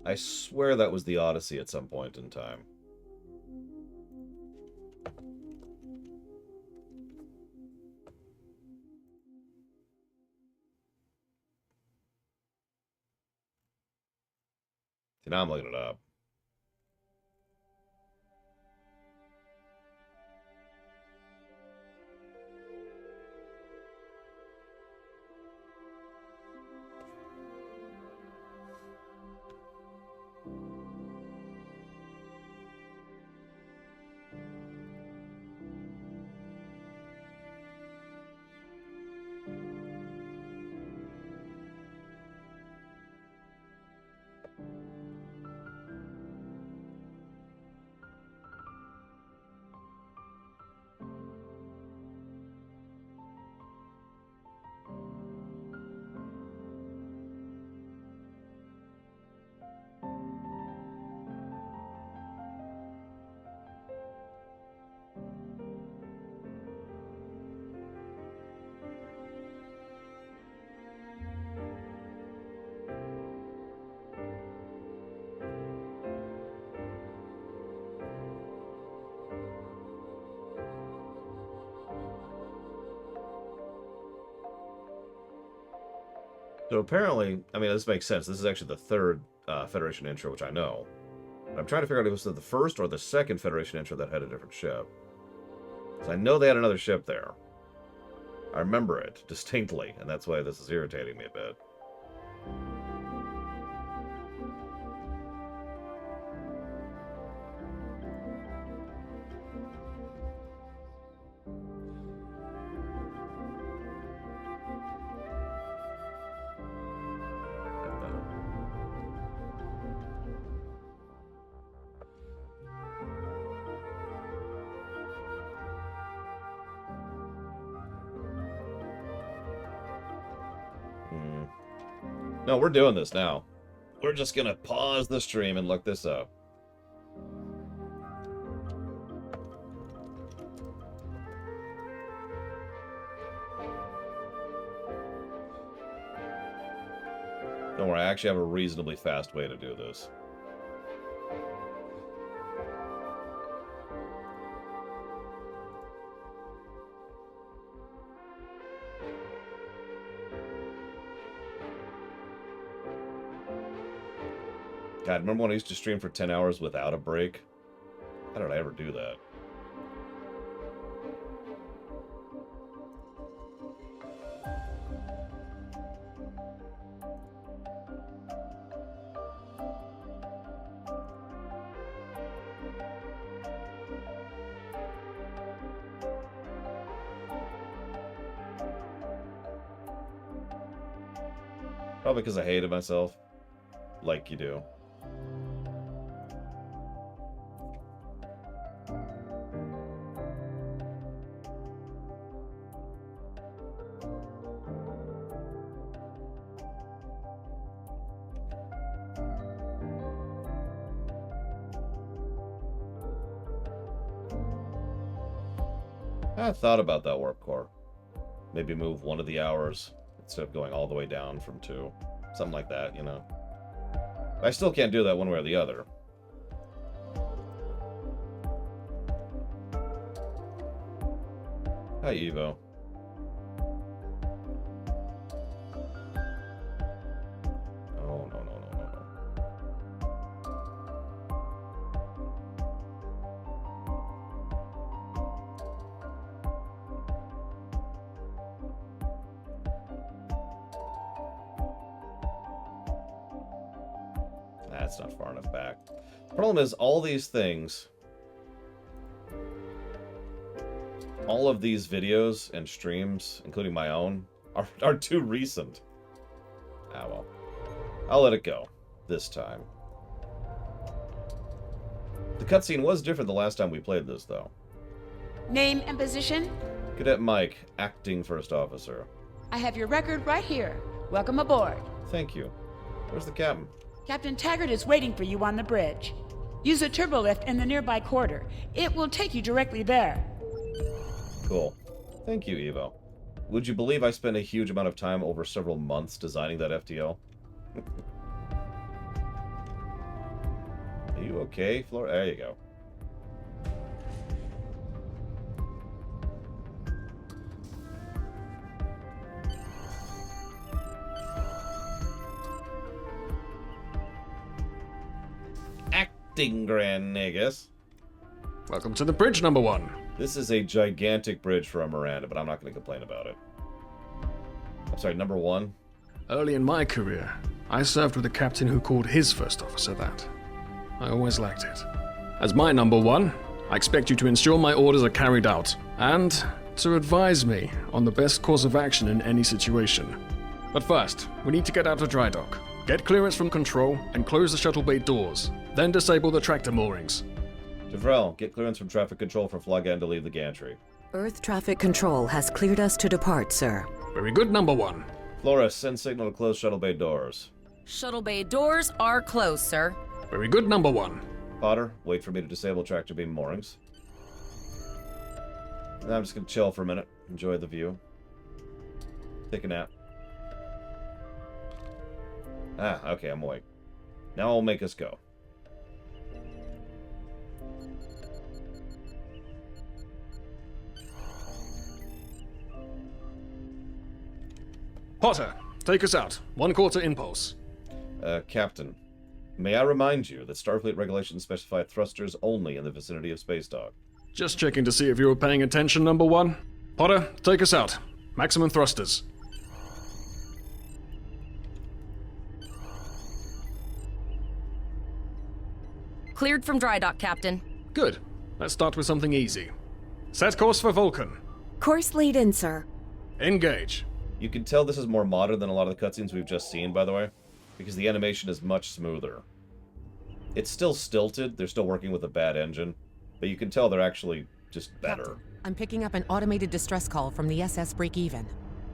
I swear that was the Odyssey at some point in time. See, now I'm looking it up. So apparently, I mean, this makes sense. This is actually the third Federation intro, which I know. But I'm trying to figure out if it was the first or the second Federation intro that had a different ship. So I know they had another ship there. I remember it distinctly, and that's why this is irritating me a bit. No, we're doing this now. We're just gonna pause the stream and look this up. Don't worry, I actually have a reasonably fast way to do this. God, remember when I used to stream for 10 hours without a break? How did I ever do that? Probably because I hated myself. Like you do. I thought about that warp core. Maybe move one of the hours instead of going all the way down from 2. Something like that, you know. I still can't do that one way or the other. Hi, Evo. Oh, no. That's not far enough back. Problem is, all these things, all of these videos and streams, including my own, are too recent. Ah, well. I'll let it go. This time. The cutscene was different the last time we played this, though. Name and position? Cadet Mike, acting first officer. I have your record right here. Welcome aboard. Thank you. Where's the captain? Captain Taggart is waiting for you on the bridge. Use a turbolift in the nearby corridor. It will take you directly there. Cool. Thank you, Evo. Would you believe I spent a huge amount of time over several months designing that FTO? Are you okay, Flora? There you go. Acting Grand Negus. Welcome to the bridge, number 1. This is a gigantic bridge for a Miranda, but I'm not going to complain about it. I'm sorry, number 1? Early in my career, I served with a captain who called his first officer that. I always liked it. As my number 1, I expect you to ensure my orders are carried out, and to advise me on the best course of action in any situation. But first, we need to get out of dry dock, get clearance from control, and close the shuttle bay doors. Then disable the tractor moorings. Devrel, get clearance from traffic control for Flagan to leave the gantry. Earth traffic control has cleared us to depart, sir. Very good, number 1. Flora, send signal to close shuttle bay doors. Shuttle bay doors are closed, sir. Very good, number 1. Potter, wait for me to disable tractor beam moorings. Now I'm just going to chill for a minute. Enjoy the view. Take a nap. Ah, okay, I'm awake. Now I'll make us go. Potter, take us out. 1/4 impulse. Captain, may I remind you that Starfleet regulations specify thrusters only in the vicinity of space dock. Just checking to see if you were paying attention, number 1. Potter, take us out. Maximum thrusters. Cleared from dry dock, Captain. Good. Let's start with something easy. Set course for Vulcan. Course lead in, sir. Engage. You can tell this is more modern than a lot of the cutscenes we've just seen, by the way, because the animation is much smoother. It's still stilted, they're still working with a bad engine, but you can tell they're actually just better. Captain, I'm picking up an automated distress call from the SS Break-Even.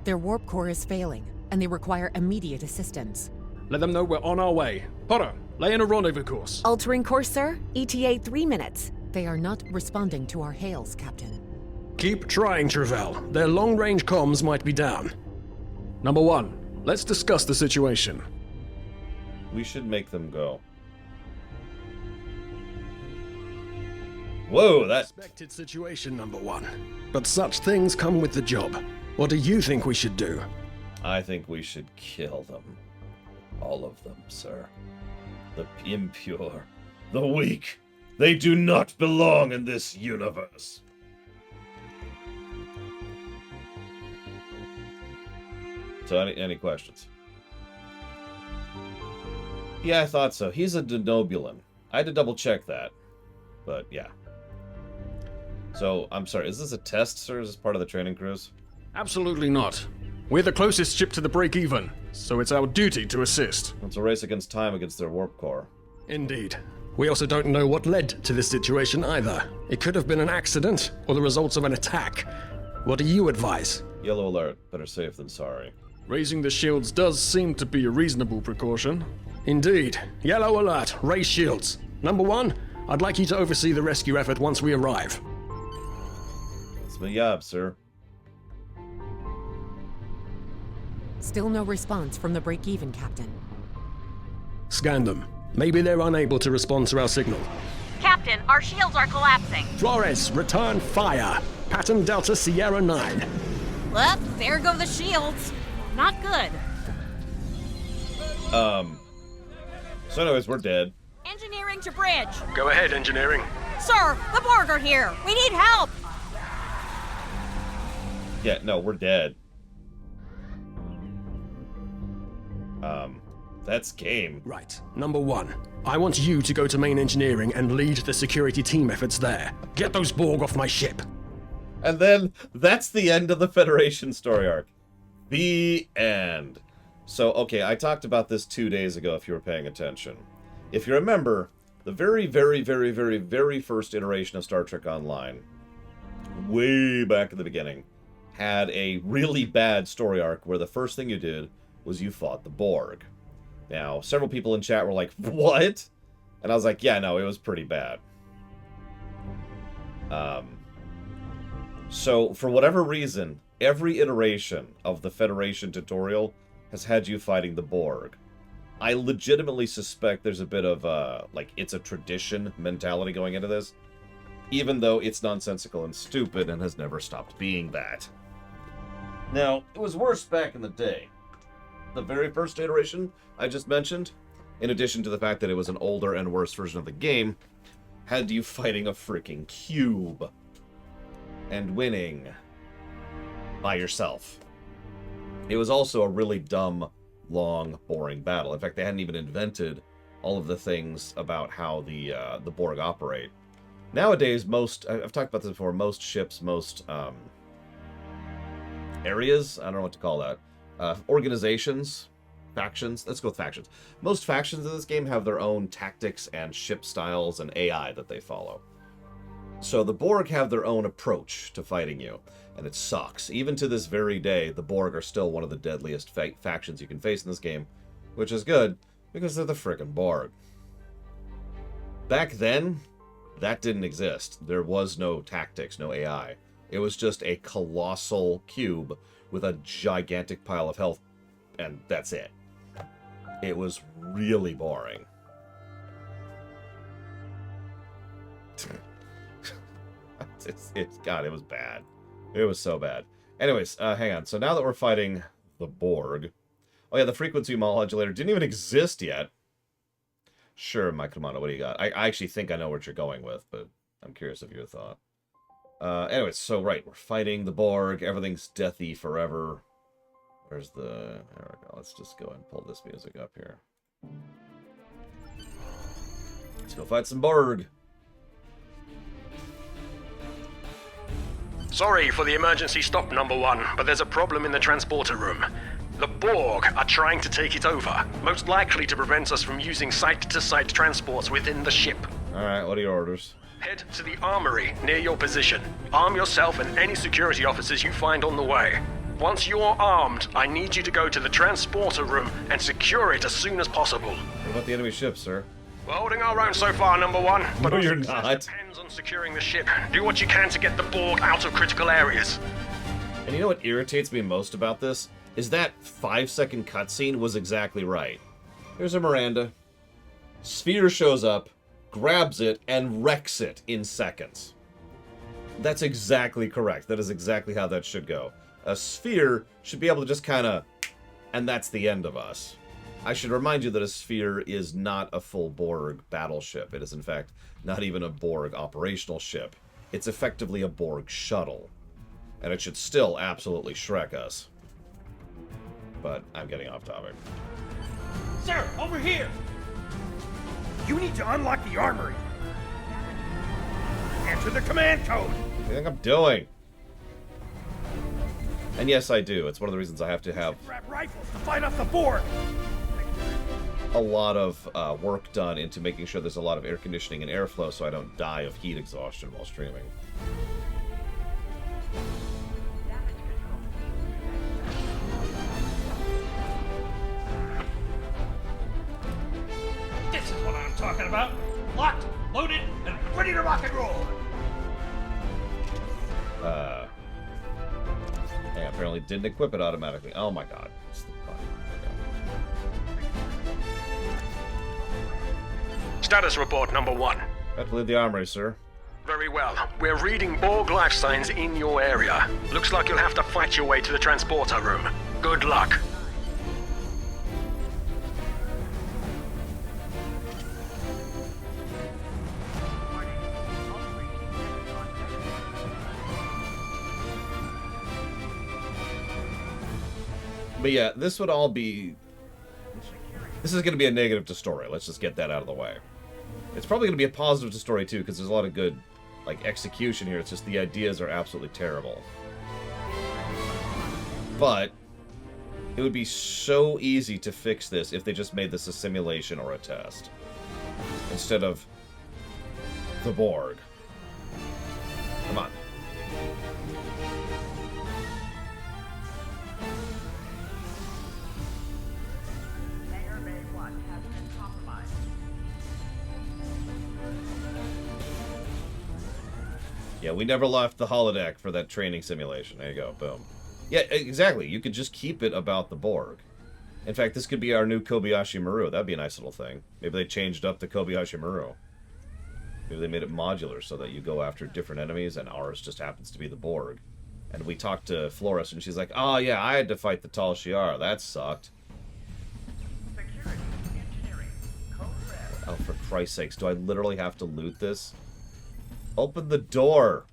Their warp core is failing, and they require immediate assistance. Let them know we're on our way. Potter, lay in a rendezvous course. Altering course, sir. ETA 3 minutes. They are not responding to our hails, Captain. Keep trying, Travell. Their long-range comms might be down. Number 1, let's discuss the situation. We should make them go. Whoa, that... Expected situation, number 1. But such things come with the job. What do you think we should do? I think we should kill them. All of them, sir. The impure, the weak. They do not belong in this universe. So, any questions? Yeah, I thought so. He's a Denobulan. I had to double check that. But, yeah. So, I'm sorry, is this a test, sir? Is this part of the training cruise? Absolutely not. We're the closest ship to the break-even, so it's our duty to assist. It's a race against time against their warp core. Indeed. We also don't know what led to this situation either. It could have been an accident, or the results of an attack. What do you advise? Yellow alert. Better safe than sorry. Raising the shields does seem to be a reasonable precaution. Indeed. Yellow alert. Raise shields. Number 1, I'd like you to oversee the rescue effort once we arrive. It's my job, sir. Still no response from the Break-Even, Captain. Scan them. Maybe they're unable to respond to our signal. Captain, our shields are collapsing. Flores, return fire. Pattern Delta Sierra 9. Well, there go the shields. Not good. So anyways, we're dead. Engineering to bridge. Go ahead, engineering. Sir, the Borg are here. We need help. Yeah, no, we're dead. That's game. Right. Number 1, I want you to go to main engineering and lead the security team efforts there. Get those Borg off my ship. And then, that's the end of the Federation story arc. The end. So, okay, I talked about this 2 days ago, if you were paying attention. If you remember, the very, very, very, very, very first iteration of Star Trek Online, way back at the beginning, had a really bad story arc where the first thing you did was you fought the Borg. Now, several people in chat were like, what? And I was like, yeah, no, it was pretty bad. So, for whatever reason, every iteration of the Federation tutorial has had you fighting the Borg. I legitimately suspect there's a bit of, like, it's a tradition mentality going into this, even though it's nonsensical and stupid and has never stopped being that. Now, it was worse back in the day. The very first iteration I just mentioned, in addition to the fact that it was an older and worse version of the game, had you fighting a freaking cube and winning by yourself. It was also a really dumb, long, boring battle. In fact, they hadn't even invented all of the things about how the Borg operate. Nowadays, I've talked about this before, most ships, most areas, I don't know what to call that, organizations, factions, let's go with factions. Most factions in this game have their own tactics and ship styles and AI that they follow. So the Borg have their own approach to fighting you, and it sucks. Even to this very day, the Borg are still one of the deadliest factions you can face in this game, which is good, because they're the frickin' Borg. Back then, that didn't exist. There was no tactics, no AI. It was just a colossal cube with a gigantic pile of health, and that's it. It was really boring. God, it was bad. It was so bad. Anyways, hang on. So now that we're fighting the Borg... Oh yeah, the frequency modulator didn't even exist yet. Sure, Mike Kamano, what do you got? I actually think I know what you're going with, but I'm curious of your thought. Anyways, so right, we're fighting the Borg. Everything's deathy forever. Where's the... There we go. Let's just go and pull this music up here. Let's go fight some Borg. Sorry for the emergency stop, number one, but there's a problem in the transporter room. The Borg are trying to take it over, most likely to prevent us from using site-to-site transports within the ship. Alright, what are your orders? Head to the armory near your position. Arm yourself and any security officers you find on the way. Once you're armed, I need you to go to the transporter room and secure it as soon as possible. What about the enemy ship, sir? We're holding our own so far, number one, but no, our you're success not. depends on securing the ship. Do what you can to get the Borg out of critical areas. And you know what irritates me most about this? Is that 5-second cutscene was exactly right. Here's a Miranda. Sphere shows up, grabs it, and wrecks it in seconds. That's exactly correct. That is exactly how that should go. A Sphere should be able to just kind of... And that's the end of us. I should remind you that a Sphere is not a full Borg battleship. It is, in fact, not even a Borg operational ship. It's effectively a Borg shuttle. And it should still absolutely Shrek us. But I'm getting off topic. Sir, over here! You need to unlock the armory. Enter the command code. What do you think I'm doing? And yes, I do. It's one of the reasons I have to have Grab rifles to fight off the Borg. a lot of work done into making sure there's a lot of air conditioning and airflow so I don't die of heat exhaustion while streaming. This is what I'm talking about. Locked, loaded, and ready to rock and roll. I apparently didn't equip it automatically. Oh my god. Status report, number one. Have to leave the armory, sir. Very well. We're reading Borg life signs in your area. Looks like you'll have to fight your way to the transporter room. Good luck. But yeah, this would all be... This is going to be a negative to story. Let's just get that out of the way. It's probably going to be a positive to story, too, because there's a lot of good, like, execution here. It's just the ideas are absolutely terrible. But it would be so easy to fix this if they just made this a simulation or a test. Instead of the Borg. Come on. Yeah, we never left the holodeck for that training simulation. There you go, boom. Yeah, exactly. You could just keep it about the Borg. In fact, this could be our new Kobayashi Maru. That'd be a nice little thing. Maybe they changed up the Kobayashi Maru. Maybe they made it modular so that you go after different enemies, and ours just happens to be the Borg. And we talked to Flores, and she's like, oh yeah, I had to fight the Tal Shiar. That sucked. Oh, for Christ's sakes, do I literally have to loot this? Open the door!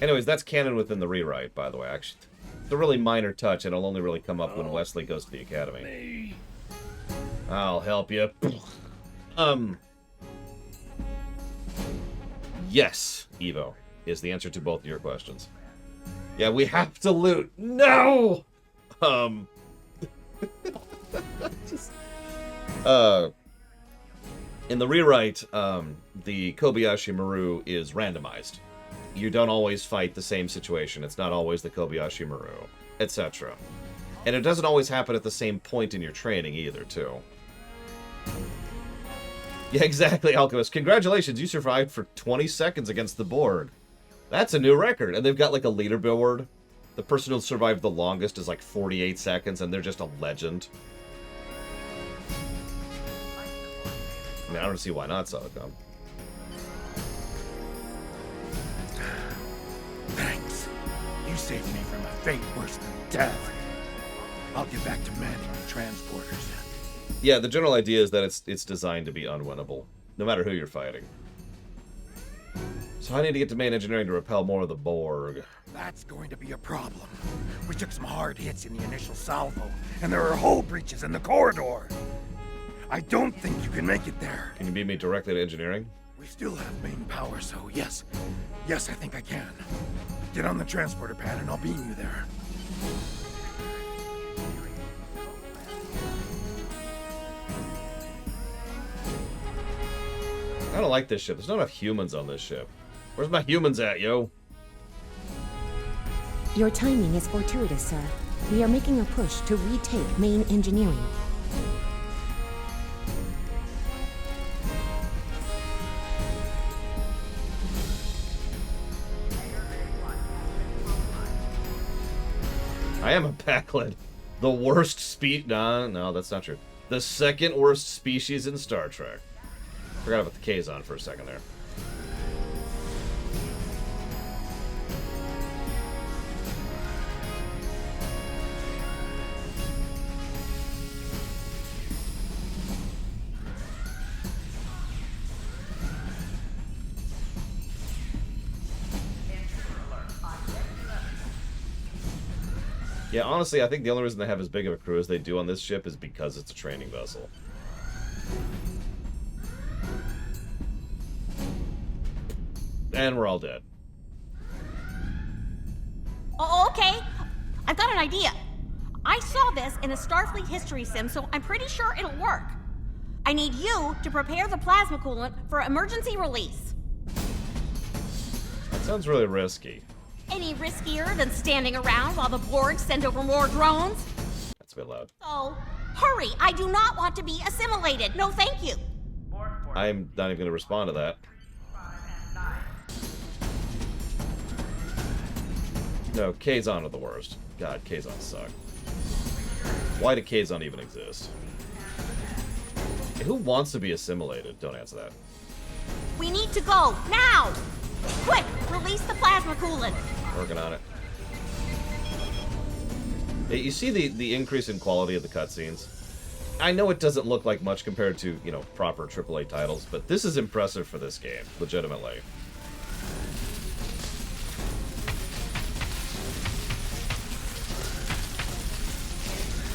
Anyways, that's canon within the rewrite, by the way. Actually, it's a really minor touch, and it'll only really come up when Wesley goes to the academy. I'll help you. Yes, Evo, is the answer to both of your questions. Yeah, we have to loot. No! Just, in the rewrite, the Kobayashi Maru is randomized. You don't always fight the same situation. It's not always the Kobayashi Maru, etc. And it doesn't always happen at the same point in your training either, too. Yeah, exactly, Alchemist. Congratulations, you survived for 20 seconds against the Borg. That's a new record. And they've got like a leaderboard. The person who survived the longest is like 48 seconds, and they're just a legend. I mean, I don't see why not, Silicon. Thanks. You saved me from a fate worse than death. I'll get back to manning the transporters. Yeah, the general idea is that it's designed to be unwinnable, no matter who you're fighting. So I need to get to main engineering to repel more of the Borg. That's going to be a problem. We took some hard hits in the initial salvo, and there are hull breaches in the corridor. I don't think you can make it there. Can you beam me directly to engineering? We still have main power, so yes. Yes, I think I can. Get on the transporter pad and I'll beam you there. I don't like this ship. There's not enough humans on this ship. Where's my humans at, yo? Your timing is fortuitous, sir. We are making a push to retake main engineering. I am a Pakled. The worst no, that's not true. The second worst species in Star Trek. Forgot about the Kazon for a second there. Yeah, honestly, I think the only reason they have as big of a crew as they do on this ship is because it's a training vessel. And we're all dead. Oh, okay. I've got an idea. I saw this in a Starfleet history sim, so I'm pretty sure it'll work. I need you to prepare the plasma coolant for emergency release. That sounds really risky. Any riskier than standing around while the Borg send over more drones? That's a bit loud. So, hurry! I do not want to be assimilated. No, thank you. I'm not even going to respond to that. No, Kazon are the worst. God, Kazon suck. Why do Kazon even exist? Hey, who wants to be assimilated? Don't answer that. We need to go, now! Quick, release the plasma coolant. Working on it. Hey, you see the increase in quality of the cutscenes? I know it doesn't look like much compared to, you know, proper AAA titles, but this is impressive for this game, legitimately.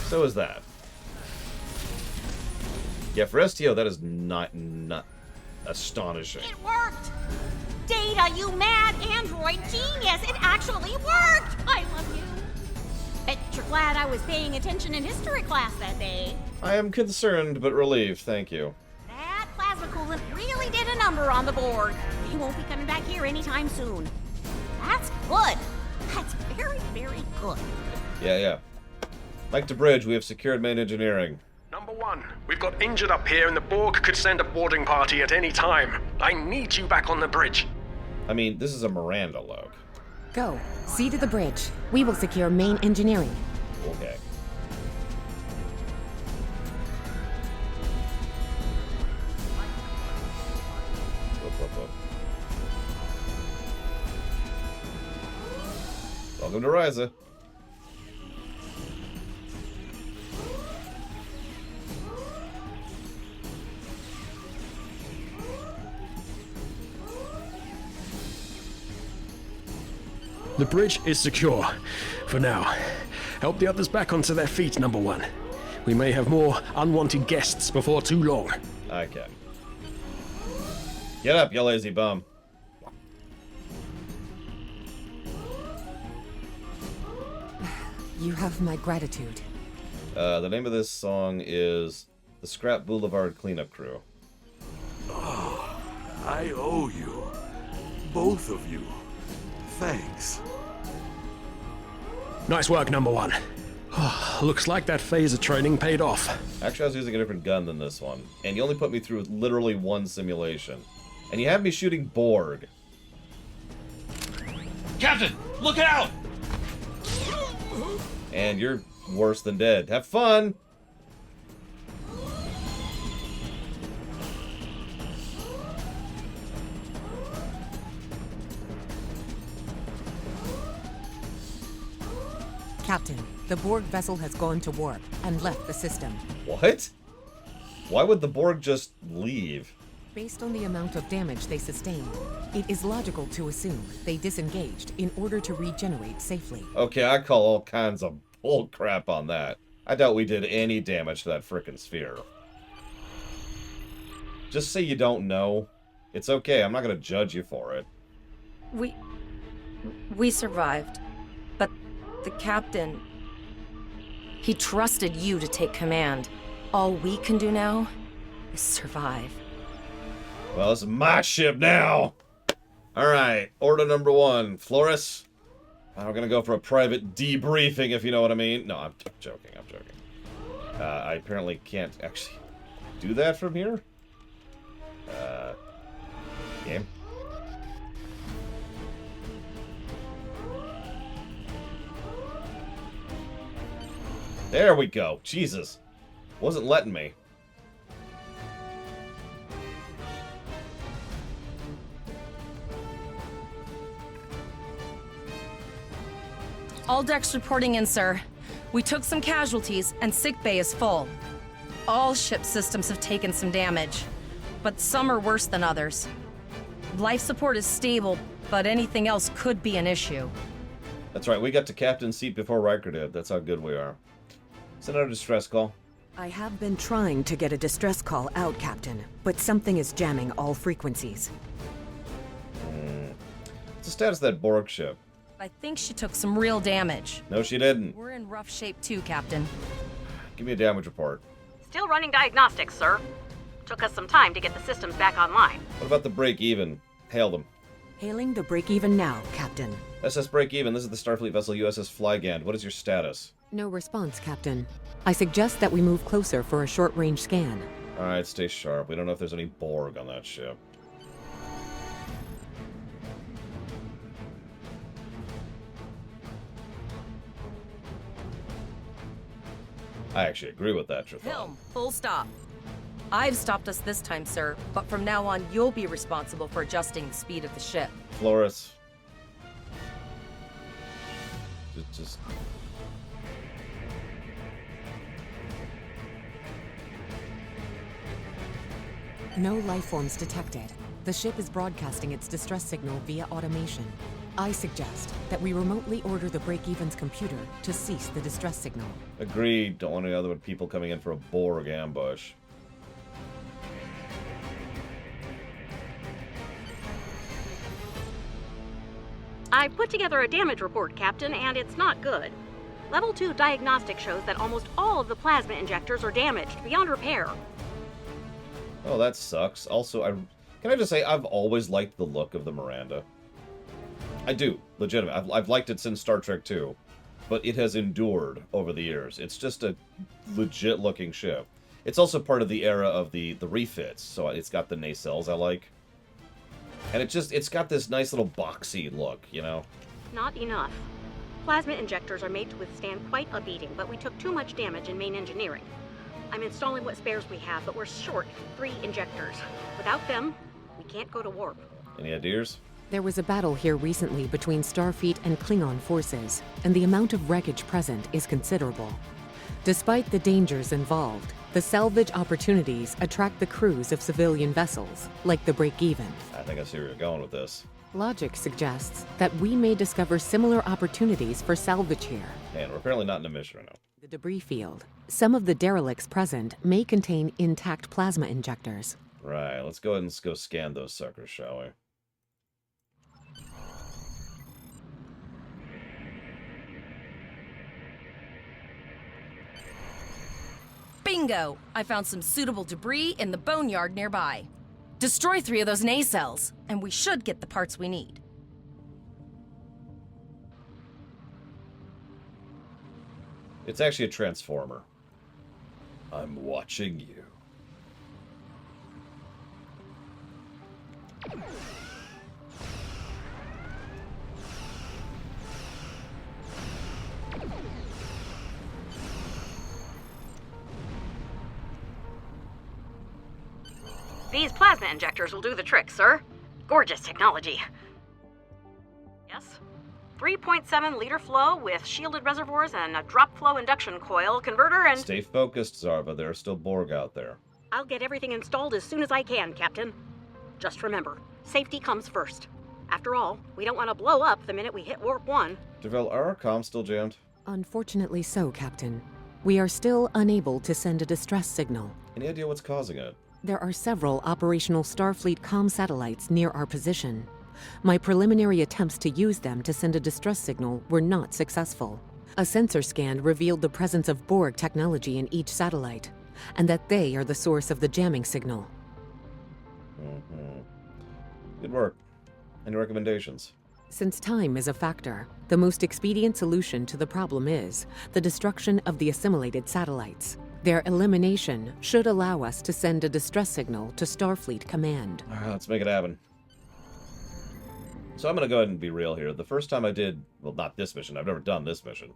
So is that. Yeah, for STO, that is not astonishing. It worked! Data, you mad android genius! It actually worked! I love you. Bet you're glad I was paying attention in history class that day. I am concerned, but relieved, thank you. That plasma coolant really did a number on the Borg. He won't be coming back here anytime soon. That's good. That's very, very good. Yeah. Mike to bridge, we have secured main engineering. Number 1, we've got injured up here and the Borg could send a boarding party at any time. I need you back on the bridge. I mean, this is a Miranda log. Go. See to the bridge. We will secure main engineering. Okay. Welcome to Ryza. The bridge is secure. For now. Help the others back onto their feet, Number 1. We may have more unwanted guests before too long. Okay. Get up, you lazy bum. You have my gratitude. The name of this song is The Scrap Boulevard Cleanup Crew. Oh, I owe you. Both of you. Thanks. Nice work, Number 1. Oh, looks like that phaser training paid off. Actually, I was using a different gun than this one. And you only put me through literally one simulation. And you have me shooting Borg. Captain, look out! And you're worse than dead. Have fun! Captain, the Borg vessel has gone to warp and left the system. What? Why would the Borg just leave? Based on the amount of damage they sustained, it is logical to assume they disengaged in order to regenerate safely. Okay, I call all kinds of bull crap on that. I doubt we did any damage to that frickin' sphere. Just say you don't know. It's okay, I'm not gonna judge you for it. We survived. But the captain... He trusted you to take command. All we can do now is survive. Well, this is my ship now! Alright, order number 1. Flores, we're gonna go for a private debriefing, if you know what I mean. No, I'm joking, I'm joking. I apparently can't actually do that from here? Game? There we go. Jesus. Wasn't letting me. All decks reporting in, sir. We took some casualties, and sickbay is full. All ship systems have taken some damage, but some are worse than others. Life support is stable, but anything else could be an issue. That's right, we got to captain's seat before Riker did. That's how good we are. Send out a distress call. I have been trying to get a distress call out, Captain, but something is jamming all frequencies. What's the status of that Borg ship? I think she took some real damage. No, she didn't. We're in rough shape too, Captain. Give me a damage report. Still running diagnostics, sir. Took us some time to get the systems back online. What about the break-even? Hail them. Hailing the break-even now, Captain. SS break-even, this is the Starfleet vessel USS Flygand. What is your status? No response, Captain. I suggest that we move closer for a short-range scan. Alright, stay sharp. We don't know if there's any Borg on that ship. I actually agree with that, Trithon. Helm, full stop. I've stopped us this time, sir, but from now on, you'll be responsible for adjusting the speed of the ship. Flores. Just... No life forms detected. The ship is broadcasting its distress signal via automation. I suggest that we remotely order the break-even's computer to cease the distress signal. Agreed. Don't want any other people coming in for a Borg ambush. I put together a damage report, Captain, and it's not good. Level 2 diagnostic shows that almost all of the plasma injectors are damaged beyond repair. Oh, that sucks. Also, can I just say, I've always liked the look of the Miranda. I do, legitimate. I've liked it since Star Trek 2. but it has endured over the years. It's just a legit-looking ship. It's also part of the era of the refits, so it's got the nacelles I like. And it's got this nice little boxy look, you know? Not enough. Plasma injectors are made to withstand quite a beating, but we took too much damage in main engineering. I'm installing what spares we have, but we're short 3 injectors. Without them, we can't go to warp. Any ideas? There was a battle here recently between Starfleet and Klingon forces, and the amount of wreckage present is considerable. Despite the dangers involved, the salvage opportunities attract the crews of civilian vessels, like the Break-Even. I think I see where you're going with this. Logic suggests that we may discover similar opportunities for salvage here. Man, we're apparently not in a mission right now. The debris field. Some of the derelicts present may contain intact plasma injectors. Right, let's go ahead and go scan those suckers, shall we? Bingo! I found some suitable debris in the boneyard nearby. Destroy 3 of those nacelles, and we should get the parts we need. It's actually a transformer. I'm watching you. These plasma injectors will do the trick, sir. Gorgeous technology. Yes? 3.7 liter flow with shielded reservoirs and a drop flow induction coil converter and... Stay focused, Zarva. There are still Borg out there. I'll get everything installed as soon as I can, Captain. Just remember, safety comes first. After all, we don't want to blow up the minute we hit Warp 1. Devel, are our comms still jammed? Unfortunately so, Captain. We are still unable to send a distress signal. Any idea what's causing it? There are several operational Starfleet comm satellites near our position. My preliminary attempts to use them to send a distress signal were not successful. A sensor scan revealed the presence of Borg technology in each satellite, and that they are the source of the jamming signal. Good work. Any recommendations? Since time is a factor, the most expedient solution to the problem is the destruction of the assimilated satellites. Their elimination should allow us to send a distress signal to Starfleet Command. All right, let's make it happen. So I'm going to go ahead and be real here. The first time I did, well, not this mission. I've never done this mission.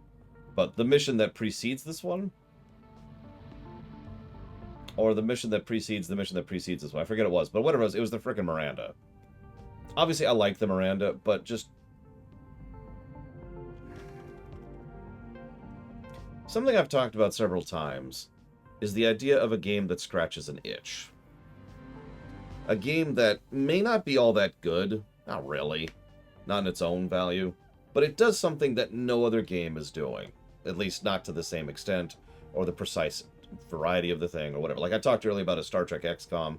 But the mission that precedes this one? Or the mission that precedes the mission that precedes this one. I forget it was, but whatever it was the frickin' Miranda. Obviously, I like the Miranda, but just... Something I've talked about several times is the idea of a game that scratches an itch. A game that may not be all that good, not really, not in its own value, but it does something that no other game is doing, at least not to the same extent, or the precise variety of the thing, or whatever. Like I talked earlier about a Star Trek XCOM.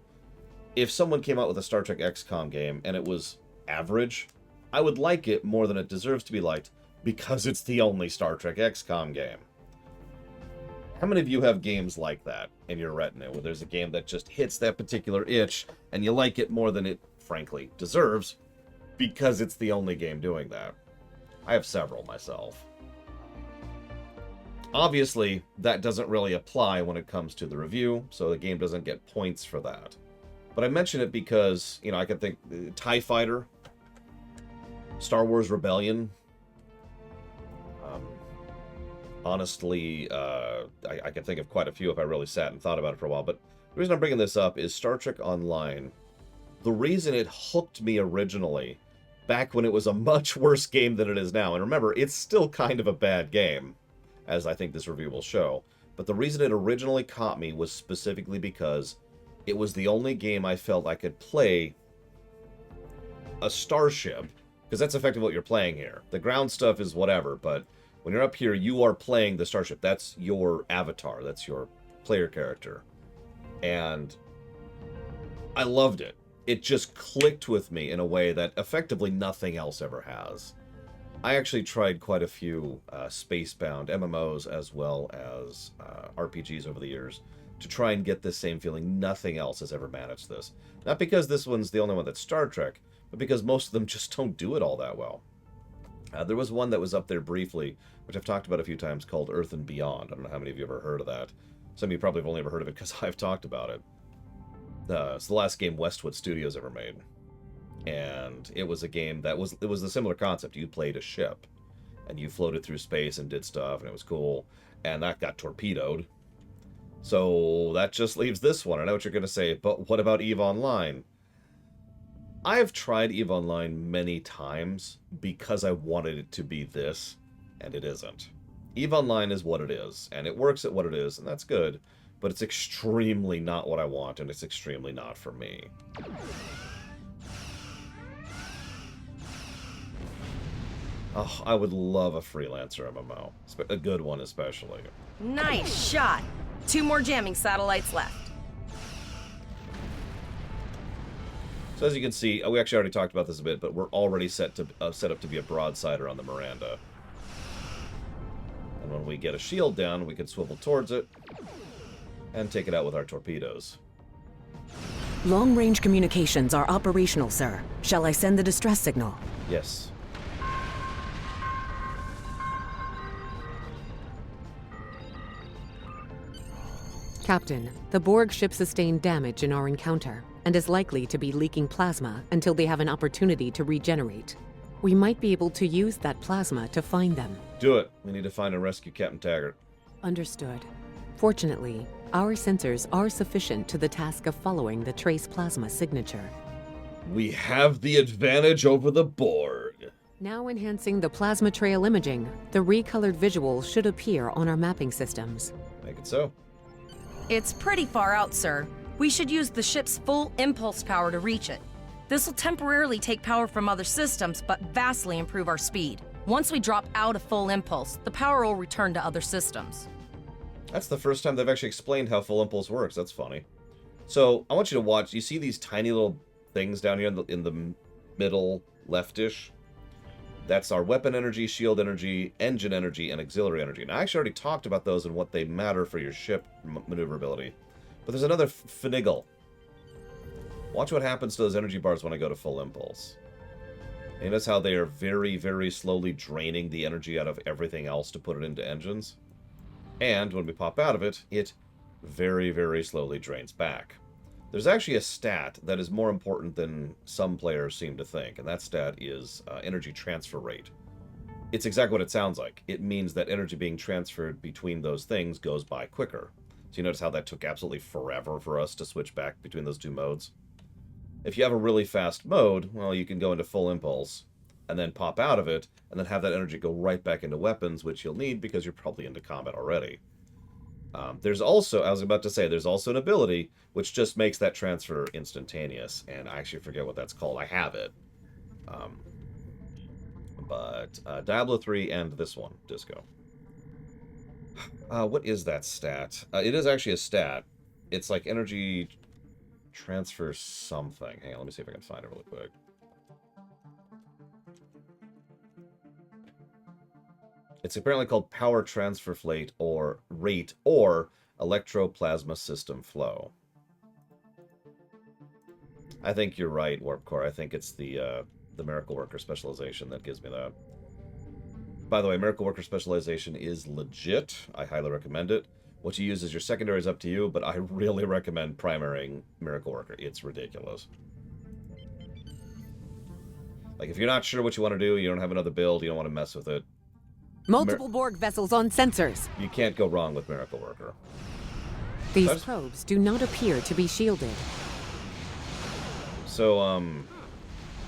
If someone came out with a Star Trek XCOM game and it was average, I would like it more than it deserves to be liked, because it's the only Star Trek XCOM game. How many of you have games like that in your retinue, where there's a game that just hits that particular itch, and you like it more than it, frankly, deserves, because it's the only game doing that? I have several myself. Obviously, that doesn't really apply when it comes to the review, so the game doesn't get points for that. But I mention it because, you know, I can think TIE Fighter, Star Wars Rebellion. Honestly, I can think of quite a few if I really sat and thought about it for a while. But the reason I'm bringing this up is Star Trek Online. The reason it hooked me originally, back when it was a much worse game than it is now, and remember, it's still kind of a bad game, as I think this review will show. But the reason it originally caught me was specifically because it was the only game I felt I could play a starship, because that's effectively what you're playing here. The ground stuff is whatever, but when you're up here, you are playing the starship. That's your avatar. That's your player character. And I loved it. It just clicked with me in a way that effectively nothing else ever has. I actually tried quite a few space-bound MMOs as well as RPGs over the years to try and get this same feeling. Nothing else has ever managed this. Not because this one's the only one that's Star Trek, but because most of them just don't do it all that well. There was one that was up there briefly, which I've talked about a few times, called Earth and Beyond. I don't know how many of you have ever heard of that. Some of you probably have only ever heard of it because I've talked about it. It's the last game Westwood Studios ever made. And it was a game that was a similar concept. You played a ship, and you floated through space and did stuff, and it was cool. And that got torpedoed. So that just leaves this one. I know what you're going to say, but what about EVE Online? I've tried EVE Online many times because I wanted it to be this, and it isn't. EVE Online is what it is, and it works at what it is, and that's good, but it's extremely not what I want, and it's extremely not for me. Oh, I would love a freelancer MMO. A good one, especially. Nice shot! 2 more jamming satellites left. So as you can see, we actually already talked about this a bit, but we're already set up to be a broadsider on the Miranda. And when we get a shield down, we can swivel towards it and take it out with our torpedoes. Long-range communications are operational, sir. Shall I send the distress signal? Yes. Captain, the Borg ship sustained damage in our encounter and is likely to be leaking plasma until they have an opportunity to regenerate. We might be able to use that plasma to find them. Do it. We need to find and rescue Captain Taggart. Understood. Fortunately, our sensors are sufficient to the task of following the trace plasma signature. We have the advantage over the Borg. Now enhancing the plasma trail imaging, the recolored visuals should appear on our mapping systems. Make it so. It's pretty far out, sir. We should use the ship's full impulse power to reach it. This will temporarily take power from other systems, but vastly improve our speed. Once we drop out of full impulse, the power will return to other systems. That's the first time they've actually explained how full impulse works. That's funny. So, I want you to watch. You see these tiny little things down here in the middle leftish? That's our weapon energy, shield energy, engine energy, and auxiliary energy. And I actually already talked about those and what they matter for your ship maneuverability. But there's another finagle. Watch what happens to those energy bars when I go to full impulse. And notice how they are very, very slowly draining the energy out of everything else to put it into engines. And when we pop out of it, it very, very slowly drains back. There's actually a stat that is more important than some players seem to think, and that stat is energy transfer rate. It's exactly what it sounds like. It means that energy being transferred between those things goes by quicker. So you notice how that took absolutely forever for us to switch back between those two modes? If you have a really fast mode, well, you can go into full impulse, and then pop out of it, and then have that energy go right back into weapons, which you'll need because you're probably into combat already. There's also, I was about to say, there's also an ability which just makes that transfer instantaneous, and I actually forget what that's called. I have it. But Diablo 3 and this one, Disco. What is that stat? It is actually a stat. It's like energy transfer something. Hang on, let me see if I can find it really quick. It's apparently called power transfer rate or electroplasma system flow. I think you're right, Warp Core. I think it's the Miracle Worker specialization that gives me that. By the way, Miracle Worker specialization is legit. I highly recommend it. What you use as your secondary is up to you, but I really recommend primarying Miracle Worker. It's ridiculous. Like, if you're not sure what you want to do, you don't have another build, you don't want to mess with it, Multiple Borg vessels on sensors. you can't go wrong with Miracle Worker. These probes do not appear to be shielded. So,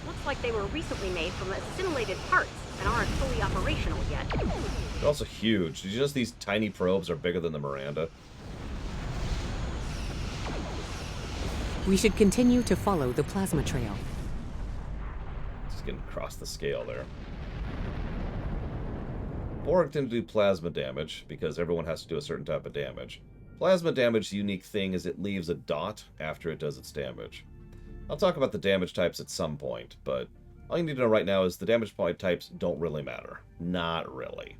Looks like they were recently made from assimilated parts and aren't fully operational yet. they're also huge. Did you notice these tiny probes are bigger than the Miranda? We should continue to follow the plasma trail. Just getting across the scale there. Borg tend to do plasma damage, because everyone has to do a certain type of damage. Plasma damage's unique thing is it leaves a dot after it does its damage. I'll talk about the damage types at some point, but all you need to know right now is the damage point types don't really matter. Not really.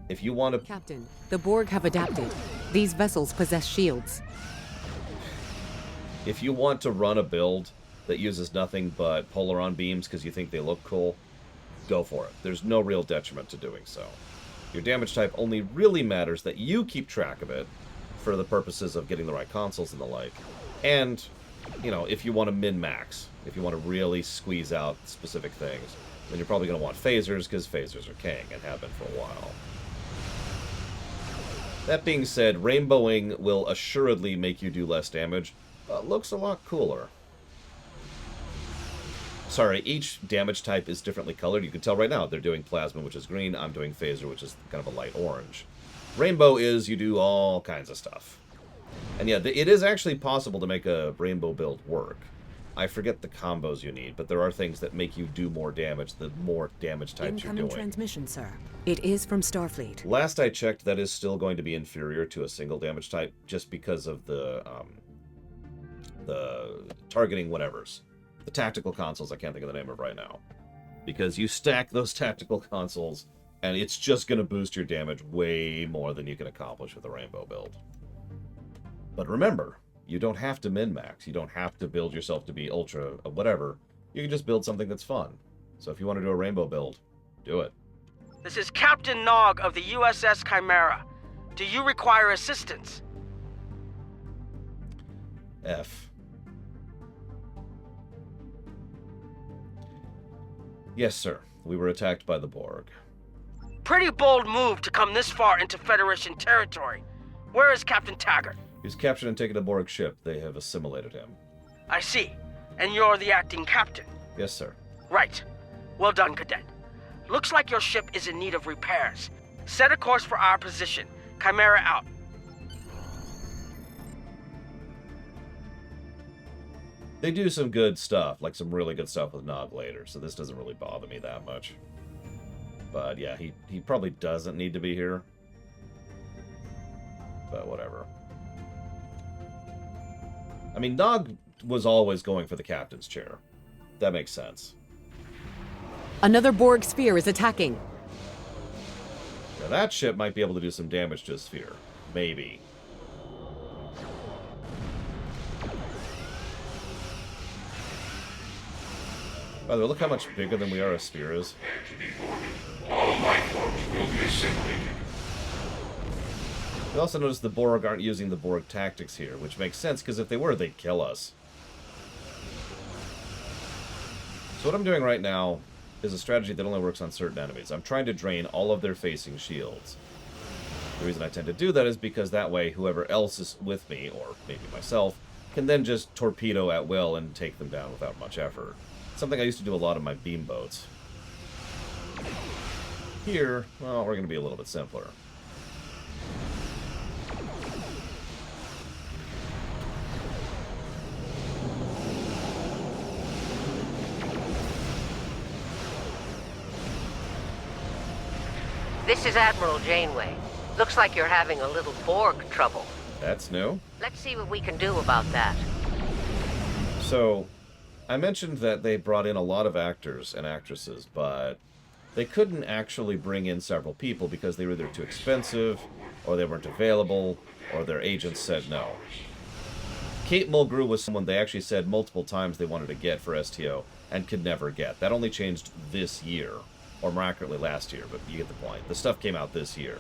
If you want to... Captain, the Borg have adapted. These vessels possess shields. If you want to run a build that uses nothing but polaron beams because you think they look cool, go for it. There's no real detriment to doing so. Your damage type only really matters that you keep track of it for the purposes of getting the right consoles and the like. And, you know, if you want to min-max, if you want to really squeeze out specific things, then you're probably going to want phasers, because phasers are king and have been for a while. That being said, rainbowing will assuredly make you do less damage, but looks a lot cooler. Sorry, each damage type is differently colored. You can tell right now they're doing plasma, which is green. I'm doing phaser, which is kind of a light orange. Rainbow is you do all kinds of stuff. And yeah, it is actually possible to make a rainbow build work. I forget the combos you need, but there are things that make you do more damage the more damage types you're doing. Transmission, sir. It is from Starfleet. Last I checked, that is still going to be inferior to a single damage type, just because of the targeting whatevers. The tactical consoles I can't think of the name of right now. Because you stack those tactical consoles, and it's just going to boost your damage way more than you can accomplish with a rainbow build. But remember, you don't have to min-max. You don't have to build yourself to be ultra whatever. You can just build something that's fun. So if you want to do a rainbow build, do it. This is Captain Nog of the USS Chimera. Do you require assistance? F. Yes, sir. We were attacked by the Borg. Pretty bold move to come this far into Federation territory. Where is Captain Taggart? He was captured and taken to Borg ship. They have assimilated him. I see. And you're the acting captain? Yes, sir. Right. Well done, Cadet. Looks like your ship is in need of repairs. Set a course for our position. Chimera out. They do some good stuff, like some really good stuff with Nog later, so this doesn't really bother me that much. But yeah, he probably doesn't need to be here. But whatever. I mean, Nog was always going for the captain's chair. That makes sense. Another Borg sphere is attacking. Now that ship might be able to do some damage to a sphere. Maybe. By the way, look how much bigger than we are a sphere is. All life forms will be assimilated. We also notice the Borg aren't using the Borg tactics here, which makes sense, because if they were, they'd kill us. So what I'm doing right now is a strategy that only works on certain enemies. I'm trying to drain all of their facing shields. The reason I tend to do that is because that way, whoever else is with me, or maybe myself, can then just torpedo at will and take them down without much effort. Something I used to do a lot on my beam boats. Here, well, we're going to be a little bit simpler. This is Admiral Janeway. Looks like you're having a little Borg trouble. That's new. Let's see what we can do about that. So, I mentioned that they brought in a lot of actors and actresses, but they couldn't actually bring in several people because they were either too expensive, or they weren't available, or their agents said no. Kate Mulgrew was someone they actually said multiple times they wanted to get for STO, and could never get. That only changed this year, or more accurately last year, but you get the point. The stuff came out this year.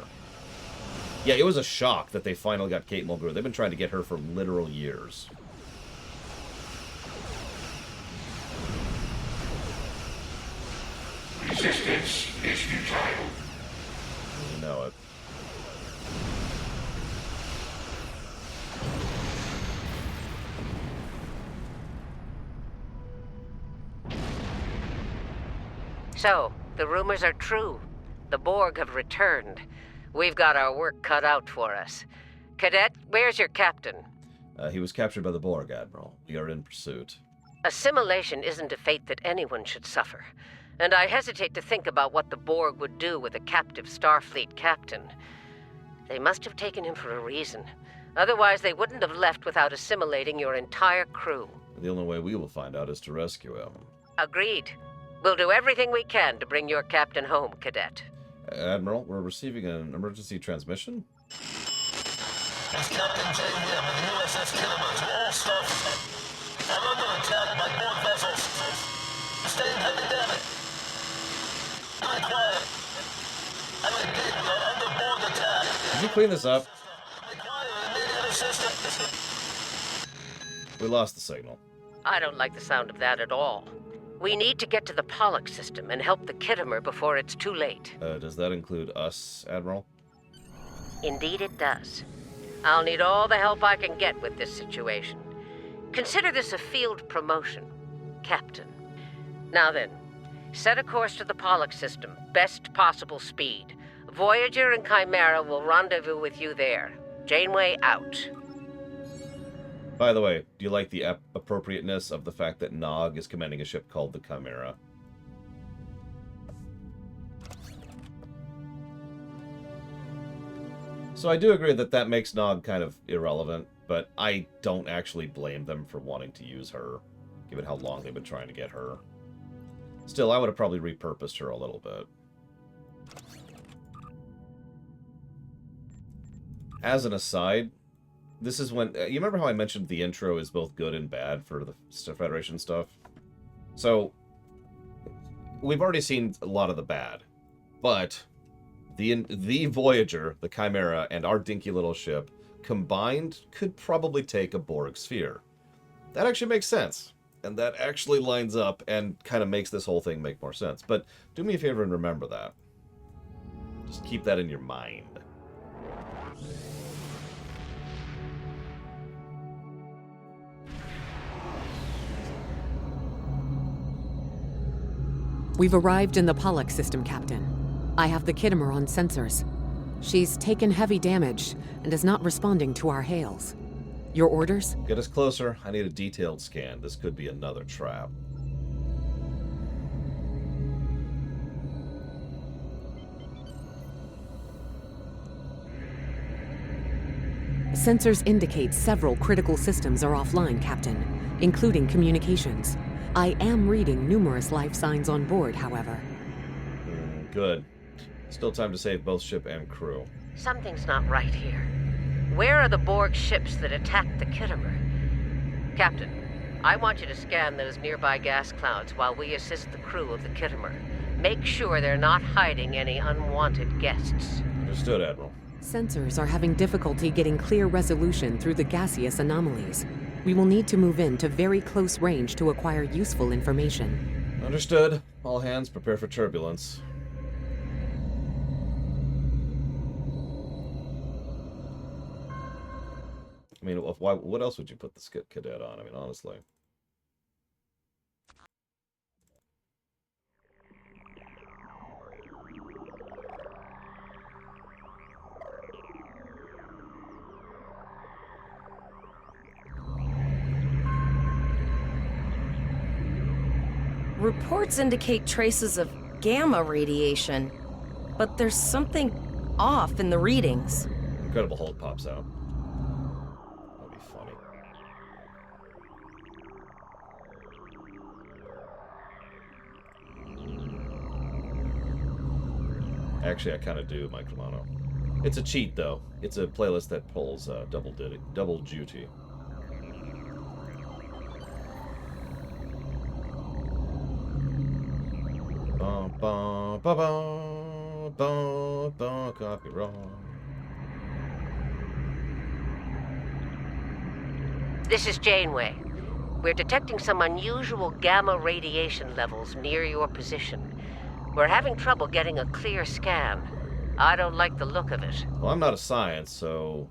Yeah, it was a shock that they finally got Kate Mulgrew. They've been trying to get her for literal years. Resistance is futile. You know it. So, the rumors are true. The Borg have returned. We've got our work cut out for us. Cadet, where's your captain? He was captured by the Borg, Admiral. We are in pursuit. Assimilation isn't a fate that anyone should suffer. And I hesitate to think about what the Borg would do with a captive Starfleet captain. They must have taken him for a reason. Otherwise, they wouldn't have left without assimilating your entire crew. The only way we will find out is to rescue him. Agreed. We'll do everything we can to bring your captain home, Cadet. Admiral, we're receiving an emergency transmission? It's Captain J.M. of the USS Kinema to all Starfleet. I'm under attack by Borg vessels. Sustain heavy damage. quiet. I'm a dead man under Borg attack. Did you clean this up? Require immediate assistance. We lost the signal. I don't like the sound of that at all. We need to get to the Pollock system and help the Kittimer before it's too late. Does that include us, Admiral? Indeed it does. I'll need all the help I can get with this situation. Consider this a field promotion, Captain. Now then, set a course to the Pollock system, best possible speed. Voyager and Chimera will rendezvous with you there. Janeway out. By the way, do you like the appropriateness of the fact that Nog is commanding a ship called the Chimera? So I do agree that that makes Nog kind of irrelevant, but I don't actually blame them for wanting to use her, given how long they've been trying to get her. Still, I would have probably repurposed her a little bit. As an aside, this is when... you remember how I mentioned the intro is both good and bad for the Federation stuff? So, we've already seen a lot of the bad, but the Voyager, the Chimera, and our dinky little ship combined could probably take a Borg sphere. That actually makes sense, and that actually lines up and kind of makes this whole thing make more sense. But do me a favor and remember that. Just keep that in your mind. We've arrived in the Pollock system, Captain. I have the Kittimer on sensors. She's taken heavy damage and is not responding to our hails. Your orders? Get us closer. I need a detailed scan. This could be another trap. Sensors indicate several critical systems are offline, Captain, including communications. I am reading numerous life signs on board, however. Good. Still time to save both ship and crew. Something's not right here. Where are the Borg ships that attacked the Kittimer? Captain, I want you to scan those nearby gas clouds while we assist the crew of the Kittimer. Make sure they're not hiding any unwanted guests. Understood, Admiral. Sensors are having difficulty getting clear resolution through the gaseous anomalies. We will need to move in to very close range to acquire useful information. Understood. All hands prepare for turbulence. I mean, what else would you put the cadet on? I mean, honestly. Reports indicate traces of gamma radiation, but there's something off in the readings. Incredible Hulk pops out. That'd be funny. Actually, I kind of do, Mike Romano. It's a cheat, though. It's a playlist that pulls double duty. Ba ba ba ba ba, copy wrong. This is Janeway. We're detecting some unusual gamma radiation levels near your position. We're having trouble getting a clear scan. I don't like the look of it. Well, I'm not a science, so...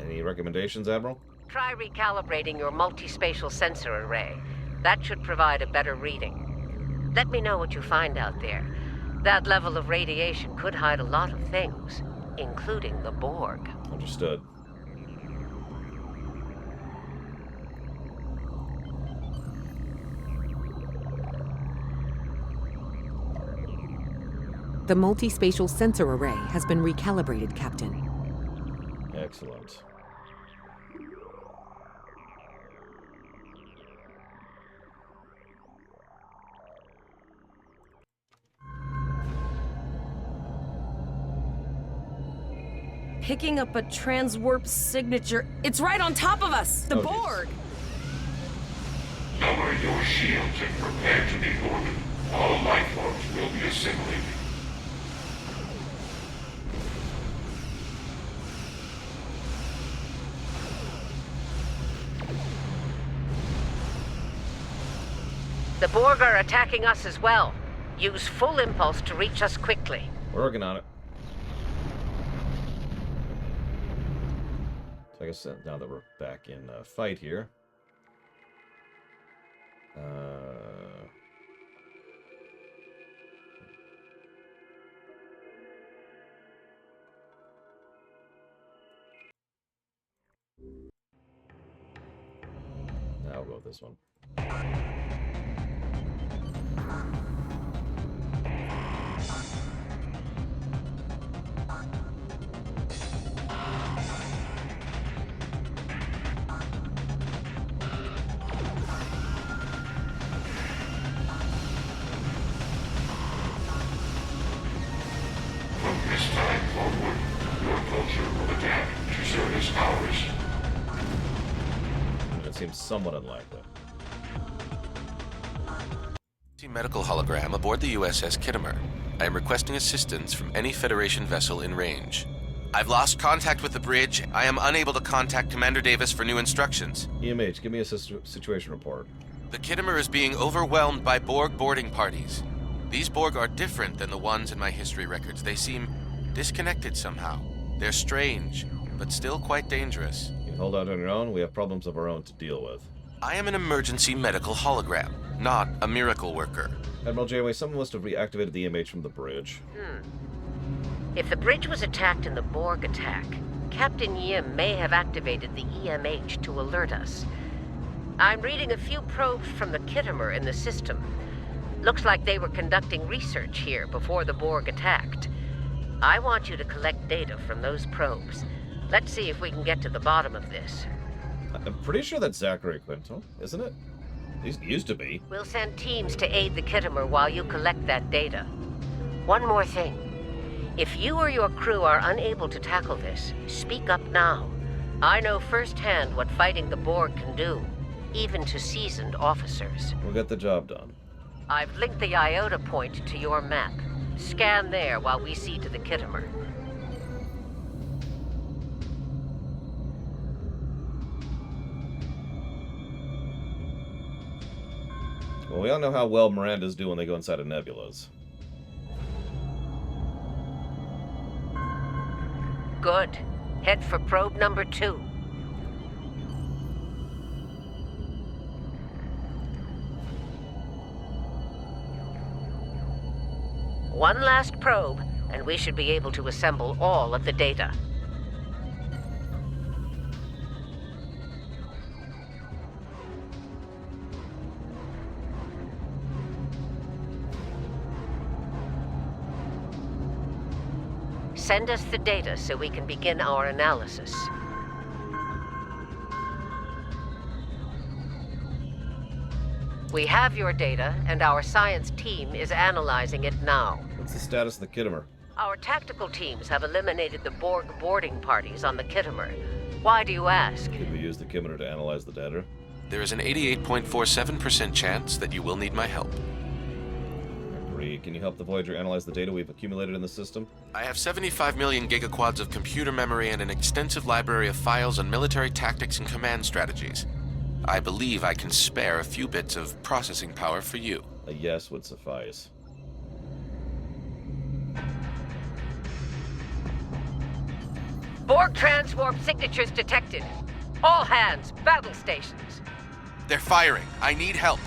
Any recommendations, Admiral? Try recalibrating your multispatial sensor array. That should provide a better reading. Let me know what you find out there. That level of radiation could hide a lot of things, including the Borg. Understood. The multispatial sensor array has been recalibrated, Captain. Excellent. Picking up a transwarp signature. It's right on top of us! The Borg! Lower your shields and prepare to be ordered. All life forms will be assimilated. The Borg are attacking us as well. Use full impulse to reach us quickly. We're working on it. So I guess now that we're back in fight here. Now we'll go with this one. From this time forward, your culture will adapt to Zerna's powers. It seems somewhat unlikely. Medical hologram aboard the USS Kittimer. I am requesting assistance from any Federation vessel in range. I've lost contact with the bridge. I am unable to contact Commander Davis for new instructions. EMH, give me a situation report. The Kittimer is being overwhelmed by Borg boarding parties. These Borg are different than the ones in my history records. They seem disconnected somehow. They're strange, but still quite dangerous. You can hold out on your own. We have problems of our own to deal with. I am an emergency medical hologram, not a miracle worker. Admiral Janeway, someone must have reactivated the EMH from the bridge. If the bridge was attacked in the Borg attack, Captain Yim may have activated the EMH to alert us. I'm reading a few probes from the Kittimer in the system. Looks like they were conducting research here before the Borg attacked. I want you to collect data from those probes. Let's see if we can get to the bottom of this. I'm pretty sure that's Zachary Quinto, isn't it? He used to be. We'll send teams to aid the Kittimer while you collect that data. One more thing. If you or your crew are unable to tackle this, speak up now. I know firsthand what fighting the Borg can do, even to seasoned officers. We'll get the job done. I've linked the Iota point to your map. Scan there while we see to the Kittimer. Well, we all know how well Miranda's do when they go inside of nebulas. Good. Head for probe number 2. One last probe, and we should be able to assemble all of the data. Send us the data so we can begin our analysis. We have your data, and our science team is analyzing it now. What's the status of the Kittimer? Our tactical teams have eliminated the Borg boarding parties on the Kittimer. Why do you ask? Could we use the Kittimer to analyze the data? There is an 88.47% chance that you will need my help. Agree. Can you help the Voyager analyze the data we've accumulated in the system? I have 75 million gigaquads of computer memory and an extensive library of files on military tactics and command strategies. I believe I can spare a few bits of processing power for you. A yes would suffice. Borg transwarp signatures detected. All hands, battle stations. They're firing. I need help.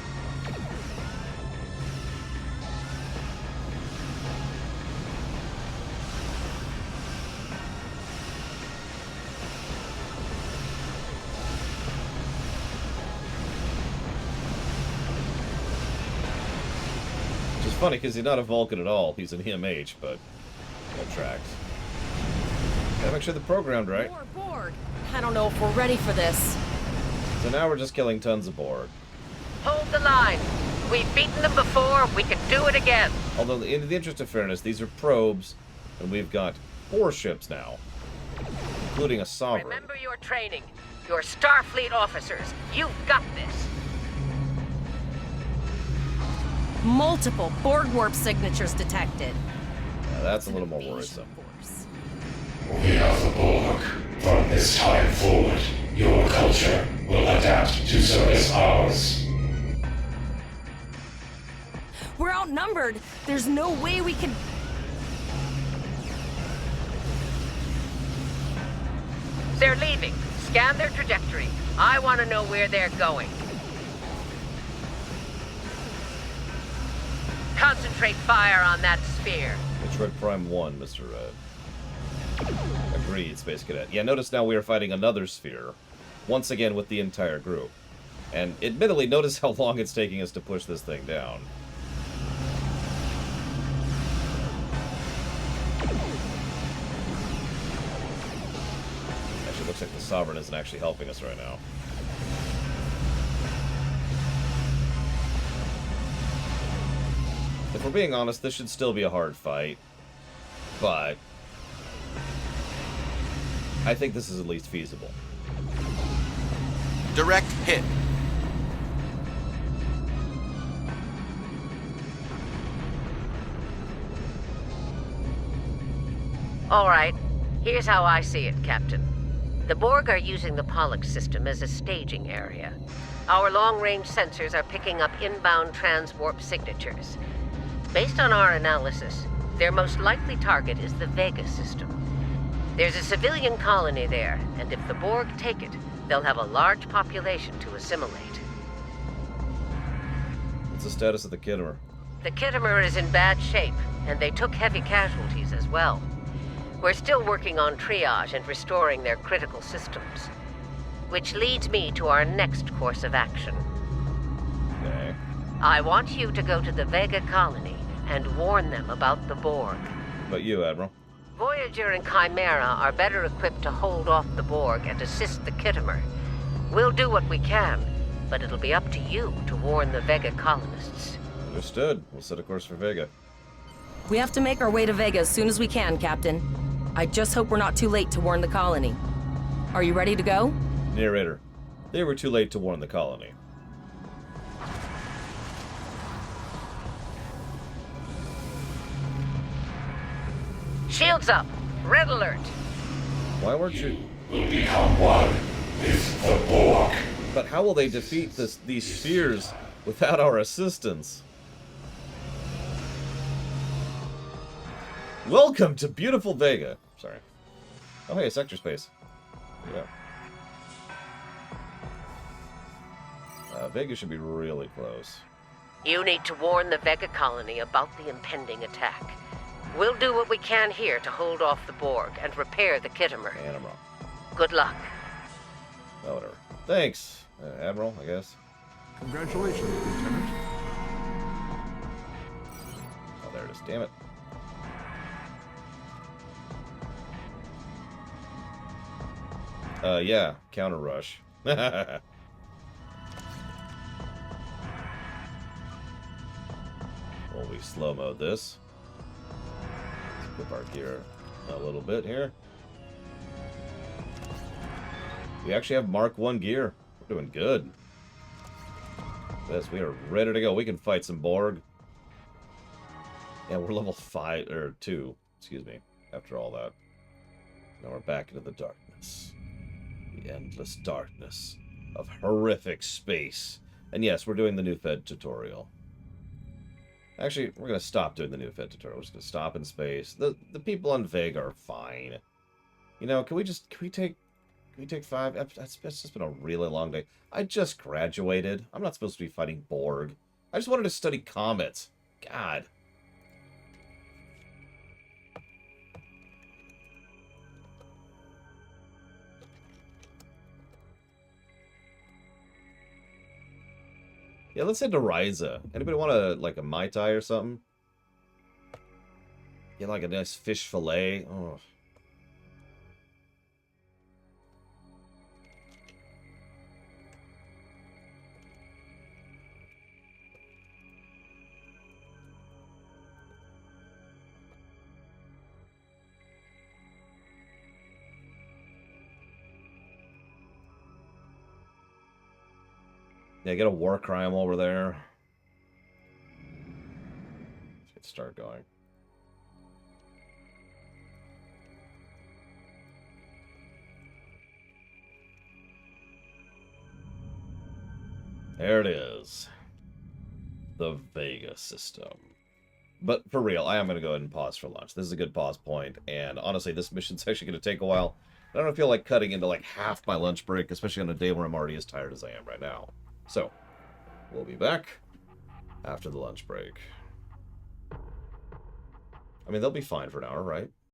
Which is funny, because he's not a Vulcan at all. He's an EMH, but that tracks. Gotta make sure they're programmed right. More Borg. I don't know if we're ready for this. So now we're just killing tons of Borg. Hold the line. We've beaten them before, we can do it again. Although, in the interest of fairness, these are probes, and we've got 4 ships now, including a Sovereign. Remember your training. You're Starfleet officers. You've got this. Multiple Borg warp signatures detected. Yeah, that's a little more worrisome. We are the Borg. From this time forward, your culture will adapt to service ours. outnumbered. There's no way we can... They're leaving. Scan their trajectory. I want to know where they're going. Concentrate fire on that sphere. It's Red Prime 1, Mr. Red. Agreed, Space Cadet. Yeah, notice now we are fighting another sphere. Once again with the entire group. And admittedly, notice how long it's taking us to push this thing down. Actually, looks like the Sovereign isn't actually helping us right now. If we're being honest, this should still be a hard fight. But I think this is at least feasible. Direct hit. All right. Here's how I see it, Captain. The Borg are using the Pollux system as a staging area. Our long-range sensors are picking up inbound transwarp signatures. Based on our analysis, their most likely target is the Vega system. There's a civilian colony there, and if the Borg take it, they'll have a large population to assimilate. What's the status of the Kittimer? The Kittimer is in bad shape, and they took heavy casualties as well. We're still working on triage and restoring their critical systems. Which leads me to our next course of action. Okay. I want you to go to the Vega colony and warn them about the Borg. About you, Admiral? Voyager and Chimera are better equipped to hold off the Borg and assist the Kittimer. We'll do what we can, but it'll be up to you to warn the Vega colonists. Understood. We'll set a course for Vega. We have to make our way to Vega as soon as we can, Captain. I just hope we're not too late to warn the colony. Are you ready to go? Narrator. They were too late to warn the colony. Shields up! Red alert! Why weren't you... Will become one with the Borg. But how will they defeat these spheres without our assistance? Welcome to beautiful Vega. Sorry. Oh, hey, sector space. Yeah. Vega should be really close. You need to warn the Vega colony about the impending attack. We'll do what we can here to hold off the Borg and repair the Kittimer. Admiral. Good luck. Oh, whatever. Thanks, Admiral, I guess. Congratulations, Lieutenant. Oh, there it is. Damn it. Yeah. Counter rush. Well, we slow-mode this. Let's equip our gear a little bit here. We actually have Mark 1 gear. We're doing good. Yes, we are ready to go. We can fight some Borg. Yeah, we're level 5, or 2, excuse me, after all that. Now we're back into the darkness. The endless darkness of horrific space. And yes, we're doing the new Fed tutorial. Actually, we're going to stop doing the new Fed tutorial. We're just going to stop in space. The people on Vega are fine. You know, can we take 5? That's just been a really long day. I just graduated. I'm not supposed to be fighting Borg. I just wanted to study comets. God. Yeah, let's head to Ryza. Anybody want like a Mai Tai or something? Yeah, like a nice fish fillet. Oh. Yeah, get a war crime over there. Let's start going. There it is. The Vega system. But for real, I am going to go ahead and pause for lunch. This is a good pause point, and honestly, this mission's actually going to take a while. I don't feel like cutting into like half my lunch break, especially on a day where I'm already as tired as I am right now. So, we'll be back after the lunch break. I mean, they'll be fine for an hour, right?